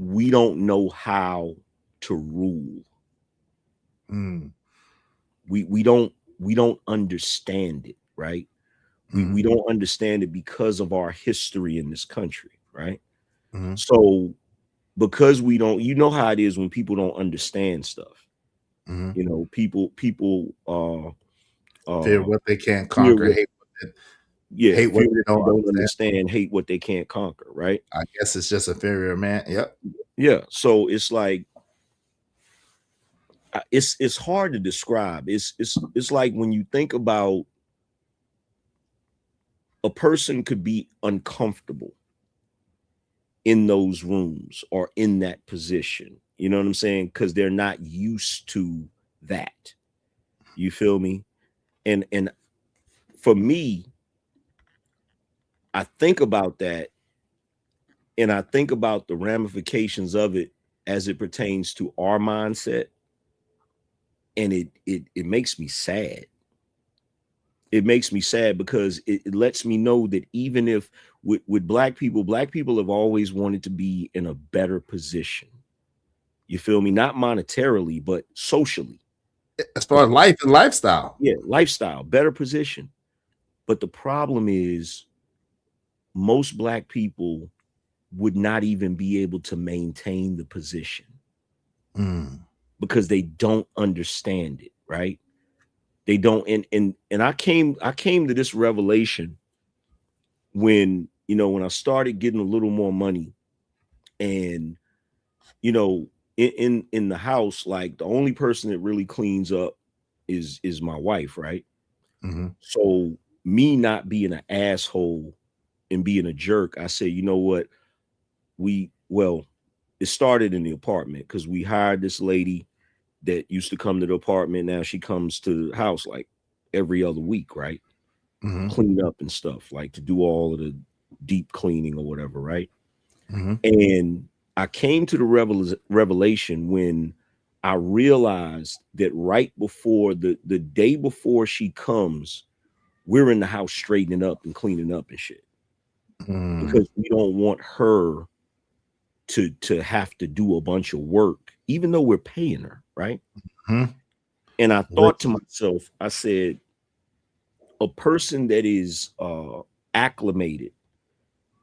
I: we don't know how to rule. we don't understand it, right? We don't understand it because of our history in this country, right? So because we don't, you know how it is when people don't understand stuff. You know, people
A: fear what they can't conquer, hate what they don't
I: understand, hate what they can't conquer, right?
A: I guess it's just inferior man. Yep.
I: Yeah. So it's like it's hard to describe. It's like when you think about a person could be uncomfortable in those rooms or in that position. You know what I'm saying? Because they're not used to that. You feel me? And for me, I think about that, and I think about the ramifications of it as it pertains to our mindset, and it makes me sad. It makes me sad because it lets me know that even if with black people have always wanted to be in a better position. You feel me? Not monetarily, but socially.
A: As far as life and lifestyle.
I: Yeah, lifestyle, better position. But the problem is most black people would not even be able to maintain the position because they don't understand it, right? They don't, and I came to this revelation when, you know, when I started getting a little more money, and, you know, in the house, like the only person that really cleans up is my wife, right? So me not being an asshole and being a jerk, I say, you know what, it started in the apartment because we hired this lady that used to come to the apartment. Now she comes to the house like every other week, right? Clean up and stuff, like to do all of the deep cleaning or whatever, right? And I came to the revelation when I realized that right before the day before she comes, we're in the house straightening up and cleaning up and shit because we don't want her to have to do a bunch of work, even though we're paying her, right? And I thought to myself, I said, a person that is acclimated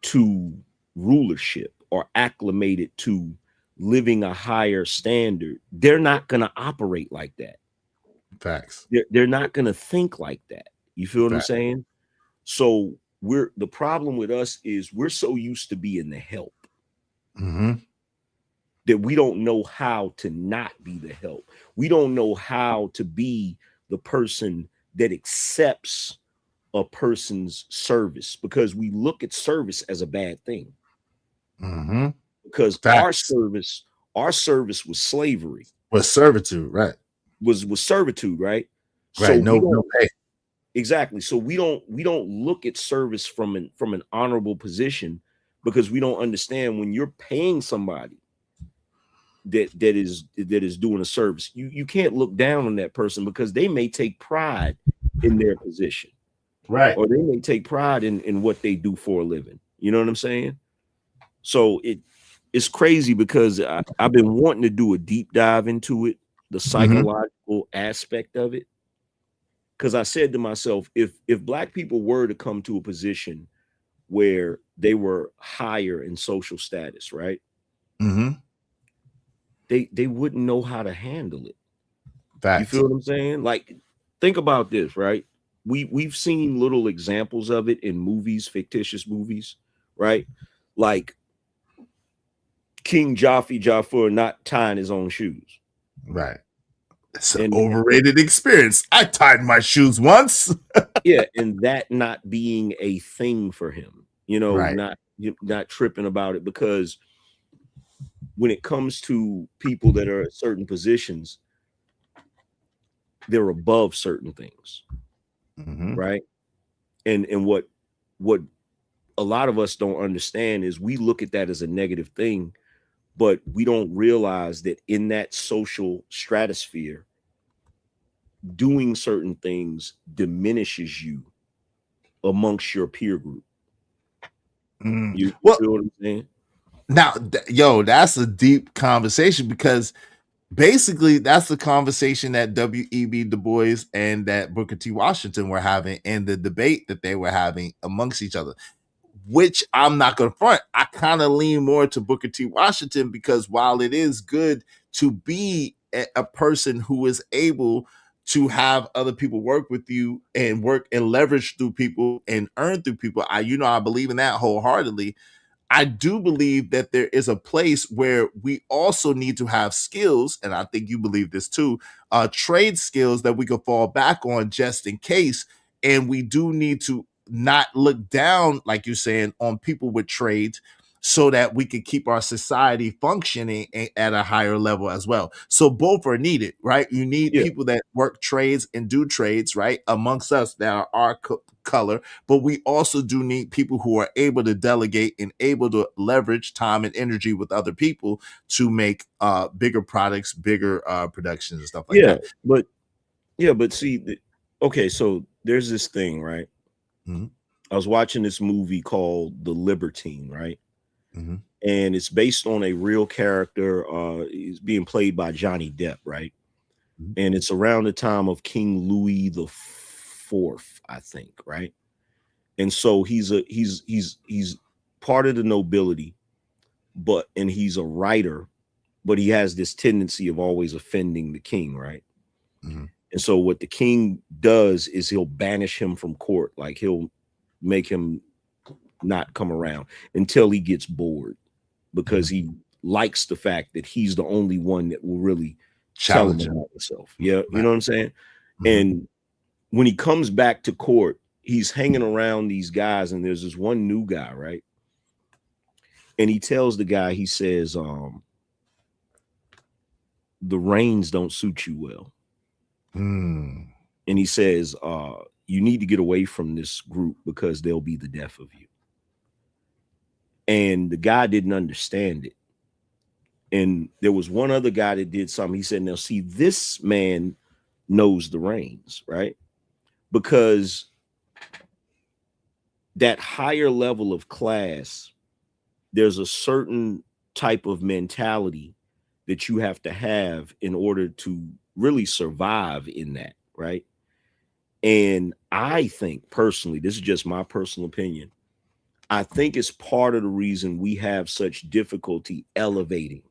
I: to rulership or acclimated to living a higher standard, they're not going to operate like that.
A: Facts.
I: They're not going to think like that. You feel what I'm saying? So the problem with us is we're so used to being the help that we don't know how to not be the help. We don't know how to be the person that accepts a person's service, because we look at service as a bad thing. Because our service was slavery, was
A: servitude, right?
I: Was servitude, right?
A: Right.
I: So
A: no pay.
I: Exactly. So we don't look at service from an honorable position, because we don't understand when you're paying somebody that is doing a service, you can't look down on that person because they may take pride in their position,
A: right?
I: Or they may take pride in what they do for a living. You know what I'm saying? So it's crazy because I've been wanting to do a deep dive into it, the psychological aspect of it. Because I said to myself, if black people were to come to a position where they were higher in social status, right? They wouldn't know how to handle it. You feel what I'm saying? Like, think about this, right? We've seen little examples of it in movies, fictitious movies, right? Like King Jafar not tying his own shoes.
A: Right. It's an overrated experience. I tied my shoes once.
I: Yeah, and that not being a thing for him, you know,
A: right.
I: not tripping about it, because when it comes to people that are at certain positions, they're above certain things, right? And what a lot of us don't understand is we look at that as a negative thing, but we don't realize that in that social stratosphere, doing certain things diminishes you amongst your peer group. You feel what I'm saying?
A: Now, that's a deep conversation, because basically that's the conversation that W.E.B. Du Bois and that Booker T. Washington were having, and the debate that they were having amongst each other, which I'm not going to front. I kind of lean more to Booker T. Washington, because while it is good to be a person who is able to have other people work with you and work and leverage through people and earn through people, I believe in that wholeheartedly. I do believe that there is a place where we also need to have skills, and I think you believe this too, trade skills that we could fall back on just in case. And we do need to not look down, like you're saying, on people with trades, so that we can keep our society functioning at a higher level as well. So both are needed, right? You need people that work trades and do trades, right, amongst us that are our color, but we also do need people who are able to delegate and able to leverage time and energy with other people to make bigger products, bigger productions and stuff like that.
I: But see, okay, so there's this thing, right?
A: Mm-hmm.
I: I was watching this movie called The Libertine, right?
A: Mm-hmm.
I: And it's based on a real character. He's being played by Johnny Depp, right?
A: Mm-hmm.
I: And it's around the time of King Louis the Fourth, I think, right? And so he's part of the nobility, and he's a writer, but he has this tendency of always offending the king, right?
A: Mm-hmm.
I: And so what the king does is he'll banish him from court, like he'll make him not come around until he gets bored, because he likes the fact that he's the only one that will really challenge him about himself. Yeah, you know what I'm saying?
A: Mm-hmm.
I: And when he comes back to court, he's hanging around these guys, and there's this one new guy, right? And he tells the guy, he says, the reins don't suit you well.
A: Mm.
I: And he says, you need to get away from this group because they'll be the death of you. And the guy didn't understand it. And there was one other guy that did something. He said, now see, this man knows the reins, right? Because that higher level of class, there's a certain type of mentality that you have to have in order to really survive in that, right? And I think personally, this is just my personal opinion, I think it's part of the reason we have such difficulty elevating,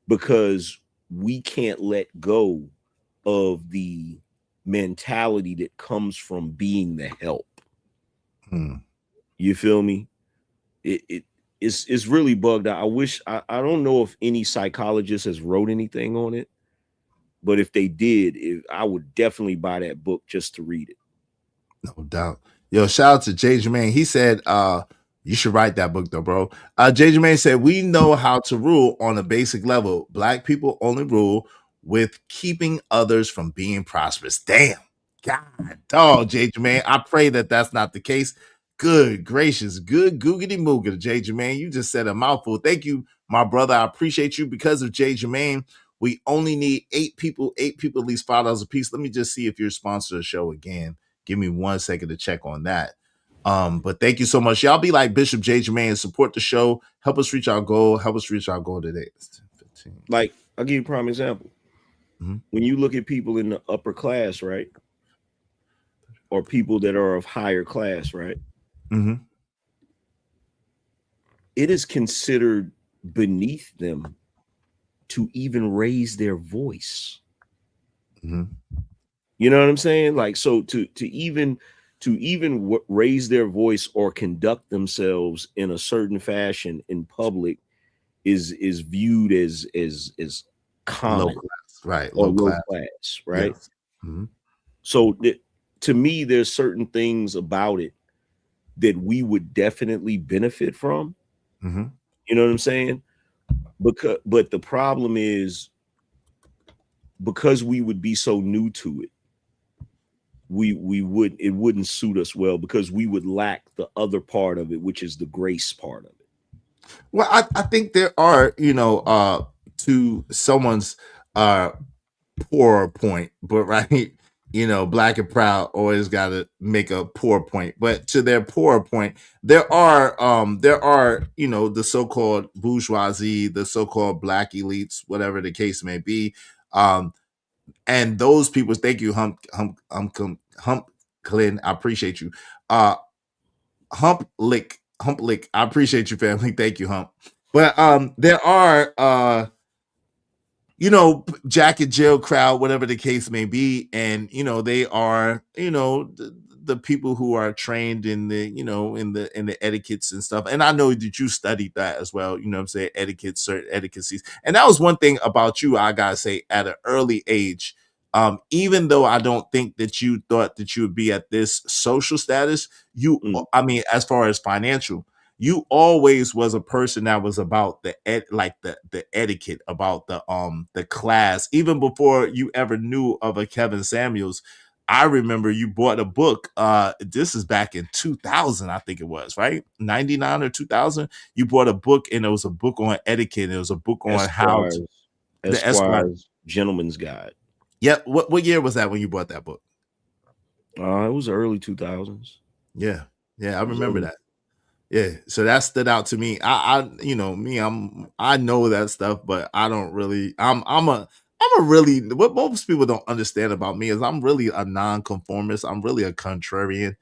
I: because we can't let go of the mentality that comes from being the help. You feel me? It's really bugged out. I wish I don't know if any psychologist has wrote anything on it, but if they did, I would definitely buy that book just to read it.
A: No doubt. Yo, shout out to Jay Jermaine. He said, you should write that book though, bro. Jay Jermaine said, we know how to rule on a basic level. Black people only rule with keeping others from being prosperous. Damn. God, dog, Jay Jermaine. I pray that that's not the case. Good gracious. Good googity mooga, Jay Jermaine. You just said a mouthful. Thank you, my brother. I appreciate you. Because of Jay Jermaine, we only need 8 people, at least $5 a piece. Let me just see if you're sponsored the show again. Give me 1 second to check on that. But thank you so much. Y'all be like Bishop Jay Jermaine and support the show. Help us reach our goal. Help us reach our goal today. It's 10, 15.
I: Like, I'll give you a prime example.
A: Mm-hmm.
I: When you look at people in the upper class, right? Or people that are of higher class, right?
A: Mm-hmm.
I: It is considered beneath them to even raise their voice.
A: Mm-hmm.
I: You know what I'm saying? Like, so to even raise their voice or conduct themselves in a certain fashion in public is viewed as common,
A: low class, right?
I: Or low class, right?
A: Yes. Mm-hmm.
I: So to me, there's certain things about it that we would definitely benefit from.
A: Mm-hmm.
I: You know what I'm saying? But the problem is, because we would be so new to it, it wouldn't suit us well, because we would lack the other part of it, which is the grace part of it.
A: Well, I think there are, to someone's poorer point, but right, you know, Black and Proud always got to make a poor point. But to their poor point, there are, you know, the so-called bourgeoisie, the so-called Black elites, whatever the case may be. And those people, thank you, Hump Clint, I appreciate you. Hump Lick, I appreciate you, family. Thank you, Hump. But there are you know, Jack and Jill crowd, whatever the case may be, and you know, they are, you know, the people who are trained in the, you know, in the etiquettes and stuff. And I know that you studied that as well, you know what I'm saying, etiquette, certain etiquettes. And that was one thing about you, I gotta say, at an early age. Even though I don't think that you thought that you would be at this social status, you I mean, as far as financial, you always was a person that was about the the etiquette, about the class. Even before you ever knew of a Kevin Samuels, I remember you bought a book. This is back in 2000, I think it was, right? 99 or 2000. You bought a book, and it was a book on etiquette. It was a book on how to, the
I: Esquire's Gentleman's Guide.
A: Yeah. What year was that when you bought that book?
I: It was early 2000s.
A: Yeah. Yeah, I remember that. Yeah, so that stood out to me. I you know, I know that stuff, but I don't really. I'm a really, what most people don't understand about me is I'm really a nonconformist. I'm really a contrarian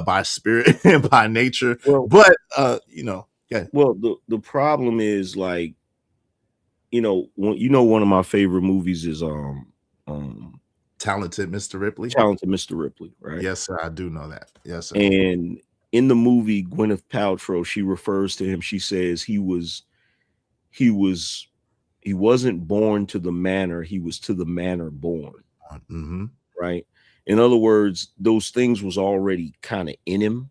A: by spirit and by nature.
I: Well,
A: but you know, yeah.
I: Well, the problem is, like, you know, one of my favorite movies is
A: Talented Mr. Ripley.
I: Talented Mr. Ripley, right?
A: Yes, sir, I do know that. Yes, sir.
I: And in the movie, Gwyneth Paltrow, she refers to him. She says he wasn't born to the manor. He was to the manor born.
A: Mm-hmm.
I: Right. In other words, those things was already kind of in him,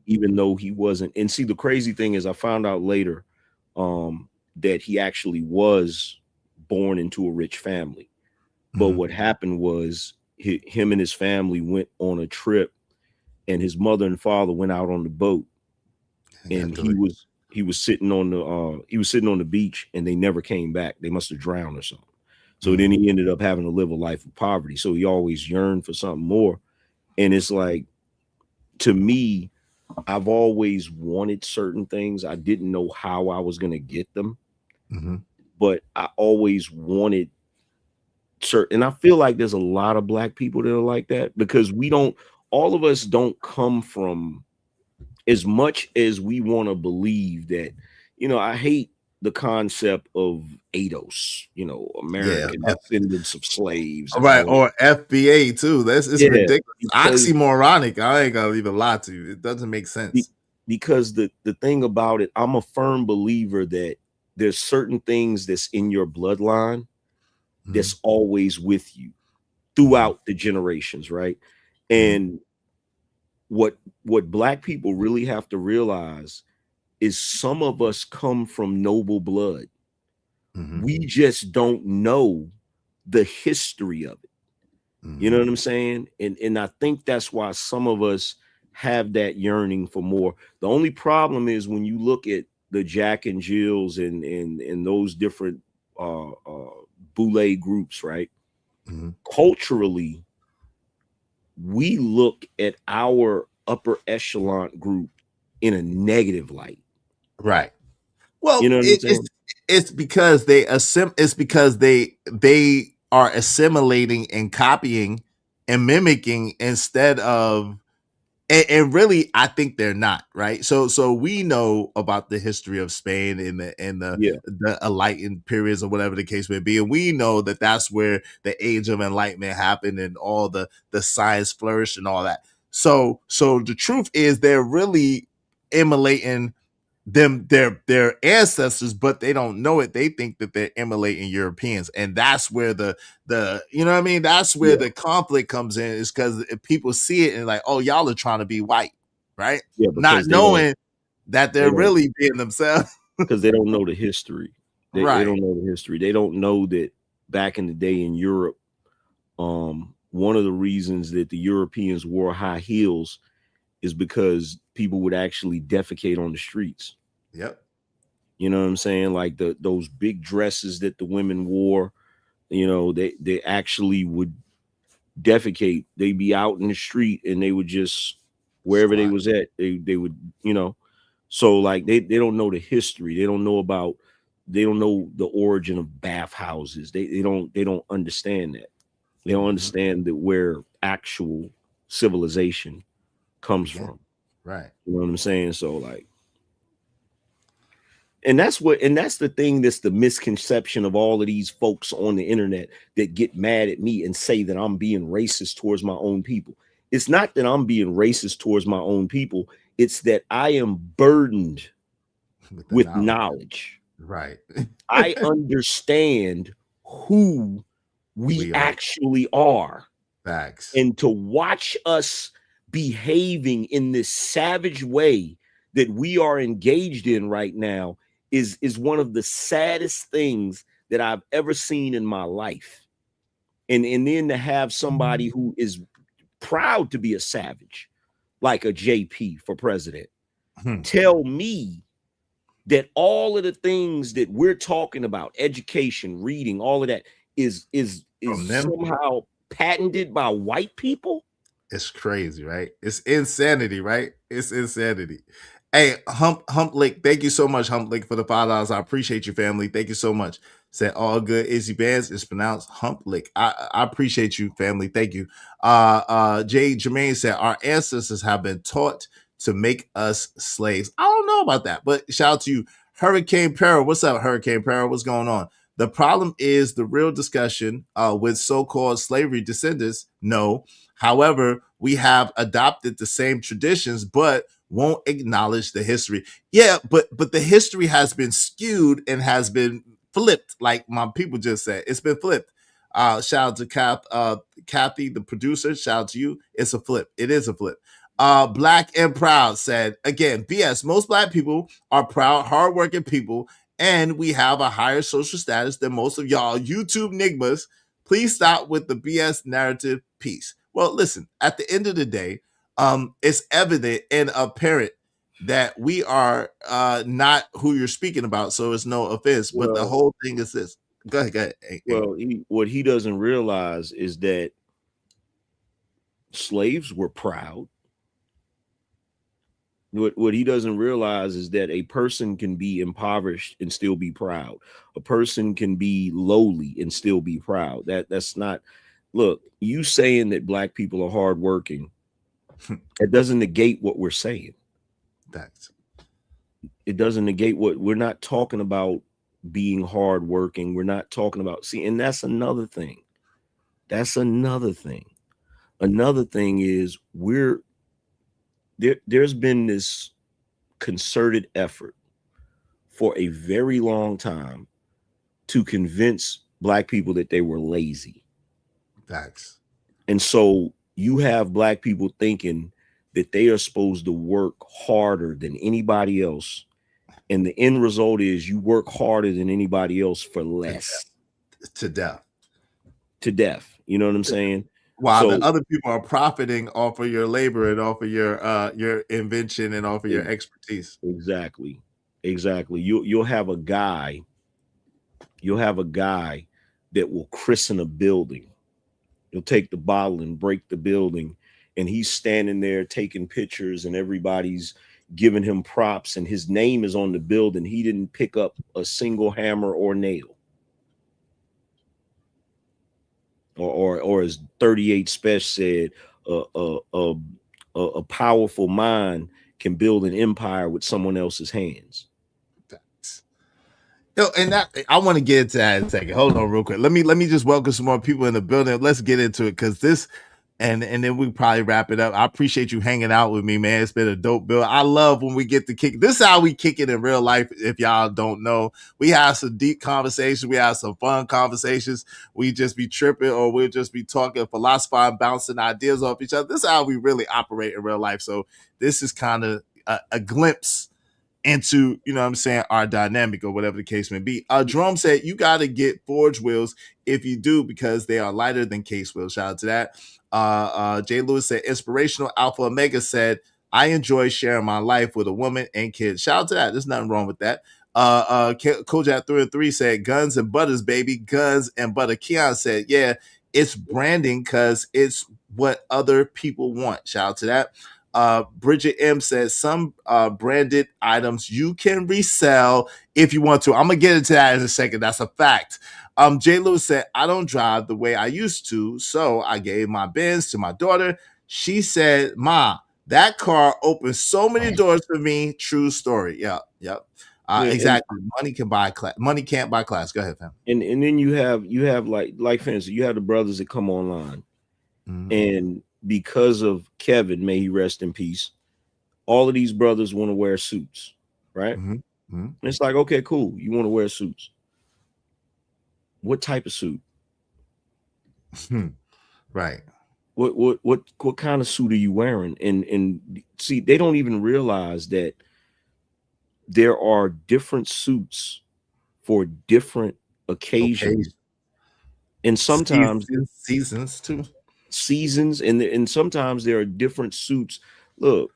I: even though he wasn't. And see, the crazy thing is, I found out later that he actually was born into a rich family. But what happened was him and his family went on a trip, and his mother and father went out on the boat, and he was sitting on the beach, and they never came back. They must have drowned or something. So then he ended up having to live a life of poverty. So he always yearned for something more. And it's like, to me, I've always wanted certain things. I didn't know how I was going to get them, but I always wanted certain. And I feel like there's a lot of Black people that are like that, because all of us don't come from, as much as we want to believe that, you know, I hate the concept of ADOS, you know, American descendants of slaves.
A: Right, or FBA too. It's ridiculous. Oxymoronic. I ain't gonna even lie to you. It doesn't make sense.
I: Because the thing about it, I'm a firm believer that there's certain things that's in your bloodline that's always with you throughout the generations, right? And what Black people really have to realize is some of us come from noble blood. We just don't know the history of it. You know what I'm saying? And I think that's why some of us have that yearning for more. The only problem is when you look at the Jack and Jills and those different boule groups, right? Culturally, we look at our upper echelon group in a negative light.
A: Right. Well,
I: you know what I'm saying?
A: It's because they are assimilating and copying and mimicking instead of, and really, I think they're not, right. So we know about the history of Spain and the enlightened periods or whatever the case may be, and we know that that's where the age of enlightenment happened and all the science flourished and all that. So the truth is, they're really emulating their ancestors, but they don't know it. They think that they're emulating Europeans, and that's where the you know what I mean, that's where the conflict comes in, is because people see it and like, oh, y'all are trying to be white, right? Not knowing that they're really being themselves,
I: because they don't know the history. They don't know the history. They don't know that back in the day in Europe, one of the reasons that the Europeans wore high heels is because people would actually defecate on the streets.
A: Yep.
I: You know what I'm saying? Like those big dresses that the women wore, you know, they actually would defecate. They'd be out in the street and they would just wherever they was at, they would, you know. So like they don't know the history. They don't know the origin of bathhouses. They don't understand that. They don't understand that where actual civilization comes from.
A: Right.
I: You know what I'm saying? So like, and that's the thing that's the misconception of all of these folks on the internet that get mad at me and say that I'm being racist towards my own people. It's not that I'm being racist towards my own people. It's that I am burdened with knowledge.
A: Right.
I: I understand who we actually are.
A: Facts.
I: And to watch us behaving in this savage way that we are engaged in right now is one of the saddest things that I've ever seen in my life. And then to have somebody who is proud to be a savage, like a JP for president, tell me that all of the things that we're talking about, education, reading, all of that is somehow patented by white people.
A: It's crazy, right? It's insanity, right? It's insanity. Hey, Humplick, thank you so much, Humplick, for the $5. I appreciate you, family. Thank you so much. Said all good. Izzy Bands is pronounced Humplick. I appreciate you, family. Thank you. Jay Jermaine said our ancestors have been taught to make us slaves. I don't know about that, but shout out to you. Hurricane Peril. What's up, Hurricane Peril? What's going on? The problem is the real discussion with so-called slavery descendants. No. However, we have adopted the same traditions, but won't acknowledge the history. Yeah, but the history has been skewed and has been flipped, like my people just said. It's been flipped. Shout out to Kathy, the producer. Shout out to you. It's a flip. It is a flip. Black and Proud said, again, BS. Most black people are proud, hardworking people, and we have a higher social status than most of y'all YouTube nigmas. Please stop with the BS narrative piece. Well, listen, at the end of the day, it's evident and apparent that we are not who you're speaking about, so it's no offense. But the whole thing is this. Go ahead.
I: Well, what he doesn't realize is that slaves were proud. What he doesn't realize is that a person can be impoverished and still be proud. A person can be lowly and still be proud. That's not. Look, you saying that black people are hardworking, it doesn't negate what we're saying. It doesn't negate what we're not talking about being hardworking. We're not talking about and that's another thing. That's another thing. Another thing is there's been this concerted effort for a very long time to convince black people that they were lazy.
A: Facts.
I: And so you have black people thinking that they are supposed to work harder than anybody else. And the end result is you work harder than anybody else for less.
A: To death.
I: To death. You know what I'm saying?
A: While the other people are profiting off of your labor and off of your invention and off of your expertise.
I: Exactly. You'll have a guy that will christen a building. He'll take the bottle and break the building, and he's standing there taking pictures, and everybody's giving him props, and his name is on the building. He didn't pick up a single hammer or nail. Or as 38 Special said, a powerful mind can build an empire with someone else's hands.
A: Yo, and that I want to get into that in a second. Hold on real quick. Let me just welcome some more people in the building. Let's get into it, because this and then we probably wrap it up. I appreciate you hanging out with me, man. It's been a dope build. I love when we get to kick. This is how we kick it in real life. If y'all don't know, we have some deep conversations. We have some fun conversations. We just be tripping, or we'll just be talking, philosophizing, bouncing ideas off each other. This is how we really operate in real life. So this is kind of a glimpse into, you know what I'm saying, our dynamic, or whatever the case may be. Jerome said you got to get forged wheels if you do, because they are lighter than case wheels. Shout out to that. Jay Lewis said inspirational. Alpha Omega said I enjoy sharing my life with a woman and kids. Shout out to that. There's nothing wrong with that. Kojak 3 and 3 said guns and butters, baby, guns and butter. Keon said, yeah, it's branding because it's what other people want. Shout out to that. Bridget M says some branded items you can resell if you want to. I'm gonna get into that in a second. That's a fact. J. Lewis said, I don't drive the way I used to, so I gave my Benz to my daughter. She said, Ma, that car opened so many doors for me. True story. Yep. Exactly. Money can buy class. Money can't buy class. Go ahead, fam.
I: And then you have like for instance, you have the brothers that come online, and because of Kevin, may he rest in peace, all of these brothers want to wear suits, right? And it's like, okay, cool. You want to wear suits. What type of suit?
A: Right.
I: What kind of suit are you wearing? And see, they don't even realize that there are different suits for different occasions. And sometimes
A: seasons too.
I: Seasons, and sometimes there are different suits. Look,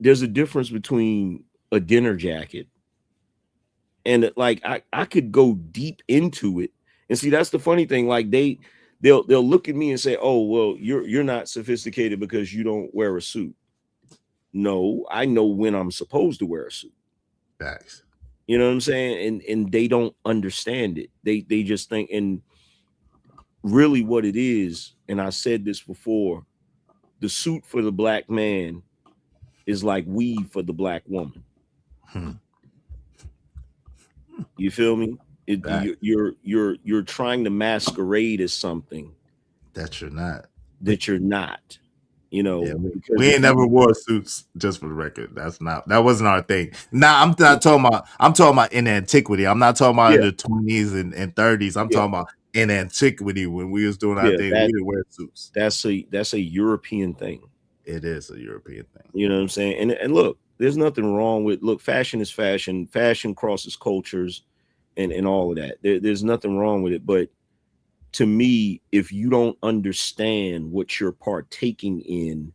I: there's a difference between a dinner jacket and like I could go deep into it. And see, that's the funny thing. Like they'll look at me and say, "Oh, well, you're not sophisticated because you don't wear a suit." No, I know when I'm supposed to wear a suit.
A: Facts.
I: You know what I'm saying? And they don't understand it. They just think, and really what it is, and I said this before, the suit for the black man is like weave for the black woman. You feel me? You're trying to masquerade as something
A: that you're not.
I: You know,
A: we ain't never wore suits, just for the record. That wasn't our thing. Nah, I'm not talking about in antiquity. I'm not talking about in the 20s and 30s. I'm talking about in antiquity when we was doing our thing. We didn't wear suits.
I: That's a European thing.
A: It is a European thing.
I: You know what I'm saying? And look, there's nothing wrong with fashion is fashion. Fashion crosses cultures and all of that. There's nothing wrong with it. But to me, if you don't understand what you're partaking in,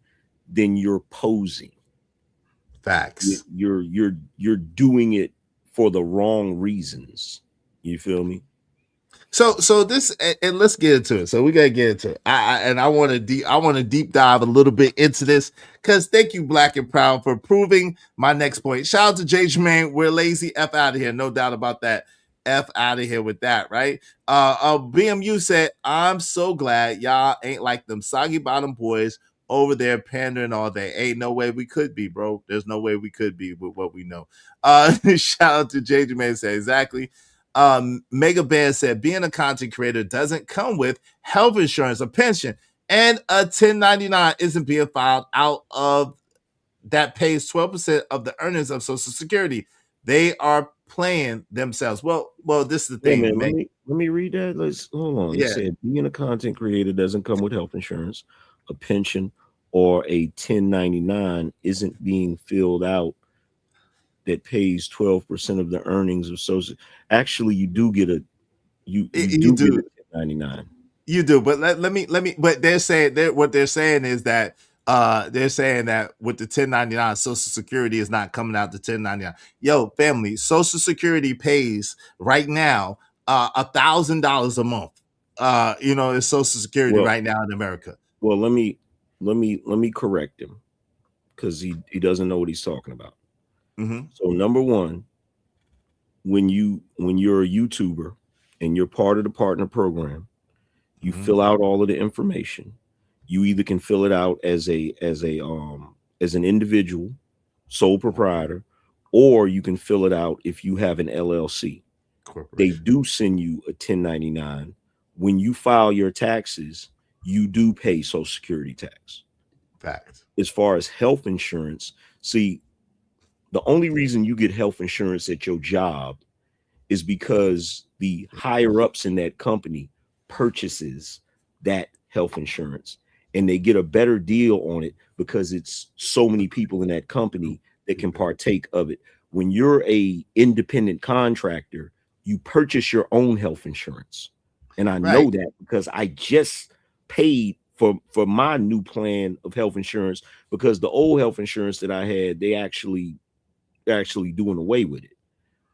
I: then you're posing.
A: Facts.
I: You're doing it for the wrong reasons. You feel me?
A: So this, and let's get into it. So we gotta get into it. I want to deep dive a little bit into this because thank you, Black and Proud, for proving my next point. Shout out to Jay Jermaine. We're lazy. F out of here. No doubt about that. F out of here with that, right? BMU said, I'm so glad y'all ain't like them soggy bottom boys over there pandering all day. Ain't no way we could be, bro. There's no way we could be with what we know. Shout out to Jay Jermaine. Say exactly. Mega Band said, being a content creator doesn't come with health insurance, a pension, and a 1099 isn't being filed out of that pays 12% of the earnings of Social Security. They are playing themselves. Well, this is the thing.
I: Man, let me read that. Let's hold on. It said, being a content creator doesn't come with health insurance, a pension, or a 1099 isn't being filled out that pays 12% of the earnings of social. Actually, you do get you do get a 1099.
A: You do, but let me. But they're saying what they're saying is that they're saying that with the 1099, Social Security is not coming out the 1099. Yo, family, Social Security pays right now $1,000 a month. It's Social Security right now in America.
I: Well, let me correct him because he doesn't know what he's talking about. So number one, when you're a YouTuber and you're part of the partner program, you fill out all of the information. You either can fill it out as an individual, sole proprietor, or you can fill it out if you have an LLC. They do send you a 1099. When you file your taxes, you do pay Social Security tax.
A: Fact.
I: As far as health insurance, see, the only reason you get health insurance at your job is because the higher ups in that company purchases that health insurance and they get a better deal on it because it's so many people in that company that can partake of it. When you're a independent contractor, you purchase your own health insurance. And I know that because I just paid for my new plan of health insurance because the old health insurance that I had, they actually doing away with it.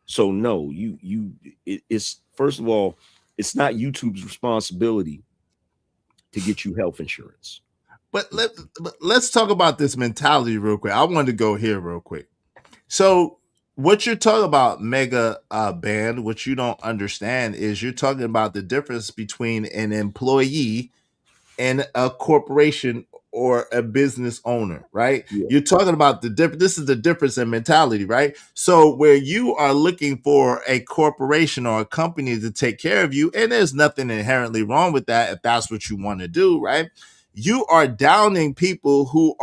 I: So no, it's first of all, it's not YouTube's responsibility to get you health insurance.
A: But let's talk about this mentality real quick. I wanted to go here real quick. So what you're talking about, Mega Band, what you don't understand is you're talking about the difference between an employee and a corporation or a business owner, right?
I: Yeah.
A: You're talking about the difference. This is the difference in mentality, right? So where you are looking for a corporation or a company to take care of you, and there's nothing inherently wrong with that if that's what you want to do, right? You are downing people who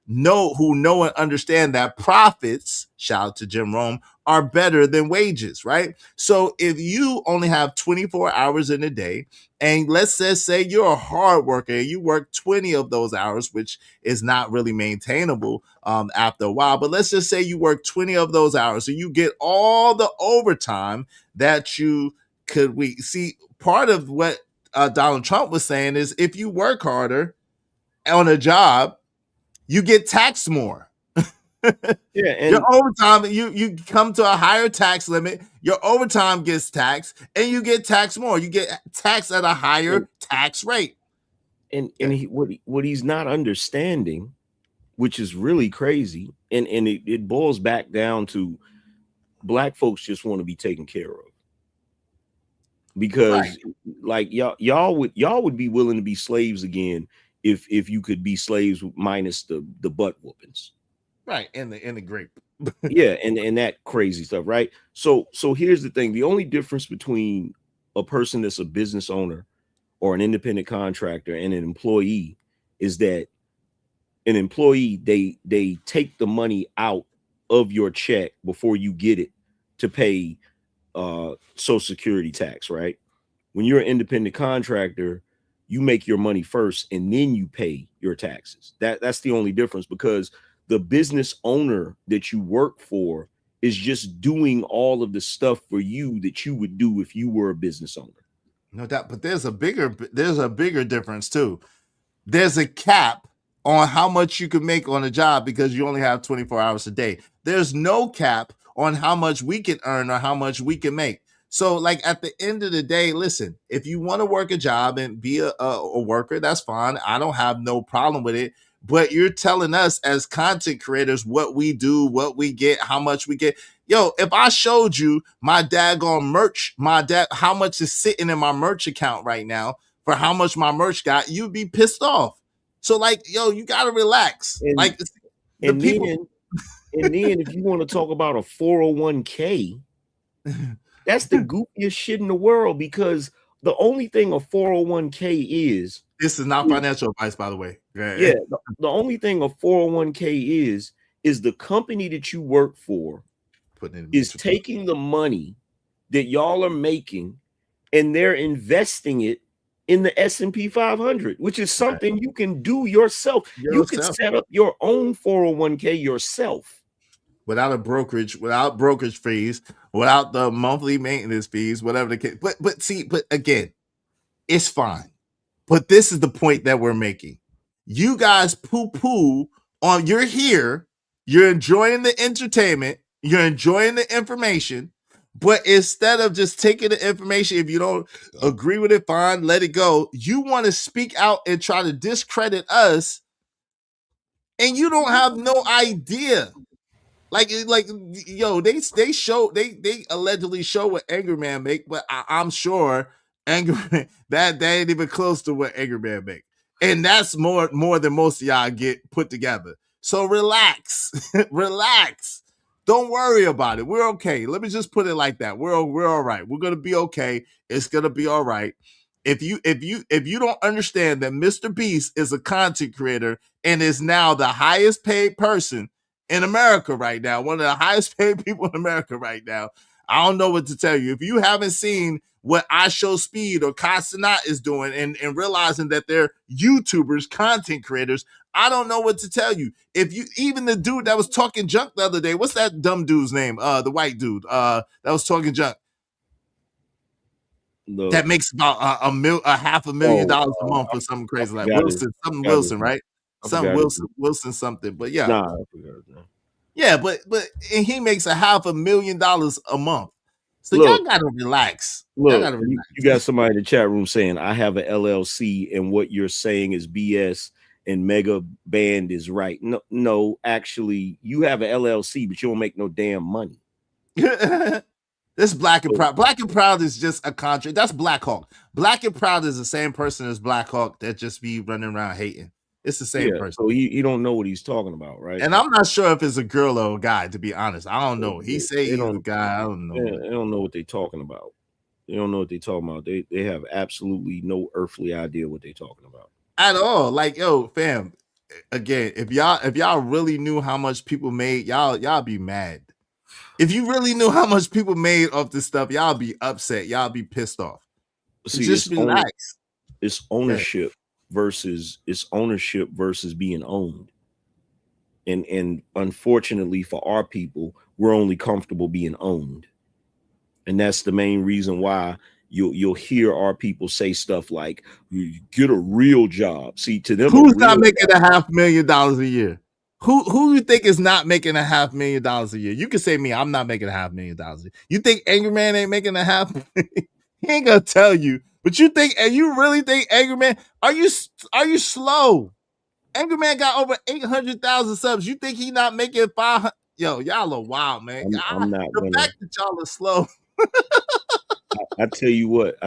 A: know and understand that profits, shout out to Jim Rome, are better than wages, right? So if you only have 24 hours in a day, and let's just say you're a hard worker, you work 20 of those hours, which is not really maintainable after a while, but let's just say you work 20 of those hours, so you get all the overtime that you could. We see part of what Donald Trump was saying is if you work harder on a job, you get taxed more.
I: Yeah, and
A: your overtime, you come to a higher tax limit, your overtime gets taxed, and you get taxed more. You get taxed at a higher tax rate.
I: And what he's not understanding, which is really crazy, and it boils back down to black folks just want to be taken care of. Because like y'all would be willing to be slaves again if you could be slaves minus the butt whoopings.
A: Right, and the grape.
I: Yeah, and that crazy stuff, right? So here's the thing. The only difference between a person that's a business owner or an independent contractor and an employee is that an employee, they take the money out of your check before you get it to pay Social Security tax, right? When you're an independent contractor, you make your money first and then you pay your taxes. That's the only difference, because the business owner that you work for is just doing all of the stuff for you that you would do if you were a business owner.
A: No doubt, but there's a bigger difference too. There's a cap on how much you can make on a job because you only have 24 hours a day. There's no cap on how much we can earn or how much we can make. So like at the end of the day, listen, if you want to work a job and be a worker, that's fine. I don't have no problem with it. But you're telling us as content creators what we do, what we get, how much we get. Yo, if I showed you my daggone merch, how much is sitting in my merch account right now for how much my merch got, you'd be pissed off. So like, yo, you got to relax.
I: And,
A: like
I: and then if you want to talk about a 401k, that's the goofiest shit in the world, because the only thing a 401k is,
A: this is not financial advice, by the way.
I: Yeah, the only thing a 401k is the company that you work for is taking the money that y'all are making and they're investing it in the S&P 500, which is something you can do yourself. You can set up your own 401k yourself.
A: Without brokerage fees, without the monthly maintenance fees, whatever the case. But again, it's fine. But this is the point that we're making. You guys poo-poo on, you're here, you're enjoying the entertainment, you're enjoying the information, but instead of just taking the information, if you don't agree with it, fine, let it go. You want to speak out and try to discredit us, and you don't have no idea. Like yo, they allegedly show what Angry Man make, but I'm sure Angry Man, that ain't even close to what Angry Man make, and that's more than most of y'all get put together. So relax, relax. Don't worry about it. We're okay. Let me just put it like that. We're all right. We're gonna be okay. It's gonna be all right. If you don't understand that Mr. Beast is a content creator and is now the highest paid person in America right now, one of the highest paid people in America right now, I don't know what to tell you. If you haven't seen what I Show Speed or Casanat is doing and realizing that they're YouTubers, content creators, I don't know what to tell you. If you, even the dude that was talking junk the other day, what's that dumb dude's name? The white dude that was talking junk. That makes about $500,000 a month or something crazy like Wilson, right? Wilson something, but yeah.
I: Nah, I forgot his name.
A: Yeah, but and he makes $500,000 a month. So y'all gotta relax. Y'all gotta relax.
I: You got somebody in the chat room saying I have an LLC, and what you're saying is BS, and Mega Band is right. No, actually, you have an LLC, but you don't make no damn money.
A: This Black and Proud. Black and Proud is just a contract. That's Black Hawk. Black and Proud is the same person as Black Hawk that just be running around hating. It's the same person.
I: So he don't know what he's talking about, right?
A: And I'm not sure if it's a girl or a guy, to be honest. I don't know. He say he's a guy. I don't know.
I: They don't know what they're talking about. They don't know what they're talking about. They have absolutely no earthly idea what they're talking about.
A: At all. Like, yo, fam, again, if y'all really knew how much people made, y'all be mad. If you really knew how much people made off this stuff, y'all be upset. Y'all be pissed off.
I: See,
A: just relax.
I: It's ownership versus being owned. And unfortunately for our people, we're only comfortable being owned. And that's the main reason why you'll hear our people say stuff like, "You get a real job." See, to them,
A: who's not making $500,000 a year? Who you think is not making $500,000 a year? You can say me. I'm not making $500,000 a year. You think Angry Man ain't making $500,000? He ain't gonna tell you. But you think, and you really think Angry Man? Are you slow? Angry Man got over 800,000 subs. You think he not making 500? Yo, y'all are wild, man.
I: I'm not
A: the fact that y'all are slow.
I: I tell you what,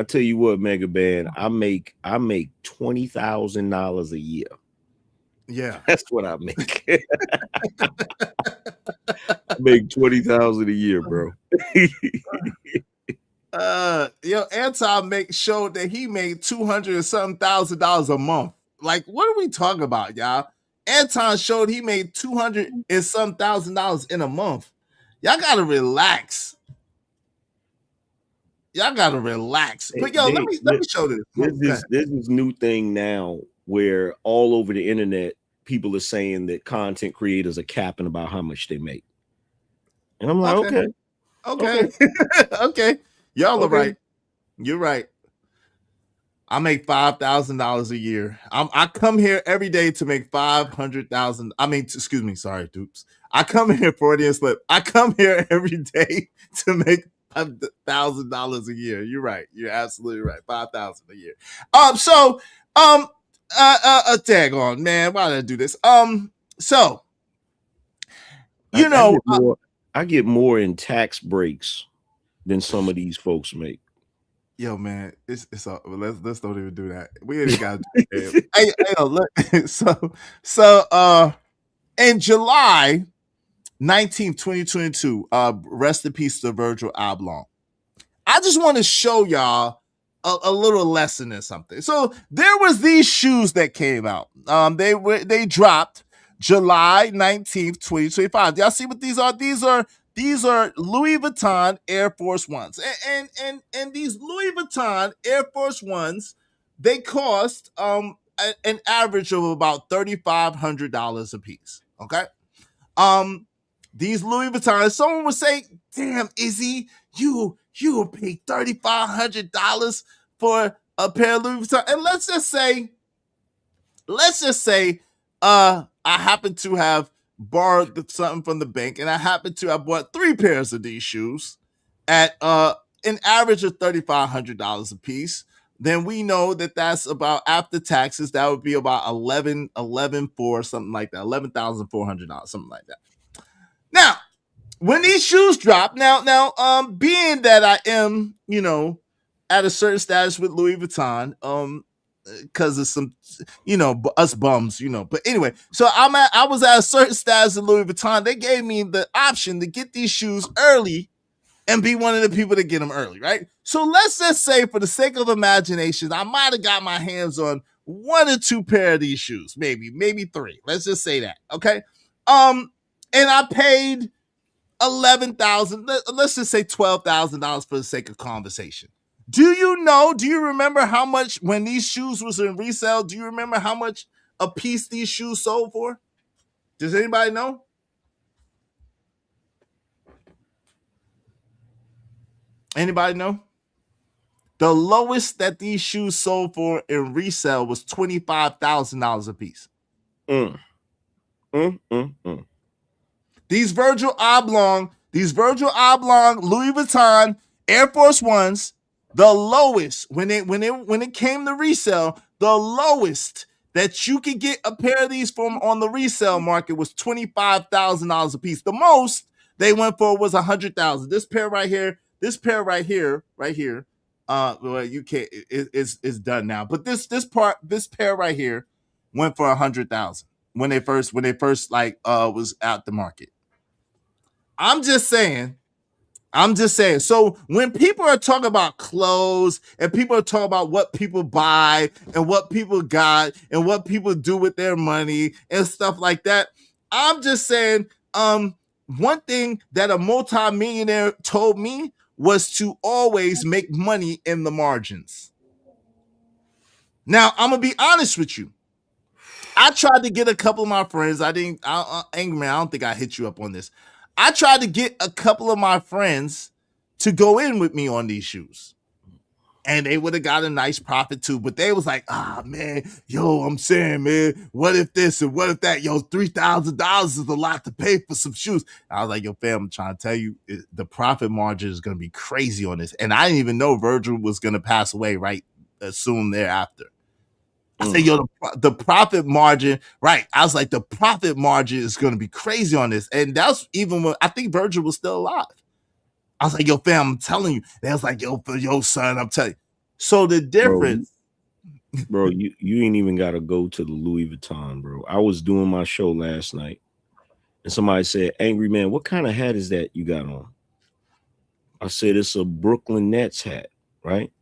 I: Mega Band. I make $20,000 a year.
A: Yeah,
I: that's what I make. I make $20,000 a year, bro.
A: Anton showed that he made $200 and something thousand a month. Like, what are we talking about, y'all? Anton showed he made $200 and some $1,000 in a month. Y'all gotta relax. Y'all gotta relax. But yo, let me show this.
I: There's this new thing now where all over the internet people are saying that content creators are capping about how much they make. And I'm like,
A: okay. Y'all are right. You're right. I make $5,000 a year. I come here every day to make 500,000. I mean, excuse me. Sorry, dupes. I come here Freudian slip. I come here every day to make $1,000 a year. You're right. You're absolutely right. 5,000 a year. Tag on, man. Why did I do this? So you know,
I: I get more in tax breaks than some of these folks make.
A: Yo, man, it's let's don't even do that. We ain't got to do that. So in July 19th, 2022, rest in peace to Virgil Abloh. I just want to show y'all a little lesson or something. So there was these shoes that came out. They dropped July 19th, 2025. Y'all see what these are? These are Louis Vuitton Air Force Ones. And these Louis Vuitton Air Force Ones, they cost an average of about $3,500 a piece. Okay. These Louis Vuitton, someone would say, "Damn, Izzy, you will pay $3,500 for a pair of Louis Vuitton." And let's just say, I happen to have borrowed something from the bank, and I happen to have bought 3 pairs of these shoes at an average of $3,500 a piece. Then we know that that's about, after taxes, that would be about $11,400, something like that, $11,400, something like that. Now, when these shoes drop, now, being that I am, at a certain status with Louis Vuitton, because of some, us bums, But anyway, so I was at a certain status in Louis Vuitton. They gave me the option to get these shoes early and be one of the people that get them early, right? So let's just say, for the sake of imagination, I might have got my hands on 1 or 2 pair of these shoes, maybe 3. Let's just say that, okay? And I paid $11,000. Let's just say $12,000 for the sake of conversation. Do you remember how much, when these shoes was in resale, do you remember how much a piece these shoes sold for? Does anybody know? Anybody know? The lowest that these shoes sold for in resale was $25,000 a piece. These Virgil Abloh Louis Vuitton Air Force Ones, the lowest when it came to resale, the lowest that you could get a pair of these from on the resale market was $25,000 a piece. The most they went for was $100,000. This pair right here, well, you can't. It's done now. But this pair right here went for $100,000 when they first was out the market. I'm just saying. So when people are talking about clothes and people are talking about what people buy and what people got and what people do with their money and stuff like that, I'm just saying, one thing that a multimillionaire told me was to always make money in the margins. Now, I'm gonna be honest with you. I tried to get a couple of my friends. Angry Man, I don't think I hit you up on this. I tried to get a couple of my friends to go in with me on these shoes. And they would have got a nice profit too. But they was like, man, I'm saying, man, what if this and what if that? Yo, $3,000 is a lot to pay for some shoes. I was like, yo, fam, I'm trying to tell you, the profit margin is going to be crazy on this. And I didn't even know Virgil was going to pass away right soon thereafter. I said, yo, the profit margin, right? I was like, the profit margin is going to be crazy on this. And that's even when I think Virgil was still alive. I was like, yo, fam, I'm telling you. They was like, yo, son, I'm telling you. So the difference.
I: Bro, you ain't even got to go to the Louis Vuitton, bro. I was doing my show last night and somebody said, Angry Man, what kind of hat is that you got on? I said, it's a Brooklyn Nets hat, right?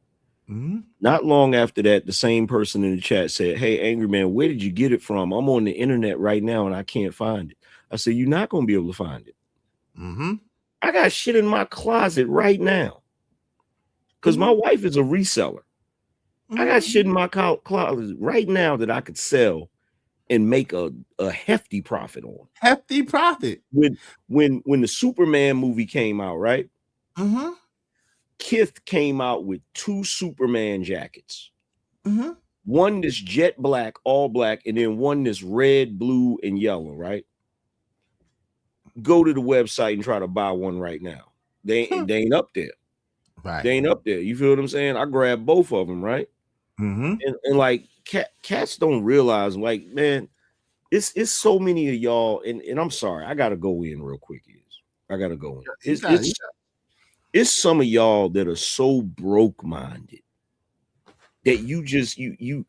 I: Mm-hmm. Not long after that, the same person in the chat said, hey, Angry Man, where did you get it from? I'm on the internet right now and I can't find it. I said, you're not going to be able to find it. Mm-hmm. I got shit in my closet right now because my wife is a reseller. I got shit in my closet right now that I could sell and make a hefty profit on.
A: Hefty profit.
I: When the Superman movie came out, right?
A: Mm-hmm.
I: Kith came out with 2 Superman jackets. Mm-hmm. One that's jet black, all black, and then one that's red, blue, and yellow, right? Go to the website and try to buy one right now. They ain't up there.
A: Right.
I: They ain't up there. You feel what I'm saying? I grabbed both of them, right?
A: Mm-hmm.
I: And like cats don't realize, like, man, it's so many of y'all, and I'm sorry, I gotta go in real quick. I gotta go in. It's some of y'all that are so broke-minded that you just you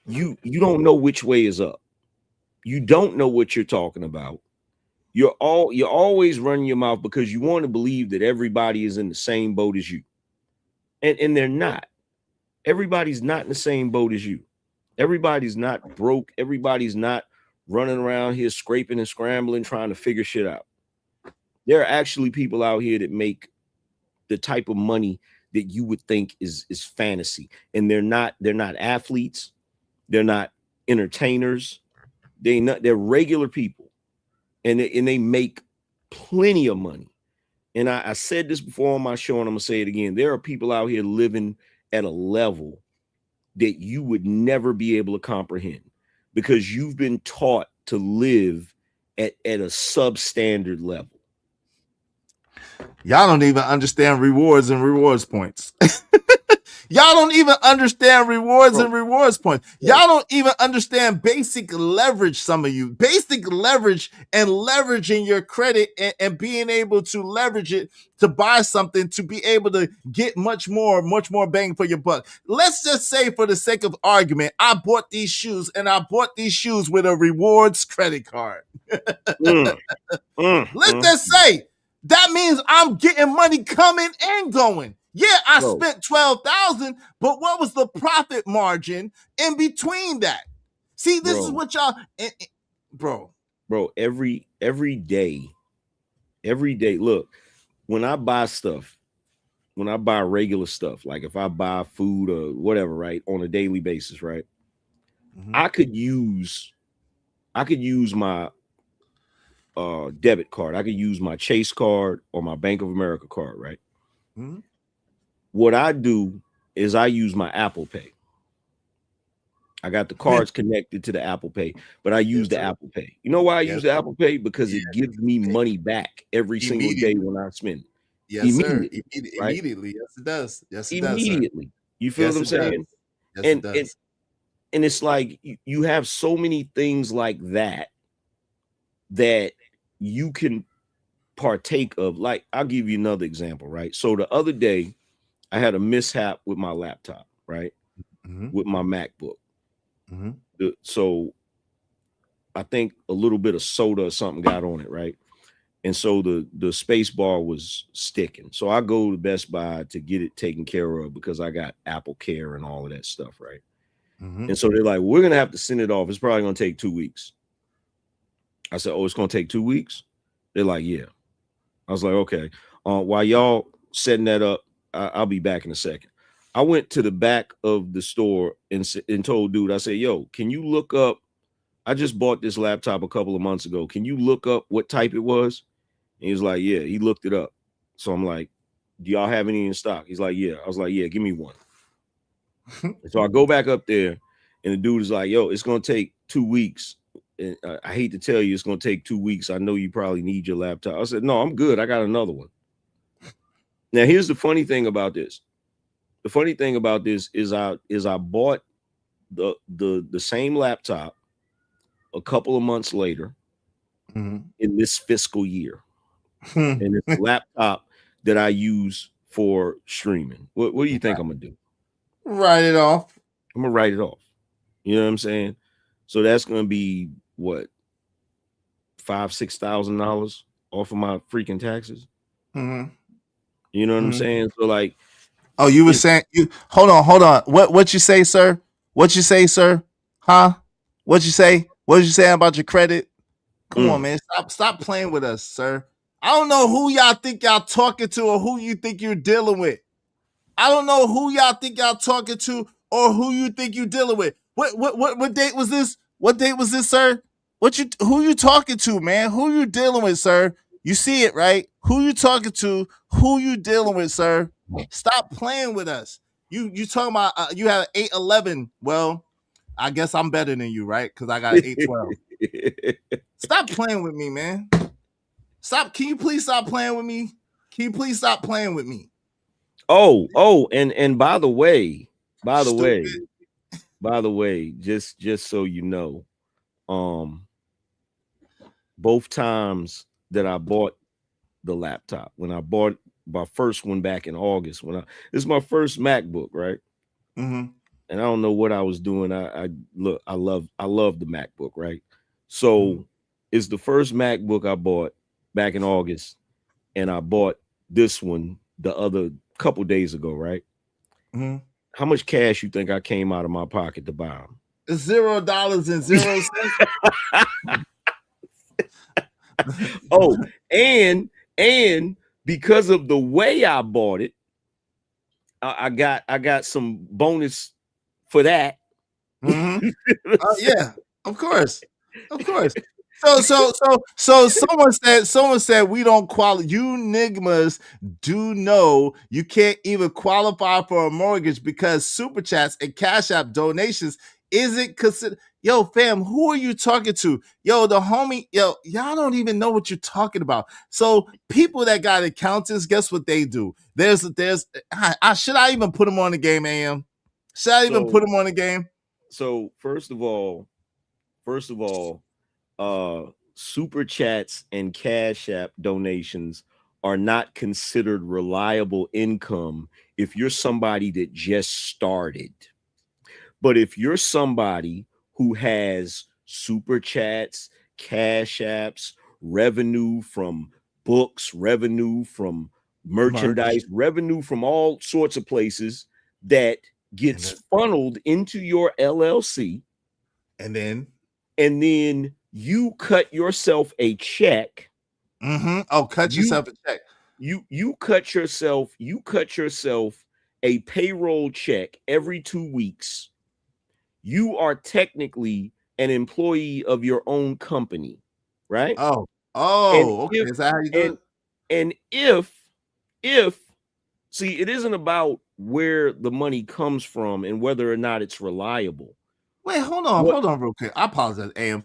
I: don't know which way is up. You don't know what you're talking about. You're always running your mouth because you want to believe that everybody is in the same boat as you. And they're not. Everybody's not in the same boat as you. Everybody's not broke. Everybody's not running around here scraping and scrambling, trying to figure shit out. There are actually people out here that make the type of money that you would think is fantasy. And they're not athletes. They're not entertainers. They're regular people. And they make plenty of money. And I said this before on my show, and I'm gonna say it again. There are people out here living at a level that you would never be able to comprehend because you've been taught to live at a substandard level.
A: Y'all don't even understand rewards and rewards points. Y'all don't even understand rewards and rewards points. Y'all don't even understand basic leverage, some of you. Basic leverage and leveraging your credit and being able to leverage it to buy something to be able to get much more bang for your buck. Let's just say, for the sake of argument, I bought these shoes and I bought these shoes with a rewards credit card. Let's just say that means I'm getting money coming and going. Yeah, I spent $12,000, but what was the profit margin in between that? See, this is what y'all, bro.
I: Every day. Look, when I buy stuff, when I buy regular stuff, like if I buy food or whatever, right, on a daily basis, right, I could use my debit card. I could use my Chase card or my Bank of America card, right? Mm-hmm. What I do is I use my Apple Pay. I got the cards connected to the Apple Pay, but I use the Apple Pay. You know why I use the Apple Pay? Because it gives me money back every single day when I spend it.
A: Yes, sir.
I: Right?
A: Immediately. Yes, it does. Yes, it does, sir.
I: Immediately. You feel
A: Yes,
I: what I'm
A: it does.
I: saying?
A: Yes, it
I: And
A: does.
I: it's like you have so many things like that you can partake of. Like, I'll give you another example, right? So the other day, I had a mishap with my laptop, right? With my MacBook. So I think a little bit of soda or something got on it, right? And so the space bar was sticking. So I go to Best Buy to get it taken care of because I got Apple Care and all of that stuff, right? And so they're like, we're gonna have to send it off. It's probably gonna take 2 weeks. I said, oh, it's gonna take 2 weeks? They're like, yeah. I was like, okay. While y'all setting that up, I'll be back in a second. I went to the back of the store and told dude, I said, yo, can you look up? I just bought this laptop a couple of months ago. Can you look up what type it was? And he was like, yeah, he looked it up. So I'm like, do y'all have any in stock? He's like, yeah. I was like, yeah, give me one. So I go back up there and the dude is like, yo, it's going to take 2 weeks. And I hate to tell you, it's going to take 2 weeks. I know you probably need your laptop. I said, no, I'm good. I got another one. Now, here's the funny thing about this. The funny thing about this is I bought the same laptop a couple of months later in this fiscal year. And it's a laptop that I use for streaming. What do you think I'm gonna do?
A: Write it off.
I: I'm gonna write it off. You know what I'm saying? So that's gonna be what, $5,000-$6,000 off of my freaking taxes. You know what I'm saying? So like,
A: oh, you were saying you hold on. What you say, sir? What you say, sir? Huh? What you say? What did you say about your credit? Come on, man. Stop playing with us, sir. I don't know who y'all think y'all talking to or who you think you're dealing with. I don't know who y'all think y'all talking to or who you think you're dealing with. What date was this? What date was this, sir? Who you talking to, man? Who you dealing with, sir? You see it, right? Who you talking to? Who you dealing with, sir? Stop playing with us. You talking about you have an 811. Well, I guess I'm better than you, right? Because I got an 812. Stop playing with me, man. Stop. Can you please stop playing with me? Can you please stop playing with me?
I: Oh, and by the way, just so you know, both times that I bought the laptop, when I bought my first one back in August, this is my first MacBook, right? And I don't know what I was doing. I love the MacBook, right? So it's the first MacBook I bought back in August, and I bought this one the other couple days ago, right? How much cash you think I came out of my pocket to buy them?
A: $0.00.
I: Oh, and because of the way I bought it, I got some bonus for that.
A: Yeah, of course. So someone said we don't qualify. You nigmas do know you can't even qualify for a mortgage because super chats and Cash App donations isn't considered. Yo, fam, who are you talking to? Yo, the homie, y'all don't even know what you're talking about. So people that got accountants, guess what they do? Should I even put them on the game, AM? Should I even put them on the game?
I: So first of all, super chats and Cash App donations are not considered reliable income if you're somebody that just started. But if you're somebody who has super chats, Cash Apps, revenue from books, revenue from merchandise, revenue from all sorts of places that gets funneled into your LLC,
A: and then
I: you cut yourself a check.
A: Cut yourself a check.
I: You cut yourself a payroll check every 2 weeks. You are technically an employee of your own company, right?
A: Okay. Is that how you do it?
I: And if see, it isn't about where the money comes from and whether or not it's reliable.
A: Wait, hold on real quick. I apologize, AM.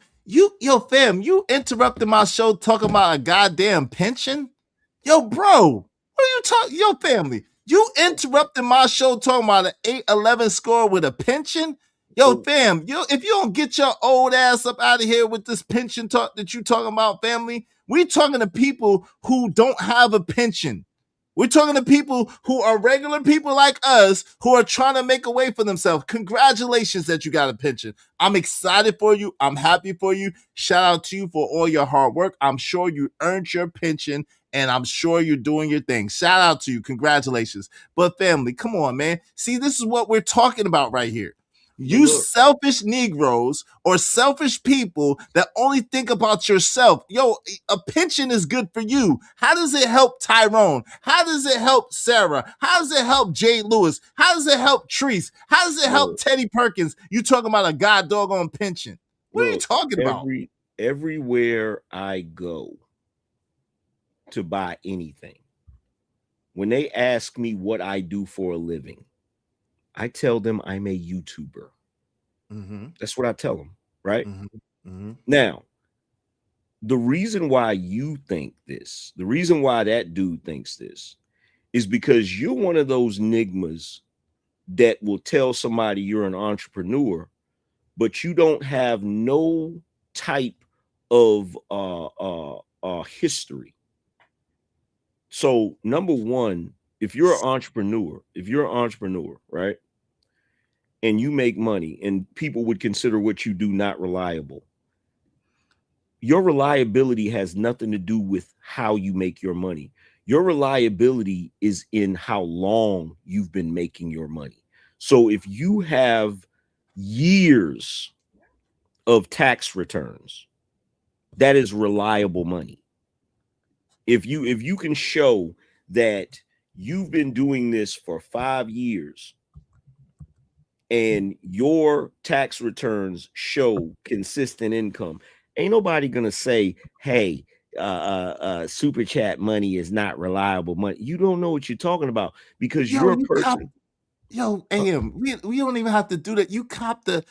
A: Fam, you interrupted my show talking about a goddamn pension? Yo, bro, What are you talking? Yo, family, you interrupted my show talking about an 811 score with a pension? Yo, fam, if you don't get your old ass up out of here with this pension talk that you talking about, family, we talking to people who don't have a pension. We're talking to people who are regular people like us who are trying to make a way for themselves. Congratulations that you got a pension. I'm excited for you. I'm happy for you. Shout out to you for all your hard work. I'm sure you earned your pension and I'm sure you're doing your thing. Shout out to you. Congratulations. But family, come on, man. See, this is what we're talking about right here. You selfish Negroes or selfish people that only think about yourself. Yo, a pension is good for you. How does it help Tyrone? How does it help Sarah? How does it help Jay Lewis? How does it help Treese? How does it help Teddy Perkins? You talking about a god doggone pension. What are you talking about?
I: Everywhere I go to buy anything, when they ask me what I do for a living, I tell them I'm a YouTuber. That's what I tell them, right? Now, the reason why you think this, the reason why that dude thinks this, is because you're one of those nigmas that will tell somebody you're an entrepreneur, but you don't have no type of history. So, number one, if you're an entrepreneur, right, and you make money and people would consider what you do not reliable, your reliability has nothing to do with how you make your money. Your reliability is in how long you've been making your money. So if you have years of tax returns, that is reliable money. If you can show that you've been doing this for 5 years and your tax returns show consistent income, ain't nobody gonna say, hey, super chat money is not reliable money. You don't know what you're talking about because you're a person.
A: AM, we don't even have to do that. You cop the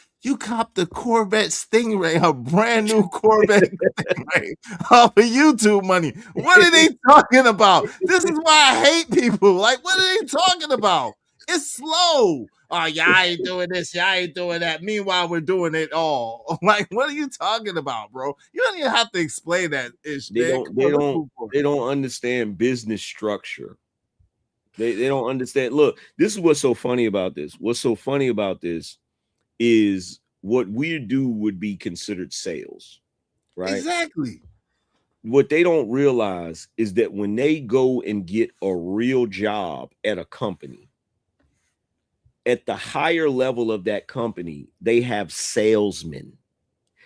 A: Corvette Stingray, a brand new Corvette Stingray off of YouTube money. What are they talking about? This is why I hate people. Like, what are they talking about? It's slow. Oh, y'all ain't doing this, y'all ain't doing that. Meanwhile, we're doing it all. Like, what are you talking about, bro? You don't even have to explain that ish.
I: They don't understand business structure. They don't understand. Look, this is what's so funny about this. What's so funny about this is what we do would be considered sales, right?
A: Exactly.
I: What they don't realize is that when they go and get a real job at a company, at the higher level of that company, they have salesmen.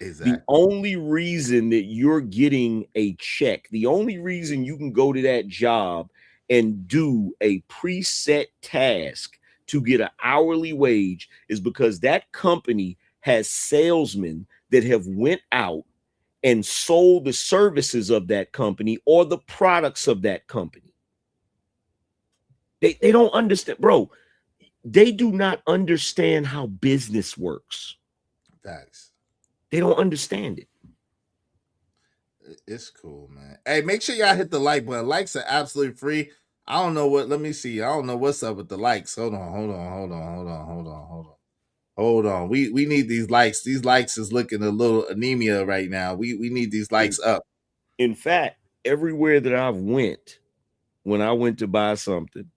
I: Exactly. The only reason that you're getting a check, the only reason you can go to that job and do a preset task to get an hourly wage is because that company has salesmen that have went out and sold the services of that company or the products of that company. They don't understand, bro. They do not understand how business works.
A: Facts.
I: They don't understand it.
A: It's cool, man. Hey, make sure y'all hit the like button. Likes are absolutely free. I don't know what. Let me see. I don't know what's up with the likes. Hold on. We need these likes. These likes is looking a little anemia right now. We need these likes up.
I: In fact, everywhere that I've went, when I went to buy something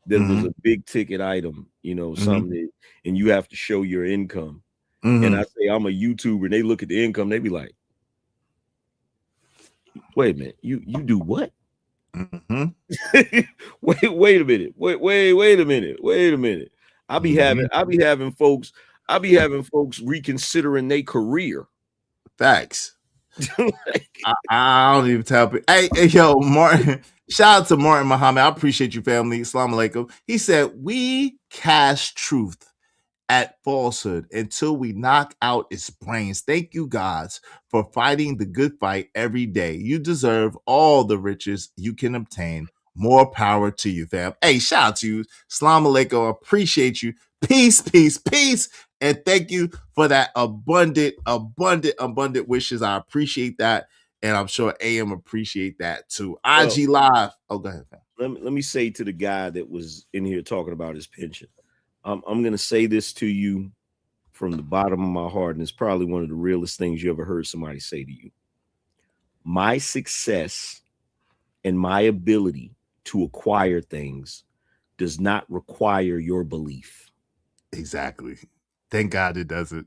I: that was a big ticket item, you know, something that, and you have to show your income, and I say I'm a YouTuber, and they look at the income, they be like, "Wait a minute, you do what?" wait a minute. Wait a minute. I be having folks reconsidering their career.
A: Facts. I don't even tell people. Hey, yo, Martin. Shout out to Martin Muhammad. I appreciate you, family. Assalamu alaikum. He said, we cast truth at falsehood until we knock out its brains. Thank you, gods, for fighting the good fight every day. You deserve all the riches you can obtain. More power to you, fam. Hey, shout out to you. Assalamu alaikum. Appreciate you. Peace. And thank you for that abundant wishes. I appreciate that. And I'm sure AM appreciate that too. IG Live. Oh, go ahead, fam.
I: let me say to the guy that was in here talking about his pension, I'm going to say this to you from the bottom of my heart, and it's probably one of the realest things you ever heard somebody say to you. My success and my ability to acquire things does not require your belief.
A: Exactly. Thank God it doesn't.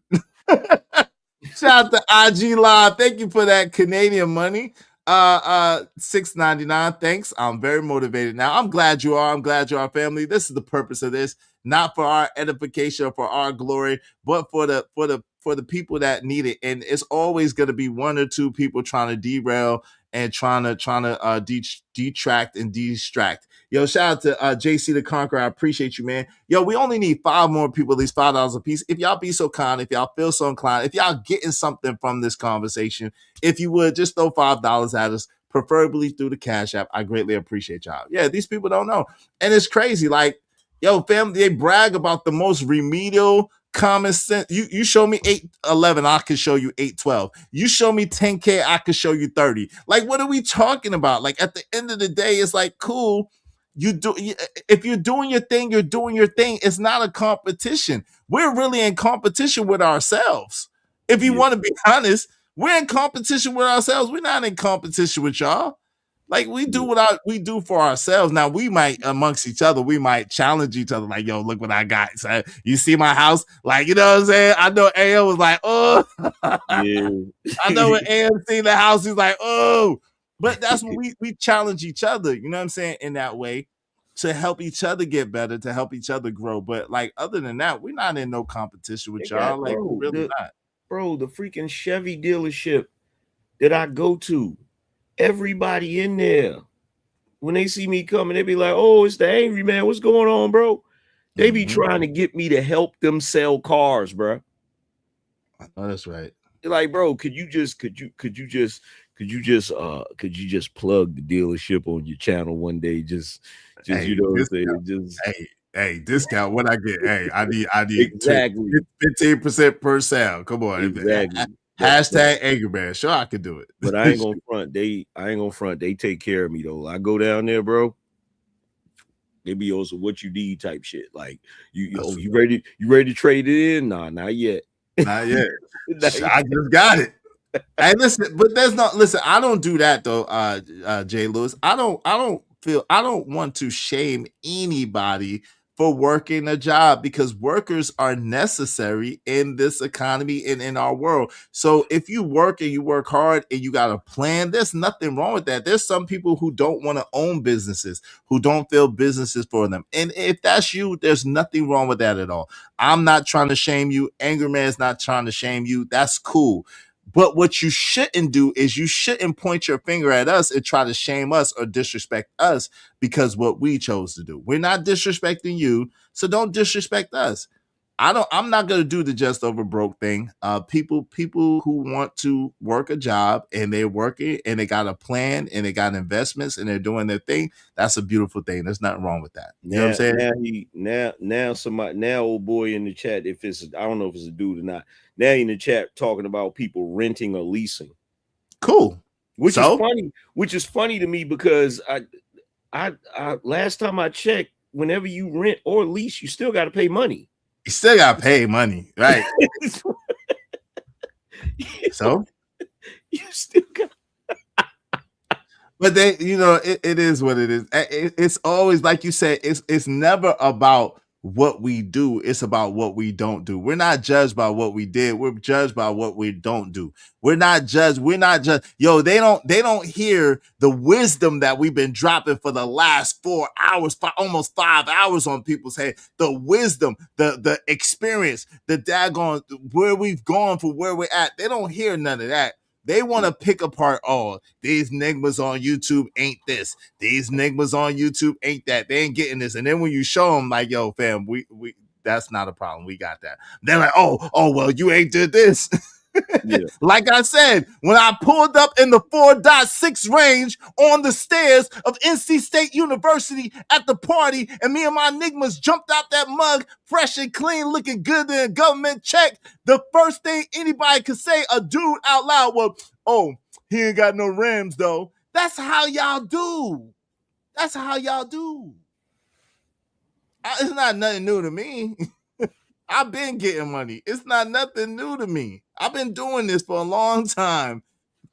A: Shout out to IG Live. Thank you for that Canadian money. $6.99. Thanks. I'm very motivated now. I'm glad you are. I'm glad you are, family. This is the purpose of this, not for our edification or for our glory, but for the people that need it. And it's always going to be one or two people trying to derail and trying to detract and distract. Yo, shout out to JC the Conqueror. I appreciate you, man. Yo, we only need 5 more people, at least $5 a piece. If y'all be so kind, if y'all feel so inclined, if y'all getting something from this conversation, if you would just throw $5 at us, preferably through the Cash App. I greatly appreciate y'all. Yeah, these people don't know. And it's crazy. Like, yo, family, they brag about the most remedial common sense. You show me 811, I can show you 812. You show me 10K, I can show you 30. Like, what are we talking about? Like, at the end of the day, it's like, cool. If you're doing your thing, you're doing your thing. It's not a competition. We're really in competition with ourselves. If you want to be honest, we're in competition with ourselves. We're not in competition with y'all. Like, we do what we do for ourselves. Now, we might, amongst each other, we might challenge each other. Like, yo, look what I got. So, you see my house? Like, you know what I'm saying? I know AO was like, oh. Yeah. I know when AM seen the house, he's like, oh. But that's what we challenge each other, you know what I'm saying, in that way, to help each other get better, to help each other grow. But, like, other than that, we're not in no competition with y'all. Like, we're really not.
I: Bro, the freaking Chevy dealership that I go to, everybody in there, when they see me coming, they be like, oh, it's the angry man. What's going on, bro? They be trying to get me to help them sell cars, bro.
A: Oh, that's right.
I: They're like, bro, could you just plug the dealership on your channel one day? Just
A: hey,
I: you know,
A: hey, discount what I get. Hey, I need
I: exactly
A: 15% per sale. Come on,
I: exactly.
A: Hashtag angry man. Sure, I could do it.
I: But I ain't gonna front. They take care of me though. I go down there, bro. They be also what you need type shit. Like you ready to trade it in? Nah, not yet.
A: Not yet. I just got it. Hey, listen, but I don't do that though, Jay Lewis. I don't want to shame anybody for working a job, because workers are necessary in this economy and in our world. So if you work and you work hard and you got a plan, there's nothing wrong with that. There's some people who don't want to own businesses, who don't feel businesses for them. And if that's you, there's nothing wrong with that at all. I'm not trying to shame you. Angry Man's not trying to shame you. That's cool. But what you shouldn't do is you shouldn't point your finger at us and try to shame us or disrespect us because what we chose to do. We're not disrespecting you, so don't disrespect us. I'm not going to do the just over broke thing. People who want to work a job and they're working and they got a plan and they got investments and they're doing their thing. That's a beautiful thing. There's nothing wrong with that. You know what I'm saying?
I: Now old boy in the chat, I don't know if it's a dude or not. Now in the chat talking about people renting or leasing.
A: Cool.
I: Which is funny to me because I last time I checked, whenever you rent or lease, you still got to pay money.
A: You still got to pay money, right? So
I: you still got.
A: But they, it is what it is. It's always, like you said, it's never about what we do. It's about what we don't do. We're not judged by what we did. We're judged by what we don't do. We're not judged. Yo, they don't hear the wisdom that we've been dropping for the last 4 hours, almost 5 hours on people's head. The wisdom, the experience, the daggone where we've gone from where we're at. They don't hear none of that. They want to pick apart, these niggas on YouTube ain't this. These niggas on YouTube ain't that. They ain't getting this. And then when you show them, like, yo, fam, we that's not a problem. We got that. They're like, oh, well, you ain't did this. Yeah. Like I said, when I pulled up in the 4.6 range on the stairs of NC State University at the party, and me and my niggas jumped out that mug, fresh and clean, looking good in a government check, the first thing anybody could say, a dude out loud, was, oh, he ain't got no rims though. That's how y'all do. That's how y'all do. It's not nothing new to me. I've been getting money. It's not nothing new to me. I've been doing this for a long time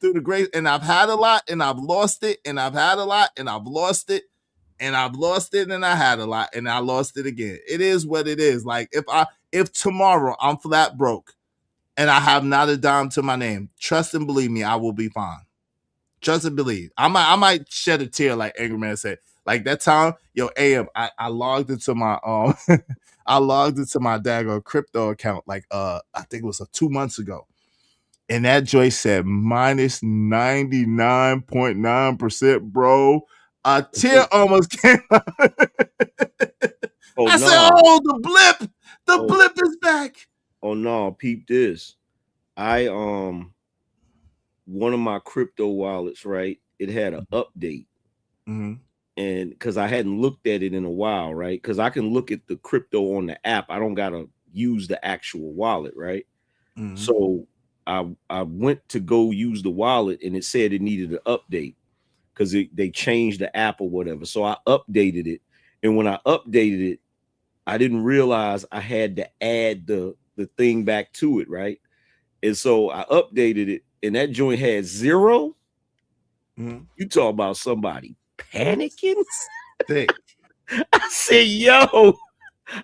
A: through the grace, and I've had a lot, and I've lost it, and I've had a lot, and I've lost it, and I've lost it, and I had a lot, and I lost it again. It is what it is. Like if tomorrow I'm flat broke and I have not a dime to my name, trust and believe me, I will be fine. Trust and believe. I might shed a tear, like Angry Man said. Like that time, yo, AM, I logged into my I logged into my daggone crypto account like I think it was 2 months ago. And that joy said minus 99.9%, bro. A tear almost came out. I said, oh, the blip is back.
I: Oh no, peep this. One of my crypto wallets, right? It had an update.
A: Mm-hmm.
I: And because I hadn't looked at it in a while, right? Because I can look at the crypto on the app. I don't gotta use the actual wallet, right?
A: Mm-hmm.
I: So I went to go use the wallet and it said it needed an update because they changed the app or whatever. So I updated it. And when I updated it, I didn't realize I had to add the thing back to it, right? And so I updated it, and that joint had 0.
A: Mm-hmm.
I: You talk about somebody panicking?
A: Thick.
I: I said, yo.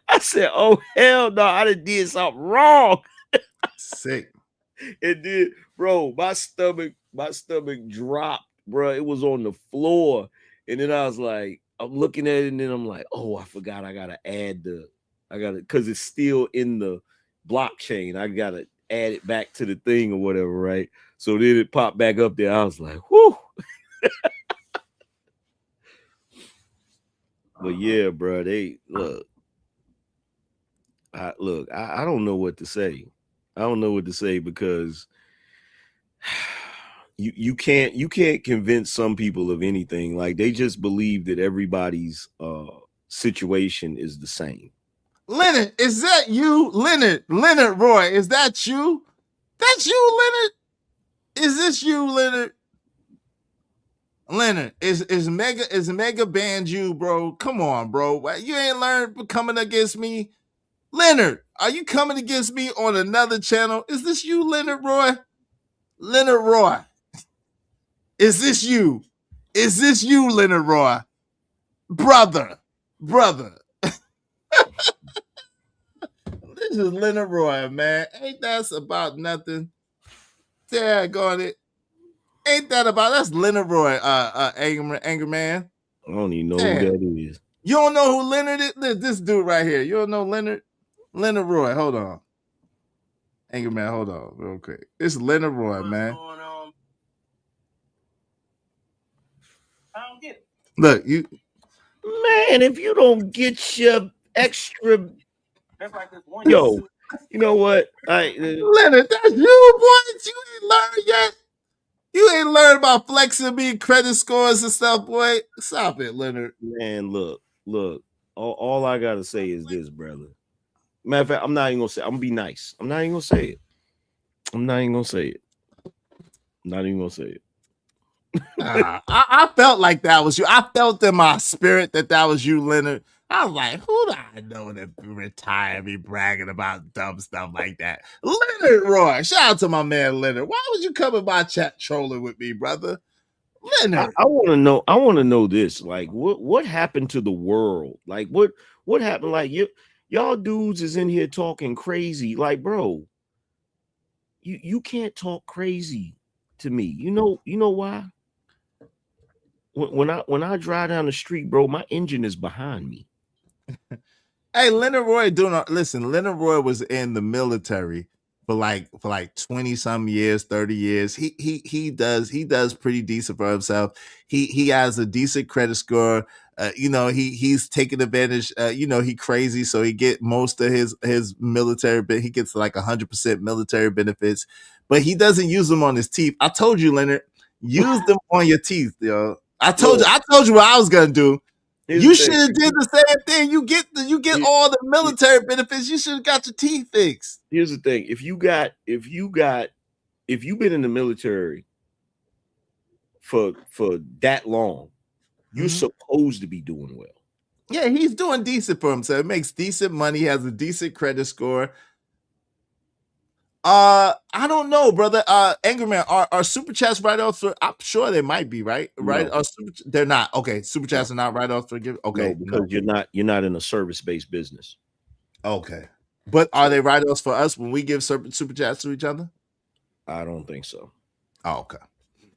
I: I said, oh, hell no. I done did something wrong.
A: Sick.
I: It did, bro. My stomach dropped, bro. It was on the floor. And then I was like, I'm looking at it, and then I'm like, oh, I forgot I gotta because it's still in the blockchain. I gotta add it back to the thing or whatever, right? So then it popped back up there. I was like, whoo. But yeah, bro, they look. I don't know what to say. I don't know what to say because you can't convince some people of anything. Like they just believe that everybody's situation is the same.
A: Leonard, is that you? Leonard Roy, is that you? That's you, Leonard? Is this you, Leonard? Leonard, is Mega banned you, bro? Come on, bro. You ain't learned coming against me. Leonard, are you coming against me on another channel? Is this you, Leonard Roy? Leonard Roy. Is this you? Is this you, Leonard Roy? Brother. This is Leonard Roy, man. Ain't that about nothing? Daggone it. Ain't that about that's Leonard Roy, Anger Man.
I: I don't even know who that is.
A: You don't know who Leonard is? This dude right here. You don't know Leonard? Leonard Roy, hold on. Anger Man, hold on real quick. It's Leonard Roy, man.
B: I don't get it.
A: Look, you
I: man, if you don't get your extra
B: Like
I: yo, you know what?
A: Leonard, that's you, boy. You ain't learned yet. You ain't learned about flexing credit scores and stuff, boy. Stop it, Leonard.
I: Man, look. All I gotta say is this, brother. Matter of fact, I'm not even gonna say. I'm gonna be nice. I'm not even gonna say it.
A: I felt like that was you. I felt in my spirit that was you, Leonard. I was like, who do I know that retire me bragging about dumb stuff like that? Leonard Roy. Shout out to my man Leonard. Why would you come in my chat trolling with me, brother? Leonard.
I: I want to know this. Like, what happened to the world? Like, what happened? Like, y'all dudes is in here talking crazy. Like, bro, you can't talk crazy to me. You know why? When I drive down the street, bro, my engine is behind me.
A: Hey, Leonard Roy Leonard Roy was in the military for like 20 some years, 30 years. He does pretty decent for himself. He has a decent credit score. He's taking advantage. He crazy, so he get most of his military, he gets like 100% military benefits, but he doesn't use them on his teeth. I told you, Leonard, use them on your teeth, yo. I told you what I was gonna do. You should have did the same thing. You get all the military benefits. You should have got your teeth fixed.
I: Here's the thing: if you've been in the military for that long, You're supposed to be doing well.
A: Yeah, he's doing decent for himself. He makes decent money, has a decent credit score. I don't know, brother. Angerman, are super chats write-offs for? I'm sure they might be, right? Right?
I: No.
A: They're not. Okay, super chats are not write-offs for give. Okay,
I: No, because you're not in a service-based business.
A: Okay, but are they write-offs for us when we give super chats to each other?
I: I don't think so.
A: Oh, okay.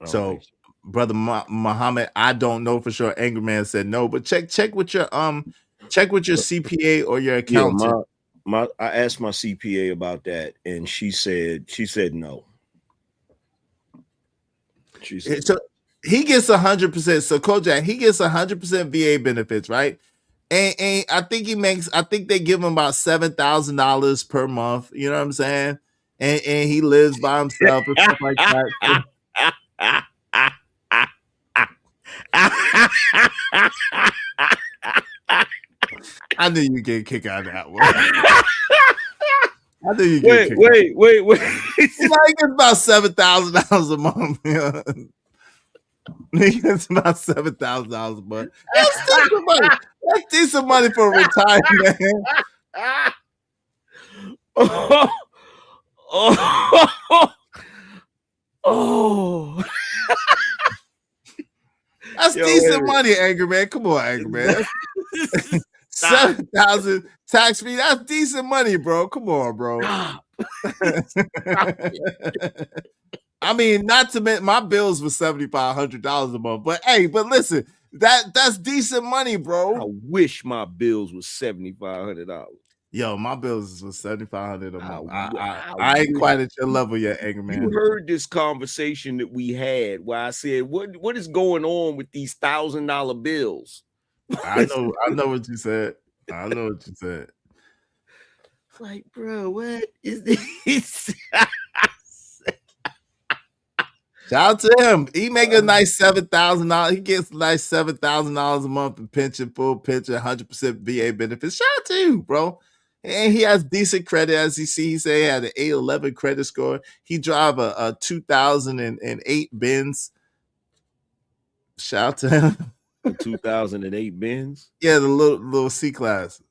A: So, brother Muhammad, I don't know for sure. Angerman said no, but check with your CPA or your accountant.
I: Yeah, I asked my CPA about that, and she said no. She said
A: so he gets 100%. So Kojak, he gets 100% VA benefits, right? And I think they give him about $7,000 per month. You know what I'm saying? And he lives by himself and stuff like that. I knew you get a kick out of that one. I knew you get
I: wait.
A: He gets about $7,000 a month. You know? He gets about $7,000 a month. That's decent money. That's decent money for a retirement.
I: Oh.
A: That's decent money, Angerman. Come on, Angerman. 7,000 tax free. That's decent money, bro. Come on, bro. I mean, not to mention my bills were $7,500 a month. But hey, listen, that's decent money, bro.
I: I wish my bills was $7,500.
A: Yo, my bills was $7,500 a month. I ain't quite at your level yet, Angerman.
I: You heard this conversation that we had where I said, what is going on with these $1,000 bills?
A: I know what you said. I know what you said.
I: Like, bro, what is this?
A: Shout out to him. He make a nice $7,000. He gets a nice $7,000 a month in pension, full pension, 100% VA benefits. Shout out to you, bro. And he has decent credit, as you see. He said he had an 811 credit score. He drive a 2008 Benz. Shout out to him.
I: A 2008 Benz?
A: Yeah, the little C class.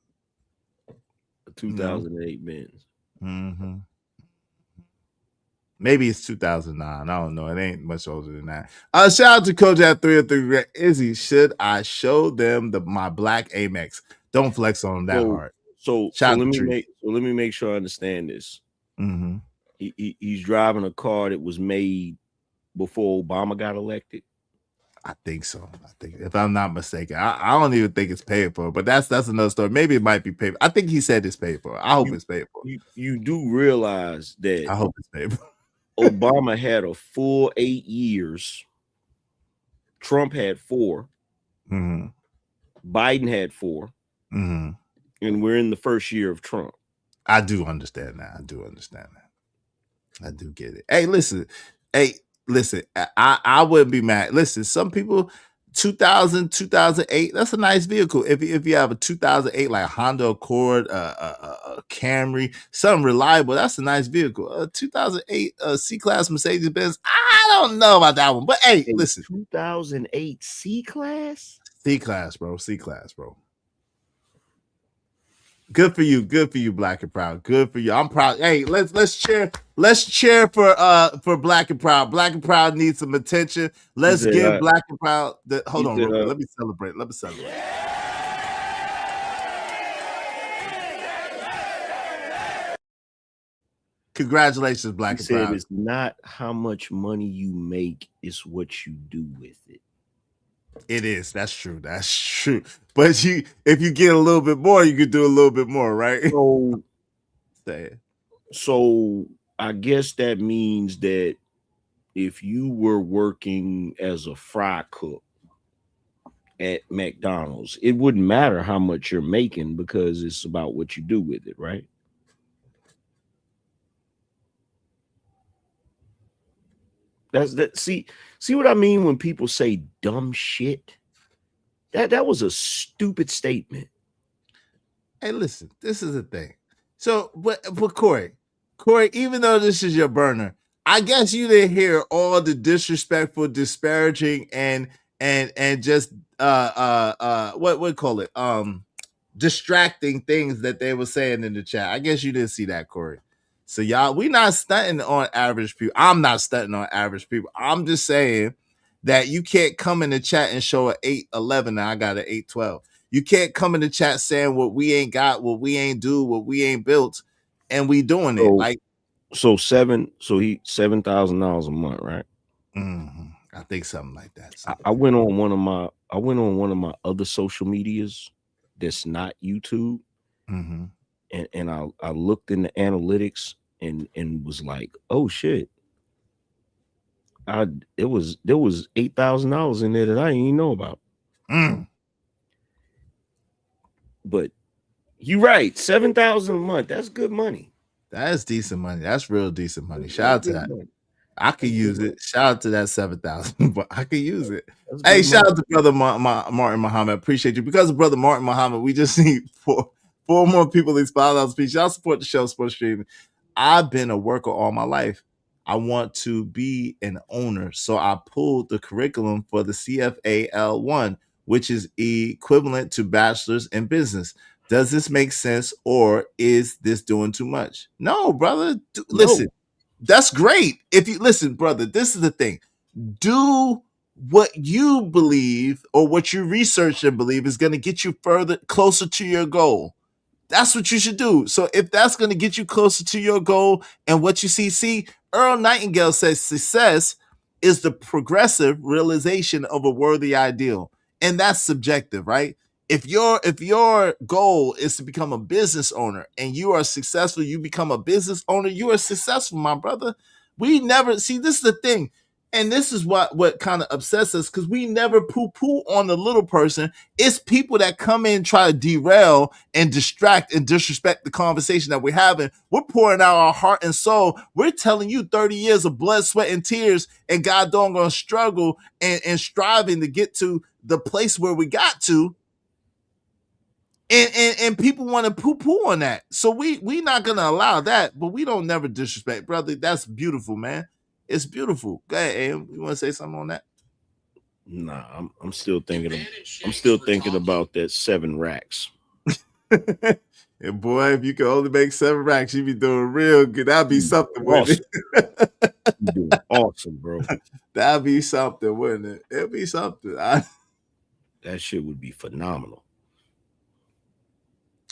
I: A 2008 Benz.
A: Mm-hmm. Maybe it's 2009. I don't know. It ain't much older than that. Shout out to Kojak 303. Izzy, should I show them my black Amex? Don't flex on them that hard.
I: So let me make sure I understand this.
A: Mm-hmm.
I: He's driving a car that was made before Obama got elected.
A: I think so. I think, if I'm not mistaken, I don't even think it's paid for, but that's another story. Maybe it might be paid for. I think he said it's paid for. I hope it's paid for.
I: You do realize that
A: I hope it's paid for.
I: Obama had a full 8 years. Trump had 4.
A: Mm-hmm.
I: Biden had 4.
A: Mm-hmm.
I: And we're in the first year of Trump.
A: I do understand that. I do get it. Hey, listen. I wouldn't be mad. Listen, some people, 2000, 2008, that's a nice vehicle. If you have a 2008 like Honda Accord, a Camry, something reliable, that's a nice vehicle. A 2008 C-Class Mercedes-Benz, I don't know about that one. But hey, listen.
I: 2008 C-Class?
A: C-Class, bro. C-Class, bro. Good for you, Black and Proud. Good for you. I'm proud. Hey, let's cheer. Let's cheer for Black and Proud. Black and Proud needs some attention. Let's give Black and Proud. Hold on, real quick. Let me celebrate. Congratulations, Black and Proud.
I: It's not how much money you make; it's what you do with it.
A: It is. That's true. But if you get a little bit more, you could do a little bit more, right?
I: So I guess that means that if you were working as a fry cook at McDonald's, it wouldn't matter how much you're making because it's about what you do with it, right? See what I mean when people say dumb shit? That was a stupid statement.
A: Hey, listen, this is the thing. So, but Corey, even though this is your burner, I guess you didn't hear all the disrespectful, disparaging, and and just what call it distracting things that they were saying in the chat. I guess you didn't see that, Corey. So y'all, we not stunting on average people. I'm not stunting on average people. I'm just saying that you can't come in the chat and show an 811 and I got an 812. You can't come in the chat saying what we ain't got, what we ain't do, what we ain't built, and we doing it. Like
I: so $7,000 a month, right?
A: I think something like that.
I: I went on one of my other social medias that's not YouTube, and I looked in the analytics and was like, oh shit, there was $8,000 in there that I didn't even know about. But you're right, $7,000 a month. That's good money.
A: That is decent money. That's real decent money. Shout out to that. I could use it. Shout out to that 7,000, but I could use it. Hey, shout out to brother Martin Muhammad. Appreciate you. Because of brother Martin Muhammad, we just need four more people these $5 speech. Y'all support the show, Sports Streaming. I've been a worker all my life. I want to be an owner. So I pulled the curriculum for the CFA L1, which is equivalent to bachelor's in business. Does this make sense, or is this doing too much? No, brother. Listen, that's great. If you listen, brother, this is the thing. Do what you believe or what you research and believe is going to get you closer to your goal. That's what you should do. So if that's going to get you closer to your goal and what you see, Earl Nightingale says success is the progressive realization of a worthy ideal. And that's subjective, right? If your goal is to become a business owner and you are successful, you become a business owner, you are successful, my brother. We never see, this is the thing. And this is what kind of upsets us, because we never poo-poo on the little person. It's people that come in and try to derail and distract and disrespect the conversation that we're having. We're pouring out our heart and soul. We're telling you 30 years of blood, sweat, and tears, and God don't gonna struggle and striving to get to the place where we got to. And people want to poo-poo on that. So we not gonna allow that, but we don't never disrespect, brother. That's beautiful, man. It's beautiful. Go ahead, Am. You want to say something on that?
I: Nah, I'm still thinking about that 7 racks.
A: And boy, if you could only make 7 racks, you'd be doing real good. That'd be something, wouldn't it?
I: You're doing awesome, bro.
A: That'd be something, wouldn't it? It'd be something.
I: That shit would be phenomenal.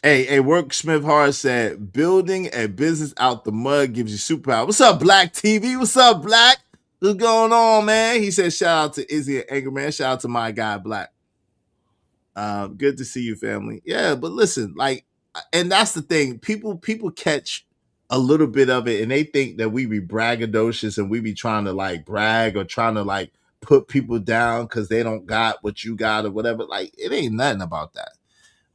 A: Hey, Work Smith Hard said, building a business out the mud gives you superpower. What's up, Black TV? What's up, Black? What's going on, man? He said, shout out to Izzy and Anchorman. Shout out to my guy, Black. Good to see you, family. Yeah, but listen, like, and that's the thing. People catch a little bit of it and they think that we be braggadocious and we be trying to like brag or trying to like put people down because they don't got what you got or whatever. Like, it ain't nothing about that.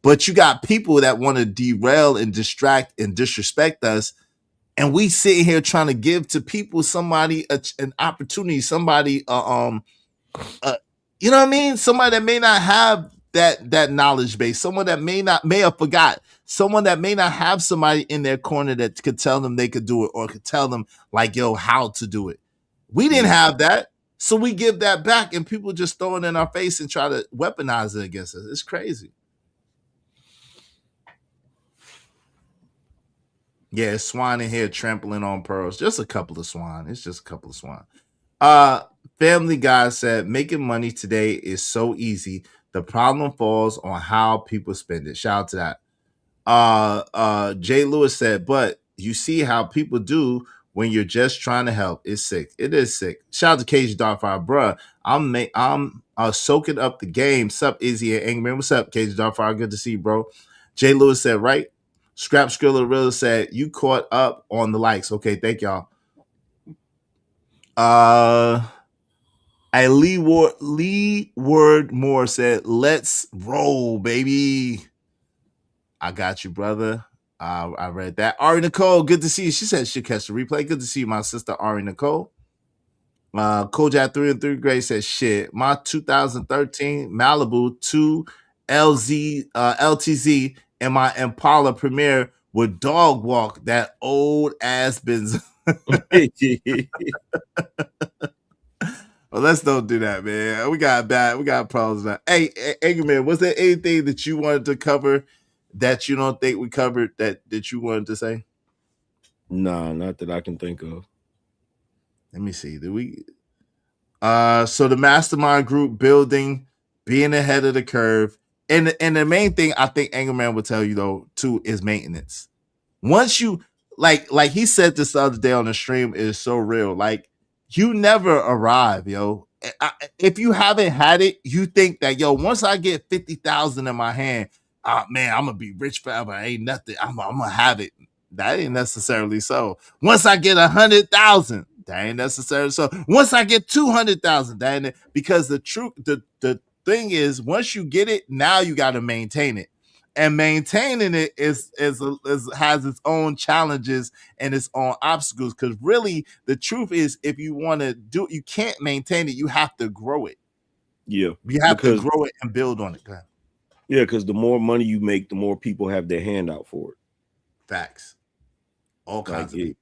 A: But you got people that want to derail and distract and disrespect us. And we sitting here trying to give to people somebody an opportunity, somebody, you know what I mean? Somebody that may not have that knowledge base, someone that may have forgot, someone that may not have somebody in their corner that could tell them they could do it or could tell them like, yo, how to do it. We didn't have that. So we give that back and people just throw it in our face and try to weaponize it against us. It's crazy. Yeah, swine in here trampling on pearls. Just a couple of swine. It's just a couple of swine. Family Guy said, making money today is so easy. The problem falls on how people spend it. Shout out to that. Jay Lewis said, but you see how people do when you're just trying to help. It's sick. It is sick. Shout out to Cage Darkfire, bruh. I'm soaking up the game. Sup, Izzy and Angman. What's up, Cage Darkfire? Good to see you, bro. Jay Lewis said, right? Scrap Skrilla Rilla said, you caught up on the likes. Okay, thank y'all. Lee Word Moore said, let's roll, baby. I got you, brother. I read that. Ari Nicole, good to see you. She said she'll catch the replay. Good to see you, my sister, Ari Nicole. Kojak 3 and 3 grade said, shit, my 2013 Malibu 2 LTZ and my Impala Premier would dog walk that old ass Benz. Well, let's don't do that, man. We got problems now. Hey, Angerman, was there anything that you wanted to cover that you don't think we covered that you wanted to say?
I: Nah, not that I can think of.
A: Let me see. Did we? So the mastermind group building, being ahead of the curve, and the main thing I think Angerman will tell you though too is maintenance. Once you like he said this the other day on the stream, is so real. Like you never arrive, yo. If you haven't had it, you think that once I get 50,000 in my hand, man, I'm gonna be rich forever. Ain't nothing. I'm gonna have it. That ain't necessarily so. Once I get 100,000, that ain't necessarily so. Once I get 200,000, that ain't it. Because the thing is, once you get it, now you got to maintain it, and maintaining it is has its own challenges and its own obstacles. Because really, the truth is, if you want to do it, you can't maintain it. You have to grow it.
I: Yeah,
A: you have to grow it and build on it.
I: Yeah, because the more money you make, the more people have their hand out for it.
A: Facts. All kinds of people.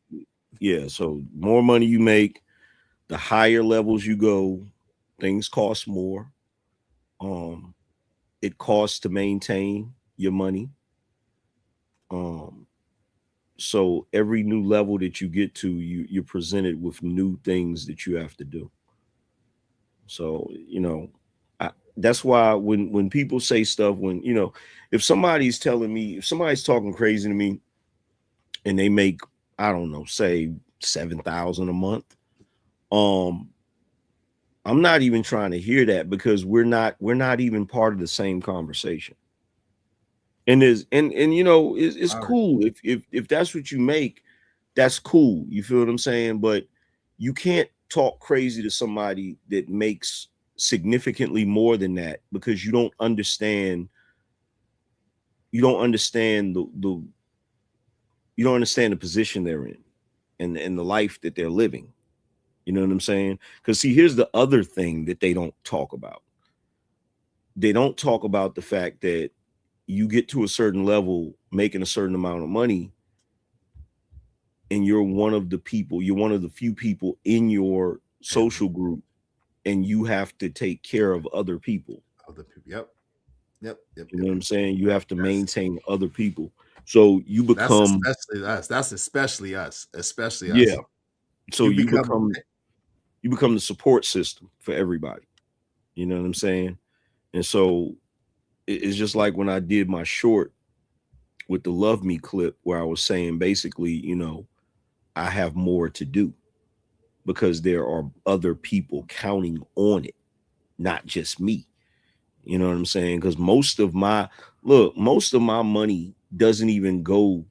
I: Yeah, so more money you make, the higher levels you go, things cost more. It costs to maintain your money. So every new level that you get to, you're presented with new things that you have to do. So, that's why when people say stuff, if somebody's talking crazy to me and they make, I don't know, say 7,000 a month, I'm not even trying to hear that, because we're not even part of the same conversation. And it's cool if that's what you make, that's cool. You feel what I'm saying? But you can't talk crazy to somebody that makes significantly more than that, because you don't understand the position they're in and the life that they're living. You know what I'm saying? Because see, here's the other thing that they don't talk about. They don't talk about the fact that you get to a certain level, making a certain amount of money, and you're one of the few people in your social group, and you have to take care of other people.
A: Yep.
I: You know what I'm saying? You have to maintain other people. So you become,
A: that's especially us.
I: Yeah. So you become the support system for everybody. You know what I'm saying? And so it's just like when I did my short with the Love Me clip, where I was saying basically, I have more to do because there are other people counting on it, not just me. You know what I'm saying? Because most of my money doesn't even go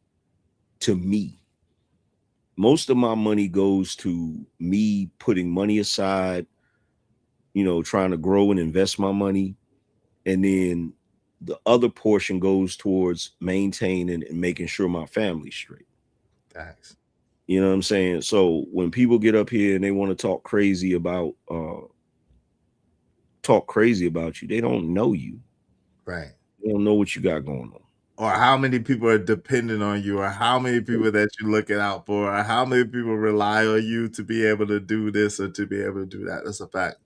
I: to me. Most of my money goes to me putting money aside, trying to grow and invest my money. And then the other portion goes towards maintaining and making sure my family's straight.
A: Thanks.
I: You know what I'm saying? So when people get up here and they want to talk crazy about you, they don't know you.
A: Right.
I: They don't know what you got going on.
A: Or how many people are dependent on you, or how many people that you're looking out for, or how many people rely on you to be able to do this or to be able to do that. That's a fact.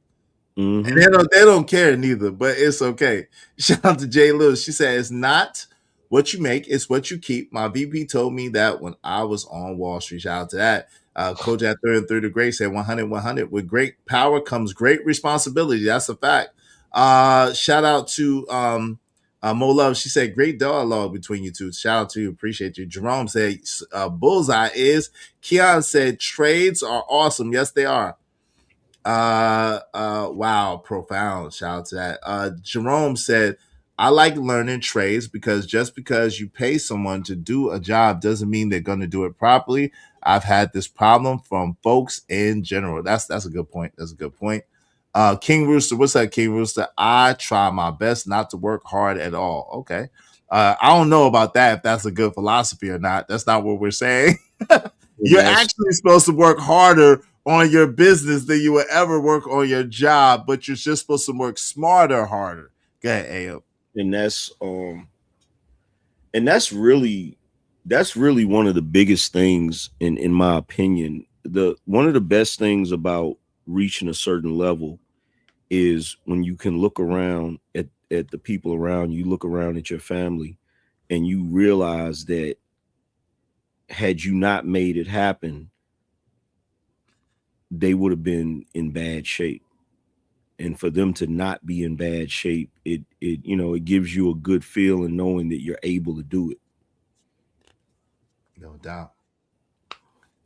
I: Mm-hmm.
A: And they don't care neither, but it's okay. Shout out to Jay Lewis. She said, it's not what you make, it's what you keep. My VP told me that when I was on Wall Street. Shout out to that. Kojak 3 the Great said 100. With great power comes great responsibility. That's a fact. Shout out to Mo Love. She said, great dialogue between you two. Shout out to you. Appreciate you. Jerome said, bullseye is. Keon said, trades are awesome. Yes, they are. Wow, profound. Shout out to that. Jerome said, I like learning trades because just because you pay someone to do a job doesn't mean they're going to do it properly. I've had this problem from folks in general. That's a good point. That's a good point. King Rooster, what's up, King Rooster? I try my best not to work hard at all. Okay. I don't know about that, if that's a good philosophy or not. That's not what we're saying. You're actually supposed to work harder on your business than you would ever work on your job, but you're just supposed to work smarter, harder. Go ahead, Ayo.
I: And that's really one of the biggest things in my opinion. One of the best things about reaching a certain level is when you can look around at the people around you, look around at your family, and you realize that had you not made it happen, they would have been in bad shape. And for them to not be in bad shape, it gives you a good feeling knowing that you're able to do it.
A: No doubt.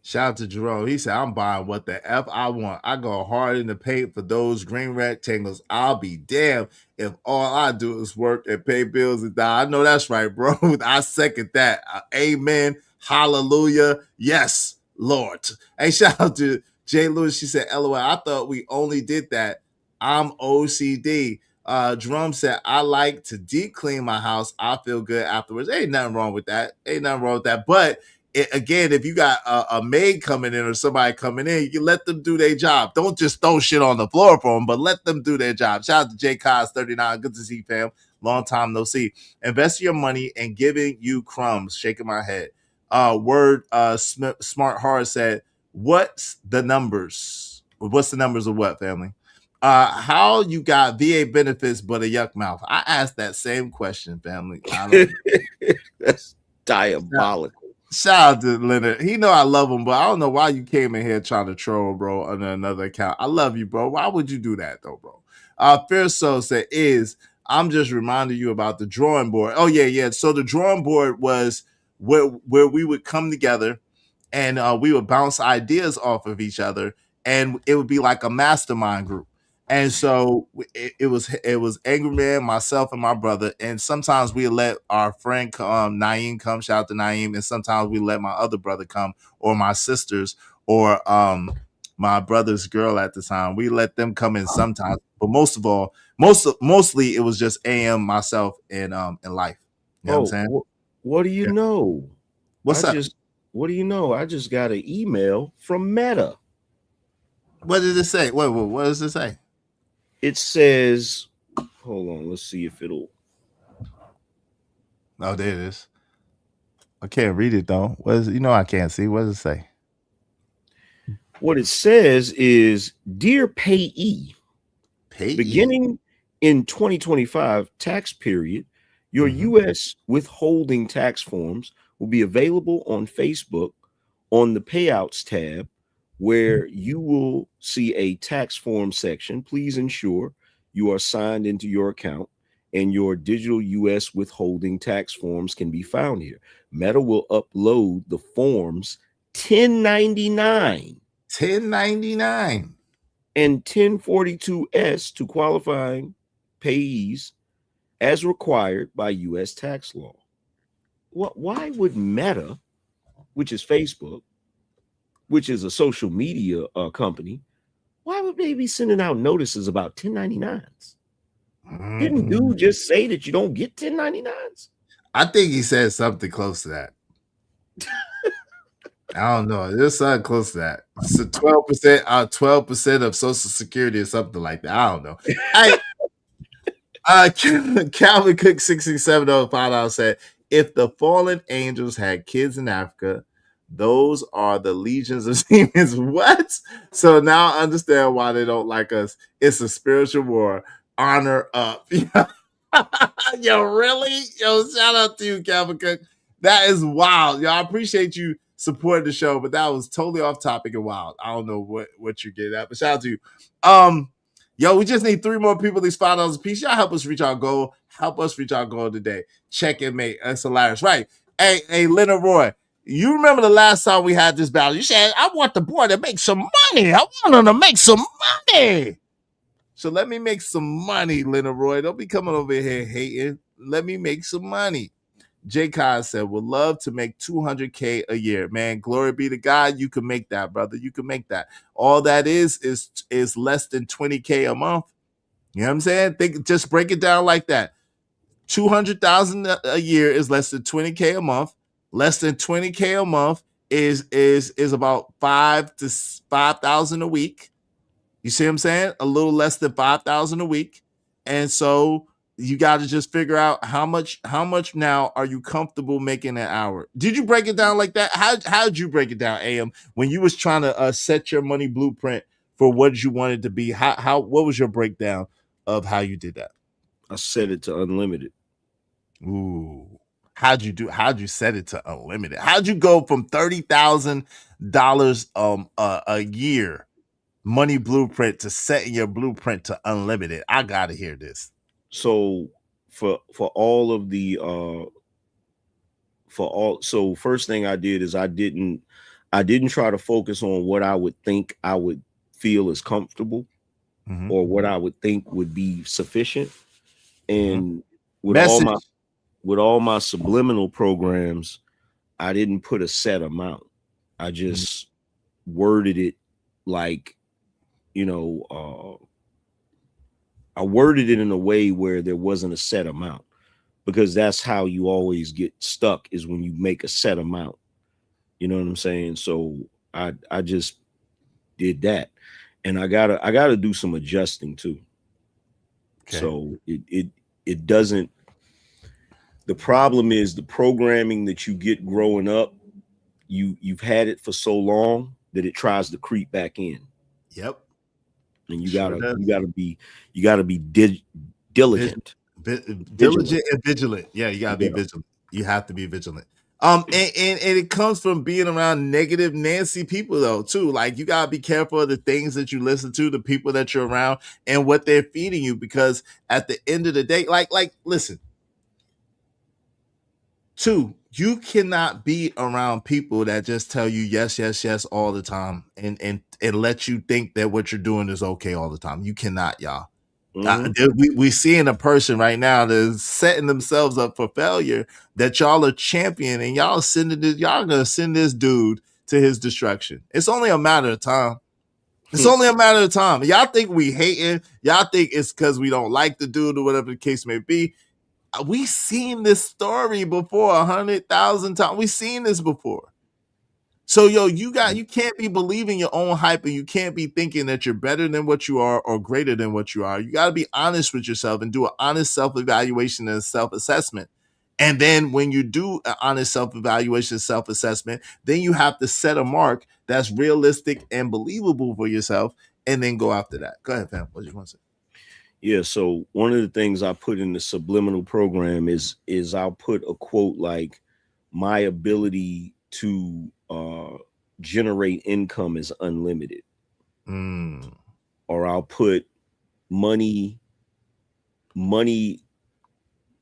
A: Shout out to Jerome. He said, I'm buying what the F I want. I go hard in the paint for those green rectangles. I'll be damned if all I do is work and pay bills and die. I know that's right, bro. I second that. Amen. Hallelujah. Yes, Lord. Hey, shout out to Jay Lewis. She said, LOL, I thought we only did that. I'm OCD. Jerome said, I like to deep clean my house. I feel good afterwards. Ain't nothing wrong with that. But again, if you got a maid coming in or somebody coming in, you let them do their job. Don't just throw shit on the floor for them, but let them do their job. Shout out to J Cos 39. Good to see you, fam. Long time no see. Invest your money in giving you crumbs. Shaking my head. Smart Hard said, what's the numbers? What's the numbers of what, family? How you got VA benefits but a yuck mouth? I asked that same question, family.
I: That's diabolical.
A: Shout out to Leonard. He know I love him, but I don't know why you came in here trying to troll, bro, on another account. I love you, bro. Why would you do that, though, bro? Fierce Soul said, I'm just reminding you about the drawing board. Oh, yeah. So the drawing board was where we would come together and we would bounce ideas off of each other, and it would be like a mastermind group. And so it was Angry Man, myself, and my brother. And sometimes we let our friend Naeem come. Shout out to Naeem. And sometimes we let my other brother come, or my sisters, or my brother's girl at the time. We let them come in sometimes. But mostly it was just AM, myself, and Life. You know what I'm saying?
I: What do you know?
A: What's up?
I: What do you know? I just got an email from Meta.
A: What did it say? What does it say?
I: It says, hold on, let's see if it'll.
A: Oh, there it is. I can't read it though. What is it? I can't see. What does it say?
I: What it says is, dear payee, beginning in 2025 tax period, your U.S. withholding tax forms will be available on Facebook on the payouts tab, where you will see a tax form section. Please ensure you are signed into your account and your digital U.S. withholding tax forms can be found here. Meta will upload the forms 1099 and 1042S to qualifying payees as required by U.S. tax law. Why would Meta, which is Facebook, which is a social media company, why would they be sending out notices about 1099s? Didn't dude just say that you don't get 1099s?
A: I think he said something close to that. I don't know. There's something close to that. So 12% of Social Security or something like that. I don't know. Calvin Cook 66705 said, if the fallen angels had kids in Africa, those are the legions of demons. What? So now I understand why they don't like us. It's a spiritual war. Honor up. Yo, really? Yo, shout out to you, Calvin Cook. That is wild. Yo, I appreciate you supporting the show, but that was totally off topic and wild. I don't know what you're getting at, but shout out to you. Yo, we just need 3 more people, these $5 a piece. Y'all help us reach our goal. Help us reach our goal today. Check it, mate. That's hilarious. Right. Hey, Leonard Roy. You remember the last time we had this battle? You said, I want the boy to make some money. I want him to make some money. So let me make some money, Leonard Roy. Don't be coming over here hating. Let me make some money. J. Kyle said, would love to make $200K a year. Man, glory be to God. You can make that, brother. You can make that. All that is less than $20K a month. You know what I'm saying? Just break it down like that. $200,000 a year is less than $20K a month. Less than $20K a month is about $5,000 a week. You see what I'm saying? A little less than $5,000 a week. And so you got to just figure out how much now are you comfortable making an hour? Did you break it down like that? How did you break it down, AM, when you was trying to set your money blueprint for what you wanted to be? What was your breakdown of how you did that?
I: I set it to unlimited.
A: Ooh. How'd you set it to unlimited? How'd you go from $30,000 a year money blueprint to setting your blueprint to unlimited? I gotta hear this.
I: So for all of the so first thing I did is I didn't try to focus on what I would think I would feel is comfortable or what I would think would be sufficient. And with all my subliminal programs, I didn't put a set amount. I just worded it like, I worded it in a way where there wasn't a set amount, because that's how you always get stuck, is when you make a set amount. You know what I'm saying? So I just did that, and I gotta do some adjusting too. Okay. So it doesn't. The problem is the programming that you get growing up, you've had it for so long that it tries to creep back in.
A: Yep.
I: And you gotta be diligent.
A: Diligent and vigilant. Yeah, you gotta be vigilant. You have to be vigilant. And it comes from being around negative Nancy people though too. Like, you gotta be careful of the things that you listen to, the people that you're around, and what they're feeding you, because at the end of the day, like listen. Two, you cannot be around people that just tell you yes, yes, yes all the time and let you think that what you're doing is okay all the time. You cannot, y'all. We seeing a person right now that's setting themselves up for failure that y'all are championing. Y'all gonna send this dude to his destruction. It's only a matter of time. It's only a matter of time. Y'all think we hating. Y'all think it's because we don't like the dude or whatever the case may be. We seen this story before 100,000 times. We seen this before. So you can't be believing your own hype, and you can't be thinking that you're better than what you are or greater than what you are. You got to be honest with yourself and do an honest self-evaluation and self-assessment. And then when you do an honest self-evaluation, self-assessment, then you have to set a mark that's realistic and believable for yourself, and then go after that. Go ahead, fam. What do you want to say?
I: Yeah, so one of the things I put in the subliminal program is I'll put a quote like, my ability to generate income is unlimited. Or I'll put money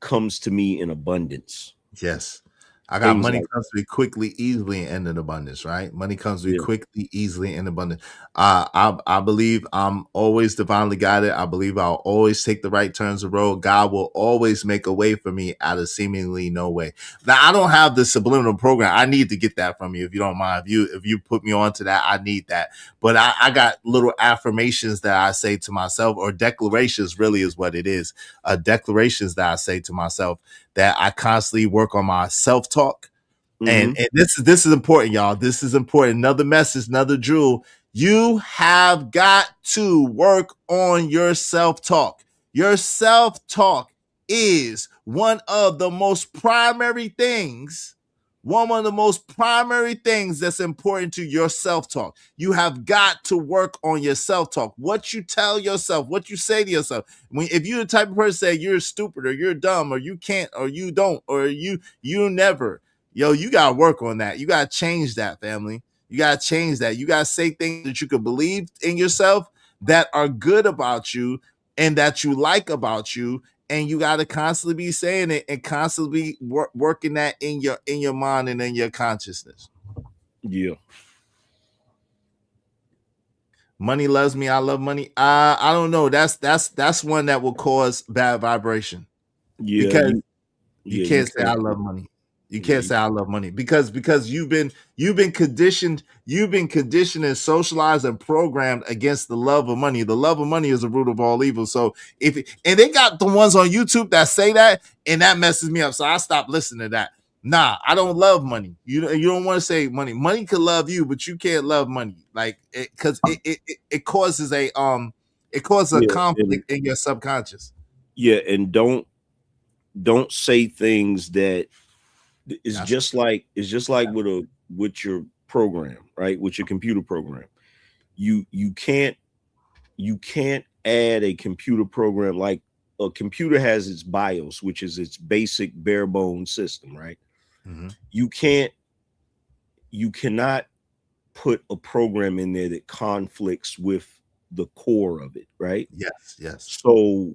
I: comes to me in abundance.
A: Yes. I got money comes to me quickly, easily, and in abundance, right? Money comes to me quickly, easily, and abundance. I believe I'm always divinely guided. I believe I'll always take the right turns of road. God will always make a way for me out of seemingly no way. Now, I don't have the subliminal program. I need to get that from you, if you don't mind. If you put me on to that, I need that. But I got little affirmations that I say to myself, or declarations really is what it is. Declarations that I say to myself, that I constantly work on my self-talk. And this is important, y'all. This is important. Another message, another jewel. You have got to work on your self-talk. Your self-talk is one of the most primary things. One of the most primary things that's important to your self-talk. You have got to work on your self-talk. What you tell yourself, what you say to yourself. If you're the type of person that you're stupid, or you're dumb, or you can't, or you don't, or you never, you got to work on that. You got to change that, family. You got to change that. You got to say things that you can believe in yourself, that are good about you, and that you like about you. And you got to constantly be saying it, and constantly working that in your mind and in your consciousness.
I: Yeah.
A: Money loves me. I love money. I don't know. That's one that will cause bad vibration.
I: Yeah.
A: Because you can't say I love money. You can't say I love money because you've been conditioned, and socialized and programmed against the love of money. The love of money is the root of all evil. So and they got the ones on YouTube that say that, and that messes me up. So I stopped listening to that. Nah, I don't love money. You don't want to say money. Money could love you, but you can't love money. Like, because it causes a conflict in your subconscious.
I: Yeah, and don't say things that. It's just like with your program, right? With your computer program, you can't you can't add a computer program. Like a computer has its BIOS, which is its basic bare bones system, right?
A: Mm-hmm.
I: You cannot put a program in there that conflicts with the core of it, right?
A: Yes.
I: So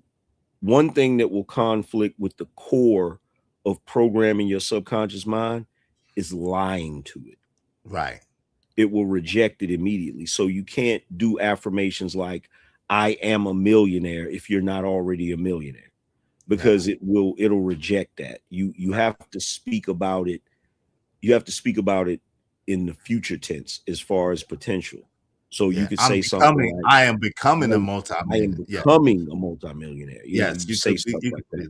I: one thing that will conflict with the core of programming your subconscious mind is lying to it.
A: Right.
I: It will reject it immediately. So you can't do affirmations like I am a millionaire if you're not already a millionaire, because it'll reject that. You have to speak about it. You have to speak about it in the future tense as far as potential. So you could say something like,
A: I am becoming a multimillionaire.
I: I am becoming a multimillionaire.
A: Yes,
I: you say stuff like that.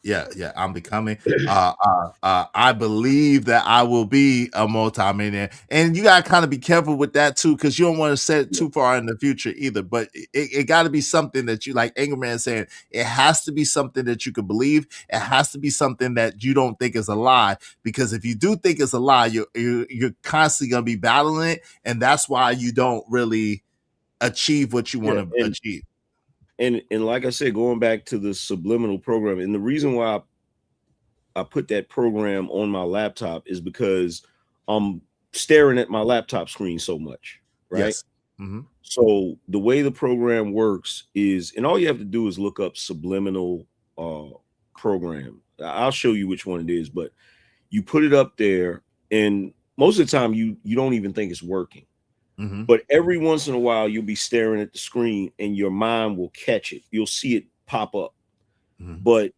A: Yeah, I'm becoming. I believe that I will be a multimillionaire, and you gotta kind of be careful with that too, because you don't want to set it too far in the future either. But it got to be something that you, like Angerman saying, it has to be something that you can believe. It has to be something that you don't think is a lie, because if you do think it's a lie, you're constantly gonna be battling it, and that's why you don't really achieve what you want to achieve.
I: And like I said, going back to the subliminal program, and the reason why I put that program on my laptop is because I'm staring at my laptop screen so much, right?
A: Yes. Mm-hmm.
I: So the way the program works is, and all you have to do is look up subliminal program. I'll show you which one it is, but you put it up there, and most of the time you don't even think it's working.
A: Mm-hmm.
I: But every once in a while, you'll be staring at the screen and your mind will catch it. You'll see it pop up.
A: Mm-hmm.
I: But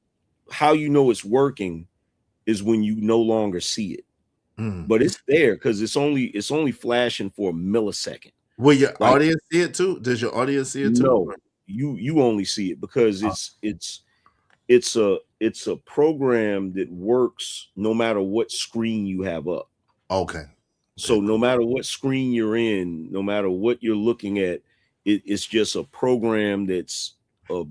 I: how you know it's working is when you no longer see it.
A: Mm-hmm.
I: But it's there because it's only flashing for a millisecond.
A: Will your audience see it too? Does your audience see it too?
I: No, you only see it because it's a program that works no matter what screen you have up.
A: Okay.
I: So no matter what screen you're in, no matter what you're looking at, it's just a program that's a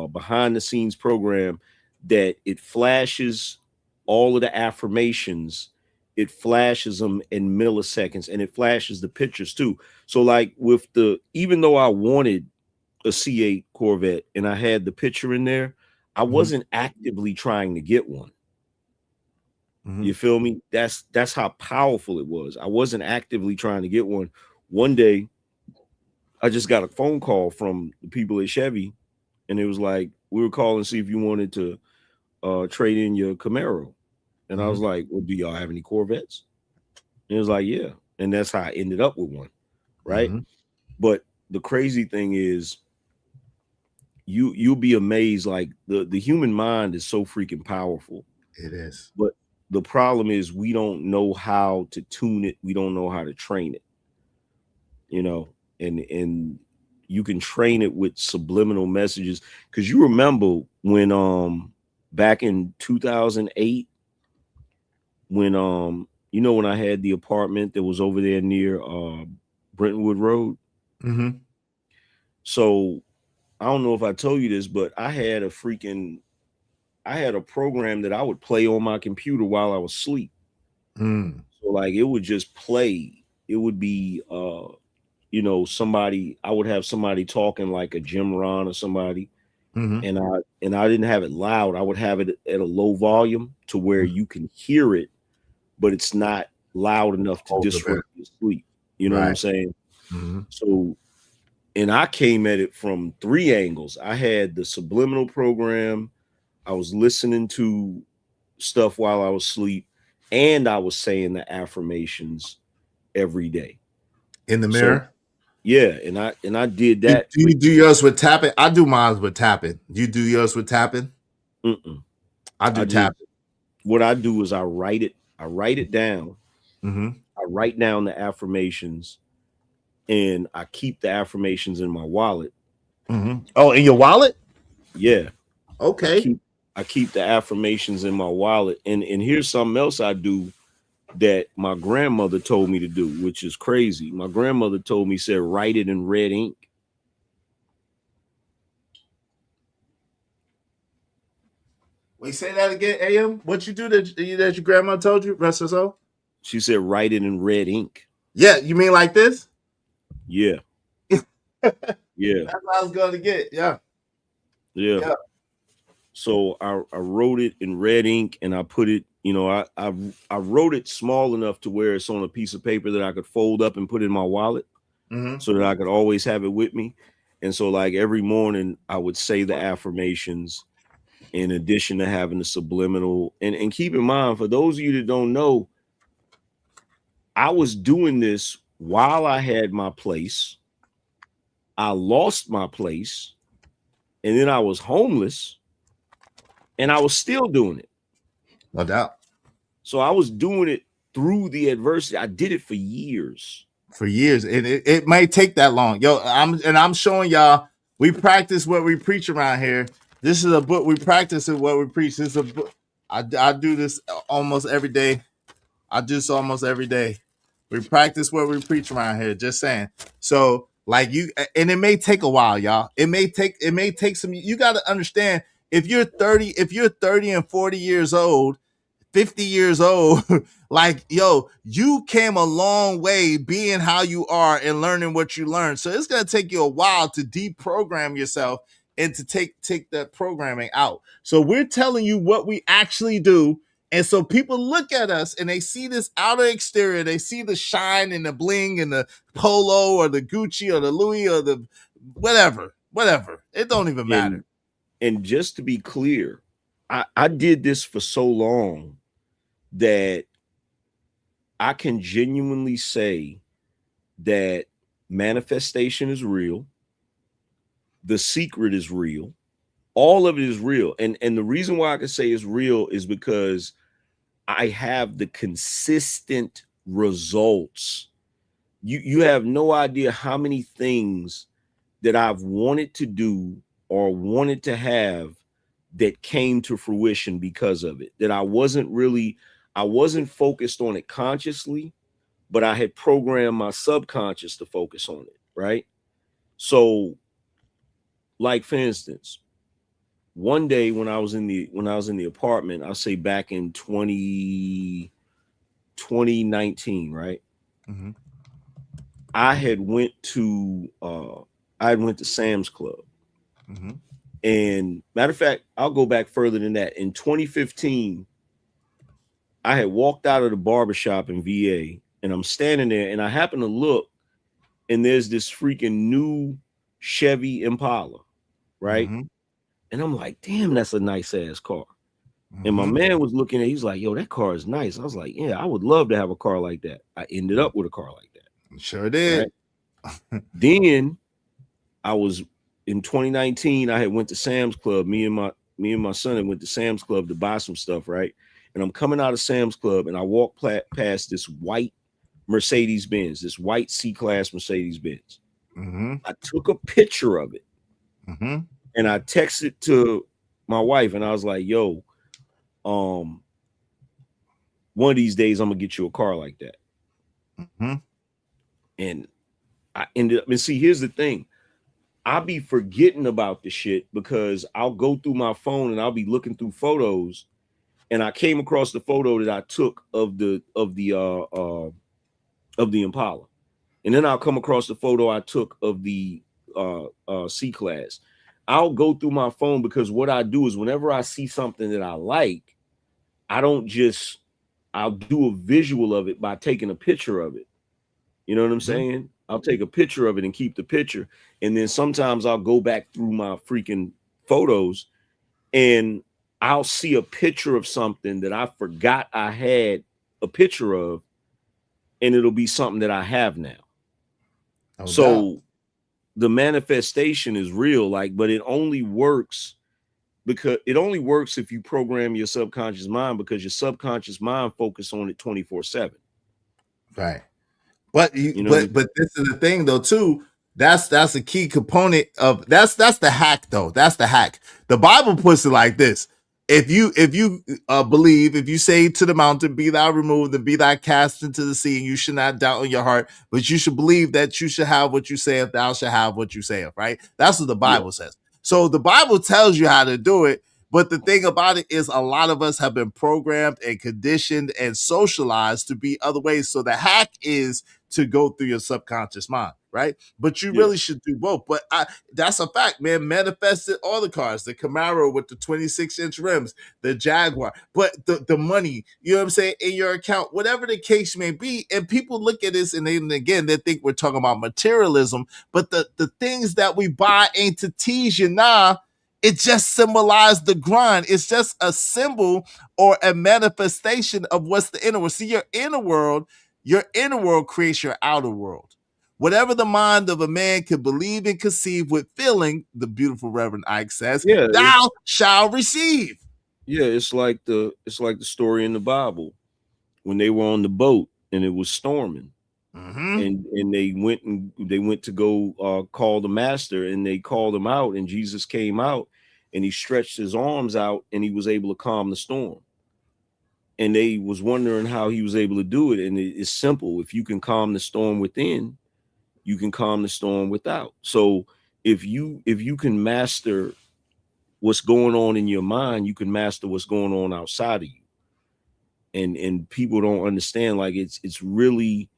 I: behind the scenes program that it flashes all of the affirmations. It flashes them in milliseconds, and it flashes the pictures too. So like with even though I wanted a C8 Corvette and I had the picture in there, I wasn't actively trying to get one.
A: Mm-hmm.
I: You feel me? That's how powerful it was. I wasn't actively trying to get one. One day, I just got a phone call from the people at Chevy, and it was like, we were calling to see if you wanted to trade in your Camaro. And I was like, well, do y'all have any Corvettes? And it was like, yeah. And that's how I ended up with one, right?
A: Mm-hmm.
I: But the crazy thing is, you'll be amazed. Like the human mind is so freaking powerful.
A: It is.
I: But the problem is we don't know how to tune it. We don't know how to train it, and you can train it with subliminal messages. Because you remember when back in 2008, when when I had the apartment that was over there near Brentwood Road.
A: Mm-hmm.
I: So I don't know if I told you this, but I had a program that I would play on my computer while I was asleep. So like it would just play. It would be somebody, I would have somebody talking like a Jim Ron or somebody.
A: Mm-hmm.
I: And I didn't have it loud. I would have it at a low volume to where you can hear it, but it's not loud enough to disrupt your sleep. You know what I'm saying?
A: Mm-hmm.
I: So, and I came at it from 3 angles. I had the subliminal program. I was listening to stuff while I was asleep, and I was saying the affirmations every day
A: in the mirror.
I: Yeah, and I did that.
A: Do you do yours with tapping? I do mine with tapping. You do yours with tapping? I do tapping.
I: What I do is I write it down.
A: Mm-hmm.
I: I write down the affirmations, and I keep the affirmations in my wallet.
A: Mm-hmm. Oh, in your wallet?
I: Yeah.
A: Okay.
I: I keep the affirmations in my wallet. And here's something else I do that my grandmother told me to do, which is crazy. My grandmother told me, said, write it in red ink.
A: Wait, say that again, AM? What you do that your grandma told you? Rest her soul?
I: She said, write it in red ink.
A: Yeah, you mean like this?
I: Yeah. Yeah.
A: That's what I was gonna get. Yeah.
I: Yeah. So I wrote it in red ink and I put it, you know, I wrote it small enough to where it's on a piece of paper that I could fold up and put in my wallet so that I could always have it with me. And so like every morning I would say the affirmations in addition to having the subliminal. And keep in mind, for those of you that don't know, I was doing this while I had my place. I lost my place, and then I was homeless, and I was still doing it.
A: No doubt.
I: So I was doing it through the adversity. I did it for years.
A: For years. And it might take that long. Yo, I'm showing y'all, we practice what we preach around here. This is a book. We practice it what we preach. This is a book. I do this almost every day. I do this almost every day. We practice what we preach around here. Just saying. So like you, and it may take a while, y'all. It may take some, you got to understand if you're 30 and 40 years old, 50 years old, like, yo, you came a long way being how you are and learning what you learned. So it's going to take you a while to deprogram yourself and to take that programming out. So we're telling you what we actually do. And so people look at us and they see this outer exterior. They see the shine and the bling and the polo or the Gucci or the Louis or the whatever. It don't even matter.
I: And just to be clear, I did this for so long that I can genuinely say that manifestation is real. The secret is real. All of it is real. And the reason why I can say it's real is because I have the consistent results. You have no idea how many things that I've wanted to do or wanted to have that came to fruition because of it. That I wasn't focused on it consciously, but I had programmed my subconscious to focus on it, right? So, like for instance, one day when I was in the apartment, I'll say back in 2019, right?
A: Mm-hmm.
I: I had went to Sam's Club.
A: Mm-hmm.
I: And matter of fact, I'll go back further than that. In 2015, I had walked out of the barbershop in VA and I'm standing there and I happen to look and there's this freaking new Chevy Impala, right?
A: Mm-hmm.
I: And I'm like, damn, that's a nice ass car. Mm-hmm. And my man was looking at it, he's like, yo, that car is nice. I was like, yeah, I would love to have a car like that. I ended up with a car like that.
A: Sure did.
I: Right? Then I was in 2019, I had went to Sam's Club. Me and my son had went to Sam's Club to buy some stuff, right? And I'm coming out of Sam's Club and I walk past this white Mercedes-Benz, this white C-Class Mercedes-Benz.
A: Mm-hmm.
I: I took a picture of it
A: mm-hmm.
I: and I texted to my wife and I was like, yo, one of these days I'm gonna get you a car like that.
A: Mm-hmm.
I: And I ended up, and see, here's the thing. I'll be forgetting about the shit because I'll go through my phone and I'll be looking through photos, and I came across the photo that I took of the Impala, and then I'll come across the photo I took of the C-Class. I'll go through my phone because what I do is whenever I see something that I like, I'll do a visual of it by taking a picture of it. You know what I'm saying? I'll take a picture of it and keep the picture. And then sometimes I'll go back through my freaking photos and I'll see a picture of something that I forgot I had a picture of, and it'll be something that I have now.
A: Oh,
I: so the manifestation is real, but it only works if you program your subconscious mind, because your subconscious mind focus on it 24/7.
A: Right. But but this is the thing though too. That's a key component of that's the hack though. That's the hack. The Bible puts it like this: if you believe, if you say to the mountain, "Be thou removed and be thou cast into the sea," and you should not doubt in your heart, but you should believe that you should have what you say, if thou shalt have what you say. Right? That's what the Bible says. So the Bible tells you how to do it, But the thing about it is, a lot of us have been programmed and conditioned and socialized to be other ways. So the hack is to go through your subconscious mind, right? But you really should do both. But that's a fact, man. Manifested all the cars, the Camaro with the 26-inch rims, the Jaguar, but the money, you know what I'm saying, in your account, whatever the case may be. And people look at this and again, they think we're talking about materialism, but the things that we buy ain't to tease you, nah. It just symbolizes the grind. It's just a symbol or a manifestation of what's the inner world. See, your inner world creates your outer world. Whatever the mind of a man can believe and conceive with feeling, the beautiful Reverend Ike says, thou shalt receive.
I: Yeah, it's like the story in the Bible when they were on the boat and it was storming. And they went to go call the master, and they called him out, and Jesus came out and he stretched his arms out and he was able to calm the storm. And they was wondering how he was able to do it. And it's simple. If you can calm the storm within, you can calm the storm without. So if you can master what's going on in your mind, you can master what's going on outside of you. And people don't understand, like it's really,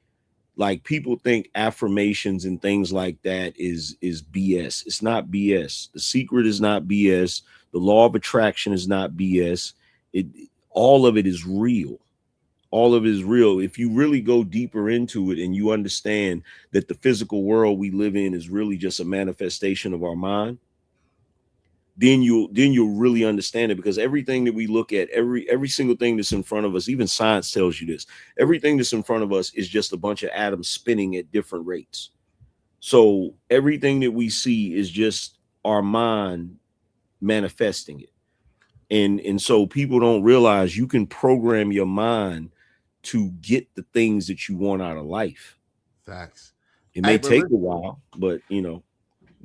I: like, people think affirmations and things like that is BS. It's not BS. The secret is not BS. The law of attraction is not BS. All of it is real. All of it is real. If you really go deeper into it and you understand that the physical world we live in is really just a manifestation of our mind, then you'll really understand it, because everything that we look at, every single thing that's in front of us, even science tells you this, everything that's in front of us is just a bunch of atoms spinning at different rates. So everything that we see is just our mind manifesting it. And so people don't realize you can program your mind to get the things that you want out of life.
A: Facts.
I: It may take a while, but you know.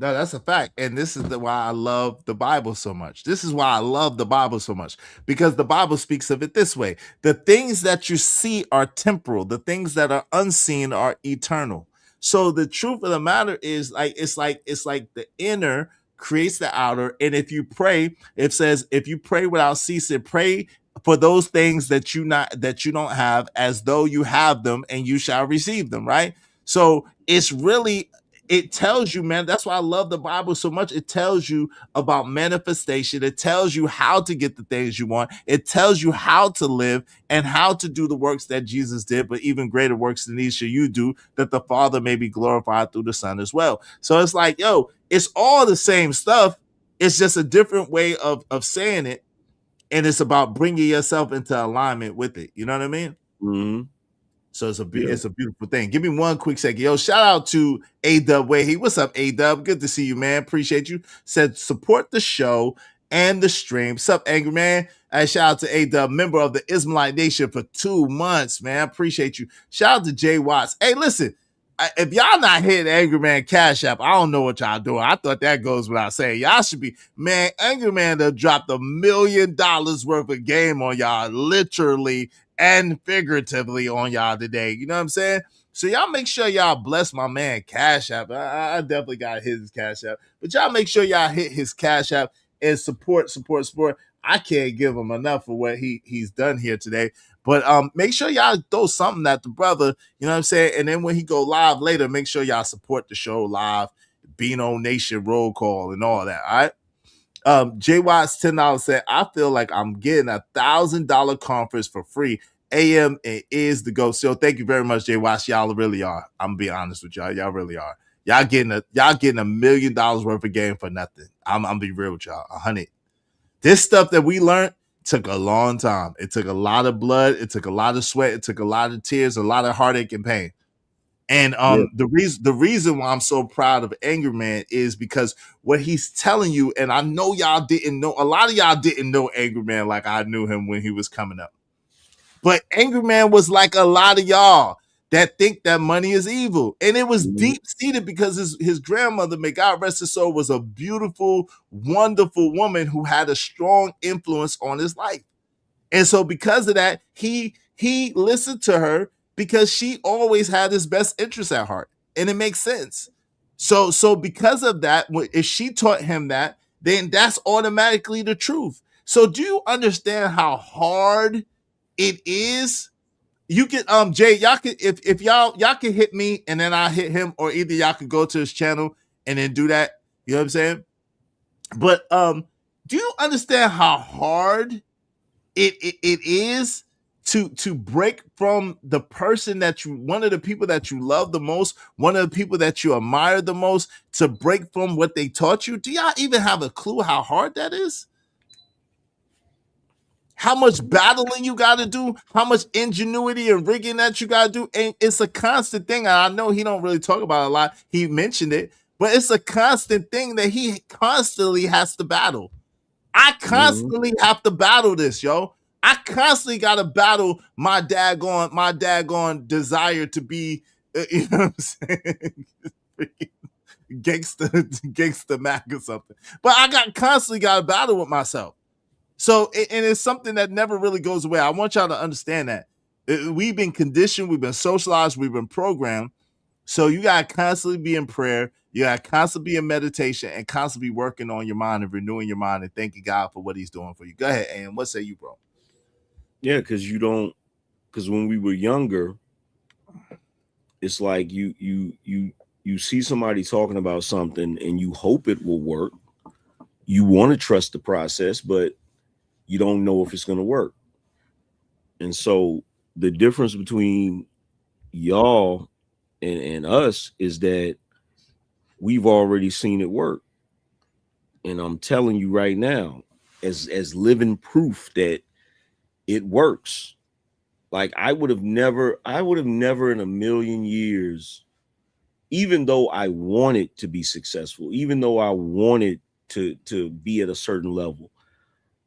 A: No, that's a fact. And this is why I love the Bible so much. This is why I love the Bible so much, because the Bible speaks of it this way. The things that you see are temporal. The things that are unseen are eternal. So the truth of the matter is, it's like the inner creates the outer. And if you pray, it says, if you pray without ceasing, pray for those things that you don't have, as though you have them, and you shall receive them. Right. So it's really, it tells you, man, that's why I love the Bible so much. It tells you about manifestation. It tells you how to get the things you want. It tells you how to live and how to do the works that Jesus did, but even greater works than these shall you do, that the Father may be glorified through the Son as well. So it's like, yo, it's all the same stuff. It's just a different way of saying it. And it's about bringing yourself into alignment with it. You know what I mean?
I: Mm-hmm.
A: So it's a beautiful thing. Give me one quick second. Yo, shout out to A-Dub Way. Hey, what's up, A-Dub? Good to see you, man. Appreciate you. Said support the show and the stream. What's up, Angry Man? Shout out to A-Dub, member of the Ismailite Nation for 2 months, man. Appreciate you. Shout out to Jay Watts. Hey, listen, if y'all not hitting Angry Man Cash App, I don't know what y'all doing. I thought that goes without saying. Y'all should be, man, Angry Man done dropped $1 million worth of game on y'all, literally and figuratively on y'all today. You know what I'm saying? So y'all make sure y'all bless my man Cash App. I definitely got his Cash App, but y'all make sure y'all hit his Cash App and support. I can't give him enough for what he's done here today. But make sure y'all throw something at the brother, you know what I'm saying? And then when he go live later, make sure y'all support the show live, Beano Nation roll call and all that, all right? Jay Watts $10 said, I feel like I'm getting $1,000 conference for free. AM is the go. So thank you very much, Jay Watts. Y'all really are. I'm gonna be honest with y'all. Y'all really are. Y'all getting $1 million worth of game for nothing. I'm gonna be real with y'all. 100. This stuff that we learned took a long time. It took a lot of blood. It took a lot of sweat. It took a lot of tears, a lot of heartache and pain. And the reason why I'm so proud of Angry Man is because what he's telling you, and I know y'all didn't know, a lot of y'all didn't know Angry Man like I knew him when he was coming up. But Angry Man was like a lot of y'all that think that money is evil. And it was deep-seated because his grandmother, may God rest his soul, was a beautiful, wonderful woman who had a strong influence on his life. And so because of that, he listened to her because she always had his best interest at heart. And it makes sense. So because of that, if she taught him that, then that's automatically the truth. So do you understand how hard it is? You can Jay, y'all can if y'all can hit me and then I hit him, or either y'all can go to his channel and then do that. You know what I'm saying? But do you understand how hard it is to break from the person that you, one of the people that you love the most, one of the people that you admire the most, to break from what they taught you? Do y'all even have a clue how hard that is? How much battling you got to do, how much ingenuity and rigging that you got to do. And it's a constant thing. And I know he don't really talk about it a lot. He mentioned it, but it's a constant thing that he constantly has to battle. I constantly have to battle this, yo. I constantly got to battle my daggone desire to be, you know what I'm saying? gangster Mac or something. But I constantly got to battle with myself. So, and it's something that never really goes away. I want y'all to understand that. We've been conditioned, we've been socialized, we've been programmed. So you got to constantly be in prayer. You got to constantly be in meditation and constantly be working on your mind and renewing your mind and thanking God for what he's doing for you. Go ahead, and what say you, bro?
I: Yeah, because when we were younger, it's like you see somebody talking about something and you hope it will work. You want to trust the process, but you don't know if it's going to work. And so the difference between y'all and us is that we've already seen it work. And I'm telling you right now, as living proof that it works. Like I would have never in a million years, even though I wanted to be successful, even though I wanted to be at a certain level,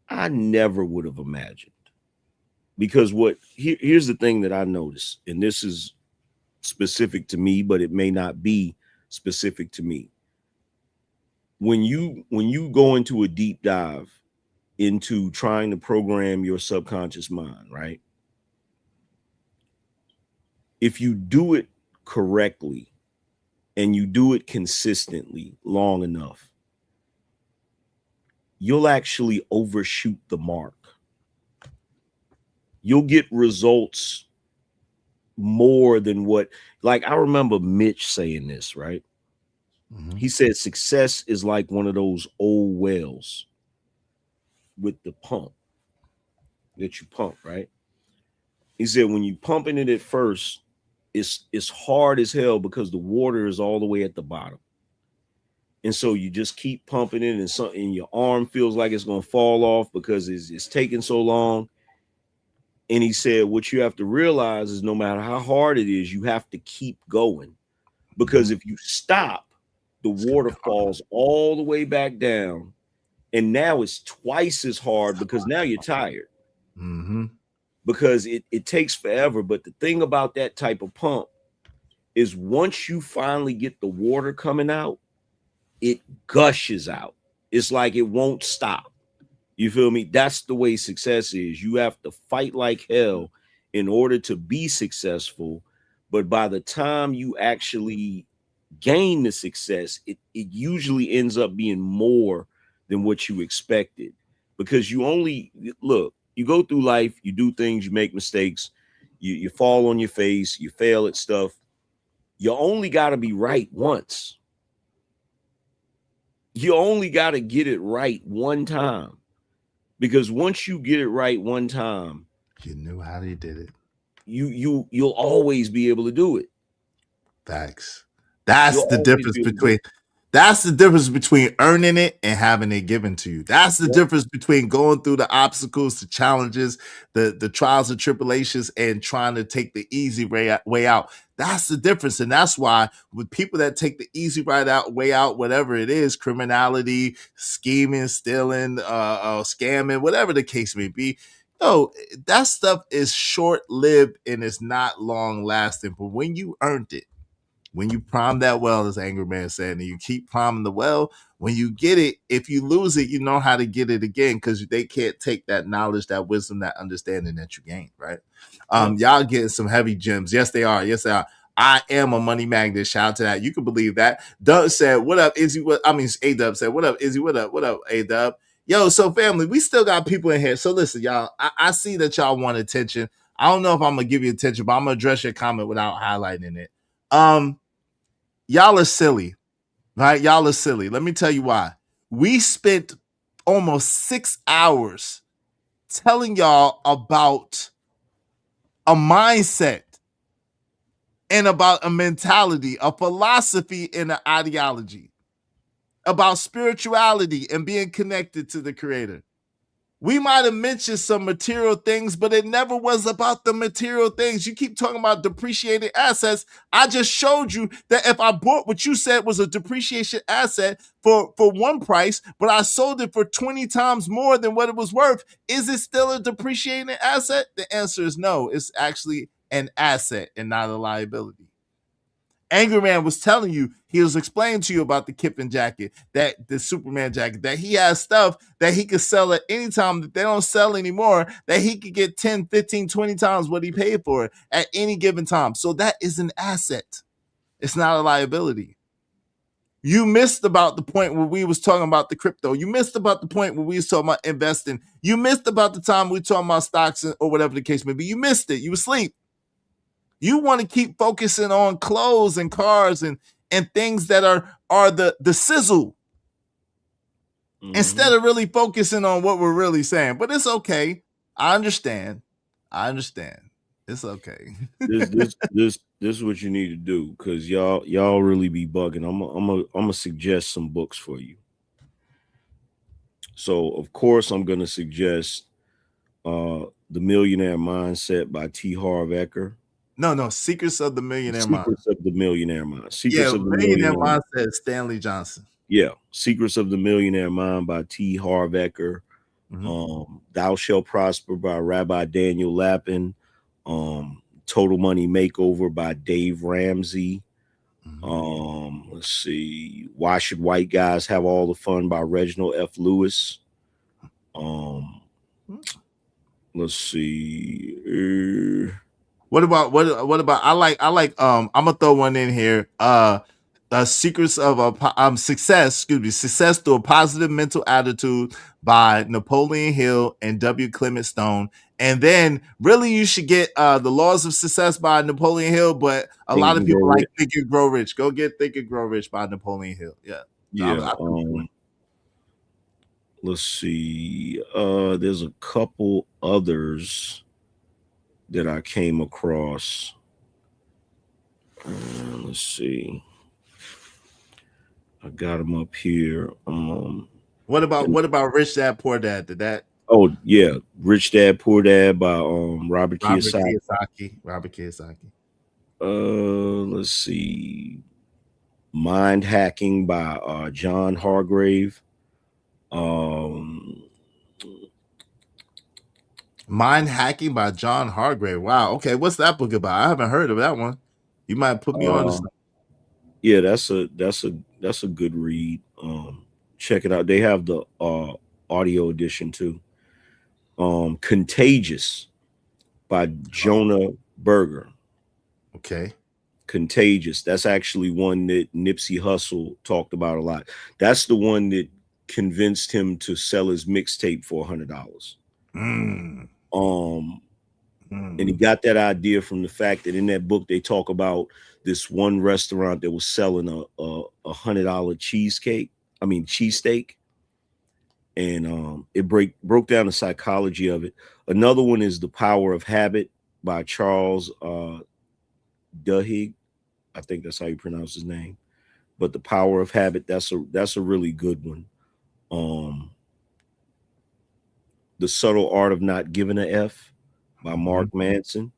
I: I never would have imagined. Because here's the thing that I noticed, and this is specific to me, but it may not be specific to me. When you go into a deep dive into trying to program your subconscious mind, right? If you do it correctly and you do it consistently long enough, you'll actually overshoot the mark. You'll get results more than what, like I remember Mitch saying this, right? Mm-hmm. He said success is like one of those old wells with the pump that you pump, right? He said when you pumping it at first, it's hard as hell because the water is all the way at the bottom. And so you just keep pumping it, and your arm feels like it's going to fall off because it's taking so long. And he said, what you have to realize is no matter how hard it is, you have to keep going, because if you stop, the water falls all the way back down. And now it's twice as hard because now you're tired. Mm-hmm. Because it takes forever. But the thing about that type of pump is once you finally get the water coming out, it gushes out. It's like it won't stop. You feel me? That's the way success is. You have to fight like hell in order to be successful. But by the time you actually gain the success, it usually ends up being more than what you expected. Because you go through life, you do things, you make mistakes, you fall on your face, you fail at stuff. You only got to be right once. You only got to get it right one time. Because once you get it right one time,
A: you knew how you did it.
I: You'll always be able to do it.
A: Facts. That's the difference between earning it and having it given to you. That's the difference between going through the obstacles, the challenges, the trials and tribulations, and trying to take the easy way out. That's the difference. And that's why with people that take the easy way out, whatever it is, criminality, scheming, stealing, scamming, whatever the case may be, that stuff is short-lived and it's not long-lasting. But when you earned it, when you prime that well, as Angry Man said, and you keep priming the well, when you get it, if you lose it, you know how to get it again, because they can't take that knowledge, that wisdom, that understanding that you gained, right? Y'all getting some heavy gems. Yes, they are. Yes, they are. I am a money magnet. Shout out to that. You can believe that. Dub said, what up, Izzy? A-Dub said, what up, Izzy? What up, A-Dub? Yo, so family, we still got people in here. So listen, y'all, I see that y'all want attention. I don't know if I'm gonna give you attention, but I'm gonna address your comment without highlighting it. Y'all are silly, right? Y'all are silly. Let me tell you why. We spent almost 6 hours telling y'all about a mindset and about a mentality, a philosophy, and an ideology, about spirituality and being connected to the Creator. We might have mentioned some material things, but it never was about the material things. You keep talking about depreciated assets. I just showed you that if I bought what you said was a depreciation asset for one price, but I sold it for 20 times more than what it was worth, is it still a depreciating asset? The answer is no. It's actually an asset and not a liability. Angry Man was telling you, he was explaining to you about the Kiffin jacket, that the Superman jacket, that he has stuff that he could sell at any time that they don't sell anymore, that he could get 10, 15, 20 times what he paid for it at any given time. So that is an asset. It's not a liability. You missed about the point where we was talking about the crypto. You missed about the point where we was talking about investing. You missed about the time we were talking about stocks or whatever the case may be. You missed it. You were asleep. You want to keep focusing on clothes and cars and things that are the sizzle instead of really focusing on what we're really saying. But it's okay. I understand. It's okay.
I: This is what you need to do, because y'all really be bugging. I'm gonna suggest some books for you. So of course I'm gonna suggest The Millionaire Mindset by T. Harv Eker.
A: No, Secrets of the Millionaire Mind.
I: Secrets of the Millionaire Mind.
A: Secrets of the Millionaire Mindset, Stanley Johnson.
I: Yeah, Secrets of the Millionaire Mind by T. Harv Eker. Thou Shalt Prosper by Rabbi Daniel Lapin. Total Money Makeover by Dave Ramsey. Let's see. Why Should White Guys Have All the Fun by Reginald F. Lewis. Let's see.
A: What about I like I'm gonna throw one in here. Secrets of Success Through a Positive Mental Attitude by Napoleon Hill and W. Clement Stone. And then really you should get The Laws of Success by Napoleon Hill, but a lot of people like Think and Grow Rich. Go get Think and Grow Rich by Napoleon Hill. Yeah.
I: Let's see. There's a couple others that I came across. Let's see. I got them up here.
A: What about Rich Dad Poor Dad? Did that?
I: Oh yeah, Rich Dad Poor Dad by Robert Kiyosaki.
A: Robert Kiyosaki.
I: Let's see. Mind Hacking by John Hargrave.
A: Mind Hacking by John Hargrave. Wow. Okay, what's that book about? I haven't heard of that one. You might put me on.
I: Yeah, that's a good read. Check it out. They have the audio edition too. Contagious by Jonah Berger.
A: Okay.
I: Contagious. That's actually one that Nipsey Hussle talked about a lot. That's the one that convinced him to sell his mixtape for $100. And he got that idea from the fact that in that book they talk about this one restaurant that was selling a $100 cheesesteak, and it broke down the psychology of it. Another one is The Power of Habit by Charles Duhigg. I think that's how you pronounce his name. But The Power of Habit, that's a really good one. The Subtle Art of Not Giving a F by Mark Manson.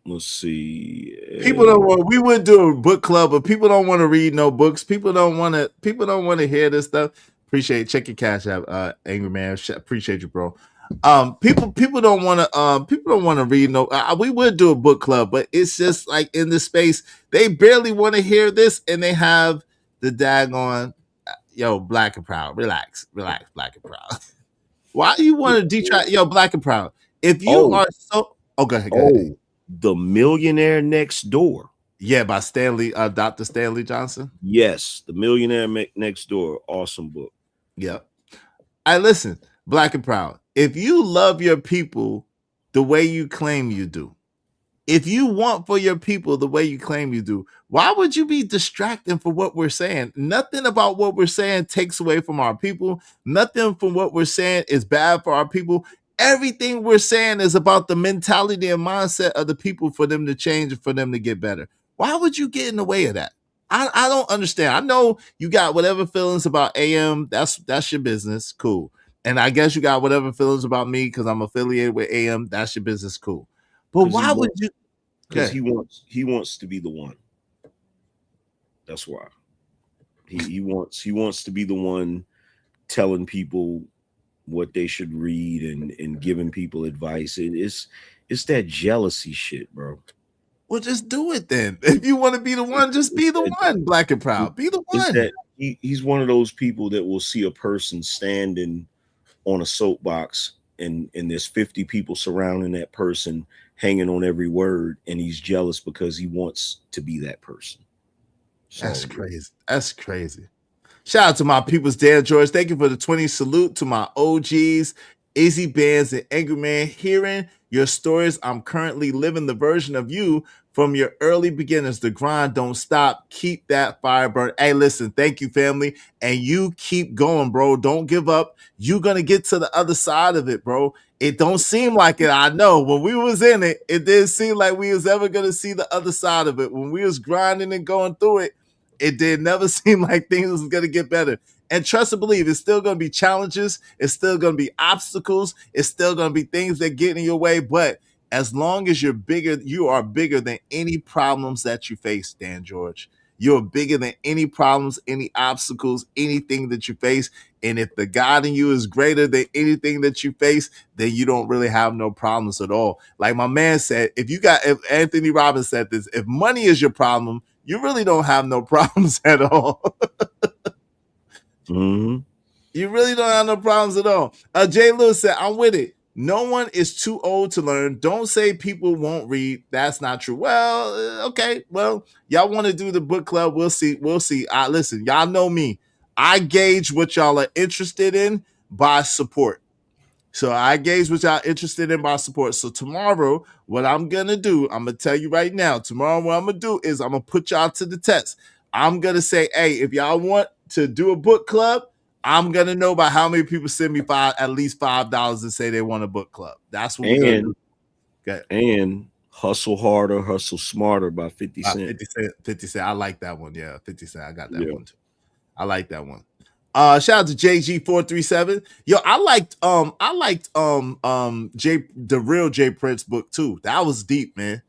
I: Let's see.
A: People don't want. We would do a book club, but people don't want to read no books. People don't want to hear this stuff. Appreciate. Check your cash app, Angry Man. Appreciate you, bro. People don't want to read no. We would do a book club, but it's just like in this space, they barely want to hear this, and they have the daggone. Yo, Black and Proud. Relax, Black and Proud. Why do you want to detract? Yo, Black and Proud. If you are so, go ahead.
I: The Millionaire Next Door.
A: Yeah, by Stanley, Dr. Stanley Johnson.
I: Yes, The Millionaire Next Door. Awesome book.
A: Yeah. I listen, Black and Proud. If you love your people the way you claim you do, if you want for your people the way you claim you do, why would you be distracting for what we're saying? Nothing about what we're saying takes away from our people. Nothing from what we're saying is bad for our people. Everything we're saying is about the mentality and mindset of the people for them to change and for them to get better. Why would you get in the way of that? I don't understand. I know you got whatever feelings about AM. That's your business. Cool. And I guess you got whatever feelings about me because I'm affiliated with AM. That's your business. Cool. But why would you?
I: Because he wants to be the one. That's why. He wants to be the one telling people what they should read and giving people advice. It's that jealousy shit, bro.
A: Well, just do it then. If you want to be the one, just be the one, Black and Proud. Be the one.
I: That he's one of those people that will see a person standing on a soapbox and there's 50 people surrounding that person, hanging on every word, and he's jealous because he wants to be that person.
A: That's crazy. That's crazy. Shout out to my people's Dan George. Thank you for the 20. Salute to my OGs, Izzy Bands and Angry Man. Hearing your stories, I'm currently living the version of you from your early beginners. The grind don't stop. Keep that fire burn. Hey, listen, thank you, family. And you keep going, bro. Don't give up. You're going to get to the other side of it, bro. It don't seem like it. I know when we was in it, it didn't seem like we was ever going to see the other side of it. When we was grinding and going through it, it did never seem like things was going to get better. And trust and believe, it's still going to be challenges. It's still going to be obstacles. It's still going to be things that get in your way. But as long as you're bigger, you are bigger than any problems that you face, Dan George. You're bigger than any problems, any obstacles, anything that you face. And if the God in you is greater than anything that you face, then you don't really have no problems at all. Like my man said, if Anthony Robbins said this, if money is your problem, you really don't have no problems at all.
I: Mm-hmm.
A: You really don't have no problems at all. Jay Lewis said, I'm with it. No one is too old to learn. Don't say people won't read. That's not true. Well, okay. Well, y'all want to do the book club. We'll see. We'll see. Listen, y'all know me. I gauge what y'all are interested in by support. So I gauge what y'all interested in by support. So tomorrow, what I'm going to do, I'm going to tell you right now, tomorrow what I'm going to do is I'm going to put y'all to the test. I'm going to say, hey, if y'all want to do a book club, I'm going to know by how many people send me at least $5 and say they want a book club. That's what we're going to do. Okay.
I: And Hustle Harder, Hustle Smarter by 50 Cent.
A: 50 Cent. I like that one. Yeah, 50 Cent. I got that one too. I like that one. Shout out to JG437. Yo, I liked the real Jay Prince book too. That was deep, man.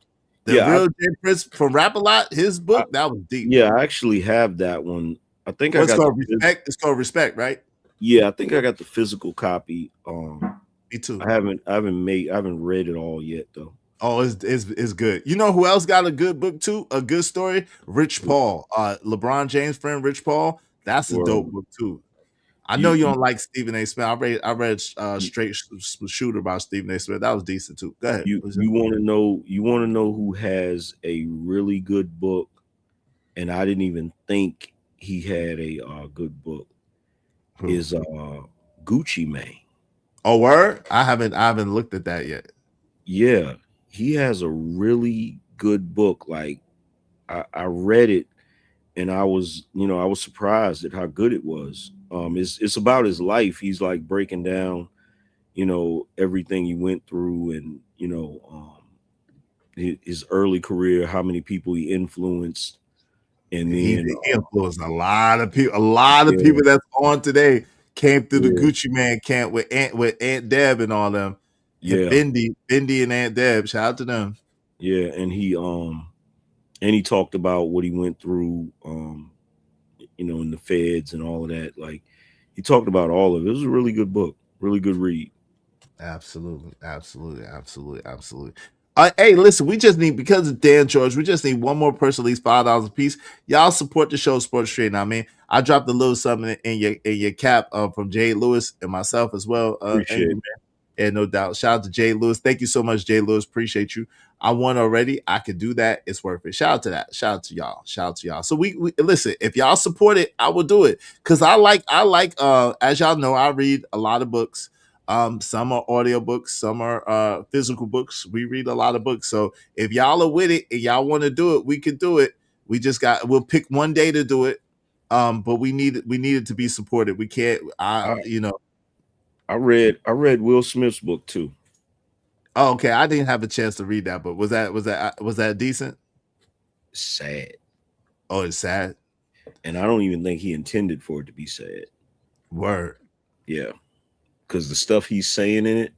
A: Real Jay Prince from Rap-A-Lot, his book, that was deep.
I: Yeah, I actually have that one. I think
A: it's called Respect. It's called Respect, right?
I: Yeah, I think I got the physical copy.
A: Me too.
I: I haven't read it all yet though.
A: Oh, it's good. You know who else got a good book too? A good story? Rich Paul. LeBron James' friend Rich Paul. That's a dope book too. I know you don't like Stephen A. Smith. I read Straight Shooter by Stephen A. Smith. That was decent too. Go ahead.
I: You want to know who has a really good book, and I didn't even think he had a good book. Is Gucci Mane.
A: Oh, word? I haven't looked at that yet.
I: Yeah, he has a really good book. Like I read it, and I was surprised at how good it was. It's about his life. He's like breaking down, everything he went through, and his early career, how many people he influenced, and then
A: he influenced a lot of people. A lot of people that's on today came through the Gucci Mane camp with Aunt Deb and all them. Yeah, Bendy and Aunt Deb. Shout out to them.
I: Yeah, and he talked about what he went through, in the feds and all of that. Like he talked about all of it. It was a really good book, really good read.
A: Absolutely. Hey, listen, we just need, because of Dan George, we just need one more person, at least $5 a piece. Y'all support the show, Sports Trade. Now, I mean, I dropped a little something in your cap from Jay Lewis and myself as well.
I: Appreciate it.
A: And no doubt. Shout out to Jay Lewis. Thank you so much, Jay Lewis. Appreciate you. I won already. I could do that. It's worth it. Shout out to that. Shout out to y'all. Shout out to y'all. So we listen, if y'all support it, I will do it. Cause I like as y'all know, I read a lot of books. Some are audio books, some are physical books. We read a lot of books. So if y'all are with it and y'all want to do it, we can do it. We'll pick one day to do it. But we need it to be supported. We can't I
I: read Will Smith's book too.
A: Oh, okay. I didn't have a chance to read that, but was that decent?
I: Sad.
A: Oh, it's sad.
I: And I don't even think he intended for it to be sad.
A: Word.
I: Yeah. Because the stuff he's saying in it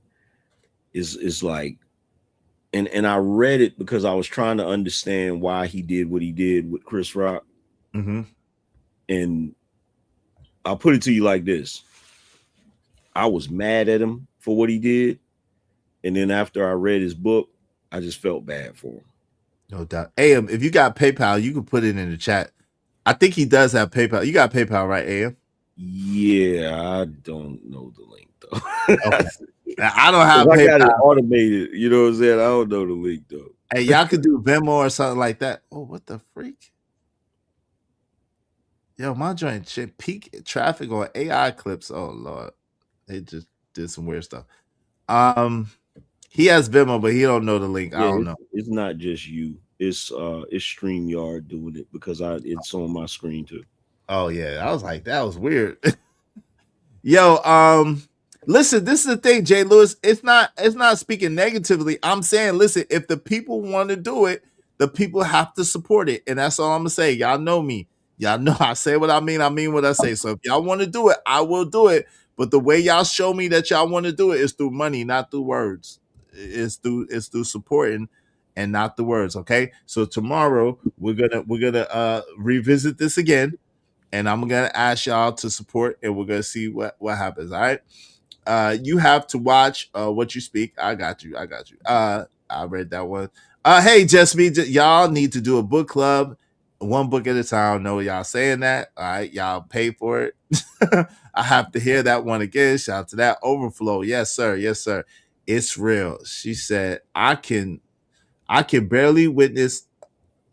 I: is like, and I read it because I was trying to understand why he did what he did with Chris Rock.
A: Mm-hmm.
I: And I'll put it to you like this. I was mad at him for what he did. And then after I read his book, I just felt bad for him.
A: No doubt. AM, if you got PayPal, you can put it in the chat. I think he does have PayPal. You got PayPal, right, AM?
I: Yeah, I don't know the link though.
A: Okay. I don't have
I: PayPal. I got it
A: automated.
I: You know what I'm saying? I don't know the link though.
A: Hey, y'all could do Venmo or something like that. Oh, what the freak? Yo, my joint shit peak traffic on AI clips. Oh Lord, they just did some weird stuff. He has Venmo, but he don't know the link. I don't know.
I: It's not just you. It's StreamYard doing it because it's on my screen too.
A: Oh yeah, I was like, that was weird. Yo, listen, this is the thing, Jay Lewis. It's not speaking negatively. I'm saying, listen, if the people want to do it, the people have to support it, and that's all I'm gonna say. Y'all know me. Y'all know I say what I mean what I say. So if y'all want to do it, I will do it. But the way y'all show me that y'all want to do it is through money, not through words. It's through supporting and not the words. Okay. So tomorrow we're gonna revisit this again, and I'm gonna ask y'all to support, and we're gonna see what happens. All right. You have to watch What You Speak. I got you. I read that one. Hey, just me. Y'all need to do a book club. One book at a time. No, y'all saying that. All right, y'all pay for it. I have to hear that one again. Shout out to that overflow. Yes, sir. Yes, sir. It's real. She said, I can barely witness.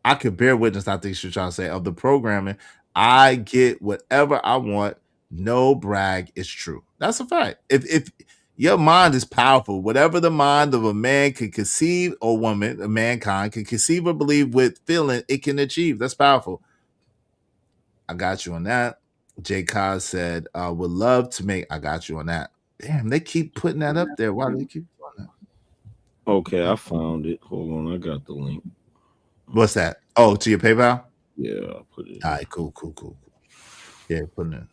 A: I can bear witness. I think she's trying to say of the programming. I get whatever I want. No brag. It's true. That's a fact. If your mind is powerful, whatever the mind of a man can conceive or woman, a mankind can conceive or believe with feeling, it can achieve. That's powerful. I got you on that. Jay Kaz said, would love to make. I got you on that. Damn, they keep putting that up there. Why do they keep doing that?
I: Okay, I found it. Hold on, I got the link.
A: What's that? Oh, to your PayPal?
I: Yeah, I'll put it.
A: All right, cool. Yeah, putting it.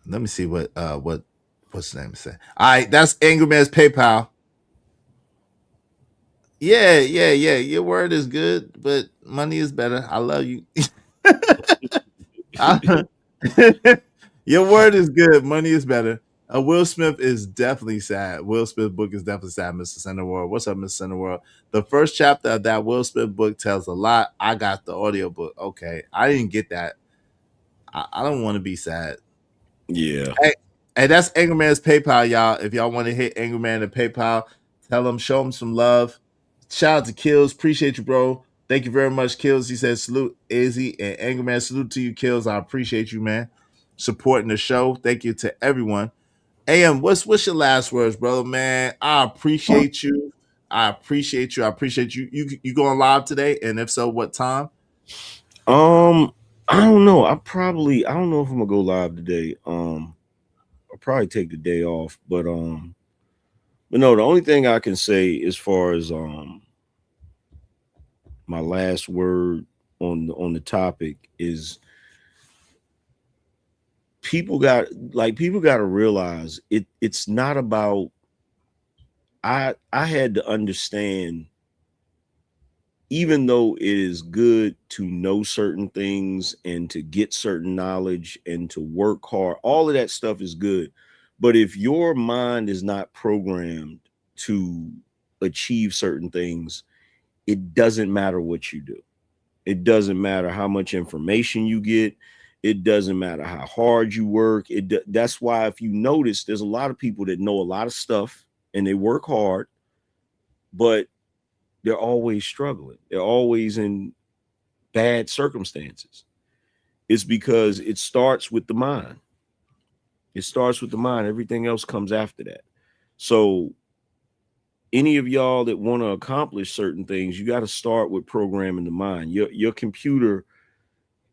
A: Let me see what's the name say. All right, that's Angry Man's PayPal. Yeah. Your word is good, but money is better. I love you. Your word is good. Money is better. Will Smith is definitely sad. Will Smith book is definitely sad, Mr. Centerworld. What's up, Mr. Centerworld? The first chapter of that Will Smith book tells a lot. I got the audio book. Okay. I didn't get that. I don't want to be sad.
I: Yeah.
A: Hey, that's Angry Man's PayPal, y'all. If y'all want to hit Angry Man to PayPal, tell him, show him some love. Shout out to Kills. Appreciate you, bro. Thank you very much, Kills. He said, salute, Izzy and Angry Man. Salute to you, Kills. I appreciate you, man. Supporting the show. Thank you to everyone. AM, what's your last words, brother, man? I appreciate you. I appreciate you. You going live today? And if so, what time?
I: I don't know. I don't know if I'm gonna go live today. I'll probably take the day off, but no, the only thing I can say as far as my last word on the topic is people got to realize it's not about I had to understand, even though it is good to know certain things and to get certain knowledge and to work hard, all of that stuff is good. But if your mind is not programmed to achieve certain things, it doesn't matter what you do. It doesn't matter how much information you get. It doesn't matter how hard you work. That's why if you notice, there's a lot of people that know a lot of stuff and they work hard, but they're always struggling. They're always in bad circumstances. It's because it starts with the mind. It starts with the mind. Everything else comes after that. So any of y'all that want to accomplish certain things, you got to start with programming the mind. Your computer,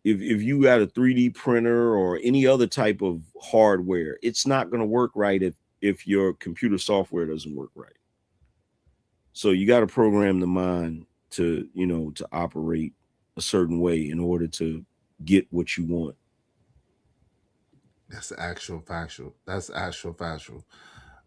I: if you got a 3D printer or any other type of hardware, it's not going to work right if your computer software doesn't work right. So you got to program the mind to, to operate a certain way in order to get what you want.
A: That's actual factual. That's actual factual.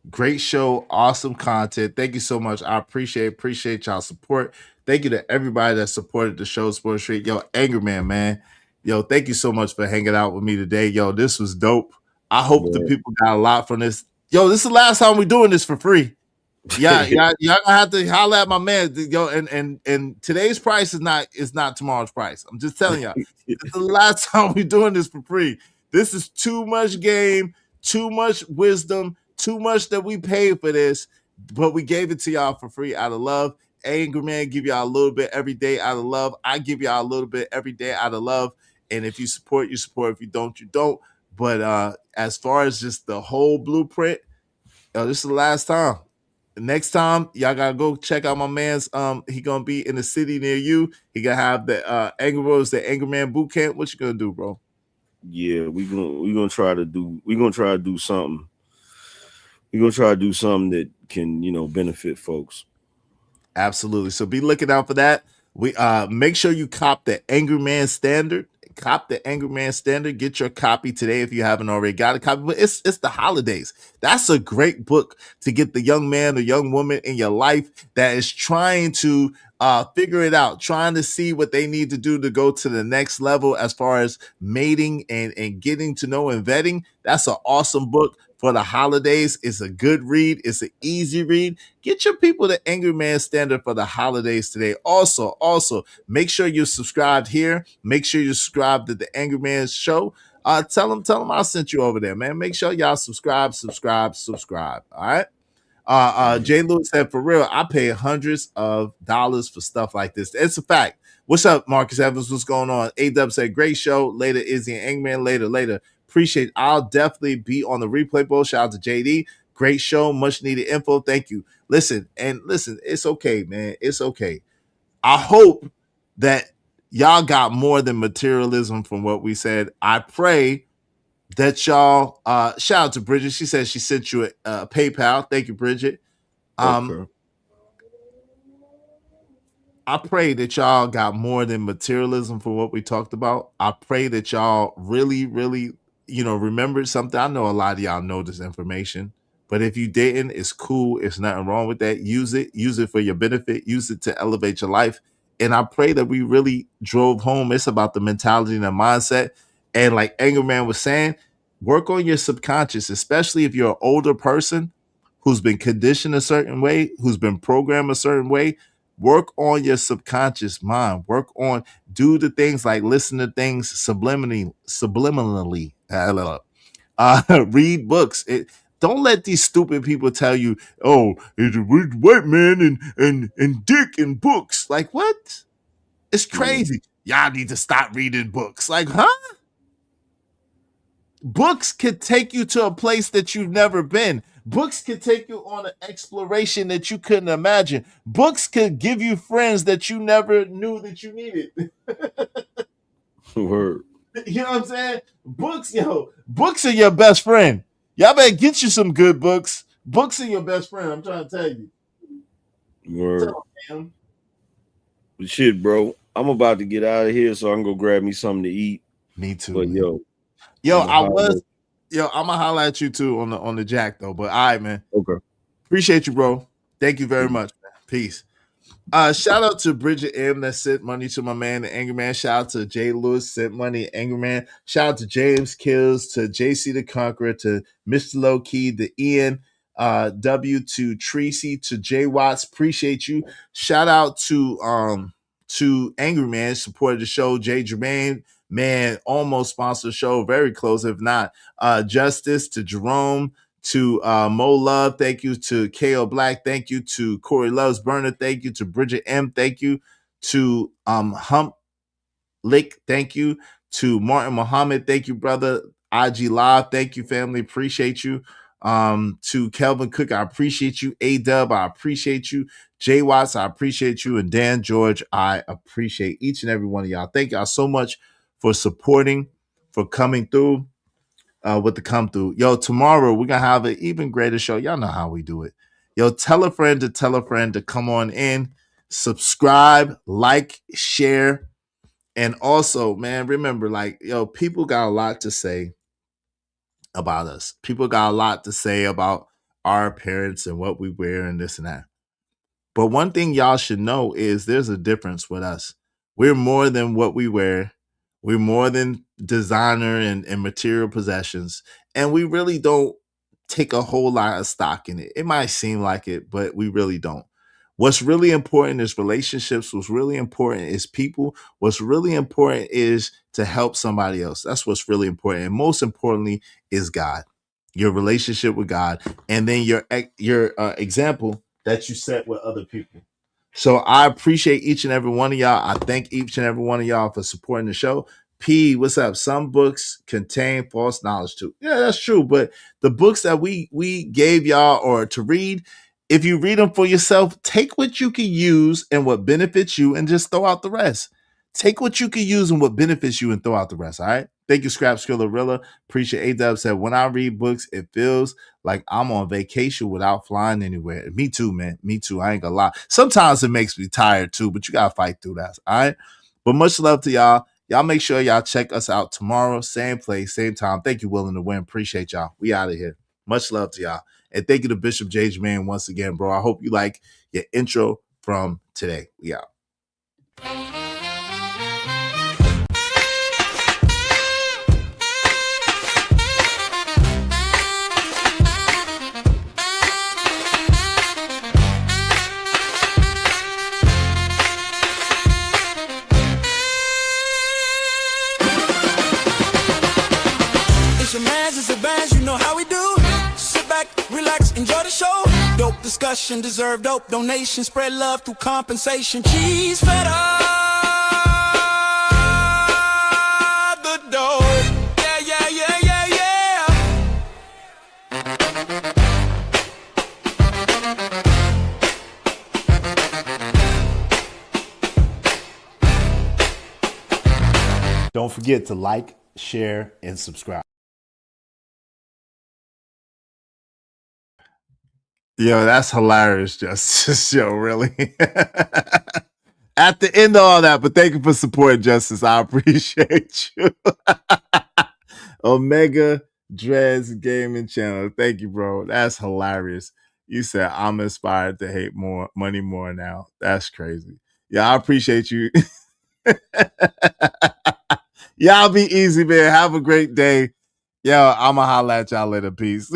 A: Great show, awesome content. Thank you so much. I appreciate y'all support. Thank you to everybody that supported the show, Sports Street. Yo, Angerman, man. Yo, thank you so much for hanging out with me today. Yo, this was dope. I hope the people got a lot from this. Yo, this is the last time we're doing this for free. Yeah, y'all gonna have to holler at my man. Yo, and today's price is not tomorrow's price. I'm just telling y'all. It's the last time we're doing this for free. This is too much game, too much wisdom, too much that we paid for this, but we gave it to y'all for free out of love. Angerman give y'all a little bit every day out of love. I give y'all a little bit every day out of love. And if you support, you support. If you don't, you don't. But as far as just the whole blueprint, this is the last time. Next time, y'all gotta go check out my man's. He gonna be in the city near you. He gonna have the Angerman boot camp. What you gonna do, bro?
I: Yeah, we're gonna try to do something. We're gonna try to do something that can, benefit folks.
A: Absolutely. So be looking out for that. We make sure you cop the Angerman Standard. Cop the Angerman Standard. Get your copy today if you haven't already got a copy. But it's the holidays. That's a great book to get the young man or young woman in your life that is trying to figure it out, trying to see what they need to do to go to the next level as far as mating and getting to know and vetting. That's an awesome book for the holidays. It's a good read. It's an easy read. Get your people the Angerman Standard for the holidays today. Also, make sure you're subscribed here. Make sure you're subscribed to the Angerman Show. Tell them I sent you over there, man. Make sure y'all subscribe. All right. Jay Lewis said, for real, I pay hundreds of dollars for stuff like this. It's a fact. What's up, Marcus Evans? What's going on? A-Dub said, great show. Later, Izzy and Angerman. Later. Appreciate it. I'll definitely be on the replay bowl. Shout out to JD. Great show. Much needed info. Thank you. Listen, it's okay, man. It's okay. I hope that y'all got more than materialism from what we said. I pray that y'all shout out to Bridget. She said she sent you a PayPal. Thank you, Bridget.
I: Okay.
A: I pray that y'all got more than materialism for what we talked about. I pray that y'all really, really, remembered something. I know a lot of y'all know this information, but if you didn't, it's cool. It's nothing wrong with that. Use it for your benefit. Use it to elevate your life. And I pray that we really drove home. It's about the mentality and the mindset. And like Angerman was saying, work on your subconscious, especially if you're an older person who's been conditioned a certain way, who's been programmed a certain way. Work on your subconscious mind. Work on, do the things like listen to things subliminally. Read books. Don't let these stupid people tell you, oh, it's a white man and dick and books. Like, what? It's crazy. Y'all need to stop reading books. Like, huh? Books could take you to a place that you've never been. Books could take you on an exploration that you couldn't imagine. Books could give you friends that you never knew that you needed.
I: Word.
A: You know what I'm saying? Books are your best friend. Y'all better get you some good books. Books are your best friend. I'm trying to tell you.
I: Word. But shit, bro, I'm about to get out of here so I can go grab me something to eat.
A: Me too.
I: But
A: I'm gonna holler at you too on the jack though. But all right, man.
I: Okay.
A: Appreciate you, bro. Thank you very much, man. Peace. Shout out to Bridget M that sent money to my man, the Angerman. Shout out to Jay Lewis, sent money, Angerman. Shout out to James Kills, to JC the Conqueror, to Mr. Low Key, to Ian W, to Tracy, to Jay Watts. Appreciate you. Shout out to Angerman, supported the show. Jay Jermaine, man, almost sponsored the show, very close, if not. Justice, to Jerome, to Mo Love. Thank you to KO Black. Thank you to Corey Loves Burner. Thank you to Bridget M. Thank you to Hump Lick. Thank you to Martin Muhammad. Thank you, brother. IG Live. Thank you, family. Appreciate you. To Kelvin Cook, I appreciate you. A-Dub, I appreciate you. Jay Watts, I appreciate you. And Dan George, I appreciate each and every one of y'all. Thank y'all so much for supporting, for coming through with the come through. Yo, tomorrow we're going to have an even greater show. Y'all know how we do it. Yo, tell a friend to come on in, subscribe, like, share. And also, man, remember, like, yo, people got a lot to say about us. People got a lot to say about our appearance and what we wear and this and that. But one thing y'all should know is there's a difference with us. We're more than what we wear. We're more than designer and material possessions. And we really don't take a whole lot of stock in it. It might seem like it, but we really don't. What's really important is relationships. What's really important is people. What's really important is to help somebody else. That's what's really important. And most importantly is God, your relationship with God, and then your example that you set with other people. So I appreciate each and every one of y'all. I thank each and every one of y'all for supporting the show. P, what's up? Some books contain false knowledge too. Yeah, that's true. But the books that we gave y'all or to read, if you read them for yourself, take what you can use and what benefits you and just throw out the rest. Take what you can use and what benefits you and throw out the rest. All right. Thank you, Scrap Skillerilla. Appreciate A-Dub said, when I read books, it feels like I'm on vacation without flying anywhere. Me too, man. Me too. I ain't gonna lie. Sometimes it makes me tired too, but you gotta fight through that. All right. But much love to y'all. Y'all make sure y'all check us out tomorrow. Same place, same time. Thank you, Willing to Win. Appreciate y'all. We out of here. Much love to y'all. And thank you to Bishop J. Jermaine once again, bro. I hope you like your intro from today. We out.
H: It's your mans, it's a bands, you know how we do. Sit back, relax, enjoy the show. Dope discussion, deserve dope donation. Spread love through compensation. Cheese fed up the dough. Yeah, yeah, yeah, yeah, yeah.
A: Don't forget to like, share, and subscribe. Yo, that's hilarious, Justice. Yo, really? At the end of all that, but thank you for supporting Justice. I appreciate you. Omega Dreads Gaming Channel. Thank you, bro. That's hilarious. You said I'm inspired to hate more money more now. That's crazy. Yeah, I appreciate you. Y'all be easy, man. Have a great day. Yo, I'ma holla at y'all later. Peace.